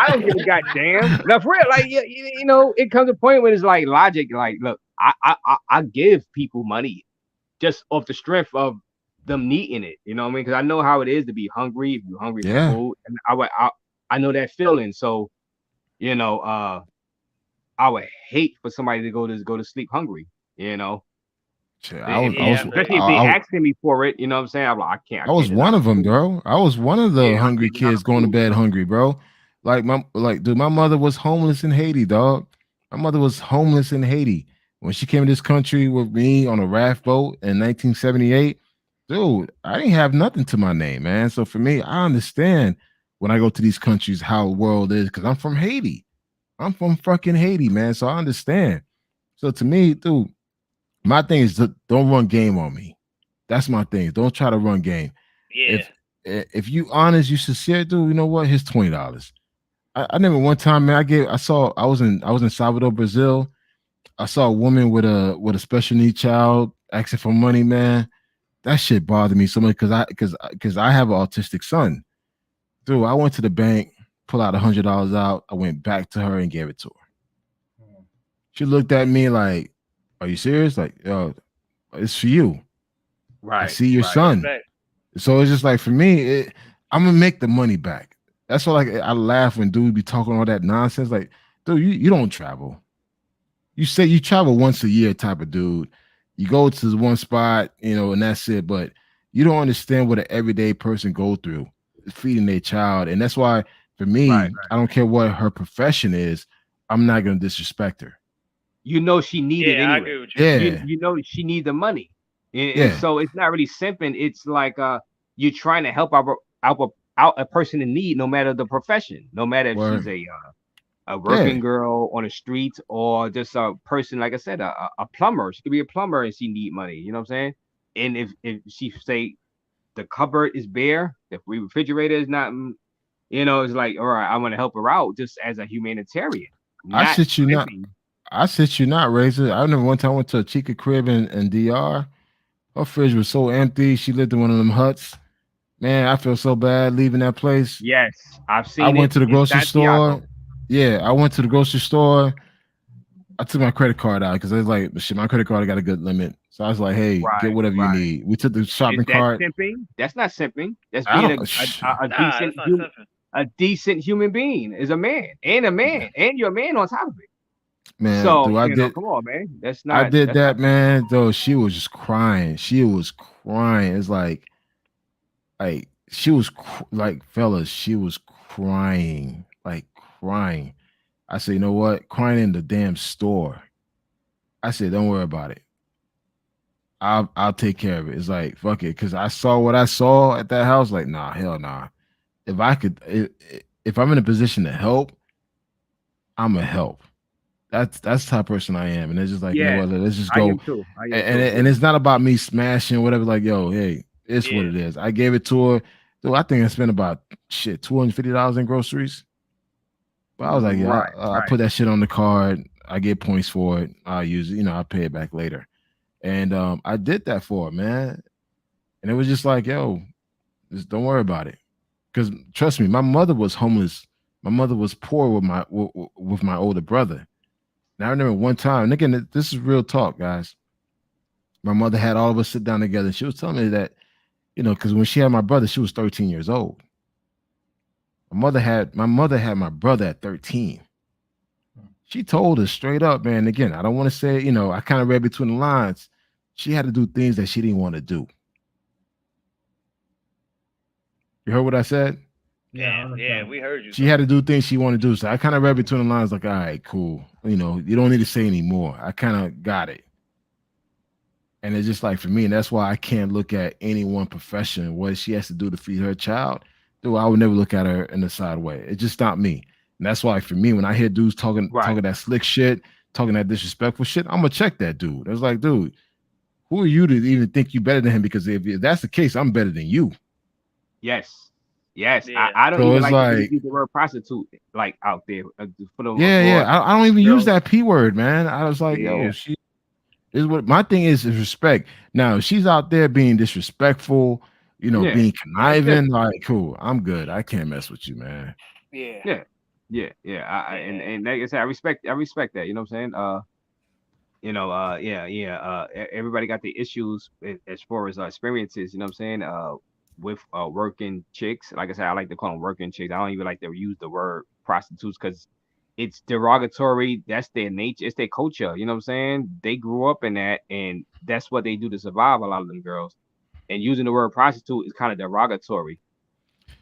don't give a goddamn. Now for real, like you know, it comes to a point when it's like logic. Like, look, I give people money just off the strength of them needing it. You know what I mean? Because I know how it is to be hungry. If you're hungry for food, and I know that feeling. So, you know, I would hate for somebody to go to sleep hungry. You know. Especially if they asking me for it, you know what I'm saying? I'm like, I can't. I was one of them, bro. I was one of the hungry kids going to bed hungry, bro. Dude, my mother was homeless in Haiti, dog. My mother was homeless in Haiti when she came to this country with me on a raft boat in 1978. Dude, I didn't have nothing to my name, man. So for me, I understand when I go to these countries how the world is because I'm from Haiti. I'm from fucking Haiti, man. So I understand. So to me, dude. My thing is don't run game on me. That's my thing. Don't try to run game. Yeah. If you honest, you sincere, dude, you know what? Here's $20. I remember one time, man. I was in Salvador, Brazil. I saw a woman with a special need child asking for money, man. That shit bothered me so much because I have an autistic son. Dude, I went to the bank, pull out $100 out. I went back to her and gave it to her. She looked at me like, Are you serious? Like, yo, it's for you. I Right, see your right. son. Respect. So it's just like for me, I'm gonna make the money back. That's why like I laugh when dudes be talking all that nonsense. Like, dude, you don't travel. You say you travel once a year type of dude. You go to one spot, and that's it. But you don't understand what an everyday person go through feeding their child. And that's why for Right. me, I don't care what her profession is, I'm not gonna disrespect her. You know she need it Yeah, I anyway. agree with you. Yeah, You know she need the money, and yeah, so it's not really simping. It's like you're trying to help out a person in need, no matter the profession, no matter if she's word, a yeah. working girl on the streets or just a person, like I said, a plumber. She could be a plumber and she need money. You know what I'm saying? And if she say the cupboard is bare, the refrigerator is not, it's like, all right, I want to help her out just as a humanitarian, I not shit you not. simping. I shit you not, Razor. I remember one time I went to a Chica crib in DR. Her fridge was so empty. She lived in one of them huts. Man, I feel so bad leaving that place. Yes, I've I seen went it to the in grocery store. Santiago. Yeah, I went to the grocery store. I took my credit card out because I was like, shit, my credit card got a good limit. So I was like, hey, get Right, whatever you right. need. We took the Is shopping that cart. simping? That's not simping. That's I being don't. a Nah, that's not something. a decent human being is a man, and you're a man on top of it. Man, So dude, come on, man. I did That's not that, simping. man. Though she was just crying. She was crying. It's like she was like, fellas, she was crying, like crying. I said, you know what? Crying in the damn store. I said, don't worry about it. I'll take care of it. It's like fuck it, because I saw what I saw at that house. Like, nah, hell nah. If I could, if I'm in a position to help, I'm a help. That's the type of person I am, and it's just like, you know Yeah, what? Let's just I go. am too. I am And too. and it's not about me smashing whatever. Like, yo, hey, it's what Yeah. it is. I gave it to her. Dude, I think I spent about shit $250 in groceries. But I was like, yeah, Right, I right. put that shit on the card. I get points for it. I'll use it. I'll pay it back later. And I did that for her, man. And it was just like, yo, just don't worry about it. Because trust me, my mother was homeless. My mother was poor with my older brother. And I remember one time, and again, this is real talk, guys. My mother had all of us sit down together. She was telling me that, because when she had my brother, she was 13 years old. My mother had my brother at 13. She told us straight up, man. Again, I don't want to say, I kind of read between the lines. She had to do things that she didn't want to do. You heard what I said? Yeah, I Damn. Yeah, understand. we heard you, She son. had to do things she wanted to do. So I kind of read between the lines, like, all right, cool. You don't need to say anymore. I kind of got it. And it's just like for me, and that's why I can't look at any one profession, what she has to do to feed her child. Dude, I would never look at her in the side way. It's just not me. And that's why for me, when I hear dudes talking Right. talking that slick shit, talking that disrespectful shit, I'm gonna check that dude. It's like, dude, who are you to even think you better than him? Because if that's the case, I'm better than you. Yes. Yes. Yeah. I don't So even it's like to really like, use the word prostitute like out there for the yeah. for I don't even use girls. that P word, man. I was like, yo, Yeah. she is what my thing is respect. Now, if she's out there being disrespectful, Yeah. being That's conniving, different. like, cool, I'm good. I can't mess with you, man. Yeah. Yeah. Yeah. Yeah. Yeah. And like I said, I respect that. You know what I'm saying? Yeah. Everybody got the issues as far as experiences, you know what I'm saying? With working chicks. Like I said, I like to call them working chicks. I don't even like to use the word prostitutes because it's derogatory. That's their nature, it's their culture, you know what I'm saying? They grew up in that and that's what they do to survive, a lot of them girls. And using the word prostitute is kind of derogatory.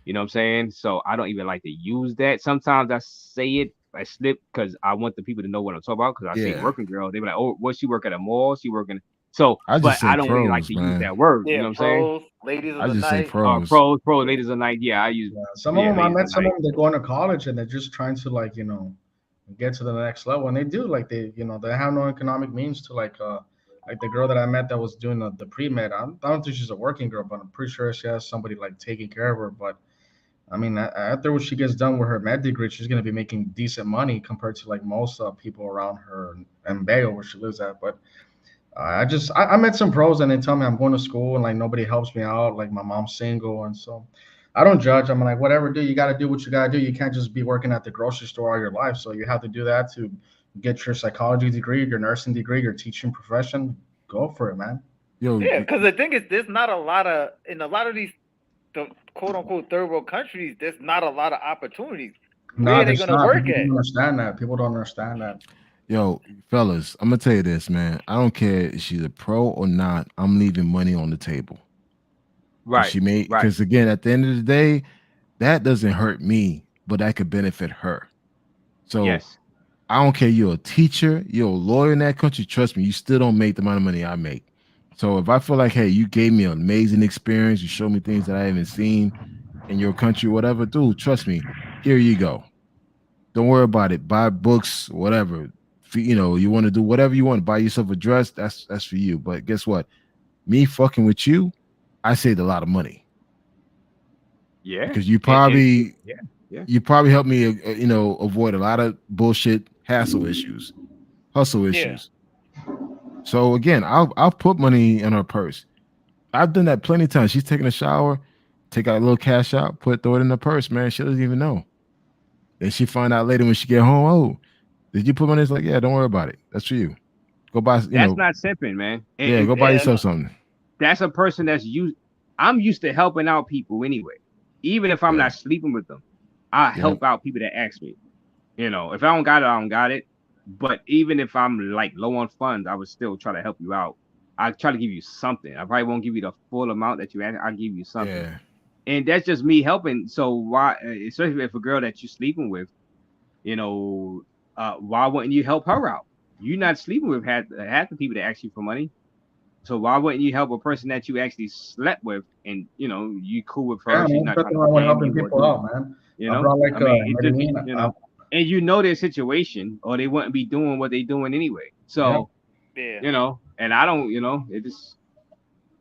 You know what I'm saying? So I don't even like to use that. Sometimes I say it, I slip because I want the people to know what I'm talking about. Because I say Yeah. working girl, they be like, "Oh, what she work at a mall? She working." So, I but just say I don't really like pros, to use man. that word. You Yeah. know what I'm saying? Pros, ladies of I the just say night. pros. Pros, Yeah. ladies of the night. Yeah, I use. Yeah, some of Yeah, them I ladies met of the some of night. them they're going to college and they're just trying to get to the next level and they do like they have no economic means to like the girl that I met that was doing the pre-med. I don't think she's a working girl, but I'm pretty sure she has somebody like taking care of her. But I mean, after what she gets done with her med degree, she's gonna be making decent money compared to like most people around her in Bayo where she lives at. But I met some pros and they tell me I'm going to school and like nobody helps me out. Like my mom's single and so I don't judge. I'm like whatever, dude. You got to do what you got to do. You can't just be working at the grocery store all your life. So you have to do that to get your psychology degree, your nursing degree, your teaching profession. Go for it, man. Yo, Yeah, because the thing is, there's not a lot of in a lot of these the quote unquote third world countries. There's not a lot of opportunities. Where No, are they there's gonna not. work People at? don't understand that. People don't understand that. yo, fellas, I'm gonna tell you this, man. I don't care if she's a pro or not. I'm leaving money on the table. If Right. she made, Right. because again, at the end of the day, that doesn't hurt me, but that could benefit her. So Yes. I don't care. You're a teacher, you're a lawyer in that country. Trust me, you still don't make the amount of money I make. So if I feel like, hey, you gave me an amazing experience, you showed me things that I haven't seen in your country, whatever, dude, trust me, here you go. Don't worry about it. Buy books, whatever. You know, you want to do whatever you want. Buy yourself a dress. That's for you. But guess what? Me fucking with you, I saved a lot of money Yeah. because you probably yeah. you probably helped me, avoid a lot of bullshit, hassle issues, hustle issues. So again, I'll put money in her purse. I've done that plenty of times. She's taking a shower, take out a little cash out, throw it in the purse, man. She doesn't even know. Then she find out later when she get home, oh, did you put money? It's like, yeah, don't worry about it. That's for you. Go buy, That's not simping, man. Yeah, go buy yourself something. That's a person that's used. I'm used to helping out people anyway. Even if I'm not sleeping with them, I help out people that ask me. You know, if I don't got it, I don't got it. But even if I'm like low on funds, I would still try to help you out. I try to give you something. I probably won't give you the full amount that you ask. I'll give you something. Yeah. And that's just me helping. So why, especially if a girl that you're sleeping with, why wouldn't you help her out? You're not sleeping with half the people that ask you for money. So why wouldn't you help a person that you actually slept with and you cool with her? Yeah, She's man, not that's trying to nothing wrong with scam helping you people out, man. I like, mean, it just, Medellin, and you know their situation, or they wouldn't be doing what they're doing anyway. So, and I don't, it just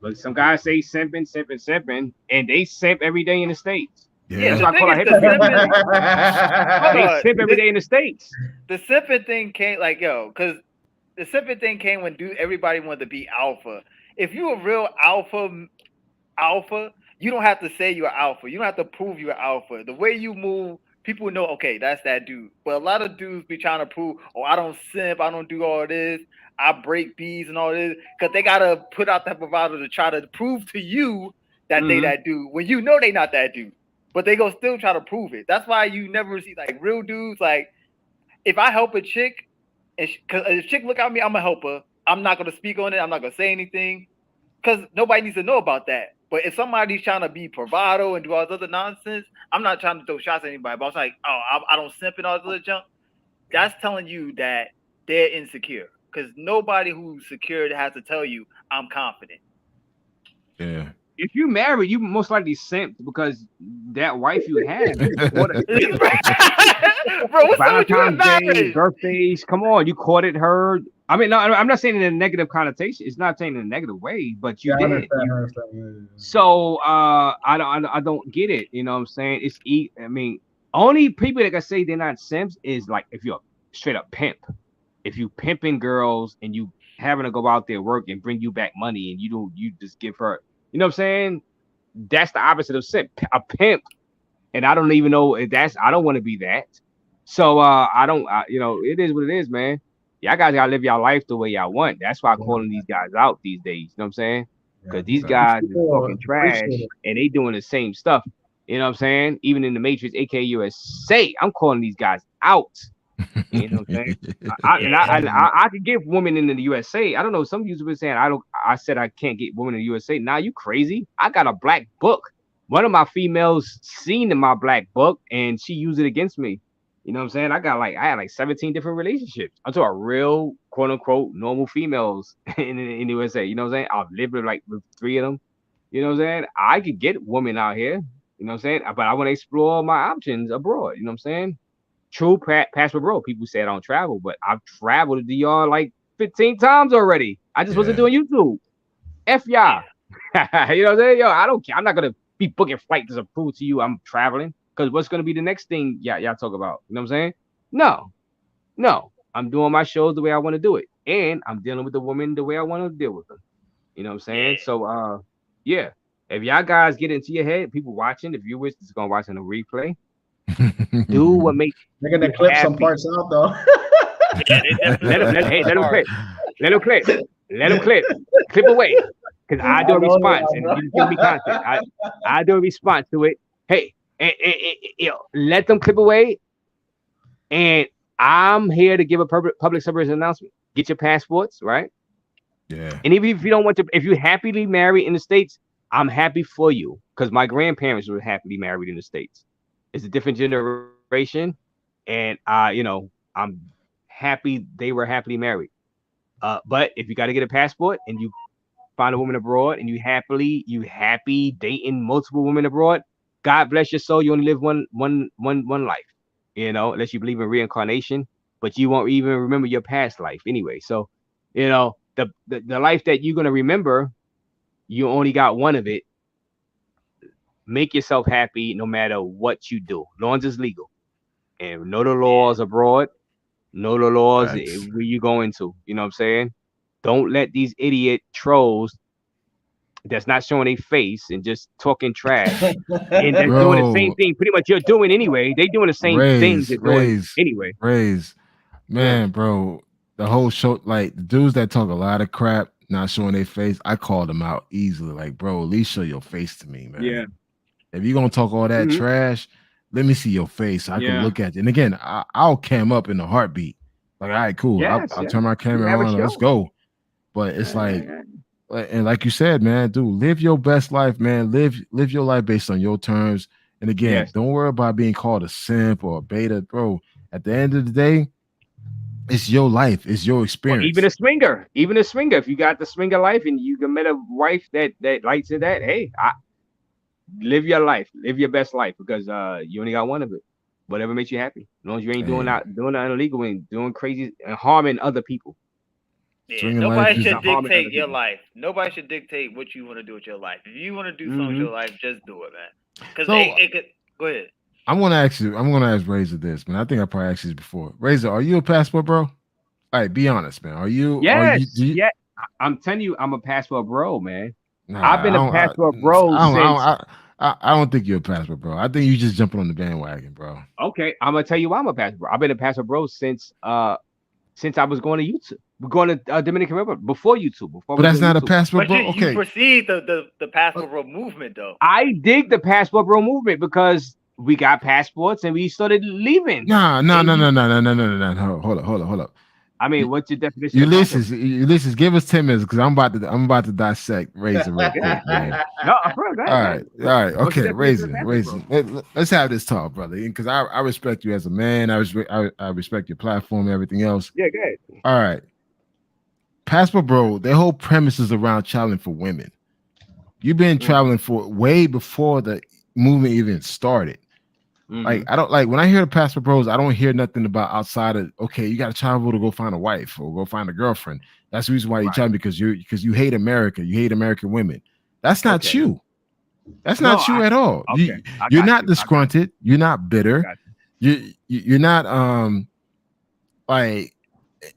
look. Some guys say simping, and they simp every day in the States. Yeah, That's why I call it they simp every day in the States. The simping thing came because the simping thing came when everybody wanted to be alpha. If you're a real alpha, you don't have to say you're alpha. You don't have to prove you're alpha. The way you move, people know, okay, that's that dude. But a lot of dudes be trying to prove, oh, I don't simp, I don't do all this, I break bees and all this, because they gotta put out that bravado to try to prove to you that they that dude when you know they not that dude. But they go still try to prove it. That's why you never see like real dudes. Like if I help a chick, and because if a chick look at me, I'm gonna help her. I'm not gonna speak on it. I'm not gonna say anything because nobody needs to know about that. But if somebody's trying to be bravado and do all this other nonsense, I'm not trying to throw shots at anybody. But I was like, oh, I don't simp and all this other junk. That's telling you that they're insecure because nobody who's secure has to tell you I'm confident. Yeah. If you married, you most likely simped because that wife you had. Bro, what's up with you at marriage? Birthdays, come on, you courted her. I mean, no, I'm not saying in a negative connotation. It's not saying in a negative way, but you did. I understand. So I don't get it. You know what I'm saying? I mean, only people that can say they're not simps is like if you're a straight up pimp. If you pimping girls and you having to go out there work and bring you back money and you just give her. You know what I'm saying? That's the opposite of simp. A pimp, and I don't even know if I don't want to be that. So it is what it is, man. Y'all guys gotta live y'all life the way y'all want. That's why I'm calling these guys out these days. You know what I'm saying? Because these guys are fucking trash and they doing the same stuff. You know what I'm saying? Even in the Matrix, aka USA, I'm calling these guys out. You know what I'm saying? I could get women in the USA. I don't know. Some users been saying I said I can't get women in the USA. Nah, you crazy? I got a black book. One of my females seen in my black book and she used it against me. You know what I'm saying? I had like 17 different relationships. I'm talking real quote unquote normal females in the USA. You know what I'm saying? I've lived with 3 of them. You know what I'm saying? I could get women out here. You know what I'm saying? But I want to explore my options abroad. You know what I'm saying? True, passport bro. People say I don't travel, but I've traveled to DR like 15 times already. I just wasn't doing YouTube. F y'all. You know what I'm saying? Yo, I don't care. I'm not gonna be booking flights to prove to you I'm traveling. Because what's gonna be the next thing y'all talk about? You know what I'm saying? No. I'm doing my shows the way I want to do it. And I'm dealing with the woman the way I want to deal with them. You know what I'm saying? So yeah. If y'all guys get into your head, people watching, if you wish is gonna watch on a replay. Do what makes they're gonna clip some parts out though. Yeah, they definitely. Let him clip. Let him clip. Let him clip. Clip away. Because I do a response, and you just give me content. I do a response to it. Hey, let them clip away, and I'm here to give a public service announcement. Get your passports, right? Yeah. And even if you don't want to, if you're happily married in the States, I'm happy for you because my grandparents were happily married in the States. It's a different generation, and I'm happy they were happily married. But if you got to get a passport and you find a woman abroad and you happy dating multiple women abroad, God bless your soul. You only live one life, unless you believe in reincarnation, but you won't even remember your past life anyway. So, the life that you're gonna remember, you only got one of it. Make yourself happy no matter what you do, as long as it's legal, and know the laws abroad, know the laws where you going to. You know what I'm saying? Don't let these idiot trolls that's not showing a face and just talking trash and that's doing the same thing pretty much you're doing anyway. They doing the same things you're doing anyway. Man, bro, the whole show, like the dudes that talk a lot of crap, not showing their face, I called them out easily. Like, bro, at least show your face to me, man. Yeah. If you're gonna talk all that trash, let me see your face. So I can look at you. And again, I'll cam up in a heartbeat. Like, all right, cool. I'll turn my camera on. Let's go. But it's and like you said, man, dude, live your best life, man. Live your life based on your terms. And again, don't worry about being called a simp or a beta, bro. At the end of the day, it's your life, it's your experience. Or even a swinger. If you got the swinger life and you can meet a wife that likes it, hey, live your life, live your best life because you only got one of it. Whatever makes you happy, as long as you ain't doing that illegal and doing crazy and harming other people. Yeah, nobody should dictate your life. Nobody should dictate what you want to do with your life. If you want to do something with your life, just do it, man. Because it could. Go ahead. I'm gonna ask Razor this, man. I think I probably asked you this before. Razor, are you a passport bro? All right, be honest, man. Are you? Yes. Yeah. I'm telling you, I'm a passport bro, man. I've been a passport bro since. I don't think you're a passport bro. I think you just jumping on the bandwagon, bro. Okay, I'm gonna tell you why I'm a passport bro. I've been a passport bro since I was going to YouTube. We're going to Dominican Republic before YouTube. But that's not a passport bro. Okay, you precede the passport bro movement though. I dig the passport bro movement because we got passports and we started leaving. No. Hold up. I mean, what's your definition? Ulysses, give us 10 minutes because I'm about to dissect Razor real quick, man. No, bro, go ahead. All right, okay, Razor. Let's have this talk, brother, because I respect you as a man. I respect your platform and everything else. Yeah, go ahead. All right, passport bro. Their whole premise is around traveling for women. You've been traveling for way before the movement even started. Like I don't like when I hear the passport bros, I don't hear nothing about outside of you got to travel to go find a wife or go find a girlfriend. That's the reason why you travel because you hate America, you hate American women. That's not you. That's not you at all. You're not disgruntled. You're not bitter. You're not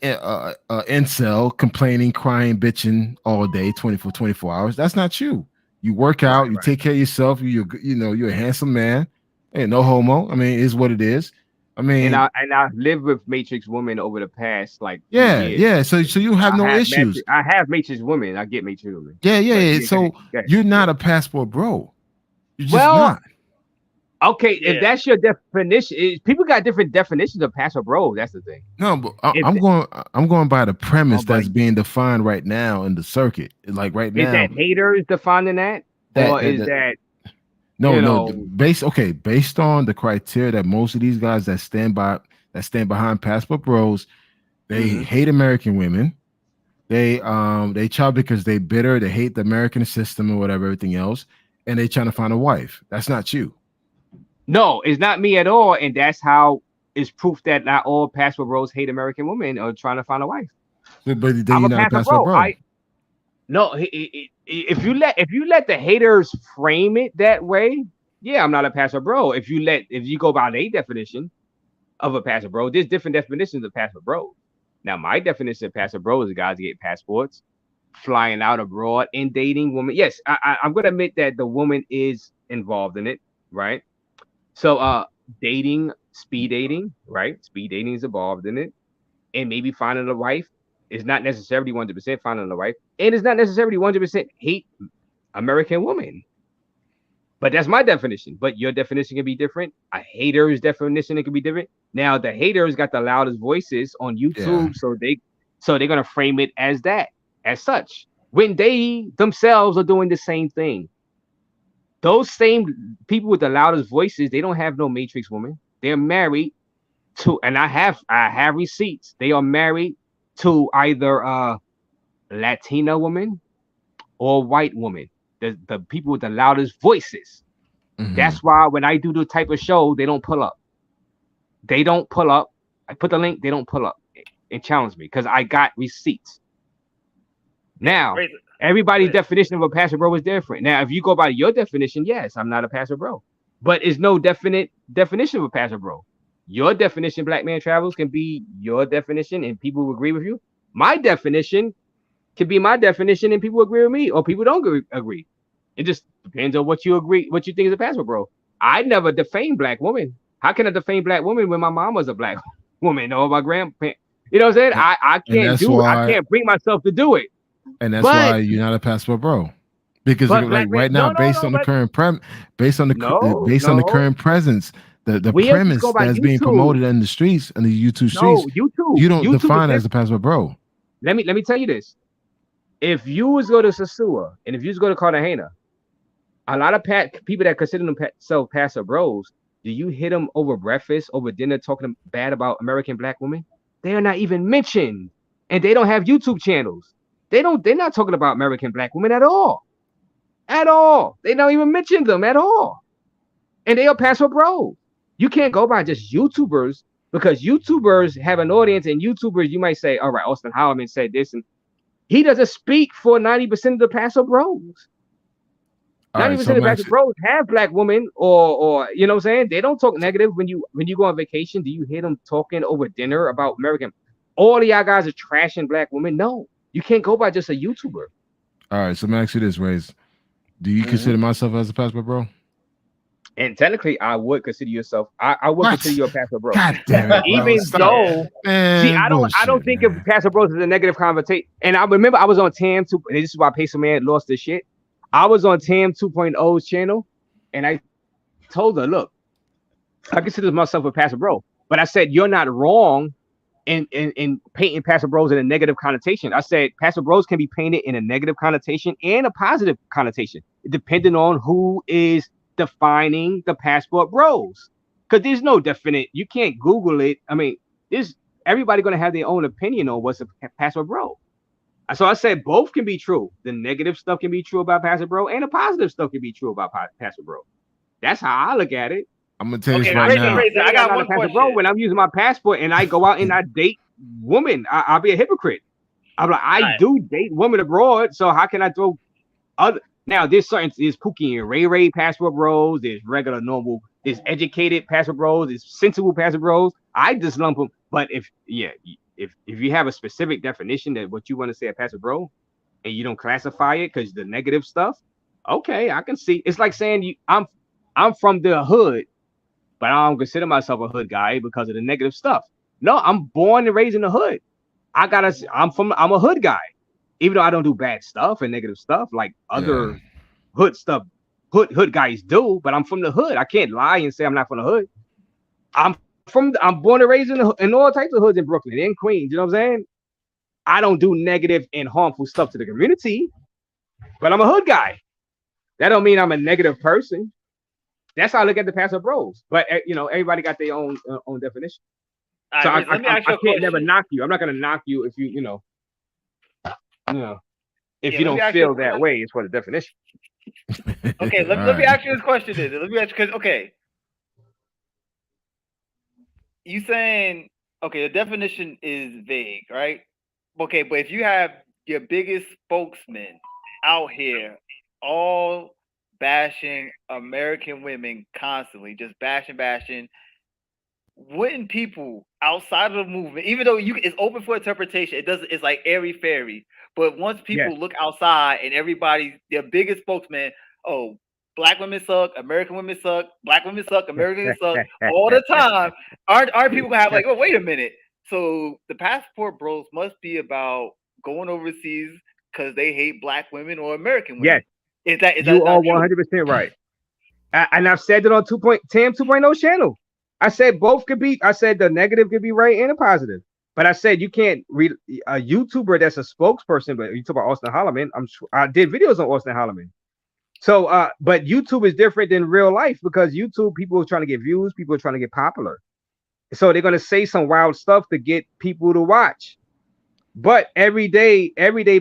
incel complaining, crying, bitching all day, 24 hours. That's not you. You work out. You take care of yourself. You're a handsome man. Hey, no homo. I mean, it is what it is. I mean, and I lived with Matrix women over the past years. Yeah. So you have no issues. I have Matrix women. I get Matrix women. Yeah. So you're not a passport bro. You're just not. Okay, if that's your definition, people got different definitions of passport bro. That's the thing. No, but I'm going by the premise that's being defined right now in the circuit. Like right now, is that haters defining that, or is that? No. Based on the criteria that most of these guys that stand behind passport bros, they hate American women. They try because they bitter, they hate the American system or whatever, everything else, and they trying to find a wife. That's not you. No, it's not me at all, and that's how it's proof that not all passport bros hate American women or trying to find a wife. But then you're not a passport bro. No, if you let the haters frame it that way, yeah, I'm not a passport bro. If you go by their definition of a passport bro, there's different definitions of passport bro. Now, my definition of passport bro is the guys that get passports, flying out abroad, and dating women. Yes, I'm gonna admit that the woman is involved in it, right? So, dating, speed dating, right? Speed dating is involved in it, and maybe finding a wife is not necessarily 100% finding a wife, and it's not necessarily 100% hate American women. But that's my definition. But your definition can be different. A hater's definition, it can be different. Now the haters got the loudest voices on YouTube, so they're gonna frame it as that, as such. When they themselves are doing the same thing. Those same people with the loudest voices, they don't have no matrix woman. They're married to, and I have receipts. They are married to either a Latina woman or white woman. The people with the loudest voices. Mhm. That's why when I do the type of show, they don't pull up. They don't pull up. I put the link, they don't pull up and challenge me because I got receipts. Now, everybody's definition of a pastor bro is different. Now, if you go by your definition, yes, I'm not a pastor bro. But it's no definite definition of a pastor bro. Your definition, Black Man Travels, can be your definition and people will agree with you. My definition can be my definition and people agree with me or people don't agree. It just depends on what you agree, what you think is a pastor bro. I never defame black women. How can I defame black women when my mom was a black woman or my grandparent? You know what I'm saying? I can't do it. I can't bring myself to do it. And that's why you're not a passport bro. Because like right now, based on the current current presence, the premise that's being promoted in the streets, in the YouTube streets, you don't define as a passport bro. Let me tell you this. If you was go to Sasua and if you was go to Cartagena, a lot of people that consider themselves pastor bros, do you hit them over breakfast, over dinner, talking bad about American black women? They are not even mentioned, and they don't have YouTube channels. They're not talking about American black women at all. At all. They don't even mention them at all. And they are pastor bros. You can't go by just YouTubers because YouTubers have an audience, and YouTubers, you might say, all right, Austin Holloman said this, and he doesn't speak for 90% of the pastor bros. 90% of the pastor bros have black women or you know what I'm saying? They don't talk negative when you go on vacation. Do you hear them talking over dinner about American? All of y'all guys are trashing black women. No, you can't go by just a YouTuber. All right, so let me ask you this, Raze. Do you consider myself as a passport bro? And technically, I would consider yourself. I would consider you a pastor bro. God damn it, even though, I don't think of pastor bros as a negative connotation. And I remember I was on Tam 2. And this is why Pacer Man lost his shit. I was on Tam 2.0's channel, and I told her, look, I consider myself a pastor bro, but I said you're not wrong in painting pastor bros in a negative connotation. I said pastor bros can be painted in a negative connotation and a positive connotation, depending on who is defining the passport bros, because there's no definite. You can't Google it. I mean, everybody gonna have their own opinion on what's a passport bro. So I said both can be true. The negative stuff can be true about passport bro, and the positive stuff can be true about passport bro. That's how I look at it. I'm gonna tell you right now. I got one question. Bro, when I'm using my passport and I go out and I date women, I'll be a hypocrite. I'm like, I do date women abroad, so how can I throw other? Now, there's Pookie and Ray passport bros, there's regular, normal, there's educated passport bros, there's sensible passport bros. I just lump them. But if you have a specific definition that what you want to say a passport bro, and you don't classify it because the negative stuff, okay, I can see. It's like saying I'm from the hood, but I don't consider myself a hood guy because of the negative stuff. No, I'm born and raised in the hood. I'm a hood guy. Even though I don't do bad stuff and negative stuff like other hood stuff, hood guys do, but I'm from the hood. I can't lie and say I'm not from the hood. I'm born and raised in all types of hoods in Brooklyn, in Queens. You know what I'm saying? I don't do negative and harmful stuff to the community, but I'm a hood guy. That don't mean I'm a negative person. That's how I look at the pastor bros. But everybody got their own definition. So I can't never knock you. I'm not gonna knock you if you know. If you don't feel that way, it's for the definition. Okay, let me ask you this question then. Let me ask you, because you saying the definition is vague, right? Okay, but if you have your biggest spokesman out here all bashing American women constantly, just bashing, wouldn't people outside of the movement, even though it's open for interpretation, it's like airy fairy. But once people look outside and their biggest spokesman, black women suck, American women suck, black women suck, American women suck all the time, aren't people gonna have like, oh, wait a minute, So the passport bros must be about going overseas because they hate black women or American women. Yes, Is that you are not true? 100% right. And I've said it on 2.0 channel. I said both could be. I said the negative could be right and the positive. But I said you can't read a YouTuber that's a spokesperson. But you talk about Austin Holloman. I did videos on Austin Holloman. So, but YouTube is different than real life because YouTube people are trying to get views. People are trying to get popular. So they're gonna say some wild stuff to get people to watch. But everyday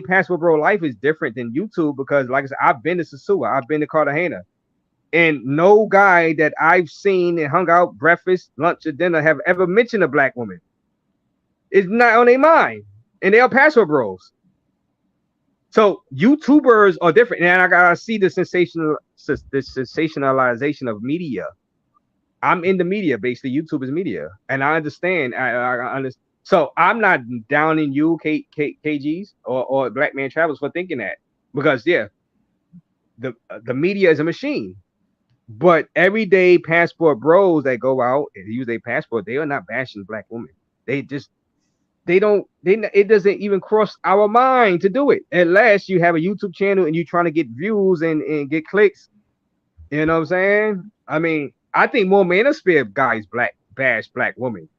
passport bro life is different than YouTube because, like I said, I've been to Sasua, I've been to Cartagena, and no guy that I've seen and hung out breakfast, lunch, or dinner have ever mentioned a black woman. It's not on their mind, and they are passport bros. So YouTubers are different, and I gotta see the sensationalization of media. I'm in the media, basically. YouTube is media, and I understand. I understand. So I'm not downing you, KGs or Black Man Travels for thinking that, because yeah, the media is a machine. But everyday passport bros that go out and use their passport, they are not bashing black women. They just it doesn't even cross our mind to do it unless you have a YouTube channel and you're trying to get views and get clicks. You know what I'm saying? I mean, I think more manosphere guys bash black women.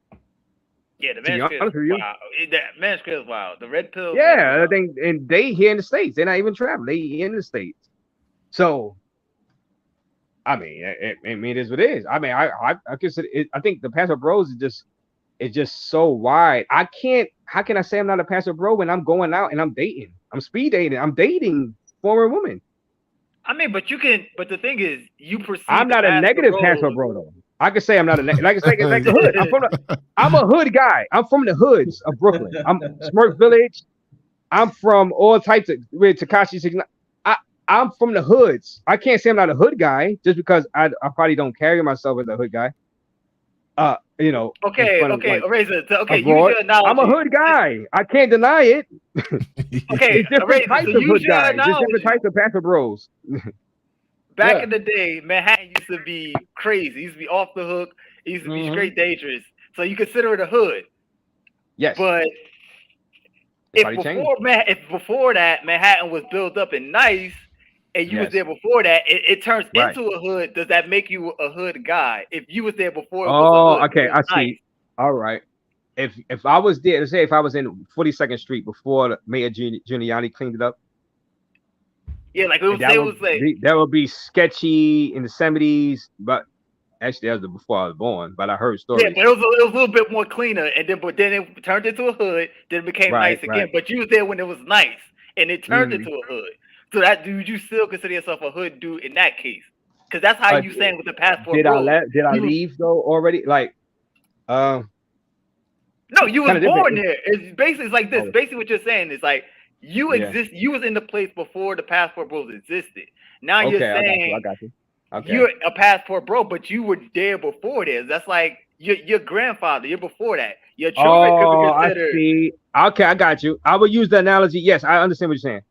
Yeah, the manosphere is wild. The manosphere is wild. The red pill. Yeah, I think, and they here in the States. They're not even traveling. They in the States. So, I mean, it is what it is. I mean, I consider it. I think the passport bros is just so wide. I can't. How can I say I'm not a passport bro when I'm going out and I'm dating? I'm speed dating. I'm dating former women. I mean, but you can. But the thing is, you perceive. I'm not a negative passport bro though. I can say I'm not a like I say like the hood. I'm a hood guy. I'm from the hoods of Brooklyn. I'm Smurf Village. I'm from all types of with Takashi 69. I'm from the hoods. I can't say I'm not a hood guy just because I probably don't carry myself as a hood guy. You know. Okay. Eraser. Okay, abroad. Use your analogy. I'm a hood guy. I can't deny it. Okay, it's different types of hood guys. There's different types of pastor bros. Back in the day, Manhattan used to be crazy. It used to be off the hook. It used to be straight dangerous. So you consider it a hood. Yes. But if before that Manhattan was built up and nice, and you was there before that, it turns into a hood. Does that make you a hood guy? If you was there before, it was a hood, okay, I see. All right. If I was there, let's say if I was in 42nd Street before Mayor Giuliani cleaned it up. Yeah, like that would be sketchy in the 70s, but actually that was before I was born. But I heard stories. Yeah, but it was a little bit more cleaner, and then it turned into a hood. Then it became nice again. But you was there when it was nice, and it turned into a hood. So would you still consider yourself a hood dude in that case? Because that's how you saying with the passport. Did I leave though already? Like, no, you was born there. It's like this. Basically, what you're saying is like you exist. You was in the place before the passport bros existed. Now you're saying I got you. Okay. You're a passport bro, but you were there before this. That's like your grandfather. You're before that. Your children could be considered. I see. Okay, I got you. I would use the analogy. Yes, I understand what you're saying.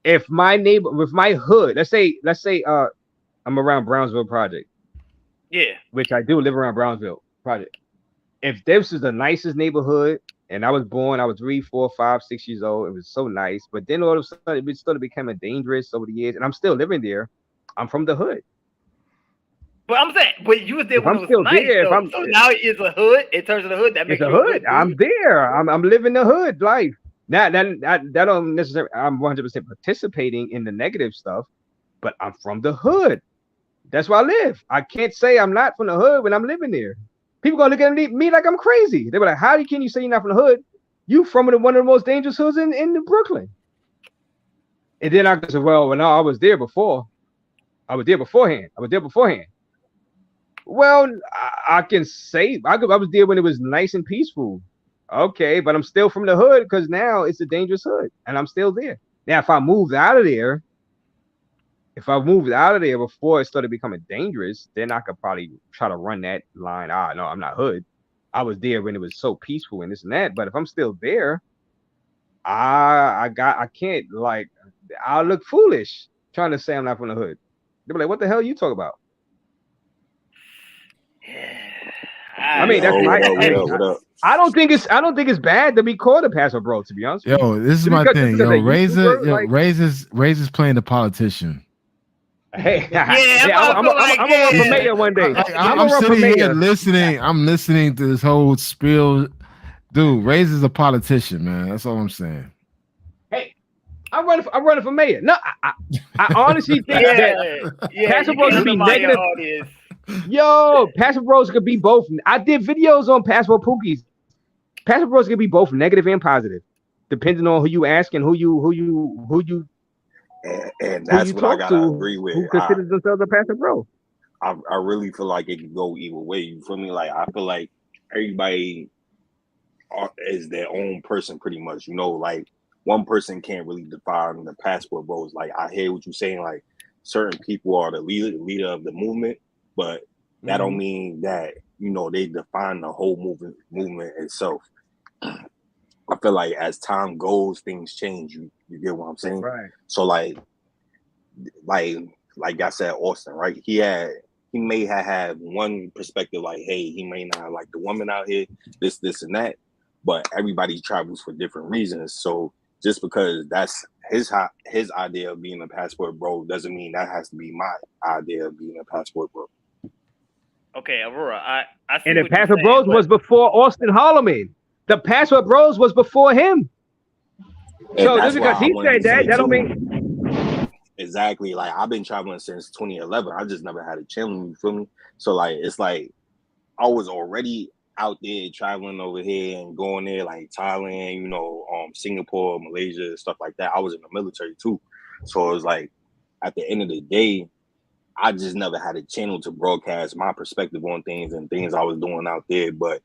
If my neighbor, with my hood, let's say, I'm around Brownsville Project. Yeah. Which I do live around Brownsville Project. If this is the nicest neighborhood, and I was 3, 4, 5, 6 years old, it was so nice. But then all of a sudden, it started becoming dangerous over the years, and I'm still living there. I'm from the hood. But I'm saying, but you was there when it was nice. So now it's a hood. It turns into a hood. That makes it a hood. I'm there. I'm living the hood life. Now that don't necessarily. I'm 100% participating in the negative stuff, but I'm from the hood. That's where I live. I can't say I'm not from the hood when I'm living there. People gonna look at me like I'm crazy. They be like, "How can you say you're not from the hood? You from one of the most dangerous hoods in Brooklyn?" And then I go, "Well, no, I was there before. I was there beforehand. Well, I can say I was there when it was nice and peaceful. Okay, but I'm still from the hood because now it's a dangerous hood, and I'm still there. Now, if I moved out of there before it started becoming dangerous, then I could probably try to run that line. No, I'm not hood. I was there when it was so peaceful and this and that. But if I'm still there, I can't, like, I'll look foolish trying to say I'm not from the hood. They'll be like, "What the hell are you talking about?" I mean, that's my. I don't think it's bad to be called a passport bro. To be honest, yo, this is my thing. Yo, Razor's playing the politician. Hey, I'm gonna run for mayor one day. I'm sitting here listening. I'm listening to this whole spiel. Dude, Razor's a politician, man. That's all I'm saying. Hey, I'm running for mayor. No, I honestly think that passport bros could be negative. Yo, passport bros could be both. I did videos on passport pookies. Passport bros could be both negative and positive, depending on who you ask and who you. And that's what I gotta agree with. Who considers themselves a passport bro? I really feel like it can go either way. You feel me? Like I feel like everybody is their own person, pretty much. You know, like one person can't really define the passport bros. Like I hear what you're saying. Like certain people are the leader of the movement, but that don't mean that they define the whole movement itself. I feel like as time goes, things change. You get what I'm saying? Right. So like I said, Austin, right? He may have had one perspective, like, hey, he may not like the woman out here, this and that, but everybody travels for different reasons. So just because that's his idea of being a passport bro doesn't mean that has to be my idea of being a passport bro. Okay, Aurora, I see. And the passport bros was before Austin Holloman. The passport bros was before him. So just because he said that don't mean exactly. Like I've been traveling since 2011. I just never had a channel. You feel me? So like it's like I was already out there traveling over here and going there like Thailand, Singapore, Malaysia, stuff like that. I was in the military too. So it was like at the end of the day, I just never had a channel to broadcast my perspective on things and things I was doing out there. But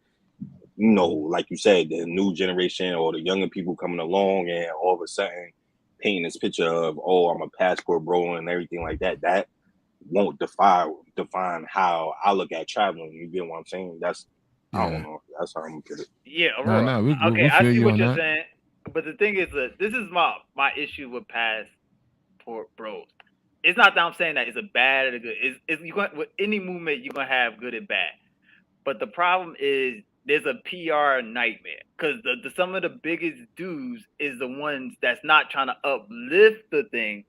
like you said, the new generation or the younger people coming along and all of a sudden painting this picture of, oh, I'm a passport bro and everything like that, that won't define how I look at traveling. You get what I'm saying? I don't know. That's how I'm gonna put it. Yeah, Aurora. Okay, I see what you're saying. But the thing is that this is my issue with passport bros. It's not that I'm saying that it's a bad or good. It's with any movement you're gonna have good and bad. But the problem is there's a PR nightmare because some of the biggest dudes is the ones that's not trying to uplift the thing.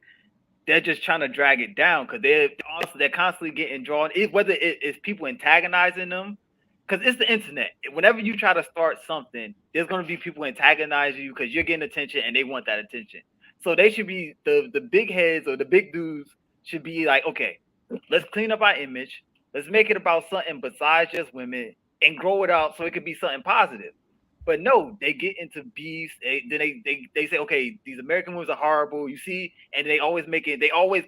They're just trying to drag it down because they're constantly getting drawn. Whether it's people antagonizing them, because it's the internet. Whenever you try to start something, there's going to be people antagonizing you because you're getting attention and they want that attention. So they should be the big heads or the big dudes should be like, okay, let's clean up our image. Let's make it about something besides just women and grow it out so it could be something positive. But no, they get into beefs. They say, okay, these American women are horrible, you see, and they always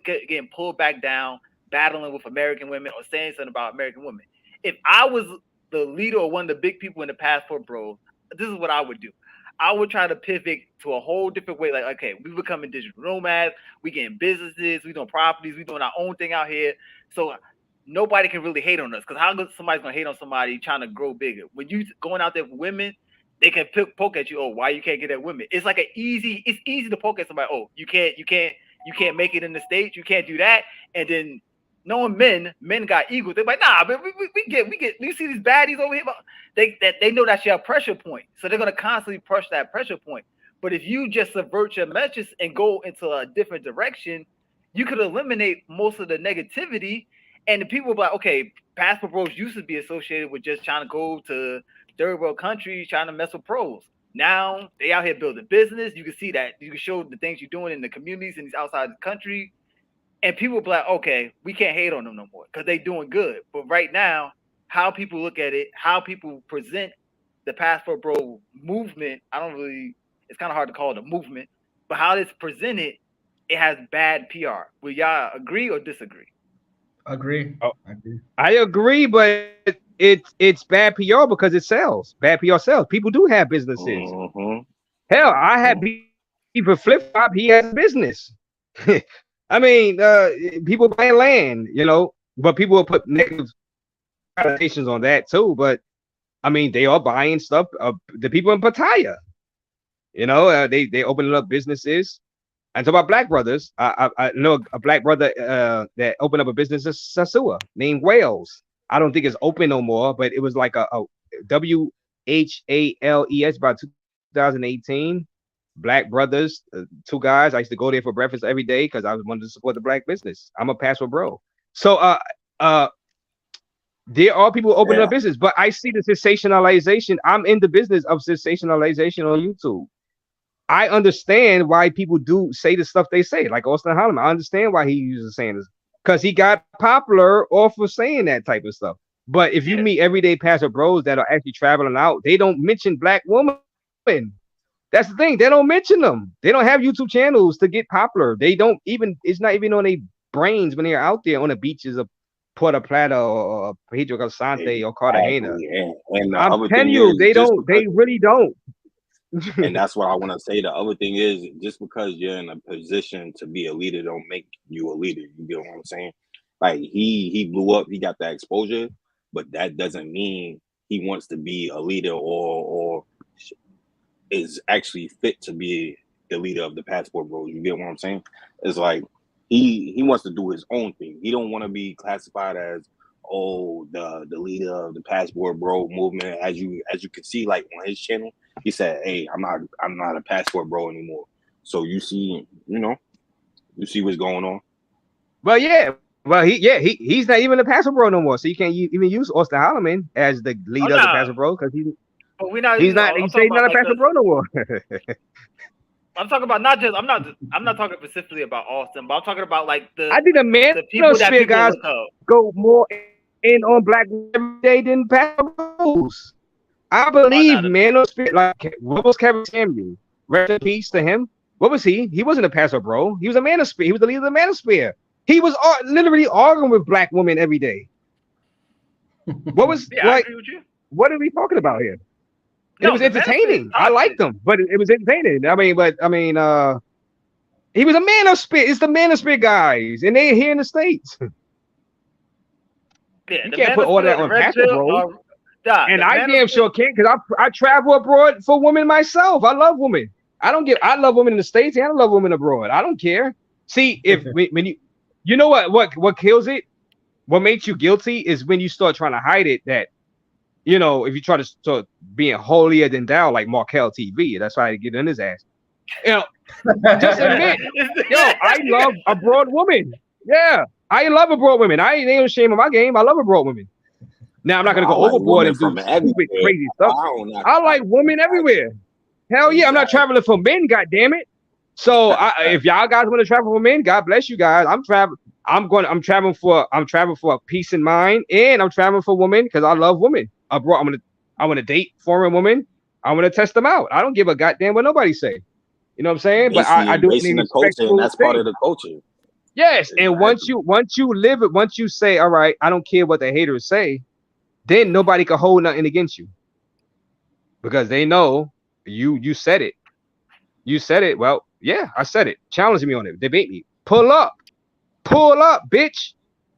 getting pulled back down, battling with American women or saying something about American women. If I was the leader or one of the big people in the passport bros, this is what I would do. I would try to pivot to a whole different way. Like, okay, we becoming digital nomads, we getting businesses, we doing properties, we doing our own thing out here. So nobody can really hate on us because how somebody's gonna hate on somebody trying to grow bigger? When you going out there with women, they can poke at you. Oh, why you can't get at women? It's like it's easy to poke at somebody. Oh, you can't make it in the States. You can't do that. And then knowing men got egos. They're like, nah, but we get. You see these baddies over here? They know that's your pressure point. So they're gonna constantly push that pressure point. But if you just subvert your message and go into a different direction, you could eliminate most of the negativity. And the people be like, okay, passport bros used to be associated with just trying to go to third world countries, trying to mess with pros. Now they out here building business. You can see that. You can show the things you're doing in the communities and these outside the country. And people be like, okay, we can't hate on them no more because they doing good. But right now, how people look at it, how people present the passport bro movement, it's kind of hard to call it a movement, but how it's presented, it has bad PR. Will y'all agree or disagree? Agree. Oh, I agree, but it's bad PR because it sells. Bad PR sells. People do have businesses. Mm-hmm. Hell, I had people flip flop. He has a business. I mean, people buy land, but people will put negative connotations on that too. But I mean, they are buying stuff. The people in Pattaya, they opening up businesses. And talk about black brothers. I know a black brother that opened up a business in Sasua named Wales. I don't think it's open no more, but it was like a WHALES about 2018. Black brothers, two guys. I used to go there for breakfast every day because I wanted to support the black business. I'm a passport bro. So there are people opening up business, but I see the sensationalization. I'm in the business of sensationalization on YouTube. I understand why people do say the stuff they say, like Austin Holloman. I understand why he uses saying this because he got popular off of saying that type of stuff. But if you meet everyday pastor bros that are actually traveling out, they don't mention black women. That's the thing. They don't mention them. They don't have YouTube channels to get popular. They don't even, it's not even on their brains when they're out there on the beaches of Puerto Plata or Pedro Casante or Cartagena. And I'm telling you, they don't, they really don't. And that's what I want to say. The other thing is, just because you're in a position to be a leader don't make you a leader. You get what I'm saying? Like he blew up, he got that exposure, but that doesn't mean he wants to be a leader or is actually fit to be the leader of the passport bros. You get what I'm saying? It's like he wants to do his own thing. He don't want to be classified as the leader of the passport bro movement. As you can see, like on his channel, he said, "Hey, I'm not a passport bro anymore." So you see what's going on. Well, he's not even a passport bro no more. So you can't even use Austin Holloman as the leader of the passport bro because he's not a passport bro no more. I'm talking about not just. I'm not talking specifically about Austin, but I'm talking about like the. I think the manosphere guys go more in on black every day than passport bros. I believe manosphere. Like what was Kevin Samuel? Rest in peace to him. What was he? He wasn't a passport bro. He was a manosphere. He was the leader of the manosphere. He was literally arguing with black women every day. What was like? What are we talking about here? It was entertaining. I liked them, but it was entertaining. I mean, he was a manosphere. It's the manosphere guys, and they're here in the States. Yeah, you can't put all that on passport bro. And I damn sure can't because I travel abroad for women myself. I love women. I love women in the States and I love women abroad. I don't care. See, if when you know what kills it, what makes you guilty is when you start trying to hide it. That if you try to start being holier than thou like Markel TV, that's why I get in his ass. Just admit, I love abroad women. Yeah, I love abroad women. I ain't no shame in my game. I love abroad women. Now I'm not gonna go overboard and do stupid, crazy stuff. I like women everywhere. Hell yeah, I'm not traveling for men. God damn it. So if y'all guys want to travel for men, God bless you guys. I'm traveling. I'm traveling for a peace in mind, and I'm traveling for women because I love women abroad. I want to date foreign women. I want to test them out. I don't give a goddamn what nobody say. You know what I'm saying? But I do it in a respectful and that's part of the culture. Yes, and once you live it, once you say, all right, I don't care what the haters say, then nobody can hold nothing against you because they know you said it. You said it. Well, yeah, I said it. Challenge me on it. Debate me. Pull up, bitch.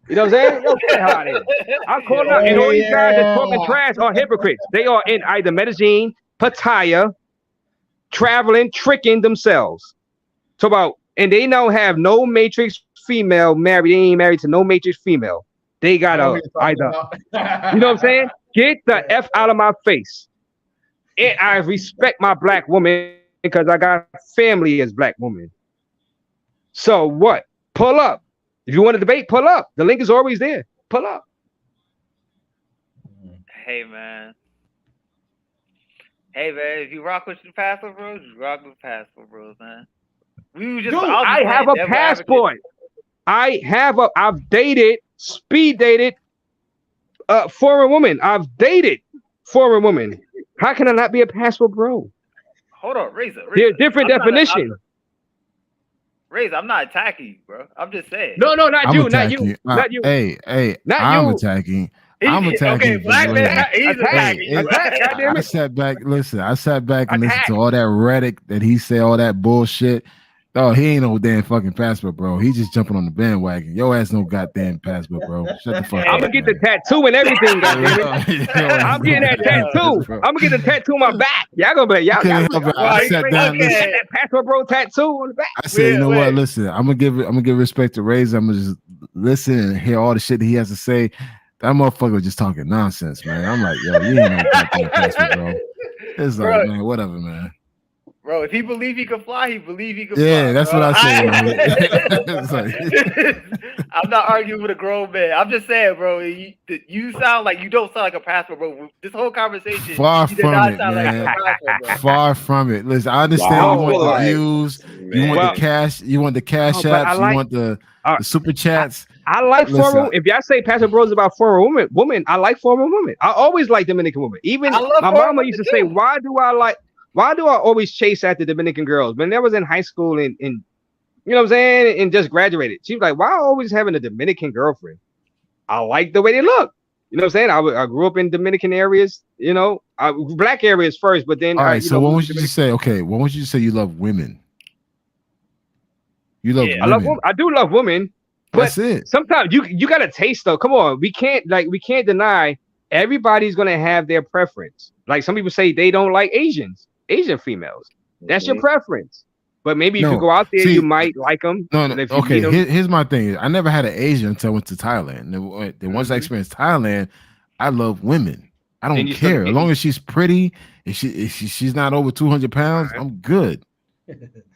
You know what I'm saying? Yo, get out of here. I'm calling out, and all these guys that talking trash are hypocrites. They are in either Medellin, Pattaya, traveling, tricking themselves. And they now have no matrix female married. They ain't married to no matrix female. They gotta either, you know what I'm saying? Get the F out of my face. And I respect my black woman because I got family as black woman. So what? Pull up. If you want to debate, pull up. The link is always there. Pull up. Hey man, if you rock with the passport bros, you rock with the passport bros, man. I have a passport. I've dated, speed dated foreign women. I've dated foreign women. How can I not be a passport bro? Hold on, Razor. There's different definitions. Razor, I'm not attacking you, bro. I'm just saying. No, not you. Hey, I'm attacking. I'm attacking. Okay, black man, he's attacking. I sat back and listened to all that rhetoric that he said, all that bullshit. Oh, he ain't no damn fucking passport, bro. He just jumping on the bandwagon. Your ass no goddamn passport, bro. Shut the fuck up. I'm gonna get the tattoo and everything, goddamn. I'm getting that tattoo. I'm gonna get the tattoo on my back. Y'all gonna be y'all. I sat down. That passport bro tattoo on the back. I said, you know what? Listen, I'm gonna give respect to Razor. I'm gonna just listen and hear all the shit that he has to say. That motherfucker was just talking nonsense, man. I'm like, yo, you ain't no goddamn passport, bro. It's Bro. like, man, whatever, man. Bro, if he believe he can fly, he believe he can Yeah, fly. that's bro. what I say. It's like, I'm not arguing with a grown man. I'm just saying, bro. You sound like you don't sound like a passport, bro. This whole conversation, far you did from not it, sound man. like a passport, bro. Far from it. Listen, I understand Wow. you want the Like, views, you want man. the cash, you want the cash Oh, but I apps, like- you want the super chats. I like Listen, former. If y'all say Pastor Bros about former women, I like former women. I always like Dominican women. Even I love my foreign mama used to women say, too. why do I always chase after Dominican girls? When I was in high school and you know what I'm saying, and just graduated, she was like, why always having a Dominican girlfriend? I like the way they look. You know what I'm saying? I grew up in Dominican areas, you know, black areas first, but then all right, so what would you Dominican. just say? Okay, what would you say you love women? You love Yeah. women. I love women. I do love women. That's But it. sometimes you got to taste though. Come on, we can't deny everybody's gonna have their preference. Like some people say they don't like Asian females. That's your preference. But maybe if you No, go out there, see, you might like them. No, And if you okay. meet 'em- Here's my thing. I never had an Asian until I went to Thailand. Then once I experienced Thailand, I love women. I Then don't you start care as getting- long as she's pretty. If she's not over 200 pounds, I'm good.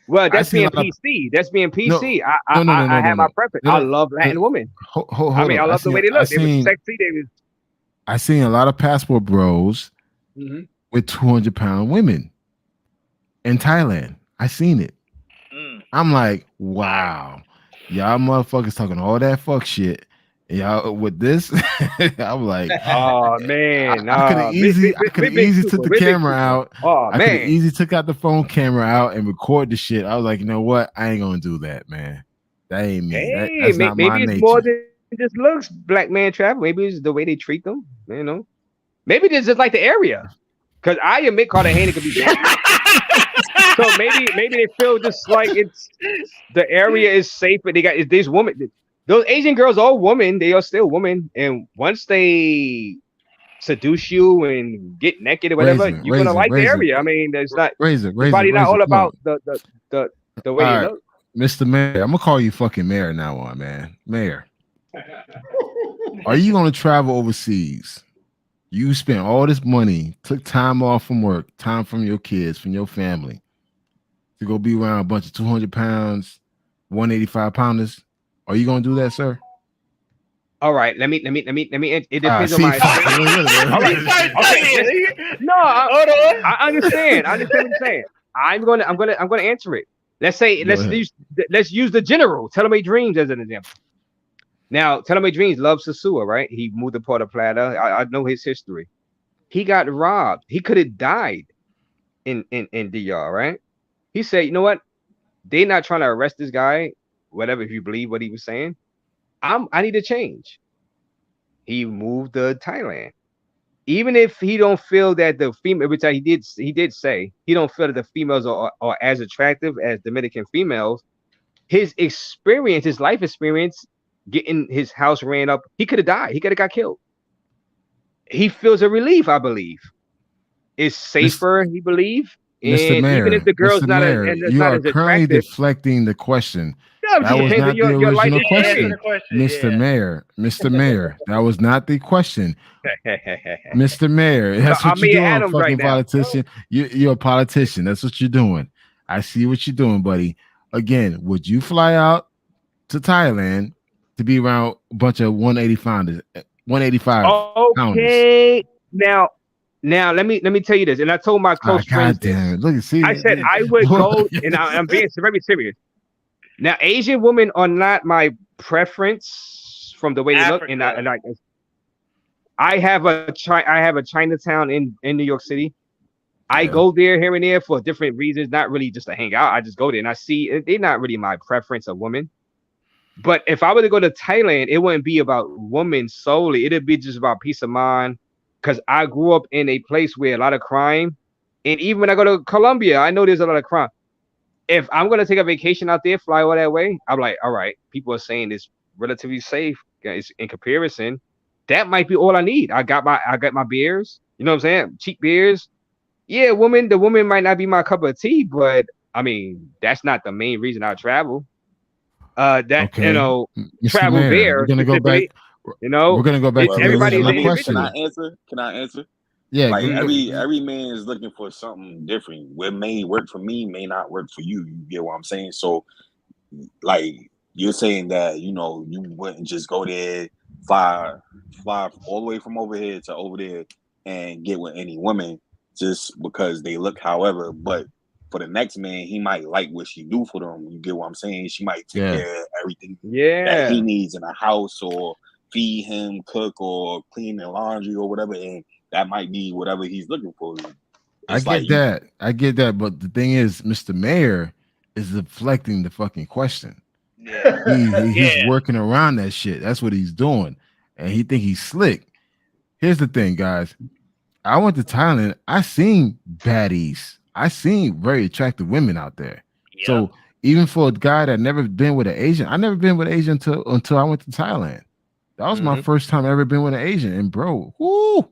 well, that's seen a being lot of- PC. That's being PC. No, no, I have my no. preference. No, I no, love Latin women. Hold I mean, up. I love the way they look. They were sexy. They was. I seen a lot of passport bros Mhm. with 200-pound women in Thailand. I seen it. I'm like, wow, y'all motherfuckers talking all that fuck shit. Y'all with this, I'm like, Oh man, I could have easily took the camera out. Oh I could have man, easily took out the phone camera out and record the shit. I was like, you know what? I ain't gonna do that, man. That ain't me. hey, That's not maybe my it's nature. more than just looks. Black man travel. Maybe it's the way they treat them. You know, maybe it's just like the area. Because I admit Cartagena could be bad. So maybe they feel just like it's the area is safe, but they got these women. Those Asian girls are women. They are still women, and once they seduce you and get naked or whatever, you're gonna like the area. I mean, there's not everybody not all about the way they look. Mr. Mayor, I'm gonna call you fucking Mayor now on, man. Mayor, are you gonna travel overseas? You spent all this money, took time off from work, time from your kids, from your family, to go be around a bunch of 200 pounds, 185 pounders. Are you gonna do that, sir? All right, let me. It depends on my. All right, okay. No, I understand. I understand what you're saying. I'm gonna answer it. Let's use the general. Tell me dreams as an example. Now, Tell Me Dreams loves Sasua, right? He moved to Puerto Plata. I know his history. He got robbed. He could have died in DR, right? He said, you know what? They're not trying to arrest this guy, whatever, if you believe what he was saying. I need to change. He moved to Thailand. Even if he don't feel that the female, which he did say, he don't feel that the females are as attractive as Dominican females, his experience, his life experience, getting his house ran up, he could have died. He could have got killed. He feels a relief, I believe. It's safer, he believe. Mr. Mayor, even if the girl's Mr. not, Mayor, you not are as currently attractive, deflecting the question. No, That was not the original question. Mr. Mr. Mayor, that was not the question. Mr. Mayor, that's what you're doing, fucking politician. You're a politician. That's what you're doing. I see what you're doing, buddy. Again, would you fly out to Thailand to be around a bunch of 185 okay. Pounders? Now let me tell you this, and I told my close friends this. Look, see, I said I would go, and I'm being very serious. Now, Asian women are not my preference from the way they look, and I have a Chinatown in New York City. I go there here and there for different reasons, not really just to hang out. I just go there and I see they're not really my preference of women. But if I were to go to Thailand, it wouldn't be about women solely. It'd be just about peace of mind. Because I grew up in a place where a lot of crime, and even when I go to Colombia, I know there's a lot of crime. If I'm gonna take a vacation out there, fly all that way, I'm like, all right, people are saying it's relatively safe, guys. In comparison, that might be all I need. I got my beers, you know what I'm saying? Cheap beers. Yeah, the woman might not be my cup of tea, but I mean, that's not the main reason I travel. Okay. You know, Mr. travel Mayor, there. We're gonna go back. You know, we're gonna go back to the everybody is original an question. Can I answer? Yeah, like every man is looking for something different. What may work for me may not work for you. You get what I'm saying? So, like you're saying that you wouldn't just go there, fly all the way from over here to over there and get with any woman just because they look. However, but for the next man, he might like what she do for them. You get what I'm saying? She might take care of everything that he needs in a house, or feed him, cook, or clean the laundry, or whatever, and that might be whatever he's looking for. I get that, but the thing is, Mr. Mayor is deflecting the fucking question. Yeah. He's working around that shit. That's what he's doing, and he think he's slick. Here's the thing, guys. I went to Thailand. I seen baddies. I seen very attractive women out there. Yep. So even for a guy that never been with an Asian, I never been with an Asian until I went to Thailand. That was my first time ever been with an Asian, and bro, whoo,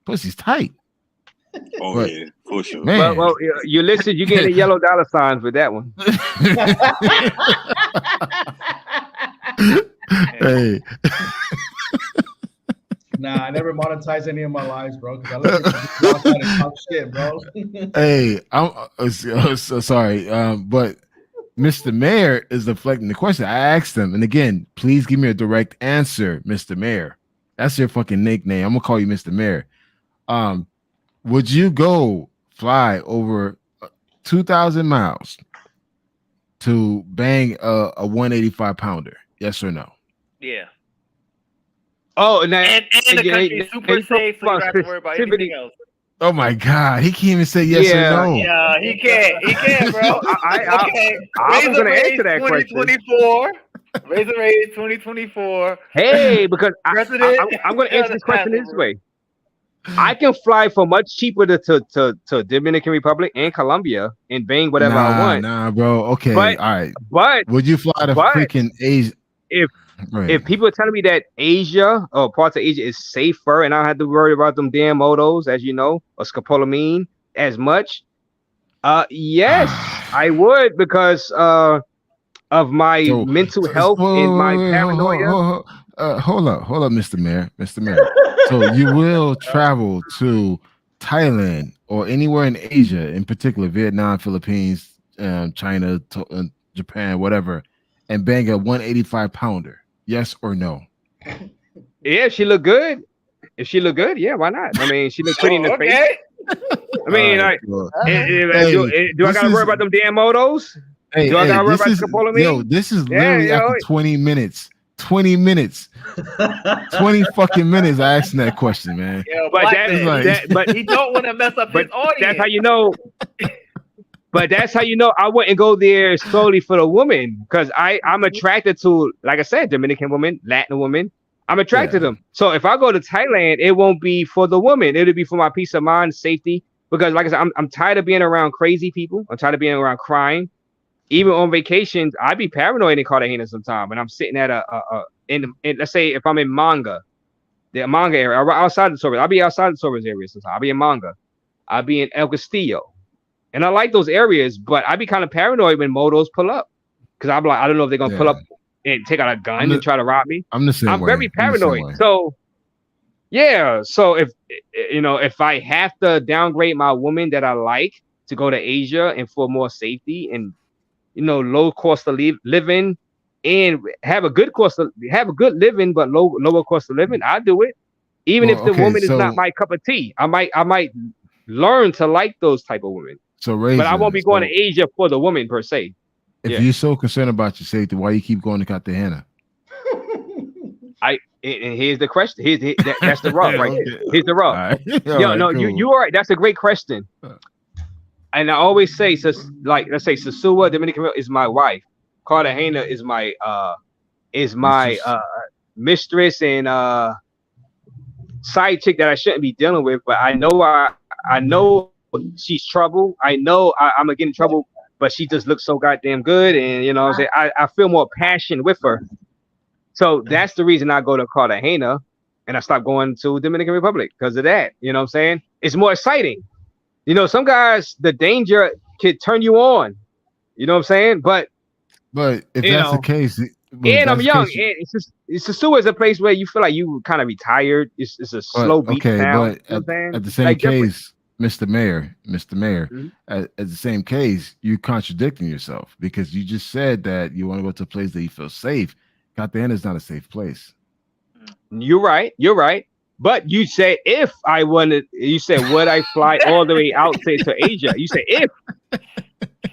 pussy's tight. Oh yeah, for sure. Man. Well, you listen, you get the yellow dollar signs with that one. Hey. Nah, I never monetized any of my lives, bro. Because I look at you and talk shit, bro. Hey, I'm so sorry, but Mr. Mayor is deflecting the question. I asked him, and again, please give me a direct answer, Mr. Mayor. That's your fucking nickname. I'm gonna call you Mr. Mayor. Would you go fly over 2,000 miles to bang a 185 pounder? Yes or no? Yeah. Oh, and the country is super safe, so you don't have to worry about anything else. Oh my God, he can't even say yes or no. Yeah, he can't, bro. I was going to answer that 2024. Raise a raise 2024. Hey, because I'm going to answer this question this way. I can fly for much cheaper to Dominican Republic and Colombia and bang whatever I want. Nah, bro. Okay, all right. But would you fly to freaking Asia? If people are telling me that Asia or parts of Asia is safer and I don't have to worry about them damn motos, as you know, or scopolamine as much, yes, I would, because of my mental health and my paranoia. Hold up, Mr. Mayor. So you will travel to Thailand or anywhere in Asia, in particular Vietnam, Philippines, China, Japan, whatever, and bang a 185 pounder? Yes or no? Yeah, if she look good. If she look good, yeah, why not? I mean, she look pretty in the face. I mean, do I gotta worry about them damn motos? Do I gotta worry about scopolamine? Yo, this is literally after 20 minutes. 20 minutes. 20 fucking minutes I asking that question, man. Yo, but he don't want to mess up his audience. That's how you know. But that's how you know I wouldn't go there solely for the woman, because I'm attracted to, like I said, Dominican women, Latin women. I'm attracted to them. So if I go to Thailand, it won't be for the woman. It'll be for my peace of mind, safety. Because like I said, I'm tired of being around crazy people. I'm tired of being around crime. Even on vacations, I'd be paranoid in Cartagena sometimes. When I'm sitting at in let's say if I'm in the Manga area, or outside the Sorbas, I'll be outside the Sorbas area sometimes. I'll be in Manga. I'll be in El Castillo. And I like those areas, but I'd be kind of paranoid when motos pull up, because I'm like, I don't know if they're gonna pull up and take out a gun and try to rob me. I'm the same. I'm very paranoid. So if I have to downgrade my woman that I like to go to Asia and for more safety and low cost of living and have a good living but lower cost of living, I'll do it. Even if the woman is not my cup of tea, I might learn to like those type of women. But I won't be going to Asia for the woman per se. If you're so concerned about your safety, why you keep going to Cartagena? And here's the question. That's the rub right here. Here's the rub. Right. You are right. That's a great question. And I always say, like, let's say Sasua, Dominican Republic, is my wife. Cartagena is my mistress and side chick that I shouldn't be dealing with. But I know she's trouble. I know I'm gonna get in trouble, but she just looks so goddamn good, and I feel more passion with her. So that's the reason I go to Cartagena and I stopped going to Dominican Republic, because of that. You know what I'm saying? It's more exciting. Some guys, the danger could turn you on. You know what I'm saying? But if that's the case, And I'm young. And Sasua is a place where you feel like you kind of retired. It's a slow beat town. But at the same case, Mr. Mayor, mm-hmm. at the same case, you're contradicting yourself because you just said that you want to go to a place that you feel safe. Cartagena is not a safe place. You're right. But you said if I wanted, you said would I fly all the way out to Asia? You said if.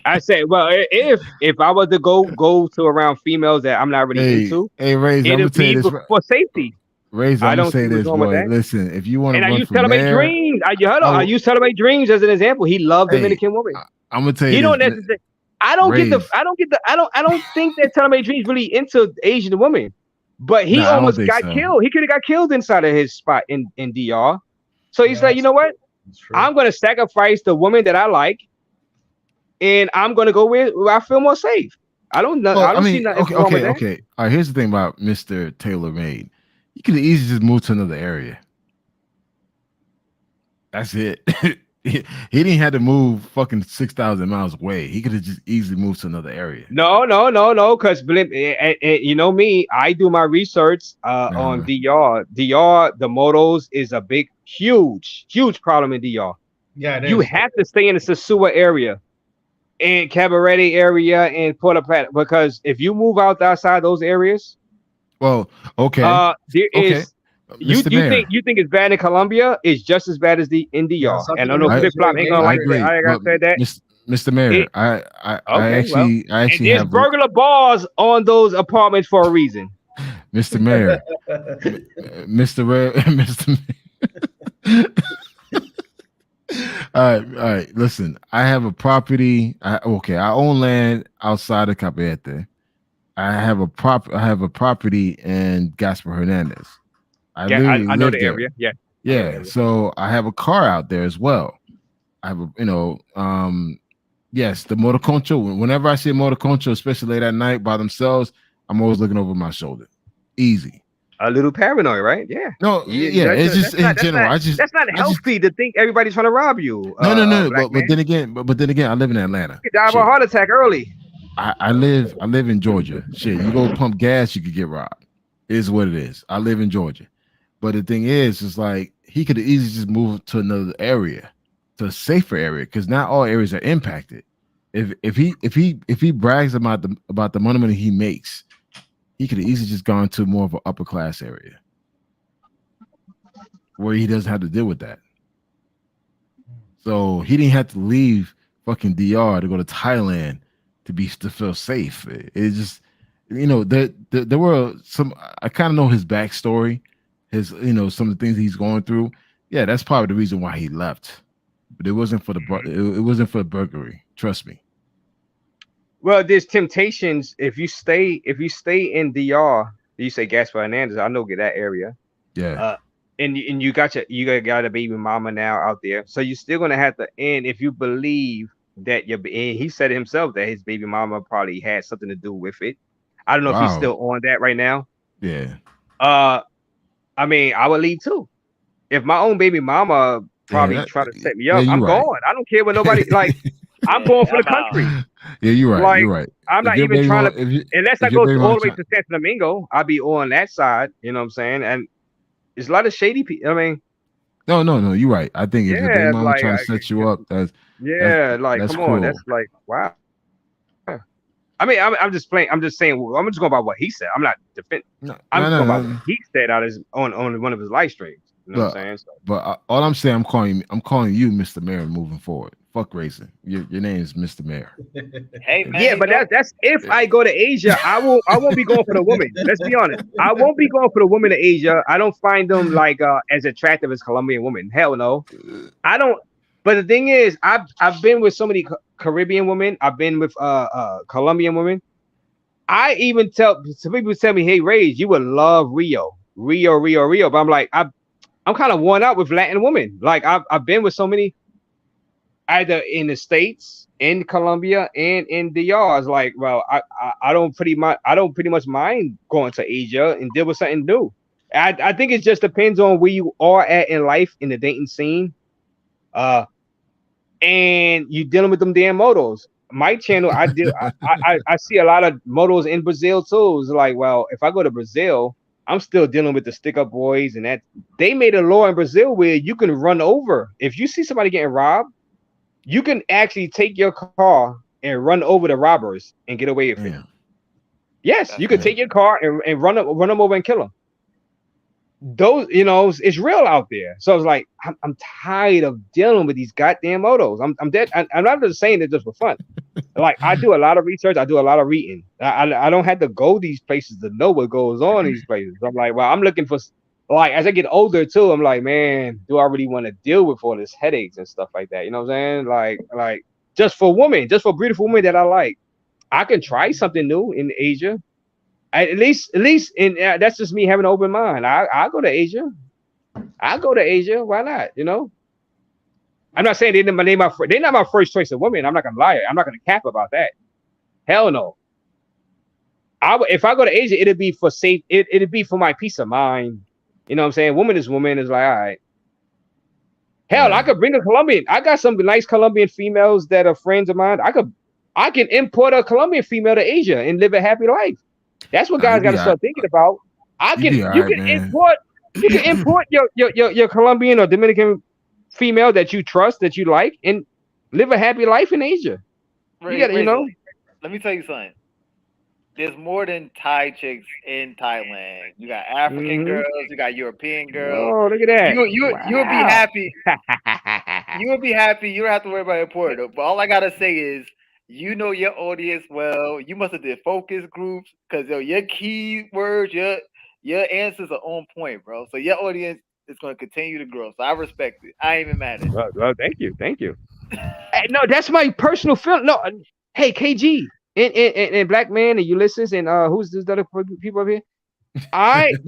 I said, well, if I was to go to around females that I'm not really into, Raze, I'm gonna tell you this for safety. Raze, I'm gonna say this, boy. Listen, if you want to, and I use Telemate Dreams. I use Telemate Dreams as an example. He loved Dominican women. I'm gonna tell you, he don't necessarily. I don't think that Telemate Dreams really into Asian women, but he almost got killed. He could have got killed inside of his spot in DR. So he's like, you know what? I'm gonna sacrifice the woman that I like. And I'm gonna go where I feel more safe. I don't know. I don't see nothing wrong with that. Okay. All right. Here's the thing about Mr. Taylor Made. You could easily just move to another area. That's it. He didn't have to move fucking 6,000 miles away. He could have just easily moved to another area. No. Because you know me, I do my research on DR. DR, the motos is a big, huge problem in DR. Yeah, you have to stay in the Sasua area. And Cabaret area and Puerto Plata, because if you move outside those areas, well, okay, there is. You think it's bad in Colombia? It's just as bad as in DR. Yeah, and I know flip flop ain't gonna like that. I gotta say that, Mr. Mayor. I actually have burglar bars on those apartments for a reason. Mr. Mayor, Mr. Mayor. All right. Listen, I have a property. I own land outside of Capete. I have a property in Gaspar Hernandez. I know the area. Yeah. So I have a car out there as well. I have yes, the motor concho. Whenever I see a motor concho, especially late at night by themselves, I'm always looking over my shoulder. Easy. A little paranoid, right? Yeah. No, it's just in general. That's not healthy to think everybody's trying to rob you. No. But then again, I live in Atlanta. You could die of a heart attack early. I live in Georgia. Shit, you go pump gas, you could get robbed. It is what it is. I live in Georgia. But the thing is, it's like he could easily just move to another area, to a safer area, because not all areas are impacted. If he brags about the money he makes, he could have easily just gone to more of an upper class area where he doesn't have to deal with that. So he didn't have to leave fucking DR to go to Thailand to feel safe. It's just, there were some, I kind of know his backstory, his, some of the things he's going through. Yeah, that's probably the reason why he left. But it wasn't for the burglary. Trust me. Well, there's temptations if you stay in DR. You say Gaspar Hernandez. I know that area. Yeah. And you got a baby mama now out there, so you're still gonna have to. And if you believe that and he said it himself that his baby mama probably had something to do with it. I don't know if he's still on that right now. Yeah. I mean, I would leave too. If my own baby mama probably try to set me up, I'm going. I don't care what nobody like. I'm going for the country. Yeah, you're right. Like, you're right. I'm not even trying to, unless I go all the way to Santo Domingo, I'll be on that side. You know what I'm saying? And there's a lot of shady people. I mean, no, you're right. I think if your baby mama like, trying to set you up, that's come cool. on, that's like wow. I mean, I'm just playing. I'm just saying. I'm just going by what he said. I'm not defending. I'm going by what he said out on one of his live streams. You know what I'm saying? So. But all I'm saying, I'm calling you Mr. Mayor moving forward. Fuck racing. Your name is Mr. Mayor. Hey man. Yeah, but that's if I go to Asia, I won't be going for the woman. Let's be honest. I won't be going for the woman in Asia. I don't find them like as attractive as Colombian women. Hell no. I don't. But the thing is, I've been with so many Caribbean women. I've been with Colombian women. I even some people tell me, "Hey, Rage, you would love Rio." But I'm like, I'm kind of worn out with Latin women. Like I've been with so many, either in the States, in Colombia, and in DR. It's like, well, I don't pretty much mind going to Asia and deal with something new. I think it just depends on where you are at in life in the dating scene. And you dealing with them damn motos. my channel, I see a lot of motos in Brazil too. It's like, well, if I go to Brazil, I'm still dealing with the stick up boys, and that they made a law in Brazil where you can run over. If you see somebody getting robbed, you can actually take your car and run over the robbers and get away with it. Yes, you can take your car and run them over and kill them. Those, it's real out there. So I was like, I'm tired of dealing with these goddamn motos. I'm dead. I'm not just saying it just for fun. Like, I do a lot of research. I do a lot of reading. I don't have to go these places to know what goes on in these places. I'm like, well, I'm looking for, like, as I get older too, I'm like, man, do I really want to deal with all this headaches and stuff like that? You know what I'm saying? Like just for women, just for beautiful women that I like, I can try something new in Asia. At least, in that's just me having an open mind. I go to Asia. I go to Asia. Why not? I'm not saying they're not my first choice of women. I'm not gonna lie. I'm not gonna cap about that. Hell no. If I go to Asia, it'd be for safe. It'd be for my peace of mind. You know what I'm saying? Woman is woman. Is like, all right. Hell, I could bring a Colombian. I got some nice Colombian females that are friends of mine. I can import a Colombian female to Asia and live a happy life. That's what guys got to start thinking about. You can import your Colombian or Dominican female that you trust, that you like, and live a happy life in Asia. Let me tell you something. There's more than Thai chicks in Thailand. You got African girls, you got European girls. Oh, look at that. You would be happy. You would be happy. You don't have to worry about importing. But all I gotta say is, your audience well. You must have did focus groups, because your keywords, your answers are on point, bro. So your audience is going to continue to grow. So I respect it. I ain't even mad at it. Well, thank you. Hey, no, that's my personal feeling. No, hey, KG and Black Man and Ulysses and who's this other people up here? I've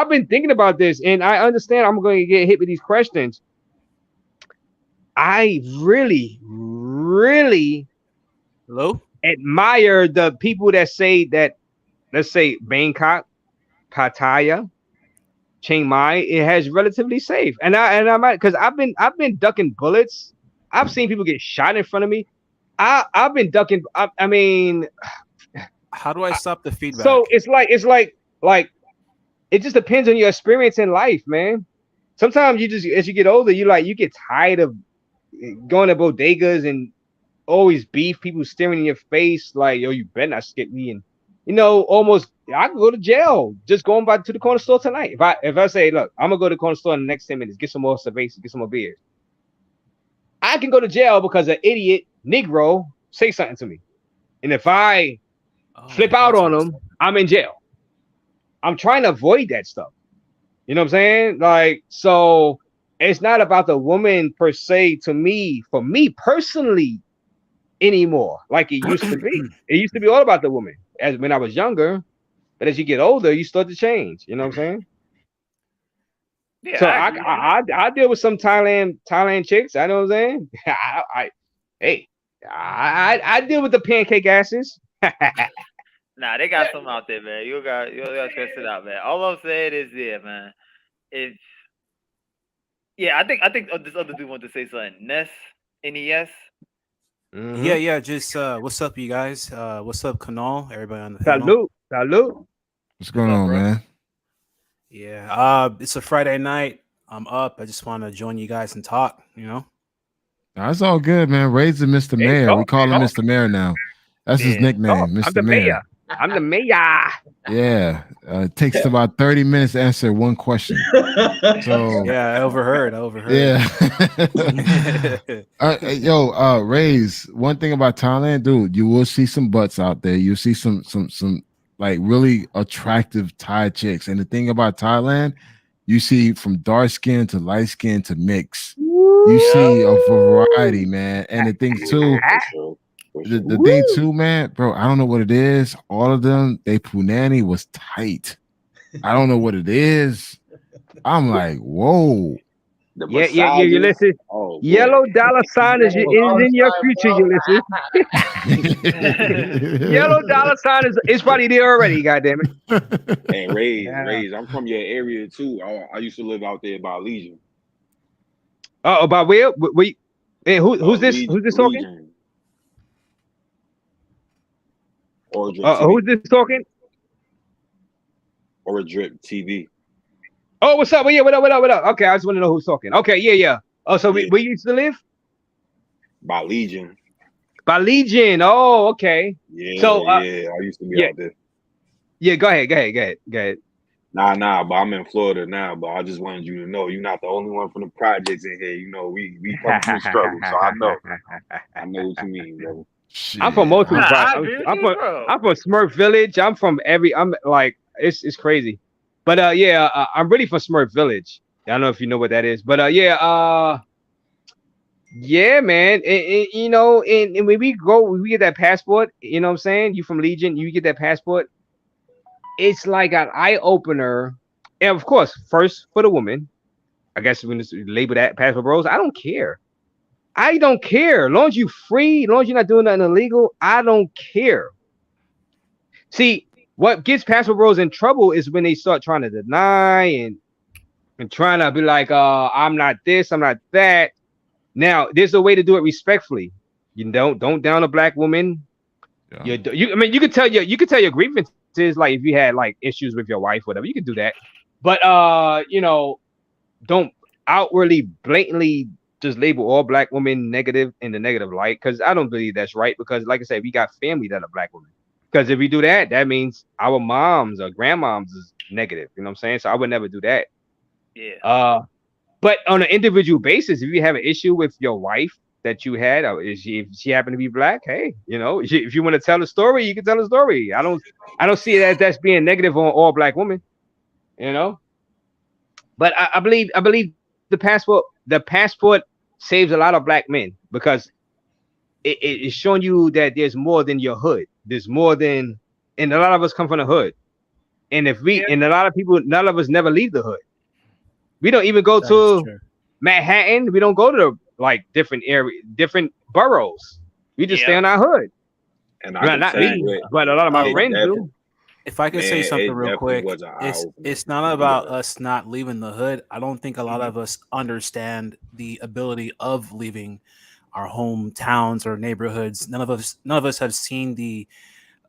been thinking about this, and I understand I'm going to get hit with these questions. I really admire the people that say that, let's say Bangkok, Pattaya, Chiang Mai, it has relatively safe. And I might, because I've been ducking bullets. I've seen people get shot in front of me. I've been ducking. I mean, how do I stop the feedback? So it's like it just depends on your experience in life, man. Sometimes you just, as you get older, you get tired of going to bodegas and always beef, people staring in your face like, yo, you better not skip me. And almost I can go to jail just going by to the corner store tonight. If I say, look, I'm gonna go to the corner store in the next 10 minutes, get some more cerveza, get some more beers, I can go to jail because an idiot Negro say something to me. And if I flip out on them, I'm in jail. I'm trying to avoid that stuff. You know what I'm saying? Like, so it's not about the woman per se to me, for me personally, anymore, like it used to be. It used to be all about the woman as when I was younger, but as you get older, you start to change. You know what I'm saying? Yeah. So I deal with some Thailand chicks. I know what I'm saying. I deal with the pancake asses. Nah, they got some out there, man. You got to test it out, man. All I'm saying is, man, it's I think this other dude wanted to say something. Ness, NES. Mm-hmm. Yeah. Just what's up, you guys? What's up, Kanal? Everybody on the panel. Salute. What's going on, man? Yeah. It's a Friday night. I'm up. I just want to join you guys and talk. That's all good, man. Raise the Mr. Mayor. We call him Mr. Mayor now. That's his nickname, Mr. Mayor. I'm the mayor. Yeah. It takes about 30 minutes to answer one question. So yeah, I overheard. Yeah. Raise, one thing about Thailand, dude, you will see some butts out there. You'll see some like really attractive Thai chicks. And the thing about Thailand, you see from dark skin to light skin to mix. You see a variety, man. And the thing too, the thing too, man, bro, I don't know what it is. All of them, they punani was tight. I don't know what it is. I'm like, whoa. Yeah, Ulysses. Yellow dollar sign is in your future, Ulysses. Yellow dollar sign is probably there already, goddamn it. Hey, Raise, I'm from your area too. I used to live out there by Legion. Oh, about where? Who's this? Who's this talking? Or Drip TV. Who's this talking? Or Drip TV. Oh, what's up? Well, yeah, what up, what up, what up? Okay, I just want to know who's talking. Okay, yeah. Oh, so Yeah. where you used to live? By Legion. By Legion. Oh, okay. Yeah, So, yeah. I used to be out there. Yeah, go ahead. Nah, but I'm in Florida now. But I just wanted you to know you're not the only one from the projects in here. You know, we come through struggle, so I know what you mean, bro. Shit. I'm from multiple. I agree with you, bro. I'm from Smurf Village. I'm like it's crazy, but I'm really from Smurf Village. I don't know if you know what that is, but yeah, man. You know, and when we get that passport. You know what I'm saying? You from Legion, you get that passport. It's like an eye opener, and of course, first for the woman. I guess when it's labeled that passport bros, I don't care. I don't care. As long as you free, as long as you're not doing nothing illegal, I don't care. See, what gets passport bros in trouble is when they start trying to deny and trying to be like, I'm not this, I'm not that. Now, there's a way to do it respectfully. You don't down a black woman. Yeah. I mean, you could tell your grievances, like if you had like issues with your wife, whatever, you could do that. But you know, don't outwardly, blatantly just label all black women negative in the negative light, because I don't believe that's right. Because like I said, we got family that are black women. Because if we do that, that means our moms or grandmoms is negative. You know what I'm saying? So I would never do that. Yeah. But on an individual basis, if you have an issue with your wife that you had, or if she happened to be black, hey, you know, if you want to tell a story, you can tell a story. I don't see that that's being negative on all black women, you know. But I believe the passport saves a lot of black men, because it's showing you that there's more than your hood. There's more than, and a lot of us come from the hood. And and a lot of people, none of us never leave the hood. We don't even go to Manhattan. We don't go to like different boroughs. We just stay in our hood. And not me, but a lot of my friends do. If I could say something real quick, it's not about us not leaving the hood. I don't think a lot of us understand the ability of leaving our hometowns or neighborhoods. None of us have seen the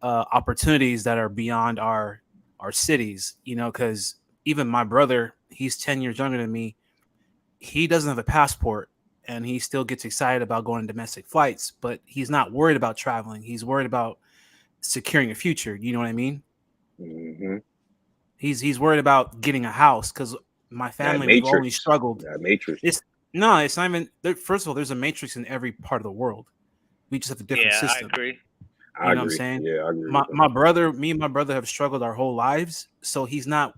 opportunities that are beyond our cities. You know, because even my brother, he's 10 years younger than me. He doesn't have a passport, and he still gets excited about going on domestic flights, but he's not worried about traveling. He's worried about securing a future. You know what I mean? Mm-hmm. He's worried about getting a house, because my family, we've always struggled. That matrix. It's not even. First of all, there's a matrix in every part of the world. We just have a different system. I agree. You know what I'm saying? Yeah, I agree. Me and my brother have struggled our whole lives, so he's not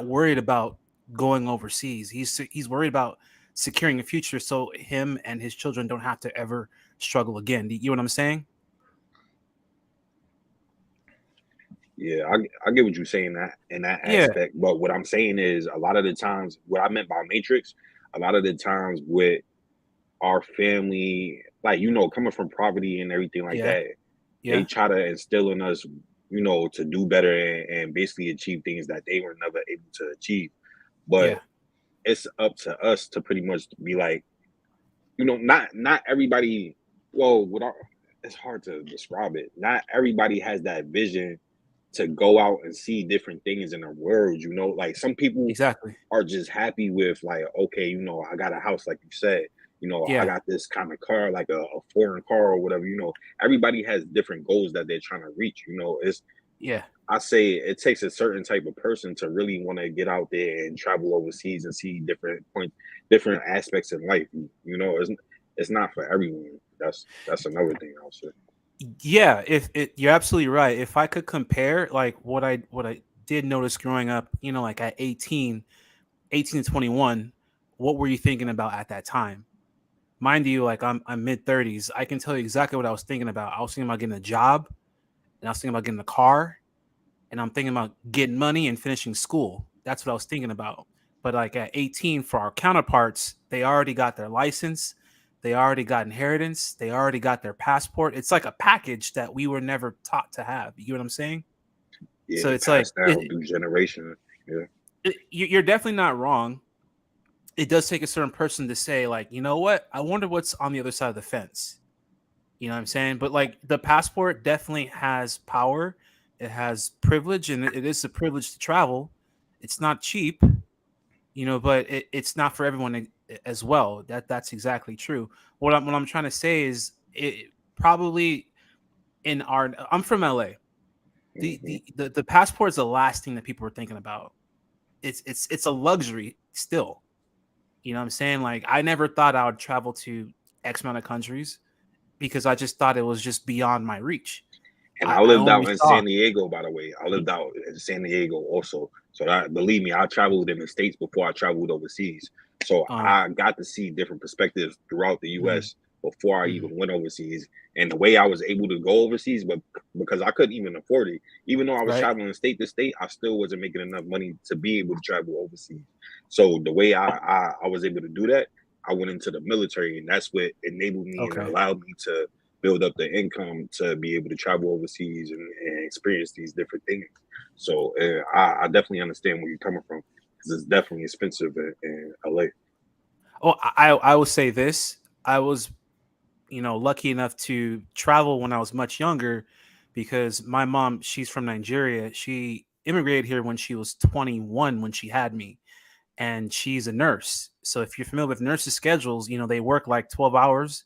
worried about going overseas. He's worried about securing a future, so him and his children don't have to ever struggle again. You know what I'm saying? Yeah, I get what you're saying in that aspect. But what I'm saying is, a lot of the times, what I meant by matrix, a lot of the times with our family, like, you know, coming from poverty and everything like that, they try to instill in us, you know, to do better and basically achieve things that they were never able to achieve. But it's up to us to pretty much be like, you know, not everybody. Well, it's hard to describe it. Not everybody has that vision to go out and see different things in the world. You know, like some people are just happy with like, okay, you know, I got a house, like you said. You know, I got this kind of car, like a foreign car or whatever. You know, everybody has different goals that they're trying to reach. You know, I say it takes a certain type of person to really want to get out there and travel overseas and see different different aspects in life. You know, it's not for everyone. That's another thing I'll say. Yeah, you're absolutely right. If I could compare like what I did notice growing up, you know, like at 18 to 21, what were you thinking about at that time? Mind you, like I'm mid 30s. I can tell you exactly what I was thinking about. I was thinking about getting a job, and I was thinking about getting a car, and I'm thinking about getting money and finishing school. That's what I was thinking about. But like at 18, for our counterparts, they already got their license, they already got inheritance, they already got their passport. It's like a package that we were never taught to have. You know what I'm saying? Yeah, so it's like through generation. Yeah, you're definitely not wrong. It does take a certain person to say, like, you know what? I wonder what's on the other side of the fence. You know what I'm saying? But like the passport definitely has power. It has privilege, and it is a privilege to travel. It's not cheap, but it's not for everyone as well. That's exactly true. What I'm trying to say is it probably in our. I'm from LA. The passport is the last thing that people are thinking about. It's a luxury still. You know what I'm saying? Like I never thought I would travel to X amount of countries because I just thought it was just beyond my reach. And I I lived out only in saw. San Diego, by the way. I lived out in San Diego also. So that, believe me, I traveled in the States before I traveled overseas. So I got to see different perspectives throughout the US before I even went overseas. And the way I was able to go overseas, but because I couldn't even afford it, even though I was traveling state to state, I still wasn't making enough money to be able to travel overseas. So the way I was able to do that, I went into the military, and that's what enabled me and allowed me to build up the income to be able to travel overseas and experience these different things. So I definitely understand where you're coming from, because it's definitely expensive in LA. Oh, I will say this. I was, lucky enough to travel when I was much younger because my mom, she's from Nigeria. She immigrated here when she was 21 when she had me, and she's a nurse. So if you're familiar with nurses' schedules, they work like 12 hours,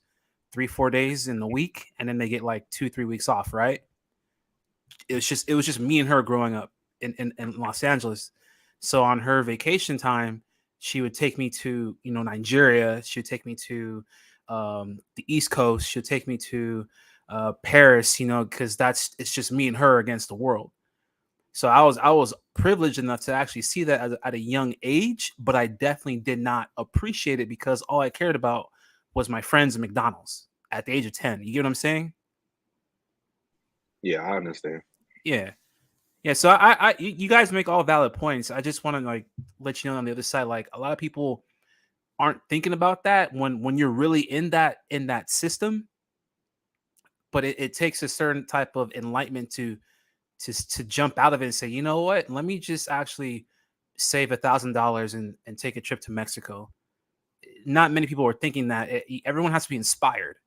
3-4 days in the week, and then they get like 2-3 weeks off, right? It was just me and her growing up in Los Angeles. So on her vacation time, she would take me to Nigeria. She would take me to the East Coast. She would take me to Paris. Because it's just me and her against the world. So I was privileged enough to actually see that at a young age, but I definitely did not appreciate it because all I cared about was my friends at McDonald's at the age of 10. You get what I'm saying? Yeah, I understand. Yeah. Yeah, so you guys make all valid points. I just want to like let you know on the other side, like a lot of people aren't thinking about that when you're really in that system. But it takes a certain type of enlightenment to jump out of it and say, you know what, let me just actually save $1,000 and take a trip to Mexico. Not many people are thinking that. Everyone has to be inspired.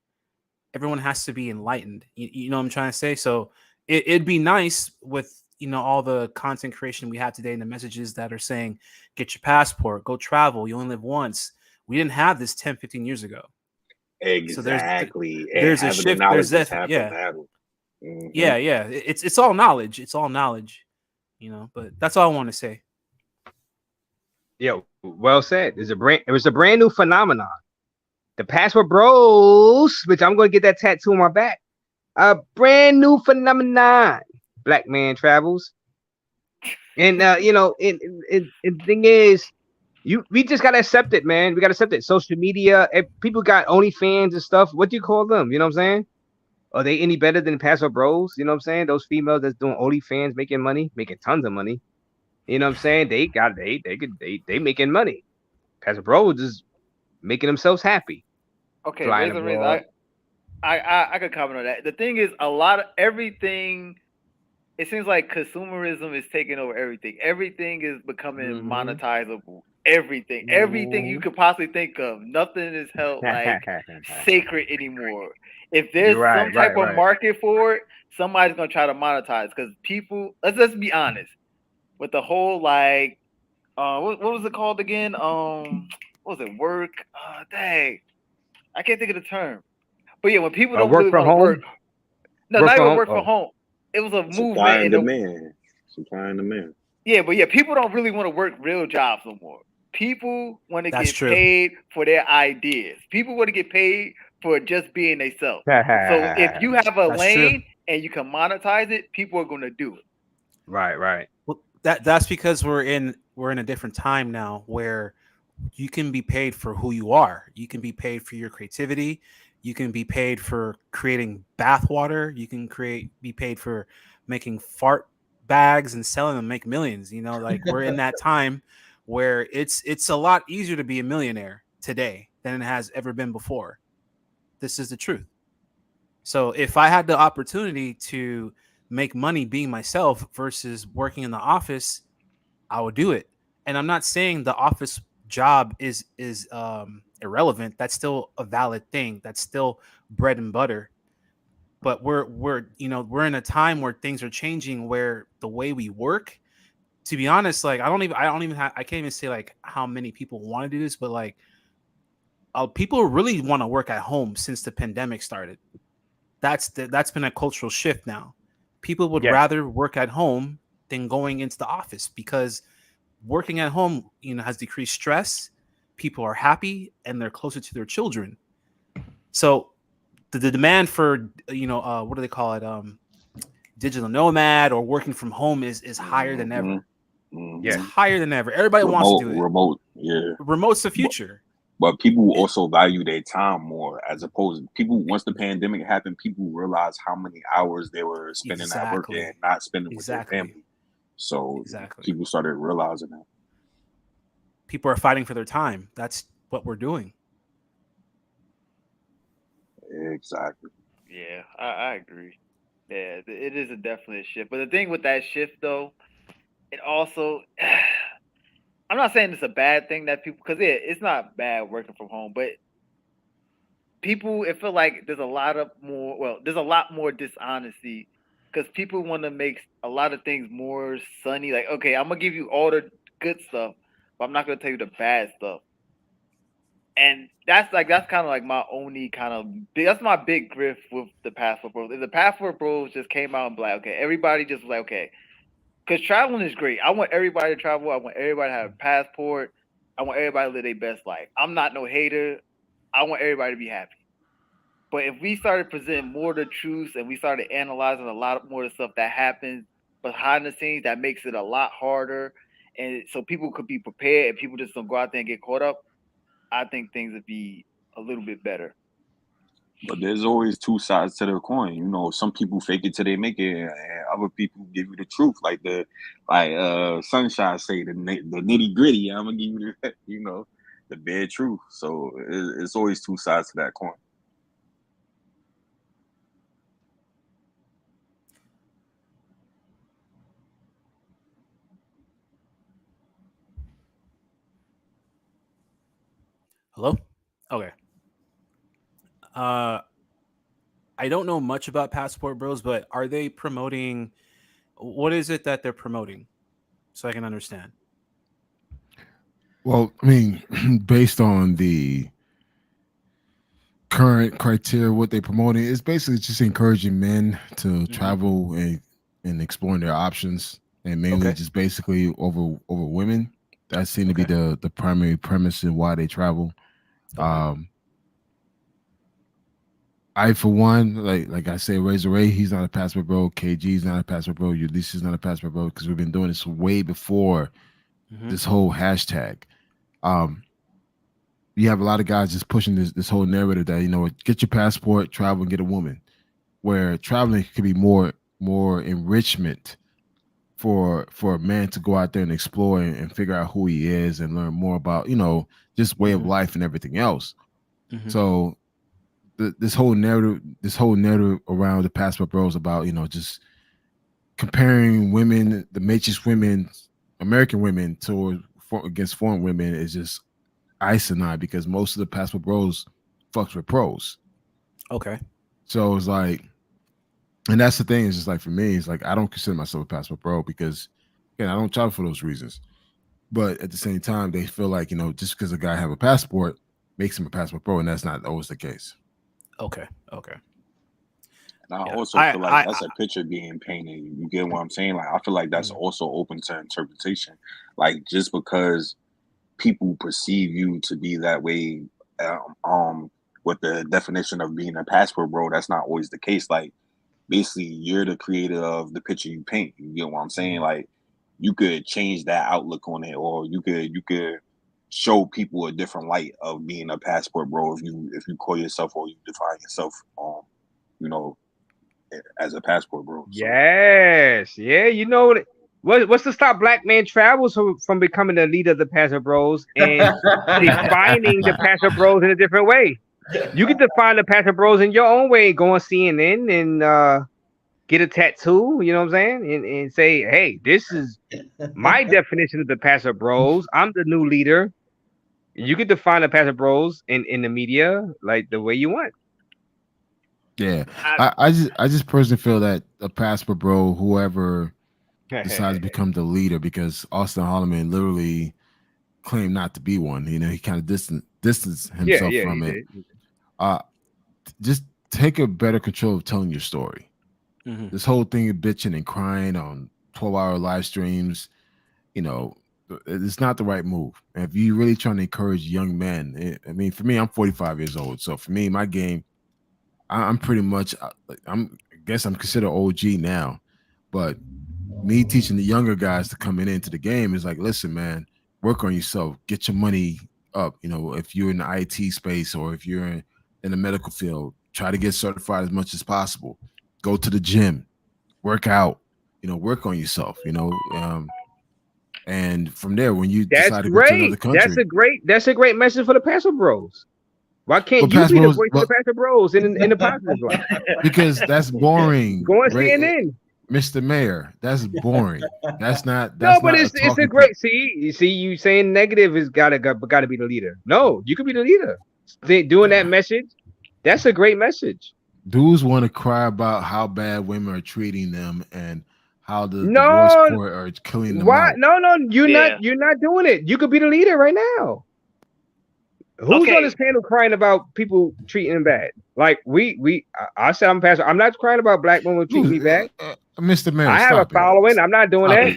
Everyone has to be enlightened. You know what I'm trying to say? So it'd be nice with all the content creation we have today and the messages that are saying get your passport, go travel, you only live once. We didn't have this 10-15 years ago. Exactly. So there's a shift. There's that that. Yeah. Mm-hmm. Yeah. It's all knowledge. It's all knowledge. But that's all I want to say. Yeah, well said. It was a brand new phenomenon. The Passport Bros, which I'm going to get that tattoo on my back. A brand new phenomenon. Black man travels. And the thing is, we just gotta accept it, man. We gotta accept it. Social media, people got OnlyFans and stuff. What do you call them? You know what I'm saying? Are they any better than Passport Bros? You know what I'm saying? Those females that's doing OnlyFans, making money, making tons of money. You know what I'm saying? They making money. Passport Bros is making themselves happy. Okay, Razor. I could comment on that. The thing is, a lot of everything. It seems like consumerism is taking over everything. Everything is becoming monetizable. Everything you could possibly think of. Nothing is held like sacred anymore. If there's some type of market for it, somebody's gonna try to monetize. Because people, let's be honest, with the whole like, what was it called again? What was it? Work? Dang, I can't think of the term. But yeah, when people don't really want to work, no, not even work from home. It was a movement. Supply and demand. Yeah, but yeah, people don't really want to work real jobs no more. People want to get paid for their ideas. People want to get paid for just being themselves. So if you have a lane and you can monetize it, people are going to do it. Right. Well, that's because we're in a different time now where you can be paid for who you are. You can be paid for your creativity. You can be paid for creating bathwater. You can be paid for making fart bags and selling them, make millions. Like we're in that time where it's a lot easier to be a millionaire today than it has ever been before. This is the truth. So if I had the opportunity to make money being myself versus working in the office, I would do it. And I'm not saying the office job is irrelevant. That's still a valid thing. That's still bread and butter. but we're in a time where things are changing, where the way we work, to be honest, like I can't even say like how many people want to do this, but like people really want to work at home since the pandemic started. That's been a cultural shift now. People would rather work at home than going into the office, because working at home, has decreased stress. People are happy and they're closer to their children. So the demand for, what do they call it? Digital nomad or working from home is higher than ever. It's higher than ever. Everybody wants to do it. Remote, yeah. Remote's the future. But people also value their time more, as opposed to people. Once the pandemic happened, people realized how many hours they were spending at work and not spending with their family. So people started realizing that. People are fighting for their time. That's what we're doing. Exactly. Yeah, I agree. Yeah, it is a definite shift. But the thing with that shift, though, it also, I'm not saying it's a bad thing that people, because it's not bad working from home, but people, it feel like there's a lot more dishonesty, because people want to make a lot of things more sunny. Like, okay, I'm gonna give you all the good stuff, but I'm not gonna tell you the bad stuff. And that's kind of like my only kind of that's my big grift with the Passport Bros. If the Passport Bros just came out and be like, okay, everybody just was like, okay, because traveling is great. I want everybody to travel. I want everybody to have a passport. I want everybody to live their best life. I'm not no hater. I want everybody to be happy. But if we started presenting more of the truths and we started analyzing a lot more of the stuff that happens behind the scenes, that makes it a lot harder. And so people could be prepared and people just don't go out there and get caught up. I think things would be a little bit better. But there's always two sides to the coin. Some people fake it till they make it, and other people give you the truth. Like Sunshine say, the nitty gritty. I'm gonna give you the bare truth. So it's always two sides to that coin. Hello? Okay. I don't know much about Passport Bros, but are they promoting? What is it that they're promoting, so I can understand? Well, I mean, based on the current criteria, what they're promoting is basically just encouraging men to travel and exploring their options, and mainly just basically over women. That seemed to be the primary premise in why they travel. I, for one, like I say, Razor Ray, he's not a Passport Bro. KG's not a Passport Bro. Ulysses not a Passport Bro, because we've been doing this way before this whole hashtag. You have a lot of guys just pushing this whole narrative that, get your passport, travel, and get a woman, where traveling could be more enrichment for a man to go out there and explore and figure out who he is and learn more about, just way of life and everything else. So this whole narrative around the Passport Bros about, just comparing women, the matrix women, American women against foreign women is just asinine, because most of the Passport Bros fucks with pros. Okay. So it's like, and that's the thing, is just like, for me, it's like, I don't consider myself a Passport Bro because, again, I don't travel for those reasons. But at the same time, they feel like, just because a guy have a passport makes him a Passport Bro, and that's not always the case. Okay. And I also feel like that's a picture being painted. You get what I'm saying? Like, I feel like that's also open to interpretation. Like, just because people perceive you to be that way, with the definition of being a Passport Bro, that's not always the case. Like, basically, you're the creator of the picture you paint. You get what I'm saying? Like, you could change that outlook on it, or you could show people a different light of being a Passport Bro if you call yourself, or you define yourself, as a Passport Bro. So. Yes, yeah, what's to stop black man travels from becoming the leader of the Passport Bros and defining the Passport Bros in a different way? You can define the Passport Bros in your own way. Go on CNN and get a tattoo. You know what I'm saying? And say, hey, this is my definition of the Passport Bros. I'm the new leader. You can define the Passport Bros in the media like the way you want. Yeah, I just personally feel that a passport bro, whoever decides to become the leader, because Austin Holloman literally claimed not to be one. You know, he kind of distanced himself from it. Just take a better control of telling your story. Mm-hmm. This whole thing of bitching and crying on 12-hour live streams, you know, it's not the right move. If you're really trying to encourage young men, I mean, for me, I'm 45 years old. So for me, my game, I'm pretty much, I guess I'm considered OG now. But me teaching the younger guys to coming into the game is like, listen, man, work on yourself, get your money up. You know, if you're in the IT space or if you're in the medical field, try to get certified as much as possible. Go to the gym, work out, you know, work on yourself, you know. And from there, when you decide to go to another country, that's a great message for the passport bros. Why can't you be the voice of the passport bros in the positive life? Because that's boring. Go on CNN. Mr. Mayor, that's boring. That's not. It's a great. See, you saying negative is gotta be the leader. No, you could be the leader. Doing that message, that's a great message. Dudes want to cry about how bad women are treating them and how the divorce court are killing them. Why? Out. No, you're not doing it. You could be the leader right now. Who's on this panel crying about people treating them bad? Like I said, I'm pastor. I'm not crying about black women treating me bad. Mr. Mayor, I have a following. I'm not doing that.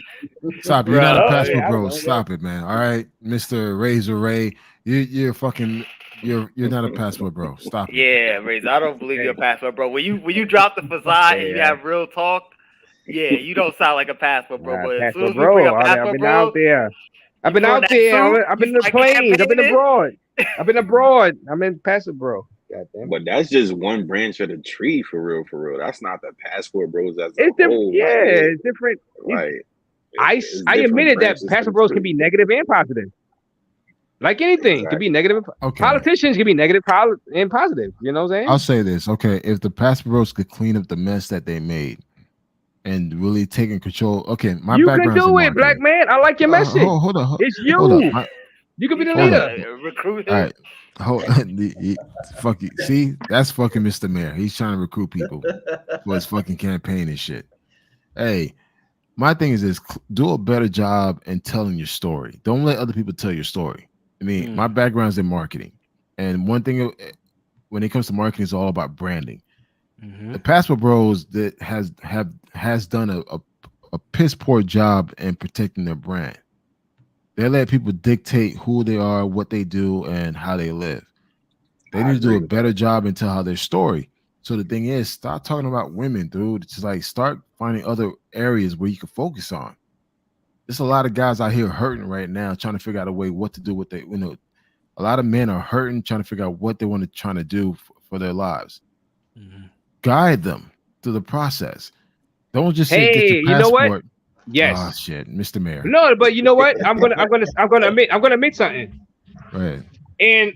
Stop it. You're not a passport bro. Stop it, man. All right, Mr. Razor Ray, you're fucking. You're not a passport bro. Stop it. Yeah, Razor. I don't believe you're a passport bro. When you drop the facade and you have real talk, yeah, you don't sound like a passport bro. But as soon as we bring up passport bro, out there. I've been out there. I've been in the planes. I've been abroad. I'm in passport bro. But that's just one branch of the tree, for real. That's not the passport bros. It's different. It's different. Like I admitted that passport bros can be negative and positive. Like anything, could be negative. Okay. Politicians can be negative and positive. You know what I'm saying? I'll say this. Okay, if the passport bros could clean up the mess that they made and really taking control. Okay, you can do it, black man. I like your message. Hold on. It's you. You could be the leader. Recruit him. All right. Fuck you. See, that's fucking Mr. Mayor. He's trying to recruit people for his fucking campaign and shit. Hey, my thing is this: do a better job in telling your story. Don't let other people tell your story. I mean, my background is in marketing, and one thing when it comes to marketing is all about branding. The passport bros that has done a piss poor job in protecting their brand. They let people dictate who they are, what they do, and how they live. They need to do a better job and tell how their story. So the thing is, stop talking about women, dude. It's like start finding other areas where you can focus on. There's a lot of guys out here hurting right now, trying to figure out a way what to do with they. A lot of men are hurting, trying to figure out what they want to try to do for their lives. Guide them through the process. Don't just say get your passport. You know what? Yes. Oh shit, Mr. Mayor. No, but you know what? I'm gonna admit something. Right. And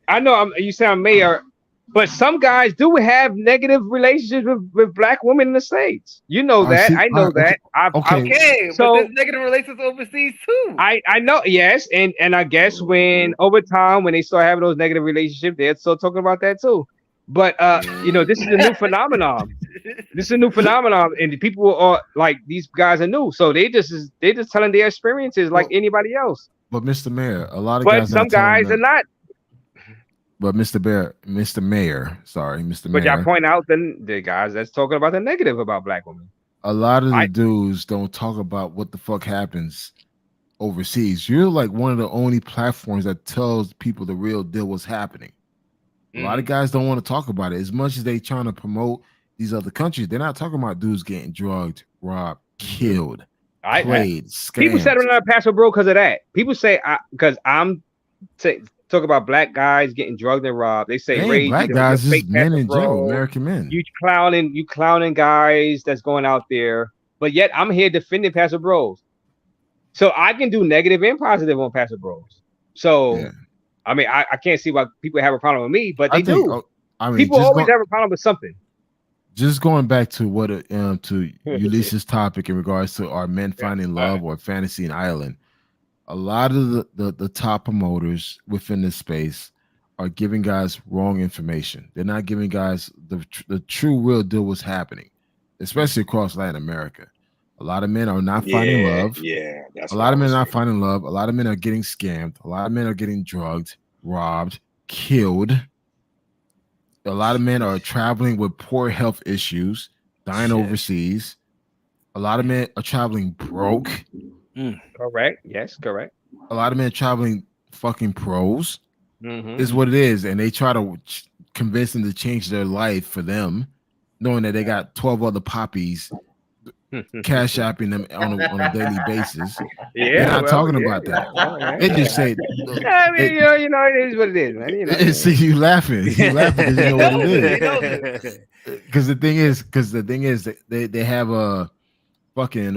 I know you sound mayor, but some guys do have negative relationships with black women in the States. You know that. I know that. Okay. So but there's negative relations overseas too. I know. Yes, and I guess when over time when they start having those negative relationships, they're still talking about that too. But this is a new phenomenon. This is a new phenomenon, and the people are like these guys are new, so they just telling their experiences like anybody else. But Mr. Mayor, a lot of guys. But some guys are not. But Mr. Mayor. But y'all point out the guys that's talking about the negative about black women. A lot of the dudes don't talk about what the fuck happens overseas. You're like one of the only platforms that tells people the real deal what's happening. A lot of guys don't want to talk about it. As much as they trying to promote these other countries, they're not talking about dudes getting drugged, robbed, killed, played, scammed. People said I'm not a passport bro because of that. People say because I'm talk about black guys getting drugged and robbed. They say black guys is men in general, American men. You clowning guys that's going out there, but yet I'm here defending passport bros. So I can do negative and positive on passport bros. So. Yeah. I mean, I can't see why people have a problem with me, but they do. People always have a problem with something. Just going back to what to Ulysses' topic in regards to our men finding love or fantasy in Ireland, a lot of the top promoters within this space are giving guys wrong information. They're not giving guys the true real deal what's happening, especially across Latin America. A lot of men are not finding love. Yeah, that's a lot of men are not finding love. A lot of men are getting scammed. A lot of men are getting drugged, robbed, killed. A lot of men are traveling with poor health issues, dying overseas. A lot of men are traveling broke. Correct. Yes, correct. A lot of men are traveling fucking pros. Is what it is, and they try to convince them to change their life for them, knowing that they got 12 other poppies cash apping them on a daily basis. They're not talking about that. They just say, I mean, you know, it is what it is, man. You know, see, you laughing because you know what it is. Because the thing is, they have a fucking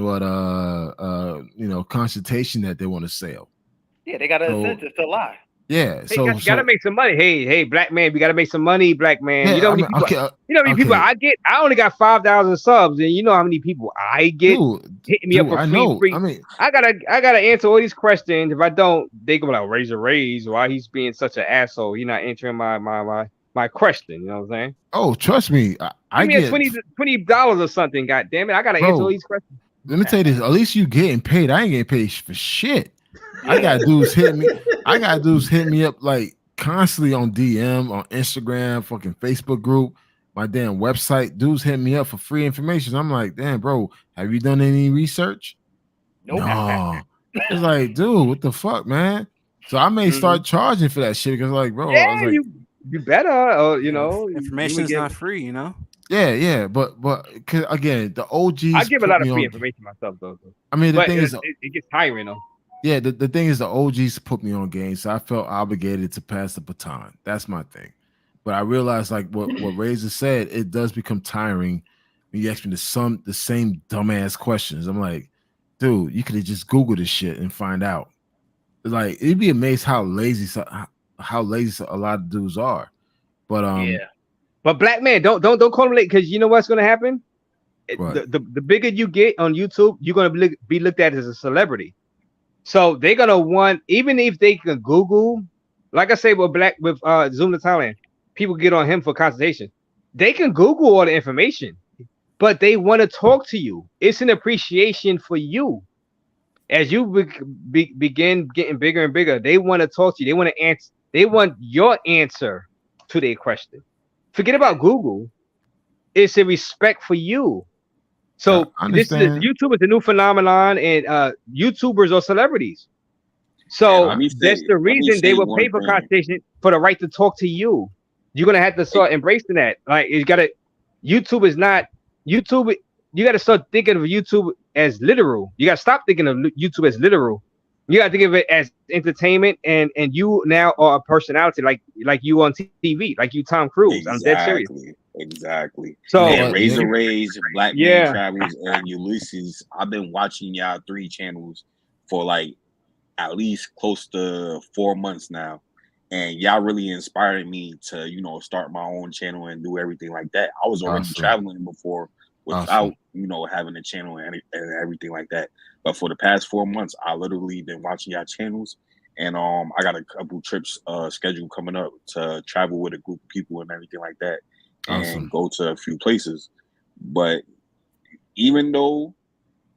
consultation that they want to sell. Yeah, they got an incentive to lie. Yeah, so gotta make some money. Hey, black man, we gotta make some money, black man. Yeah, you know how many people I get? I only got 5,000 subs, and you know how many people I get hitting me up for free. I mean, I gotta answer all these questions. If I don't, they go like raise. Why he's being such an asshole? He's not answering my question. You know what I'm saying? Oh, trust me, I get $20 or something. God damn it, I gotta answer all these questions. Let me tell you this: at least you getting paid. I ain't getting paid for shit. I got dudes hitting me up like constantly on DM, on Instagram, fucking Facebook group, my damn website. Dudes hitting me up for free information. I'm like, damn, bro, have you done any research? Nope. No. It's like, dude, what the fuck, man? So I may start charging for that shit because, like, bro, yeah, I was like, you better, you know, information is not free, you know. Yeah, but cause again, the OGs. I give a lot of free information myself, though. I mean, the thing is, it gets tiring, though. Yeah, the thing is the OGs put me on game, so I felt obligated to pass the baton. That's my thing. But I realized, like what Razor said, it does become tiring when you ask me the same dumbass questions. I'm like, dude, you could have just Googled this shit and find out. Like, it'd be amazed how lazy a lot of dudes are. But but black man, don't call him late, because you know what's gonna happen. The bigger you get on YouTube, you're gonna be looked at as a celebrity. So they're gonna want, even if they can Google, like I say with Zoom to Thailand, people get on him for consultation. They can Google all the information, but they want to talk to you. It's an appreciation for you. As you begin getting bigger and bigger, they want to talk to you. They want to answer. They want your answer to their question. Forget about Google. It's a respect for you. So YouTube is a new phenomenon, and YouTubers are celebrities. So that's the reason they will pay for consultation, for the right to talk to you. You're gonna have to start embracing that. Like, YouTube is not YouTube. You got to start thinking of YouTube as literal. You got to stop thinking of YouTube as literal. You got to think of it as entertainment, and you now are a personality, like you on TV, like you Tom Cruise. I'm dead serious. Exactly. So Razor Rays, Black Man Travels, and Ulysses. I've been watching y'all 3 channels for like at least close to 4 months now, and y'all really inspired me to start my own channel and do everything like that. I was already traveling before without having a channel and everything like that. But for the past 4 months, I literally been watching y'all channels, and I got a couple trips scheduled coming up to travel with a group of people and everything like that. And go to a few places. But even though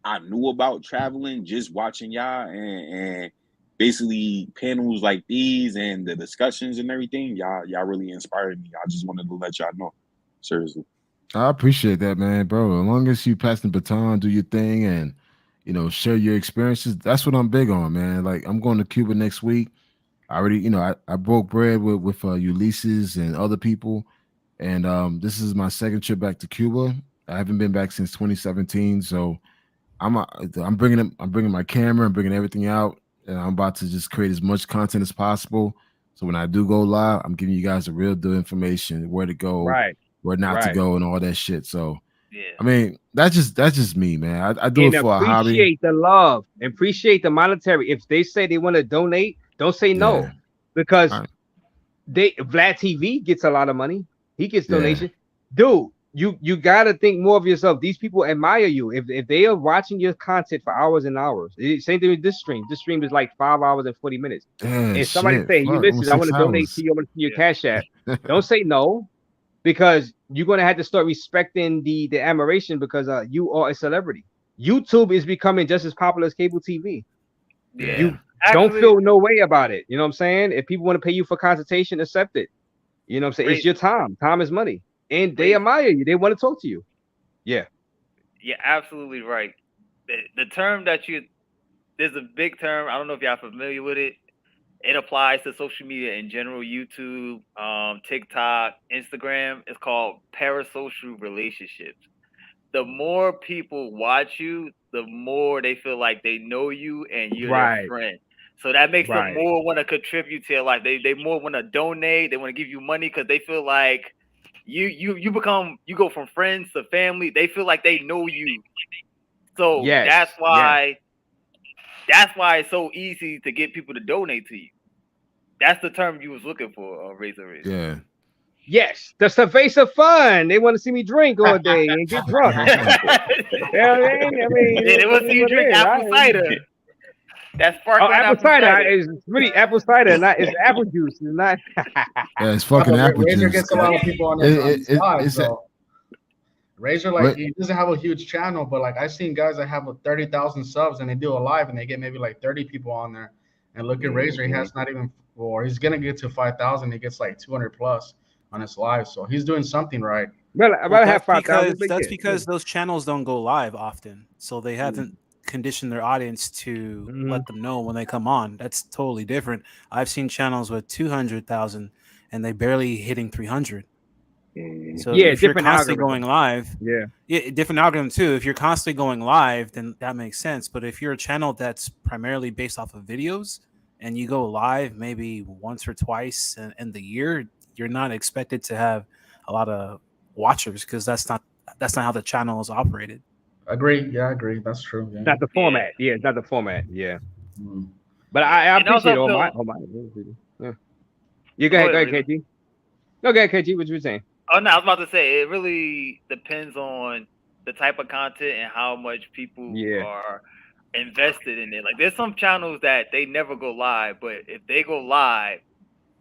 I knew about traveling, just watching y'all and basically panels like these and the discussions and everything, y'all really inspired me. I just wanted to let y'all know. Seriously. I appreciate that, man, bro. As long as you pass the baton, do your thing, and share your experiences, that's what I'm big on, man. Like, I'm going to Cuba next week. I already, I broke bread with Ulysses and other people. And this is my 2nd trip back to Cuba. I haven't been back since 2017, so I'm bringing my camera and bringing everything out, and I'm about to just create as much content as possible. So when I do go live, I'm giving you guys the real deal information, where to go, where not to go, and all that shit. So I mean, that's just me, man. I do it for a hobby. Appreciate the love, appreciate the monetary. If they say they want to donate, don't say no, because Vlad TV gets a lot of money. He gets donation. Dude, you gotta think more of yourself. These people admire you. If they are watching your content for hours and hours, same thing with this stream. This stream is like 5 hours and 40 minutes. Yeah, If somebody shit. say, "You Fuck, listen, almost I want 6 to donate to hours. you, I want to see your Yeah. Cash App," don't say no, because you're gonna have to start respecting the admiration, because you are a celebrity. YouTube is becoming just as popular as cable TV. Yeah. You don't Actually, feel no way about it. You know what I'm saying? If people want to pay you for consultation, accept it. You know what I'm saying? It's your time. Time is money. And they admire you. They want to talk to you. Yeah. You're absolutely right. The term that there's a big term. I don't know if y'all familiar with it. It applies to social media in general, YouTube, TikTok, Instagram. It's called parasocial relationships. The more people watch you, the more they feel like they know you and you're their friend. So that makes them more want to contribute to your life. They more want to donate. They want to give you money because they feel like you go from friends to family. They feel like they know you. So that's why it's so easy to get people to donate to you. That's the term you was looking for, Razor. Yeah. Yes, the cerveza fun. They want to see me drink all day and get drunk. I mean, they want to see you drink apple cider. That's sparkling apple cider. It's really apple cider, it's apple juice. It's not. Yeah, it's fucking apple Razor juice. gets a lot of people on his live, so. Razor, like, he doesn't have a huge channel, but like I've seen guys that have 30,000 subs and they do a live and they get maybe like 30 people on there. And look at Razor, he has not even, or he's gonna get to 5,000. He gets like 200 plus on his live, so he's doing something right. Well, that's because those channels don't go live often, so they haven't conditioned their audience to let them know when they come on. That's totally different. I've seen channels with 200,000 and they barely hitting 300. So if you're constantly going live, different algorithm too. If you're constantly going live, then that makes sense. But if you're a channel that's primarily based off of videos and you go live maybe once or twice in the year, you're not expected to have a lot of watchers because that's not how the channel is operated. Agree. Yeah, I agree. That's true. Yeah. Not the format. Yeah, it's not the format. Yeah. But I appreciate all my. Yeah. You go ahead, KG. No, go ahead, KG. What you were saying? Oh no, I was about to say it really depends on the type of content and how much people are invested in it. Like there's some channels that they never go live, but if they go live,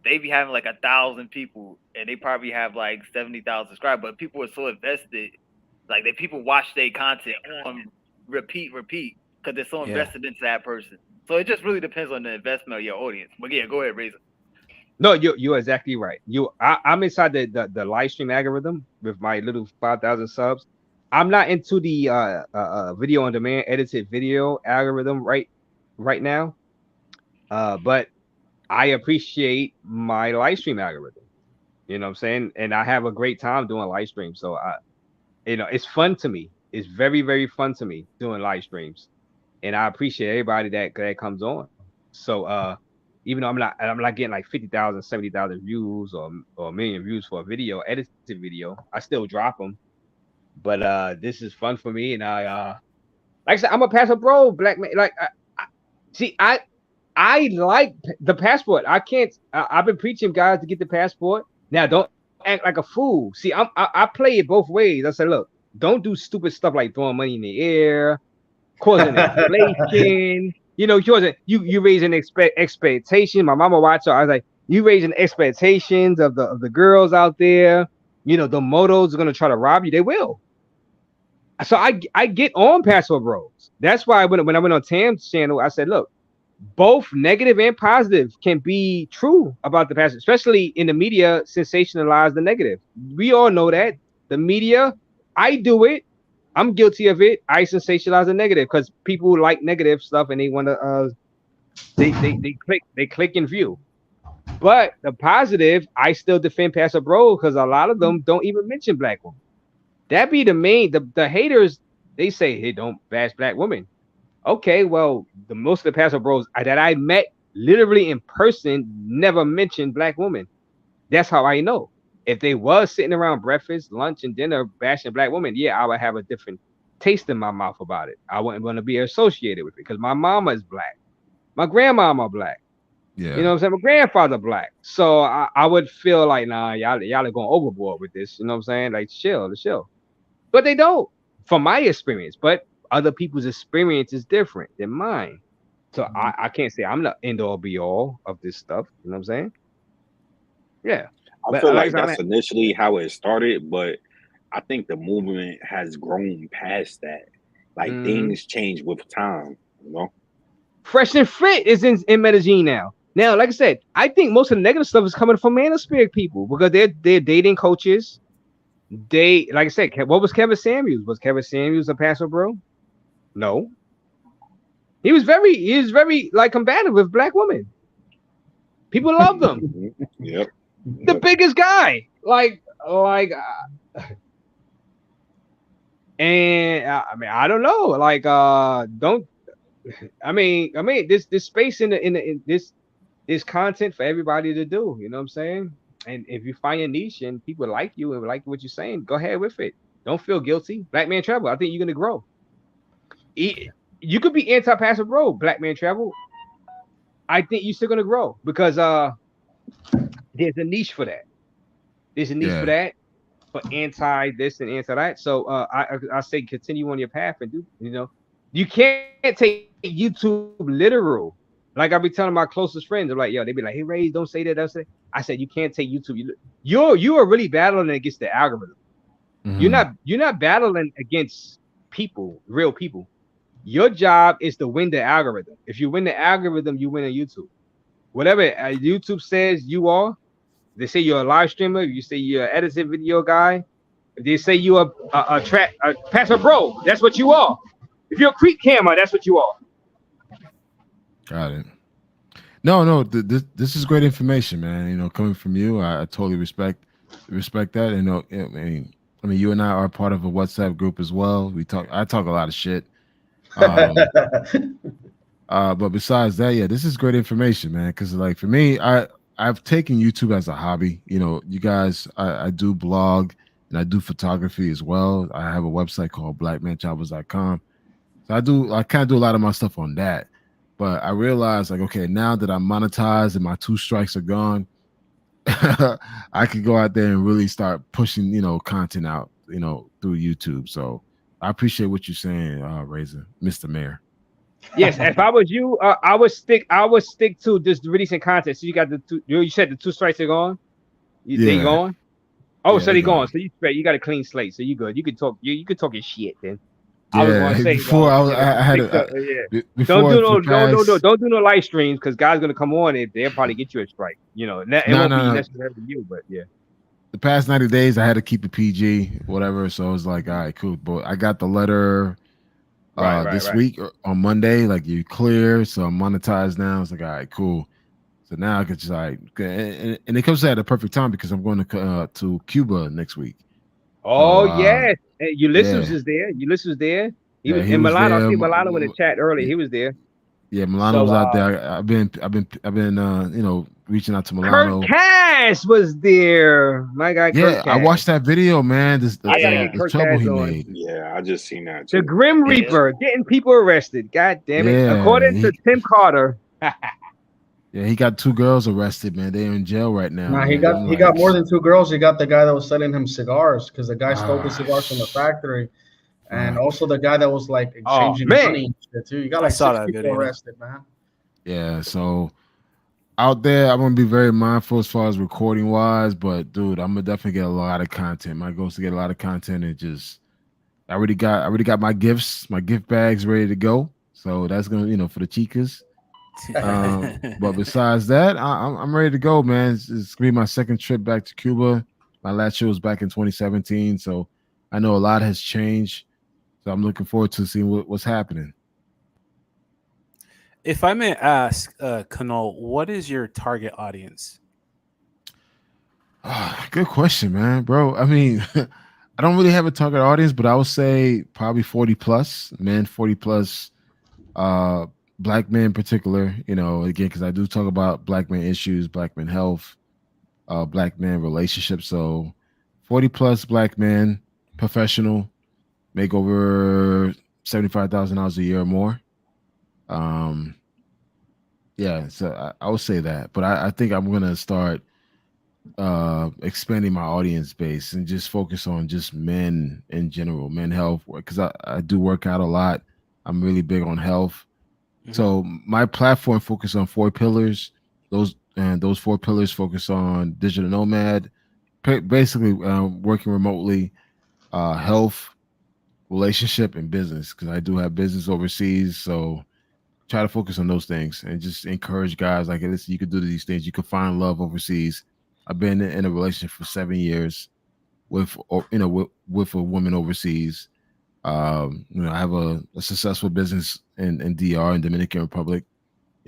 they be having like 1,000 people and they probably have like 70,000 subscribers. But people are so invested, like people watch their content on repeat because they're so invested into that person. So it just really depends on the investment of your audience. But yeah, go ahead, Razor. No, you're exactly right. I'm inside the live stream algorithm with my little 5,000 subs. I'm not into the video on demand edited video algorithm right now. But I appreciate my live stream algorithm. You know what I'm saying? And I have a great time doing live streams. So it's fun to me. It's very, very fun to me doing live streams. And I appreciate everybody that comes on. So even though I'm not getting like 50,000, 70,000 views or a million views for a video, edited video, I still drop them. But this is fun for me, and I like I said, I'm a passport bro, black man. Like I like the passport. I've been preaching guys to get the passport. Now don't act like a fool. See, I play it both ways. I say, look, don't do stupid stuff like throwing money in the air, causing inflation. You raising expectation. My mama watched her. I was like, you raising expectations of the girls out there. The motos are gonna try to rob you. They will. So I get on passport bros. That's why when I went on Tam's channel, I said, look, both negative and positive can be true about the passport, especially in the media sensationalize the negative. We all know that the media. I do it. I'm guilty of it. I sensationalize the negative because people like negative stuff and they want to they click and view. But the positive, I still defend Pastor Bro because a lot of them don't even mention black women. That be the main the haters. They say, hey, don't bash black women. Okay, well, most of the Pastor Bros that I met literally in person never mentioned black women. That's how I know. If they was sitting around breakfast, lunch, and dinner bashing black women, I would have a different taste in my mouth about it. I wouldn't want to be associated with it because my mama is black. My grandmama black. Yeah. You know what I'm saying? My grandfather black. So I would feel like, nah, y'all are going overboard with this. You know what I'm saying? Like chill. But they don't, from my experience. But other people's experience is different than mine. So I can't say I'm the end all be all of this stuff. You know what I'm saying? Yeah. I But feel like I like said, that's initially how it started, but I think the movement has grown past that. Like things change with time, you know. Fresh and Fit is in Medellin now. Now, like I said, I think most of the negative stuff is coming from manosphere people because they're dating coaches. They, like I said, what was Kevin Samuels? Was Kevin Samuels a pastor, bro? No. He was very like combative with black women. People loved him. Yep. The biggest guy, and I mean, I don't know, don't. I mean, this space in this content for everybody to do. You know what I'm saying? And if you find a niche and people like you and like what you're saying, go ahead with it. Don't feel guilty. Black Man Travel. I think you're gonna grow. You could be anti-passive bro, Black Man Travel. I think you're still gonna grow because there's a niche for that. There's a niche for that, for anti this and anti that. So I say continue on your path and do, you know, you can't take YouTube literal. Like I be telling my closest friends, they're like, yo, they be like, hey Ray, don't say that, don't say that. I said you can't take YouTube. You are really battling against the algorithm. You're not battling against people, real people. Your job is to win the algorithm. If you win the algorithm, you win on YouTube. Whatever YouTube says you are, they say you're a live streamer. You say you're an edited video guy. If they say you are a pastor bro, that's what you are. If you're a creep camera, that's what you are. Got it. No, this is great information, man. You know, coming from you, I totally respect that. And I mean, you and I are part of a WhatsApp group as well. I talk a lot of shit. But besides that, yeah, this is great information, man. Because like for me, I've taken YouTube as a hobby. You know, you guys, I do blog and I do photography as well. I have a website called blackmantravels.com. So I kind of do a lot of my stuff on that. But I realized, like, okay, now that I'm monetized and my 2 strikes are gone, I could go out there and really start pushing, you know, content out, you know, through YouTube. So I appreciate what you're saying, Razor, Mr. Mayor. Yes, if I was you, I would stick to just releasing content. So you got the 2. You said the 2 strikes are gone. They gone. Oh, yeah, so they gone. So you got a clean slate. So you good. You can talk. You can talk your shit then. Yeah, I was going to say before I had don't do no live streams because guys gonna come on and they'll probably get you a strike. You know, it won't be necessarily you, but yeah. The past 90 days I had to keep it PG, whatever. So I was like, all right, cool. But I got the letter this week on Monday, like you clear, so I'm monetized now. It's like, all right, cool. So now I could just like, and it comes at a perfect time because I'm going to Cuba next week. Oh yes, Ulysses is there. Ulysses was there. He was in Milano. I see Milano in the chat earlier. He was there. Yeah, Milano was out there. I've been you know, reaching out to Milano. Kurt Cash was there. My guy. Yeah, Kurt Cash. I watched that video, man. The trouble he made. Yeah, I just seen that too. The Grim Reaper getting people arrested. God damn it! Yeah, according to Tim Carter. Yeah, he got 2 girls arrested, man. They're in jail right now. Nah, he got more than 2 girls. He got the guy that was selling him cigars because the guy stole the cigars from the factory, and also the guy that was like exchanging money and shit too. You got like 6 people arrested, man. Yeah, so out there, I'm gonna be very mindful as far as recording wise, but dude, I'm gonna definitely get a lot of content. My goal is to get a lot of content and just I already got my gift bags ready to go. So that's gonna, you know, for the chicas. But besides that, I'm ready to go, man. It's gonna be my second trip back to Cuba. My last trip was back in 2017, so I know a lot has changed. So I'm looking forward to seeing what's happening. If I may ask, Kanal, what is your target audience? Good question, man, bro. I mean, I don't really have a target audience, but I would say probably 40 plus men, 40 plus. Black men in particular, you know, again, because I do talk about black men issues, black men health, black men relationships. So 40 plus black men, professional, make over $75,000 a year or more. Yeah, Yeah, so I would say that, but I think I'm gonna start expanding my audience base and just focus on just men in general, men health, because I do work out a lot. I'm really big on health. So my platform focus on 4 pillars. Those 4 pillars focus on digital nomad, basically working remotely, health, relationship, and business. Because I do have business overseas, so try to focus on those things and just encourage guys like, listen, you could do these things. You can find love overseas. I've been in a relationship for 7 years with, with a woman overseas. I have a successful business in DR in Dominican Republic.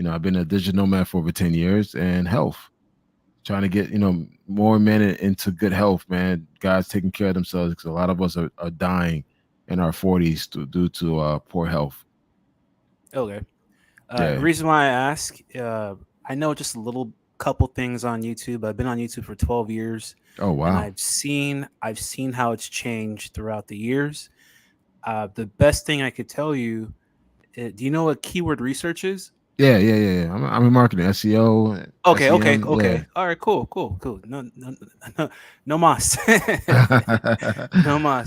I've been a digital nomad for over 10 years, and health, trying to get, more men into good health, man. Guys taking care of themselves, because a lot of us are dying in our 40s due to poor health. Okay. The Yeah. reason why I ask, I know just a little couple things on YouTube. I've been on YouTube for 12 years. Oh, wow. And I've seen how it's changed throughout the years. The best thing I could tell you, do you know what keyword research is? Yeah. I'm in marketing, SEO. Okay. SEM, yeah. All right, cool. No mas.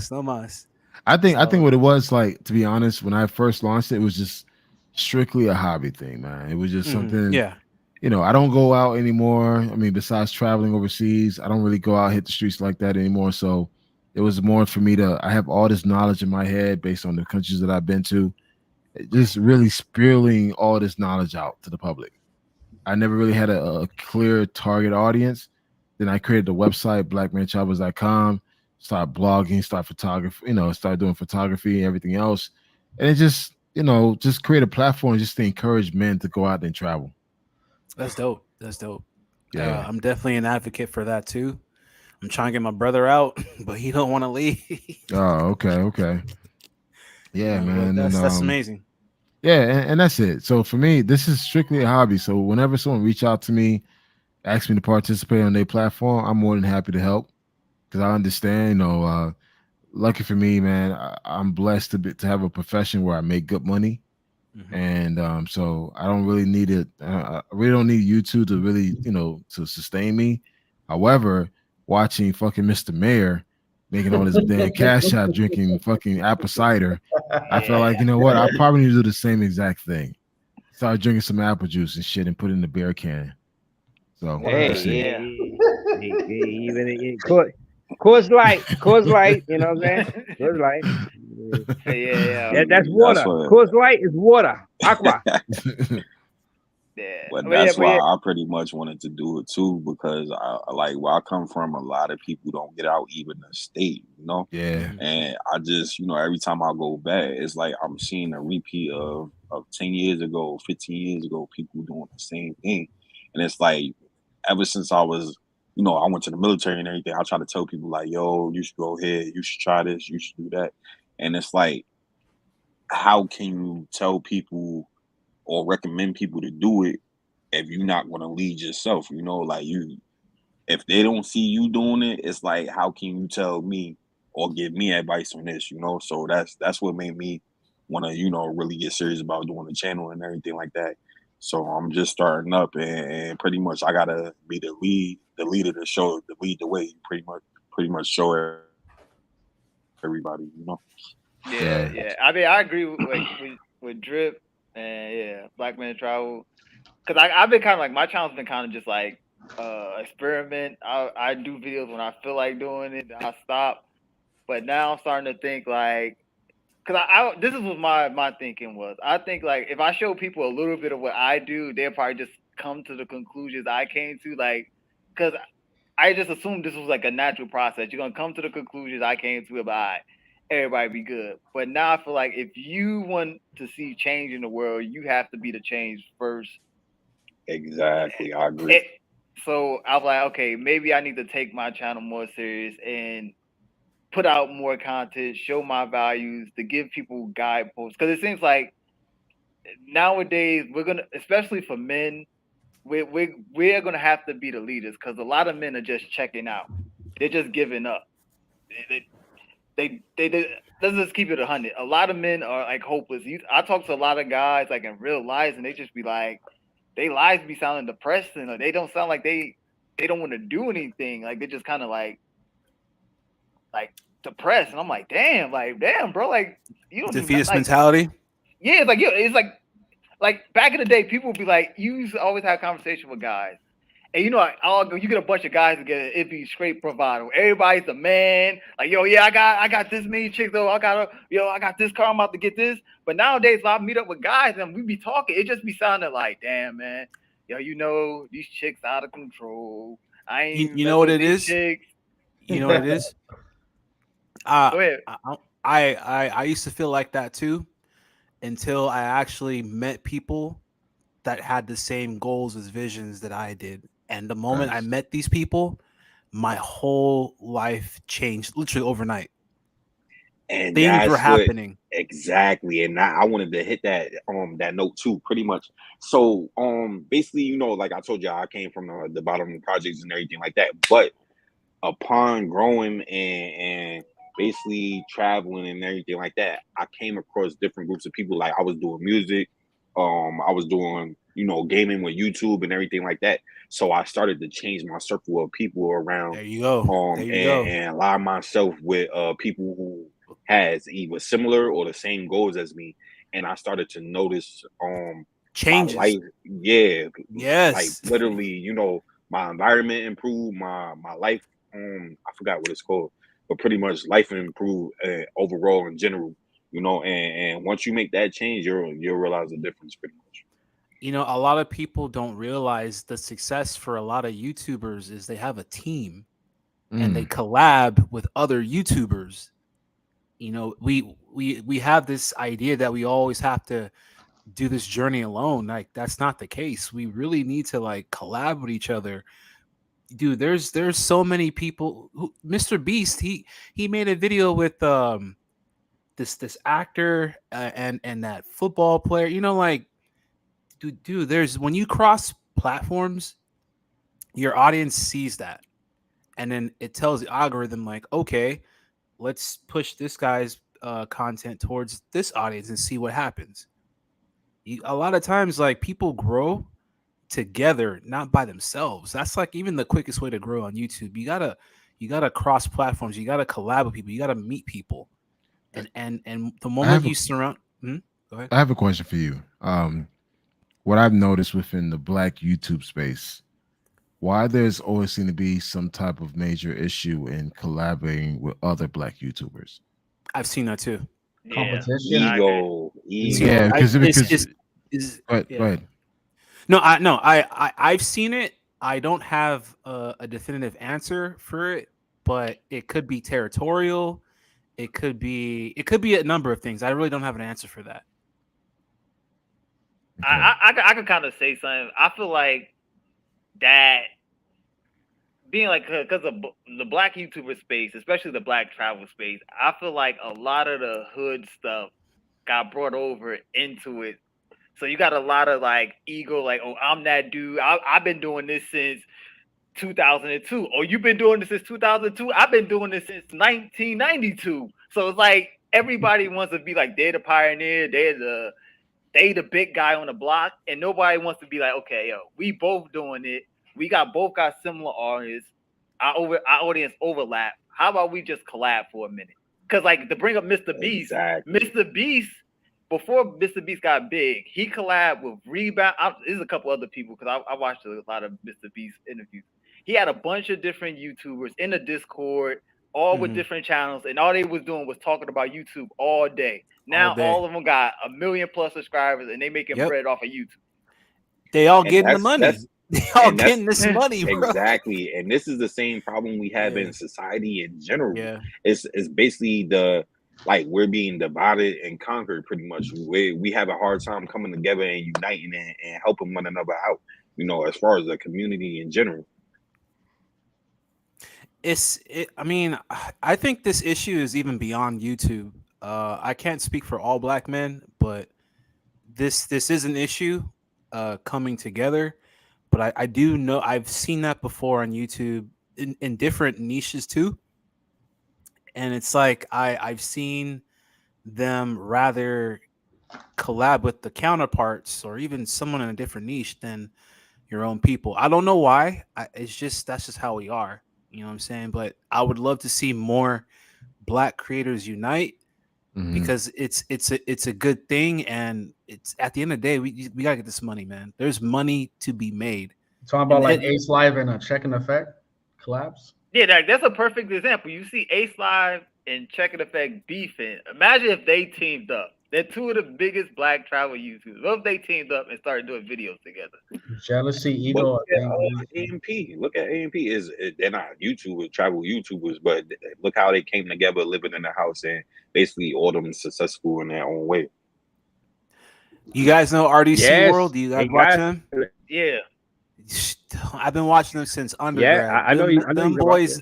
No mas. I think So, what it was, like, to be honest, when I first launched it was just strictly a hobby thing, man. It was just something. Yeah. I don't go out anymore. I mean, besides traveling overseas, I don't really go out, hit the streets like that anymore. So it was more for me I have all this knowledge in my head based on the countries that I've been to, just really spilling all this knowledge out to the public. I never really had a clear target audience. Then I created the website, blackmantravels.com, start blogging, start photography, start doing photography and everything else. And it just, just create a platform just to encourage men to go out and travel. That's dope. Yeah. I'm definitely an advocate for that too. I'm trying to get my brother out, but he don't want to leave. Oh, okay. Yeah, man. That's amazing. Yeah, and that's it. So for me, this is strictly a hobby. So whenever someone reach out to me, ask me to participate on their platform, I'm more than happy to help, because I understand. Lucky for me, man, I'm blessed to have a profession where I make good money. And so I don't really need it. I really don't need YouTube to really, to sustain me. However, watching fucking Mr. Mayor making all this damn cash out drinking fucking apple cider, I felt like, you know what? I probably need to do the same exact thing. Start drinking some apple juice and shit and put it in the beer can. So Coors Light, you know what I'm saying? Coors Light. Yeah. That's water. Coors Light is water. Aqua. Yeah. But that's why I pretty much wanted to do it too, because I like where I come from, a lot of people don't get out even the state, Yeah. And I just, every time I go back, it's like I'm seeing a repeat of 10 years ago, 15 years ago, people doing the same thing. And it's like, ever since I was, I went to the military and everything, I try to tell people like, yo, you should go ahead, you should try this, you should do that. And it's like, how can you tell people or recommend people to do it if you're not going to lead yourself? If they don't see you doing it, it's like, how can you tell me or give me advice on this? So that's what made me want to really get serious about doing the channel and everything like that. So I'm just starting up, and pretty much I gotta be the leader to lead the way, pretty much show everybody. Yeah. I mean, I agree with Drip and Black Man Travel, because I've been kind of like, my channel's been kind of just like experiment. I do videos when I feel like doing it, then I stop. But now I'm starting to think like, because this is what my thinking was. I think like, if I show people a little bit of what I do, they'll probably just come to the conclusions I came to, like, because I just assumed this was like a natural process. You're gonna come to the conclusions I came to about everybody be good. But now I feel like if you want to see change in the world, you have to be the change first. Exactly, I agree. So I was like, okay, maybe I need to take my channel more serious and put out more content, show my values, to give people guideposts. Because it seems like nowadays we're gonna, especially for men, we're gonna have to be the leaders, because a lot of men are just checking out. They're just giving up. They let's just keep it 100. A lot of men are like hopeless. I talk to a lot of guys like in real life, and they just be like, they lives be sounding depressing. Like, they don't sound like they don't want to do anything. Like, they're just kind of like depressed. And I'm like, damn, bro, like you don't defeatist like, mentality. Yeah, it's like back in the day, people would be like, you used to always have a conversation with guys. And you know, you get a bunch of guys together, it'd be straight bravado. Everybody's the man. Like, yo, yeah, I got this many chicks though. I got this car. I'm about to get this. But nowadays, if I meet up with guys and we be talking, it just be sounding like, damn, man, yo, you know, these chicks out of control. I ain't. You know what it is? Chicks. You know what it is? Go ahead. I used to feel like that too, until I actually met people that had the same goals as visions that I did. And the moment I met these people, my whole life changed literally overnight. And things were happening. Exactly. And I wanted to hit that that note too, pretty much. So basically, you know, like I told you, I came from the bottom of the projects and everything like that. But upon growing and basically traveling and everything like that, I came across different groups of people. Like I was doing music, I was doing, you know, gaming with YouTube and everything like that. So I started to change my circle of people around. There you go. And align myself with people who has either similar or the same goals as me. And I started to notice changes. My life, yeah. Yes. Like literally, you know, my environment improved, my life, I forgot what it's called, but pretty much life improved overall in general, you know, and once you make that change, you'll realize the difference pretty much. You know, a lot of people don't realize the success for a lot of YouTubers is they have a team and they collab with other YouTubers. You know, we have this idea that we always have to do this journey alone. Like that's not the case. We really need to like collab with each other. Dude, there's so many people who Mr. Beast, he made a video with this actor and that football player. You know, like dude, there's when you cross platforms, your audience sees that. And then it tells the algorithm like, okay, let's push this guy's content towards this audience and see what happens. A lot of times, like people grow together, not by themselves. That's like even the quickest way to grow on YouTube. You gotta cross platforms. You gotta collab with people. You gotta meet people. And the moment you surround. Go ahead. I have a question for you. What I've noticed within the Black YouTube space, why there's always seem to be some type of major issue in collaborating with other Black YouTubers. I've seen that too. Competition. Ego. Yeah, because go ahead. No, I've seen it. I don't have a definitive answer for it, but it could be territorial. It could be a number of things. I really don't have an answer for that. Okay. I could kind of say something. I feel like that being like, because of the Black YouTuber space, especially the Black travel space, I feel like a lot of the hood stuff got brought over into it. So you got a lot of like ego, like, oh, I'm that dude. I've been doing this since 2002. Oh, you've been doing this since 2002. I've been doing this since 1992. So it's like everybody wants to be like they're the pioneer, they the big guy on the block, and nobody wants to be like, okay, yo, we both doing it. We both got similar artists. Our audience overlap. How about we just collab for a minute? Because like to bring up Mr. Beast, Mr. Beast, before Mr. Beast got big, he collabed with Rebound. There's a couple other people because I watched a lot of Mr. Beast interviews. He had a bunch of different YouTubers in the Discord, all with different channels, and all they was doing was talking about YouTube all day. Now all of them got 1 million+ subscribers, and they making bread off of YouTube. They all getting the money. They all getting this money, bro. Exactly. And this is the same problem we have in society in general. Yeah. It's basically we're being divided and conquered pretty much. We have a hard time coming together and uniting and helping one another out, you know, as far as the community in general. I mean, I think this issue is even beyond YouTube. I can't speak for all Black men, but this is an issue coming together. But I do know I've seen that before on YouTube in different niches too. And it's like I've seen them rather collab with the counterparts or even someone in a different niche than your own people. I don't know why. It's just that's just how we are. You know what I'm saying? But I would love to see more Black creators unite because it's a good thing, and it's at the end of the day we gotta get this money, man. There's money to be made. Talking about like Ace Live and a Check and Effect collabs. Yeah, that's a perfect example. You see Ace Live and Check and Effect beefing. Imagine if they teamed up. They're two of the biggest Black travel YouTubers. What if they teamed up and started doing videos together? Jealousy, ego. Look at AMP. Look at AMP. They're not YouTubers, travel YouTubers, but look how they came together, living in the house, and basically all them successful in their own way. You guys know RDC World? Do you guys watch them? Yeah. I've been watching them since undergrad. Yeah, I know them boys.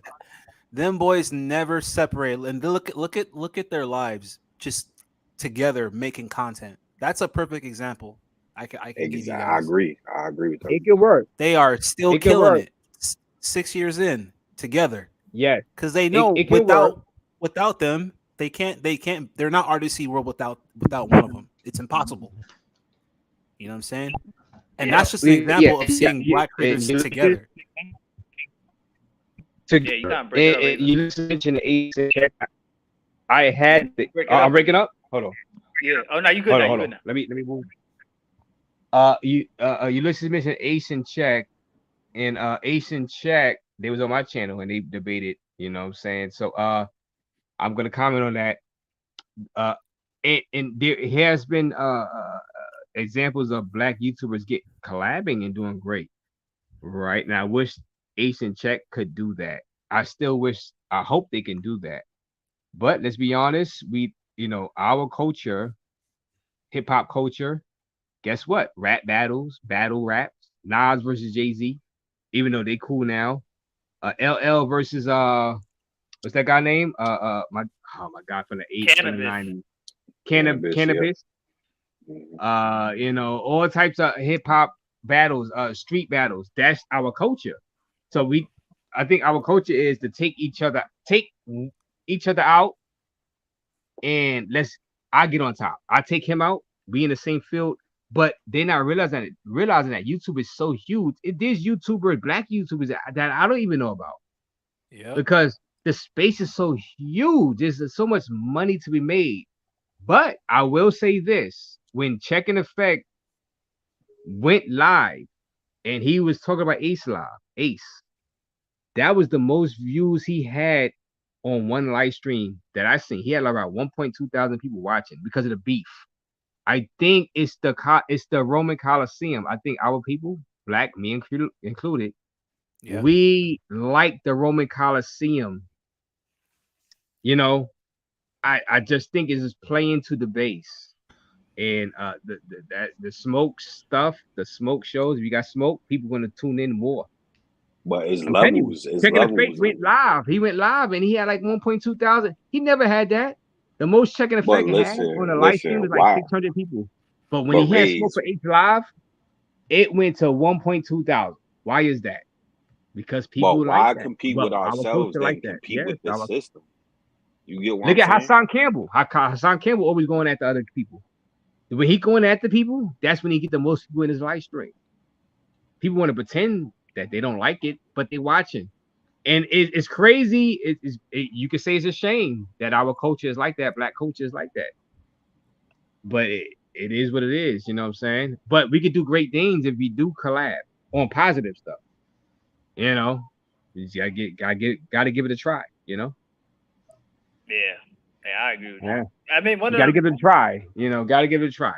Them boys never separate, and look at their lives just together making content. That's a perfect example. I can give you guys. I agree with that. It can work. They are still killing it. 6 years in together. Yeah, because they know without them they can't. They're not RDC World without one of them. It's impossible. You know what I'm saying? And that's just an example of seeing Black creators together. Yeah, you can't break it up. You just mentioned Ace and Check. I had. I'm breaking up. Hold on. Yeah. Oh no, you good. Hold on. Let me move. You listened to mention Ace and Check, and Ace and Check. They was on my channel and they debated. You know what I'm saying? So I'm gonna comment on that. And there has been examples of Black YouTubers get collabing and doing great. Right now, I wish Ace and Check could do that. I hope they can do that. But let's be honest, our culture, hip hop culture, guess what? Rap battles, battle raps, Nas versus Jay-Z, even though they cool now. LL versus what's that guy name? My God, from the 80s, from the 90s. Cannabis. Yeah. All types of hip hop battles, street battles. That's our culture. So I think our culture is to take each other out, and I get on top. I take him out, be in the same field, but they're not realizing that YouTube is so huge. There's YouTubers, Black YouTubers that I don't even know about. Yeah. Because the space is so huge. There's so much money to be made. But I will say this: when Check and Effect went live, and he was talking about Ace, that was the most views he had on one live stream that I seen. He had like about 1.2 thousand people watching because of the beef. I think it's the Roman Coliseum. I think our people, Black, me included, we like the Roman Coliseum. I just think it's just playing to the base. And the smoke stuff, the smoke shows. If you got smoke, people gonna tune in more. But it's levels. Check and Effect went live. He went live and he had like 1.2 thousand. He never had that. The most Check and Effect had on a live stream was like 600 people. But when he had Smoke for H Live, it went to 1.2 thousand. Why is that? Because people like that. Compete with ourselves and compete with the system? You get what Look at Hassan Campbell. Hassan Campbell always going at the other people. When he going at the people, that's when he get the most people in his live stream. People want to pretend that they don't like it, but they watching. And it's crazy. You could say it's a shame that our culture is like that. Black culture is like that. But it is what it is. You know what I'm saying? But we could do great things if we do collab on positive stuff. You gotta give it a try. Yeah, I agree with that. I mean, gotta give it a try. Gotta give it a try.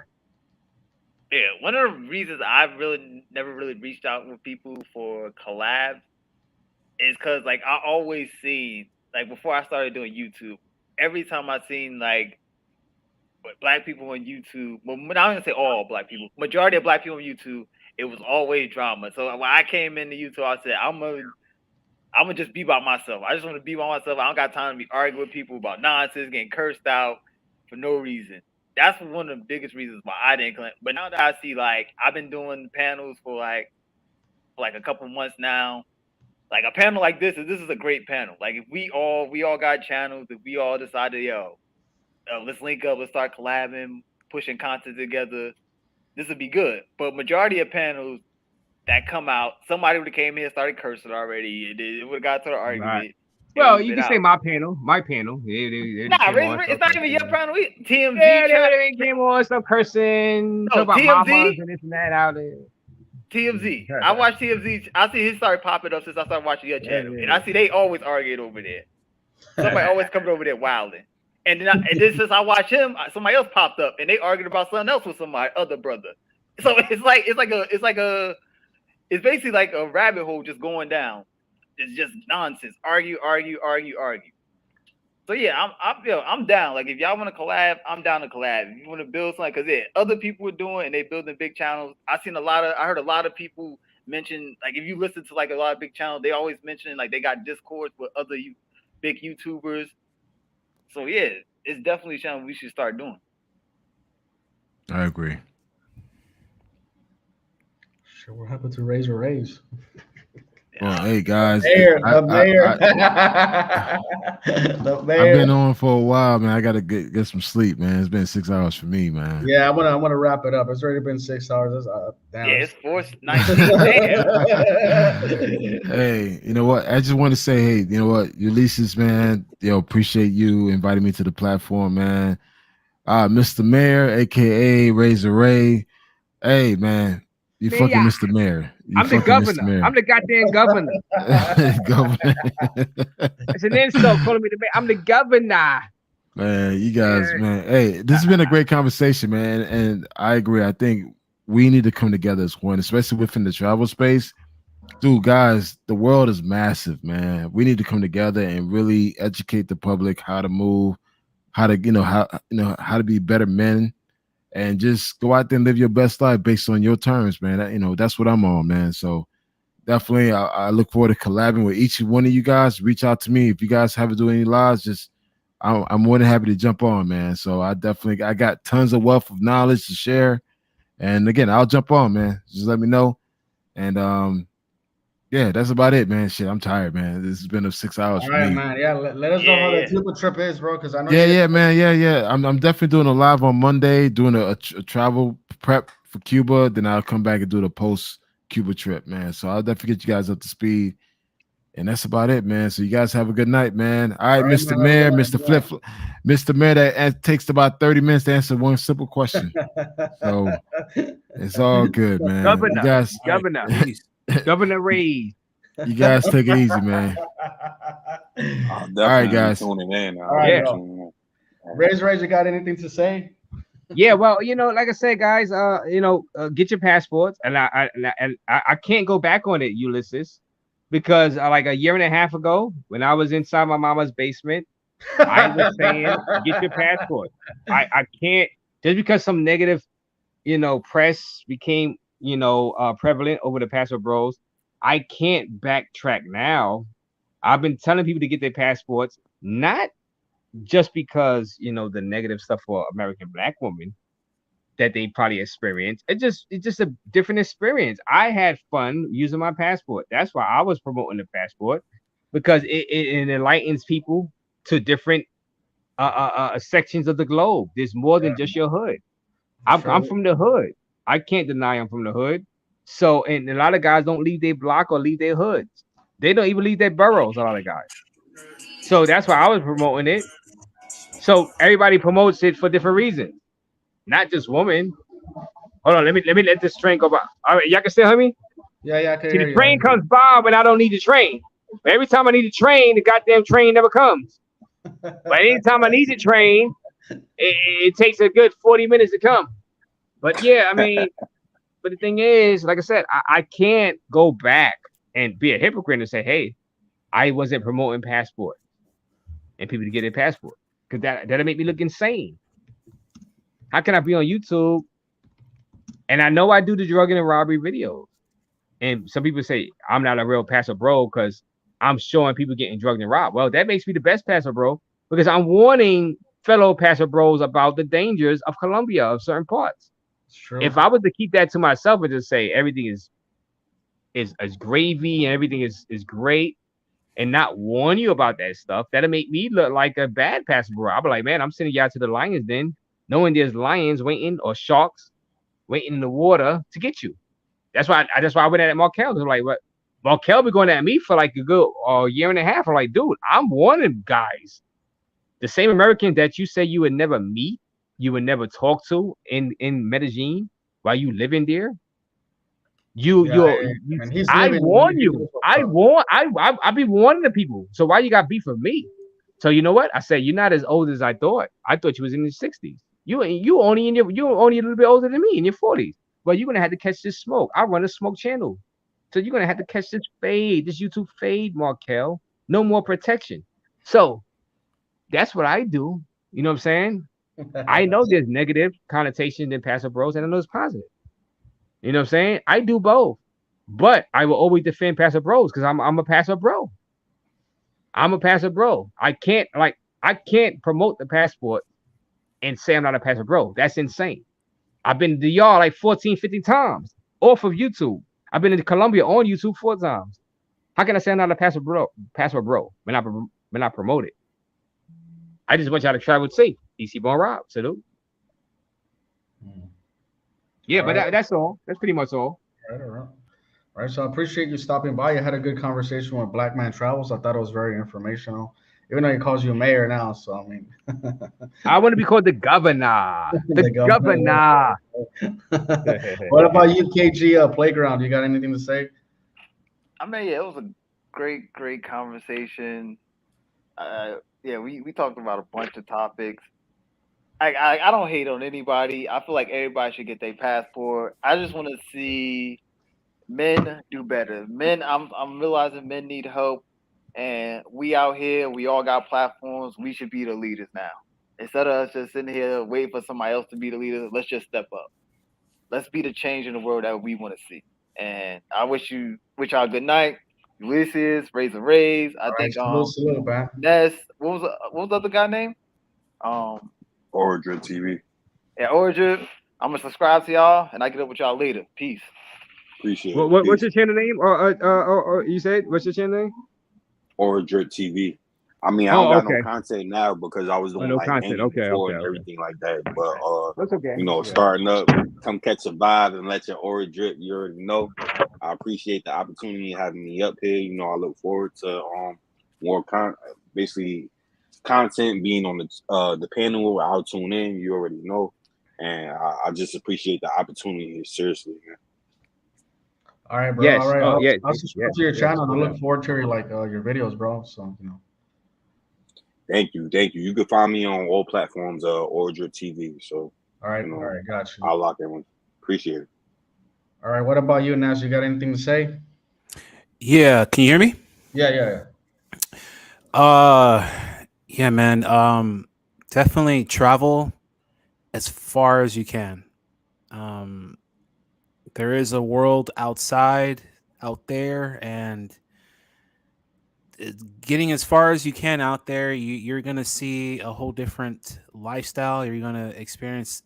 Yeah, one of the reasons I've never really reached out with people for collabs is because, like, I always see, like, before I started doing YouTube, every time I seen, like, Black people on YouTube, well, I'm not gonna say all Black people, majority of Black people on YouTube, it was always drama. So when I came into YouTube, I said, I'm gonna just be by myself. I just want to be by myself. I don't got time to be arguing with people about nonsense, getting cursed out for no reason. That's one of the biggest reasons why I didn't claim. But now that I see, like, I've been doing panels for like a couple months now. Like, a panel like this is a great panel. Like, if we all got channels, if we all decided, let's link up, let's start collabing, pushing content together, this would be good. But majority of panels that come out, somebody would have came in and started cursing already. It would have got to the argument. Right. Well, you can say my panel. They nah, it's not even your panel. TMZ. Yeah, they came on some cursing, talk about mamas and this and that out there. TMZ. I watch TMZ. I see his started popping up since I started watching your channel, and I see they always arguing over there. Somebody always coming over there wilding. And then since I watch him, somebody else popped up and they argued about something else with somebody other brother. So it's basically like a rabbit hole just going down. It's just nonsense. Argue. So yeah, I'm down. Like if y'all want to collab, I'm down to collab. If you want to build something, because other people are doing and they building big channels. I heard a lot of people mention, like if you listen to like a lot of big channels, they always mention like they got discords with other big YouTubers. So yeah, it's definitely a channel we should start doing. I agree. Sure, we're happy to raise. Well, hey guys, the mayor. I've been on for a while, man. I gotta get some sleep, man. It's been 6 hours for me, man. Yeah, I wanna wrap it up. It's already been 6 hours. Yeah, it's 4:19. Hey, you know what? I just want to say, hey, you know what, Ulysses, man. Appreciate you inviting me to the platform, man. Mr. Mayor, aka Razor Ray. Hey, man. You fucking Mr. Mayor. I'm the governor. I'm the goddamn governor. Governor. It's an insult calling me the mayor. I'm the governor. Man, you guys, man. Hey, this has been a great conversation, man. And I agree. I think we need to come together as one, especially within the travel space. Dude, guys, the world is massive, man. We need to come together and really educate the public how to move, how to be better men. And just go out there and live your best life based on your terms, man. That's what I'm on, man. So definitely, I look forward to collabing with each one of you guys. Reach out to me if you guys haven't doing any lives. I'm more than happy to jump on, man. So I got tons of wealth of knowledge to share. And again, I'll jump on, man. Just let me know. And yeah, that's about it, man. Shit, I'm tired, man. This has been 6 hours for me. Man. Yeah, let us know how the Cuba trip is, bro. Because I know. Yeah, man. Yeah. I'm definitely doing a live on Monday, doing a travel prep for Cuba. Then I'll come back and do the post Cuba trip, man. So I'll definitely get you guys up to speed. And that's about it, man. So you guys have a good night, man. All right, Mr. Mayor, Mr. Flip, Mr. Mayor, that takes about 30 minutes to answer one simple question. So it's all good, man. Governor, you guys, Governor Ray. You guys take it easy, man. All right, guys. Tuning in. All right, Razor, you got anything to say? Yeah, well, like I said, guys, get your passports, and I can't go back on it, Ulysses, because like a year and a half ago, when I was inside my mama's basement, I was saying, get your passport. I can't, just because some negative, press became, prevalent over the passport bros. I can't backtrack now. I've been telling people to get their passports, not just because, the negative stuff for American Black women that they probably experience. It's just a different experience. I had fun using my passport. That's why I was promoting the passport, because it enlightens people to different sections of the globe. There's more than just your hood. I'm from the hood. I can't deny I'm from the hood. So, and a lot of guys don't leave their block or leave their hoods. They don't even leave their boroughs, a lot of guys. So that's why I was promoting it. So everybody promotes it for different reasons, not just women. Hold on, let me let this train go by. All right, y'all can still hear me? Yeah, I can See, hear the you. train comes by when I don't need the train. But every time I need a train, the goddamn train never comes. But anytime I need the train, it takes a good 40 minutes to come. But yeah, I mean, but the thing is, like I said, I can't go back and be a hypocrite and say, hey, I wasn't promoting passport and people to get their passport, because that'll make me look insane. How can I be on YouTube? And I know I do the drugging and robbery videos. And some people say I'm not a real passport bro because I'm showing people getting drugged and robbed. Well, that makes me the best passport bro, because I'm warning fellow passport bros about the dangers of Colombia, of certain parts. True. If I was to keep that to myself and just say everything is gravy and everything is great, and not warn you about that stuff, that'll make me look like a bad passport bro. I'll be like, man, I'm sending y'all to the Lions Den knowing there's lions waiting or sharks waiting in the water to get you. That's why I went at Markel. I was like, what? Markel be going at me for like a good year and a half. I'm like, dude, I'm warning guys. The same American that you say you would never meet, you would never talk to in Medellin while you living there. And he's I living. warn you. I be warning the people. So why you got beef with me? So you know what? I said you're not as old as I thought. I thought you was in your 60s. You only a little bit older than me in your 40s. Well, you're gonna have to catch this smoke. I run a smoke channel. So you're gonna have to catch this fade, this YouTube fade, Markel. No more protection. So that's what I do. You know what I'm saying? I know there's negative connotation in Paso Bros, and I know it's positive. You know what I'm saying? I do both. But I will always defend Paso Bros because I'm a Paso Bro. I'm a Paso Bro. I can't promote the passport and say I'm not a Paso Bro. That's insane. I've been to y'all like 14, 50 times off of YouTube. I've been in Colombia on YouTube 4 times. How can I say I'm not a Paso Bro when I promote it? I just want y'all to travel safe. DC Bon Rob, salute. Yeah, all but right. That's all. That's pretty much all. All right. All right. So I appreciate you stopping by. You had a good conversation with Black Man Travels. I thought it was very informational. Even though he calls you mayor now, so I mean, I want to be called the governor. The governor. What about UKG Playground? You got anything to say? I mean, yeah, it was a great conversation. Yeah, we talked about a bunch of topics. I don't hate on anybody. I feel like everybody should get their passport. I just want to see men do better. Men, I'm realizing men need help, and we out here, we all got platforms. We should be the leaders now. Instead of us just sitting here waiting for somebody else to be the leader, let's just step up. Let's be the change in the world that we want to see. And I wish y'all a good night. Ulysses, Raise and Raise. I think Ness. What was the other guy name? Origin TV. Yeah, Origin. I'm gonna subscribe to y'all, and I get up with y'all later. Peace. Appreciate it. What's your channel name? Or you said what's your channel name? Origin TV. I mean, I don't got no content now because I was doing content before and everything like that. But that's okay. Starting up, come catch a vibe and let your aura drip. You already know. I appreciate the opportunity of having me up here. I look forward to more basically content being on the panel. I'll tune in. You already know, and I just appreciate the opportunity. Seriously, man. All right, bro. Yes. All right. I'll subscribe to your channel. And I look forward to your videos, bro. So Thank you. You can find me on all platforms, Origin TV. So all right, got you. I'll lock in. Appreciate it. All right, what about you, Nas? You got anything to say? Yeah, can you hear me? Yeah. Yeah, man. Definitely travel as far as you can. There is a world out there, and getting as far as you can out there, you're going to see a whole different lifestyle. You're going to experience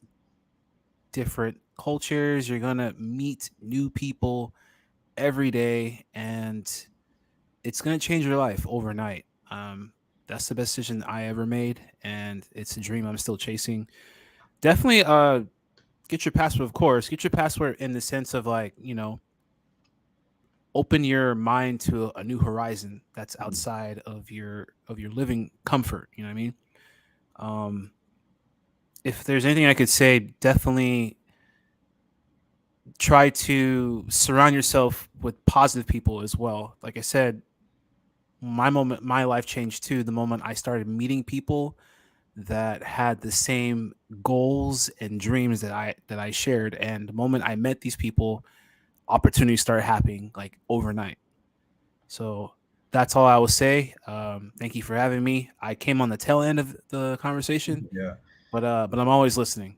different cultures. You're going to meet new people every day, and it's going to change your life overnight. That's the best decision I ever made, and it's a dream I'm still chasing. Definitely get your passport, of course. Get your passport in the sense of open your mind to a new horizon that's outside of your living comfort. You know what I mean? If there's anything I could say, definitely try to surround yourself with positive people as well. Like I said, my life changed too the moment I started meeting people that had the same goals and dreams that I shared. And the moment I met these people, opportunities started happening like overnight. So that's all I will say. Thank you for having me. I came on the tail end of the conversation. Yeah. But I'm always listening.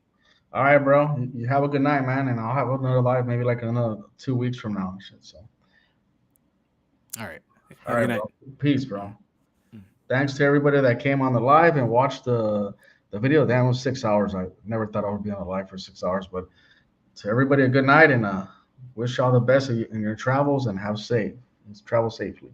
All right, bro. You have a good night, man. And I'll have another live maybe like another 2 weeks from now. So. All right. All right, bro. Peace, bro. Thanks to everybody that came on the live and watched the video. Damn, it was 6 hours. I never thought I would be on the live for 6 hours. But to everybody, a good night, and wish y'all the best in your travels, and travel safely.